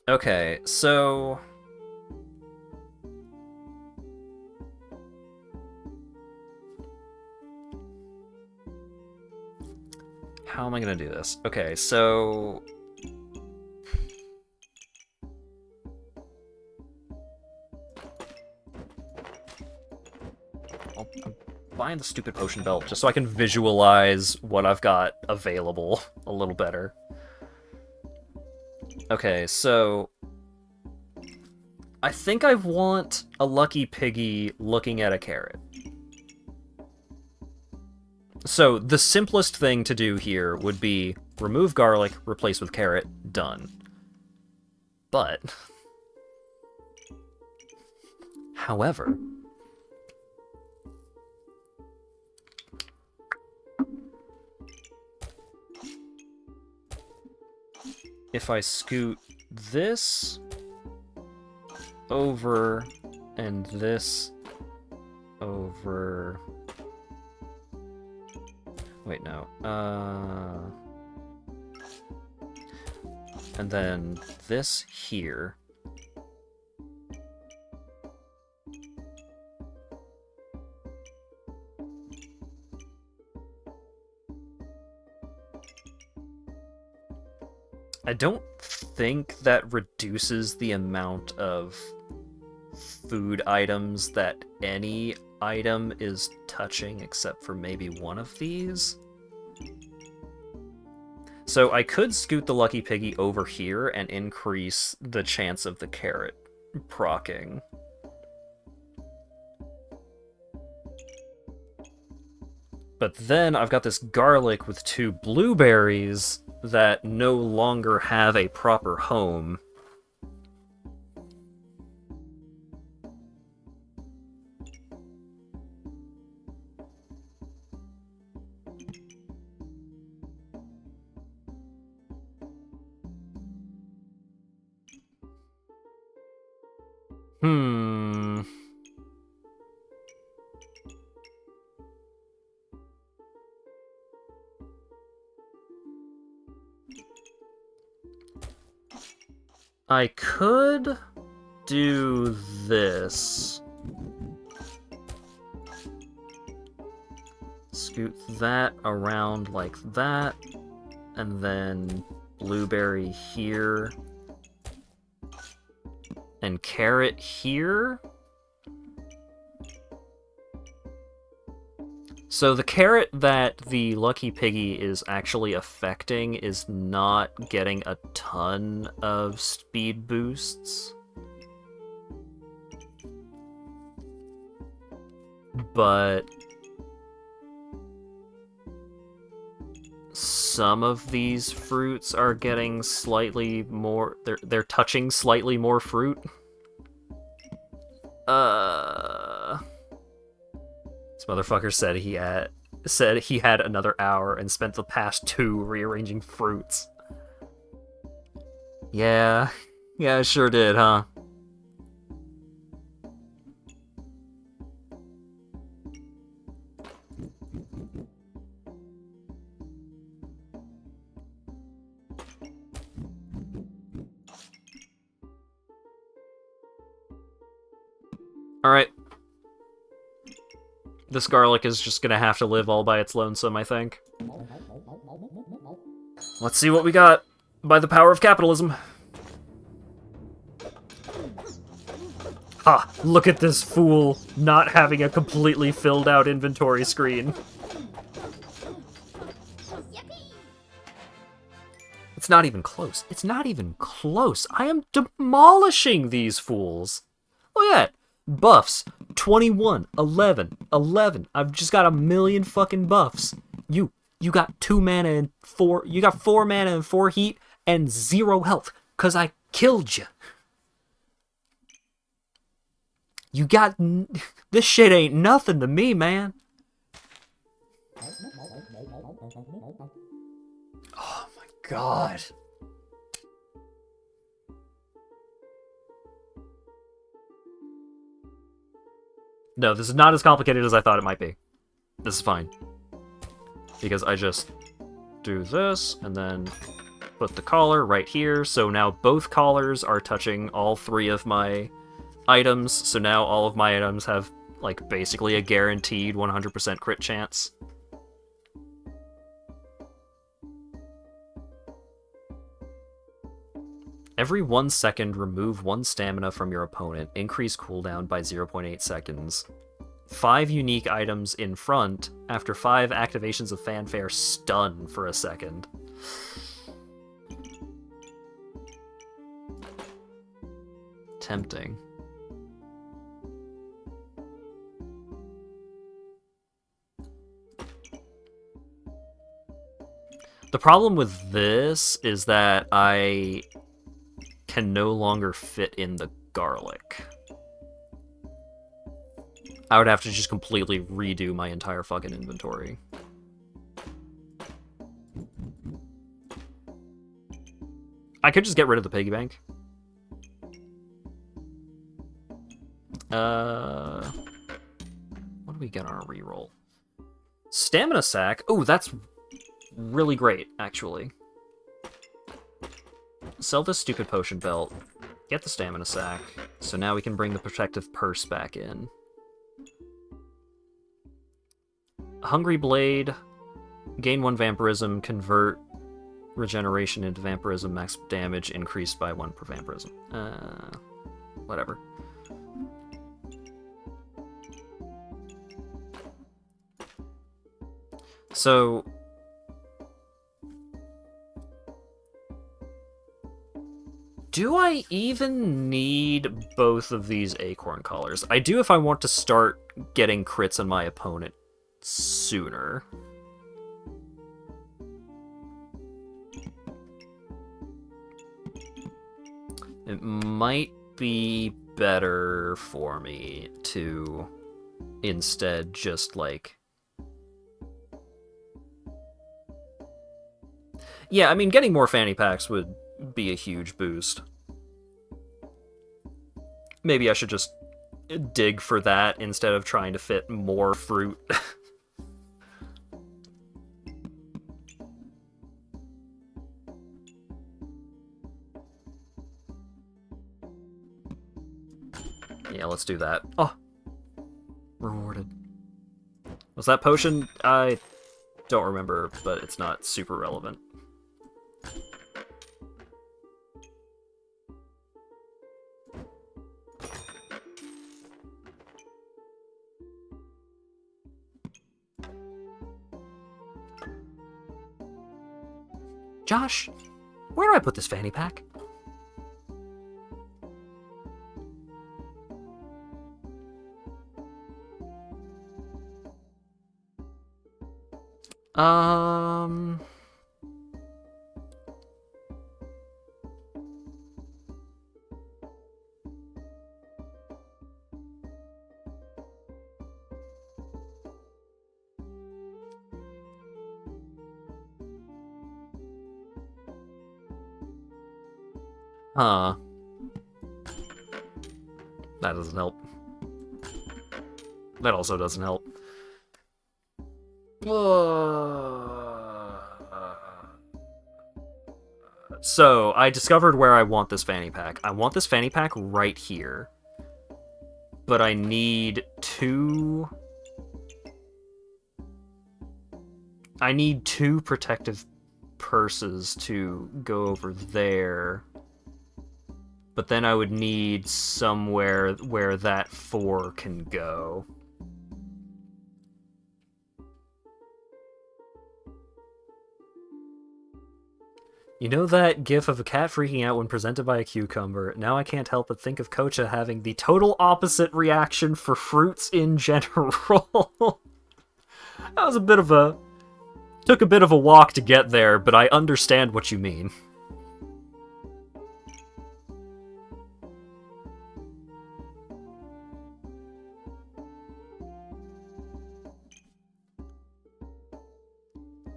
Okay, so how am I gonna do this? Okay, so I'm buying the stupid potion belt just so I can visualize what I've got available a little better. Okay, so I think I want a lucky piggy looking at a carrot. So the simplest thing to do here would be remove garlic, replace with carrot, done. But, however, if I scoot this over and this over... Wait, no. And then this here. I don't think that reduces the amount of food items that any item is touching except for maybe one of these. So I could scoot the Lucky Piggy over here and increase the chance of the carrot proccing. But then I've got this garlic with 2 blueberries that no longer have a proper home. I could do this. Scoot that around like that, and then blueberry here, and carrot here. So the carrot that the Lucky Piggy is actually affecting is not getting a ton of speed boosts. But some of these fruits are getting slightly more... They're touching slightly more fruit. This motherfucker said he had another hour and spent the past 2 rearranging fruits. Yeah, I sure did, huh? Alright. This garlic is just gonna have to live all by its lonesome, I think. Let's see what we got by the power of capitalism. Ha! Look at this fool not having a completely filled out inventory screen. It's not even close. It's not even close. I am demolishing these fools. Look at that. Buffs. 21, 11, 11. I've just got a million fucking buffs. You got 2 mana and 4... You got 4 mana and 4 heat and 0 health. Because I killed you. You got... This shit ain't nothing to me, man. Oh my god. No, this is not as complicated as I thought it might be. This is fine. Because I just do this, and then put the collar right here, so now both collars are touching all 3 of my items, so now all of my items have, like, basically a guaranteed 100% crit chance. Every 1 second, remove 1 stamina from your opponent. Increase cooldown by 0.8 seconds. 5 unique items in front. After 5 activations of fanfare, stun for a second. Tempting. The problem with this is that I can no longer fit in the garlic. I would have to just completely redo my entire fucking inventory. I could just get rid of the piggy bank. What do we get on a reroll? Stamina sack. Oh, that's really great, actually. Sell this stupid potion belt. Get the stamina sack. So now we can bring the protective purse back in. Hungry Blade. Gain 1 vampirism. Convert regeneration into vampirism. Max damage increased by 1 per vampirism. Whatever. So... do I even need both of these acorn collars? I do if I want to start getting crits on my opponent sooner. It might be better for me to instead just, like... yeah, I mean, getting more fanny packs would be a huge boost. Maybe I should just dig for that instead of trying to fit more fruit. Yeah, let's do that. Oh! Rewarded. Was that potion? I don't remember, but it's not super relevant. Josh, where do I put this fanny pack? Huh. That doesn't help. That also doesn't help. So, I discovered where I want this fanny pack. I want this fanny pack right here. But I need two... I need 2 protective purses to go over there. But then I would need somewhere where that 4 can go. You know that gif of a cat freaking out when presented by a cucumber? Now I can't help but think of Kocha having the total opposite reaction for fruits in general. That was a bit of a... took a bit of a walk to get there, but I understand what you mean.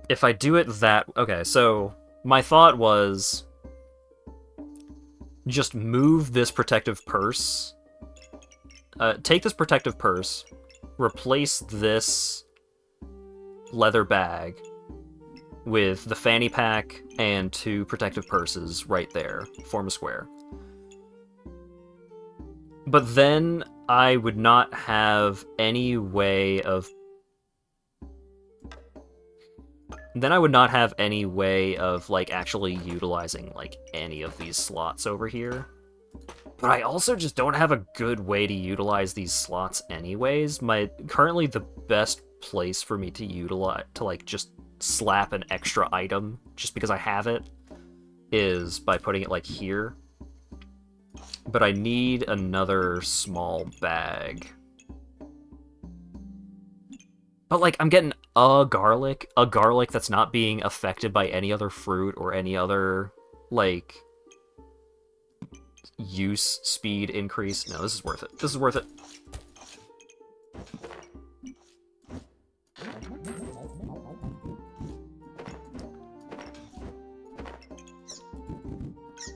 If I do it that... okay, so my thought was just move this protective purse. Take this protective purse, replace this leather bag with the fanny pack and 2 protective purses right there, form a square. But then I would not have any way of... then I would not have any way of, like, actually utilizing, like, any of these slots over here. But I also just don't have a good way to utilize these slots anyways. Currently the best place for me to utilize, to, like, just slap an extra item, just because I have it, is by putting it, like, here. But I need another small bag. But, like, I'm getting a garlic that's not being affected by any other fruit or any other, like, use speed increase. No, this is worth it. This is worth it.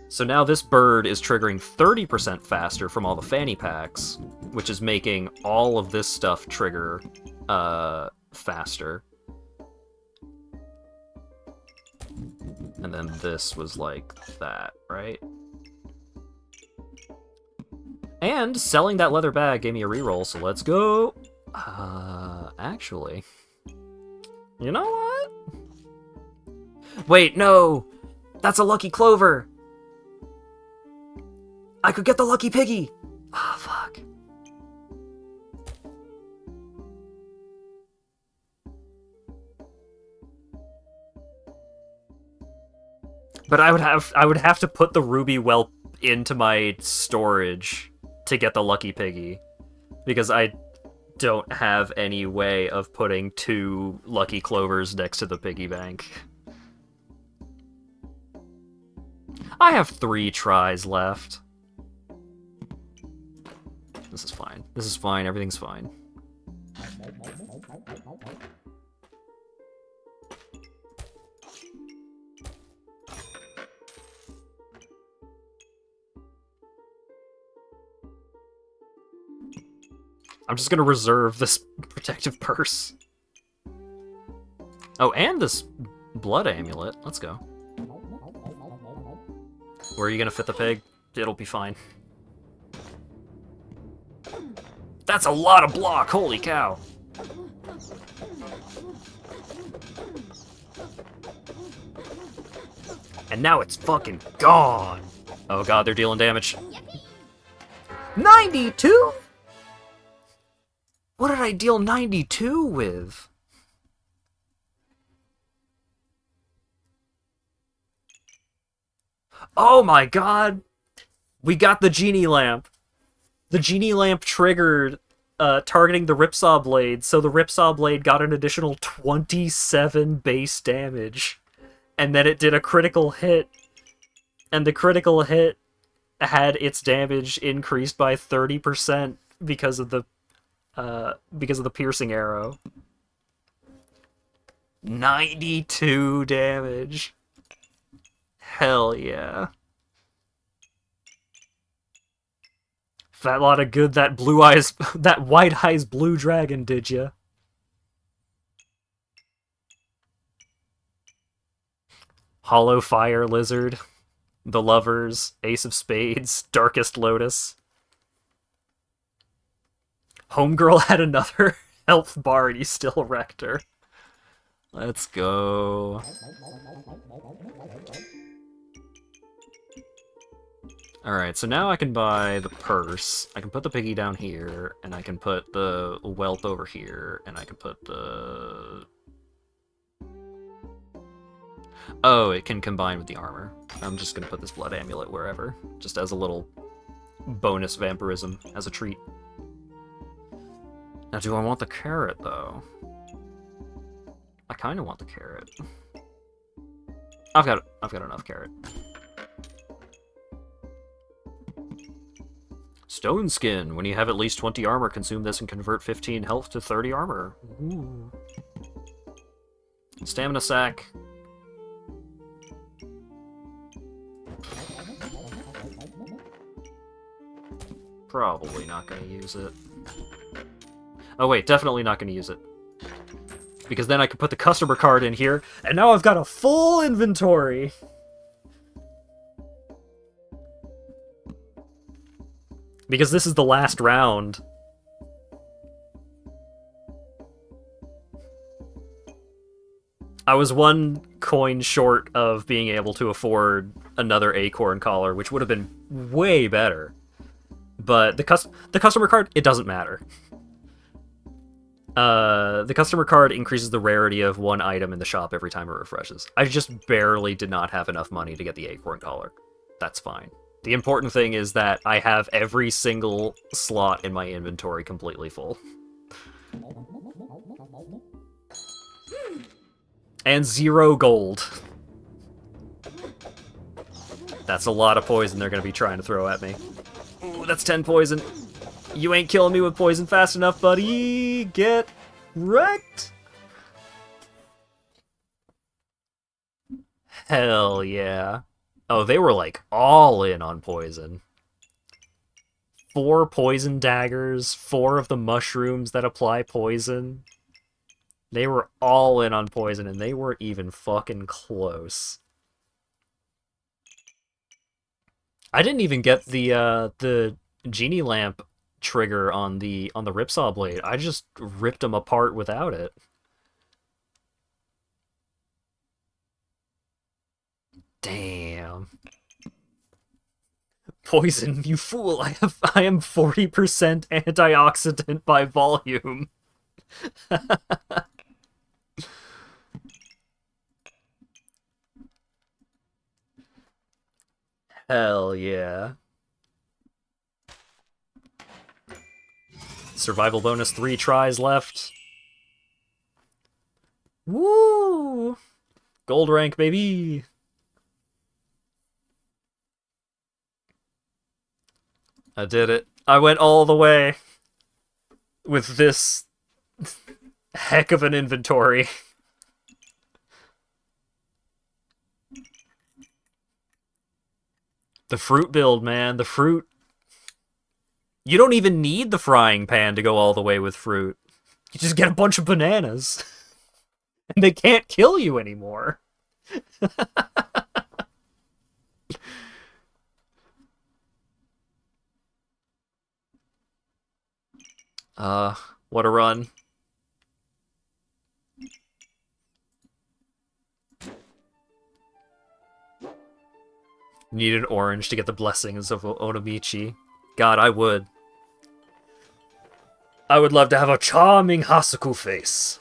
So now this bird is triggering 30% faster from all the fanny packs, which is making all of this stuff trigger faster. And then this was like that, right? And selling that leather bag gave me a reroll, so let's go. Actually, you know what? Wait, no! That's a lucky clover! I could get the lucky piggy! Ah, fuck. But I would have to put the ruby whelp into my storage to get the lucky piggy, because I don't have any way of putting 2 lucky clovers next to the piggy bank. I have 3 tries left. This is fine. This is fine. Everything's fine. I'm just gonna reserve this protective purse. Oh, and this blood amulet. Let's go. Where are you gonna fit the pig? It'll be fine. That's a lot of block, holy cow! And now it's fucking gone! Oh god, they're dealing damage. 92?! What did I deal 92 with? Oh my god! We got the genie lamp! The genie lamp triggered targeting the Ripsaw Blade, so the Ripsaw Blade got an additional 27 base damage. And then it did a critical hit. And the critical hit had its damage increased by 30% because of the piercing arrow. 92 damage. Hell yeah. That lot of good that blue eyes, that white eyes blue dragon did ya? Hollow Fire Lizard, The Lovers, Ace of Spades, Darkest Lotus. Homegirl had another health bar and you still wrecked her. Let's go. Alright, so now I can buy the purse, I can put the piggy down here, and I can put the whelp over here, and I can put the... Oh, it can combine with the armor. I'm just gonna put this blood amulet wherever, just as a little bonus vampirism, as a treat. Now, do I want the carrot, though? I kinda want the carrot. I've got enough carrot. Stone Skin. When you have at least 20 armor, consume this and convert 15 health to 30 armor. Ooh. Stamina sack. Probably not going to use it. Oh wait, definitely not going to use it. Because then I can put the customer card in here, and now I've got a full inventory! Because this is the last round. I was 1 coin short of being able to afford another acorn collar, which would have been way better. But the customer card, it doesn't matter. The customer card increases the rarity of 1 item in the shop every time it refreshes. I just barely did not have enough money to get the acorn collar. That's fine. The important thing is that I have every single slot in my inventory completely full. And 0 gold. That's a lot of poison they're gonna be trying to throw at me. Ooh, that's 10 poison. You ain't killing me with poison fast enough, buddy. Get wrecked. Hell yeah. Oh, they were like all in on poison. 4 poison daggers, 4 of the mushrooms that apply poison. They were all in on poison, and they weren't even fucking close. I didn't even get the genie lamp trigger on the ripsaw blade. I just ripped them apart without it. Damn. Poison, you fool! I am 40% antioxidant by volume. Hell yeah. Survival bonus 3 tries left. Woo! Gold rank, baby! I did it. I went all the way with this heck of an inventory. The fruit build, man. The fruit. You don't even need the frying pan to go all the way with fruit. You just get a bunch of bananas. And they can't kill you anymore. What a run. Need an orange to get the blessings of Onamichi. God, I would. I would love to have a charming Hasaku face.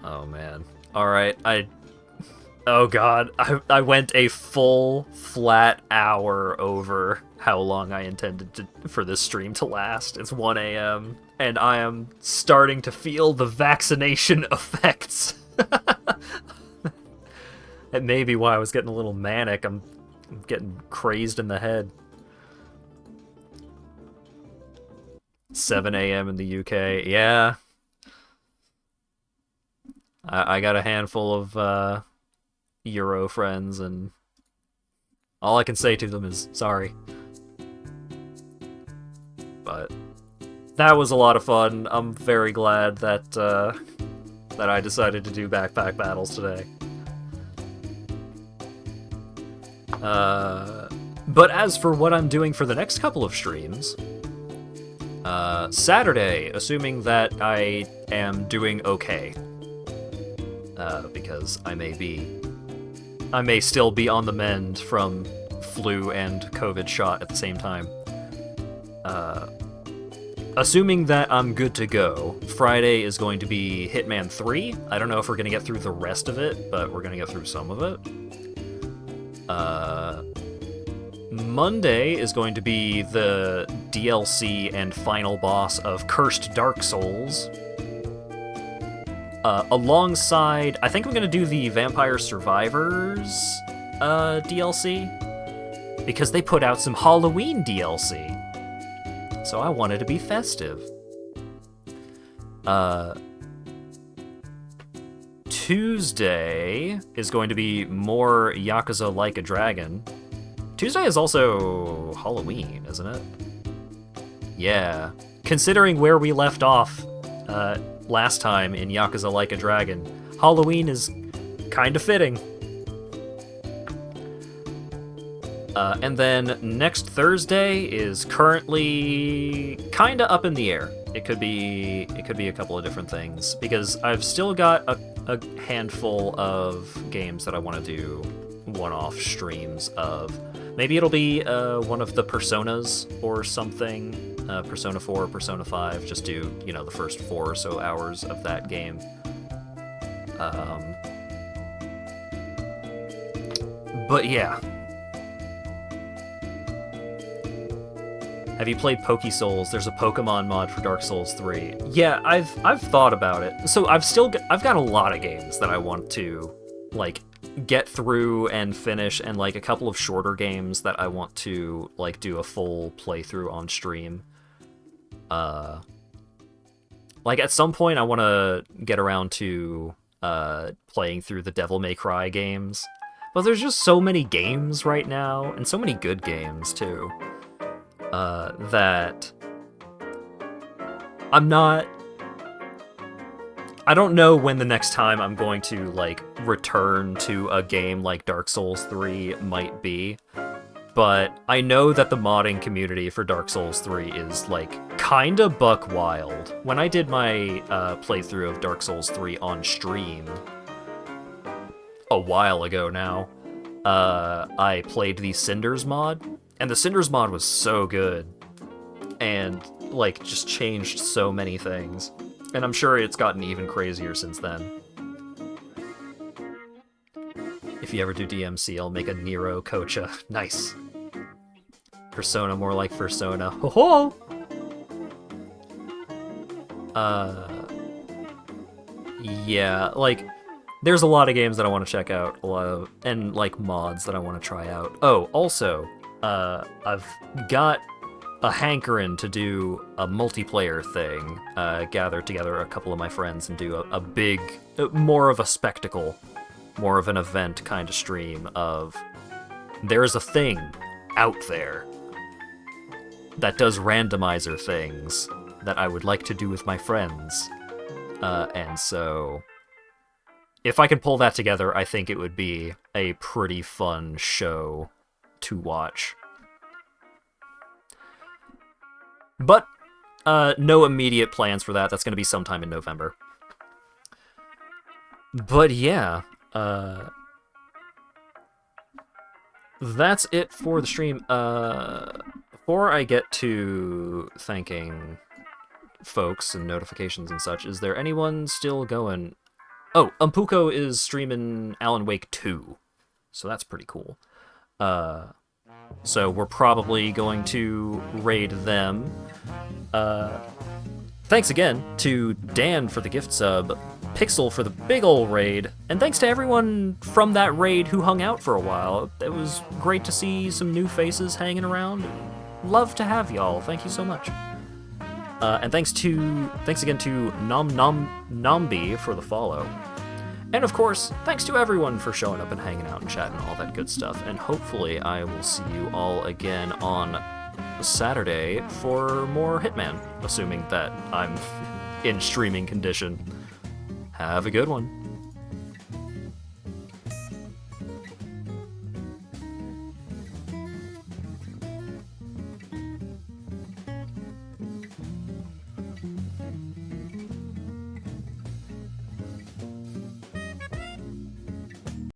Oh man. Alright, oh god, I went a full flat hour over how long I intended for this stream to last. It's 1 a.m. and I am starting to feel the vaccination effects. That may be why I was getting a little manic. I'm getting crazed in the head. 7 a.m. in the UK. Yeah. I got a handful of Euro friends, and all I can say to them is sorry. But that was a lot of fun. I'm very glad that that I decided to do backpack battles today. But as for what I'm doing for the next couple of streams, Saturday, assuming that I am doing okay, because I may still be on the mend from flu and COVID shot at the same time. Assuming that I'm good to go, Friday is going to be Hitman 3. I don't know if we're going to get through the rest of it, but we're going to get through some of it. Monday is going to be the DLC and final boss of Cursed Dark Souls. Alongside, I think I'm going to do the Vampire Survivors DLC, because they put out some Halloween DLC. So I wanted to be festive. Tuesday is going to be more Yakuza Like a Dragon. Tuesday is also Halloween, isn't it? Yeah. Considering where we left off last time in Yakuza Like a Dragon, Halloween is kind of fitting. And then next Thursday is currently kind of up in the air. It could be a couple of different things, because I've still got a handful of games that I want to do one-off streams of. Maybe it'll be one of the Personas or something, Persona 4, Persona 5, just do, you know, the first 4 or so hours of that game. But yeah. Have you played Poke Souls? There's a Pokemon mod for Dark Souls 3. Yeah, I've thought about it. So I've got a lot of games that I want to like get through and finish, and like a couple of shorter games that I want to like do a full playthrough on stream. Like at some point I want to get around to playing through the Devil May Cry games. But there's just so many games right now, and so many good games too, that I don't know when the next time I'm going to like return to a game like Dark Souls 3 might be, but I know that the modding community for Dark Souls 3 is like kinda buck wild. When I did my playthrough of Dark Souls 3 on stream a while ago now, I played the Cinders mod, and the Cinders mod was so good, and like just changed so many things. And I'm sure it's gotten even crazier since then. If you ever do DMC, I'll make a Nero Kocha. Nice. Persona more like Persona. Ho ho! Yeah, like, there's a lot of games that I want to check out, and like mods that I want to try out. Oh, also, I've got a hankering to do a multiplayer thing, gather together a couple of my friends and do a big, more of a spectacle, more of an event kind of stream of, there's a thing out there that does randomizer things that I would like to do with my friends, and so if I could pull that together, I think it would be a pretty fun show to watch. But no immediate plans for that. That's going to be sometime in November. But yeah, that's it for the stream. Before I get to thanking folks and notifications and such, is there anyone still going? Oh, Umpuko is streaming Alan Wake 2, so that's pretty cool. So we're probably going to raid them. Thanks again to Dan for the gift sub, Pixel for the big ol' raid, and thanks to everyone from that raid who hung out for a while. It was great to see some new faces hanging around. Love to have y'all. Thank you so much. And thanks again to Nambi for the follow. And of course, thanks to everyone for showing up and hanging out and chatting and all that good stuff. And hopefully I will see you all again on Saturday for more Hitman, assuming that I'm in streaming condition. Have a good one.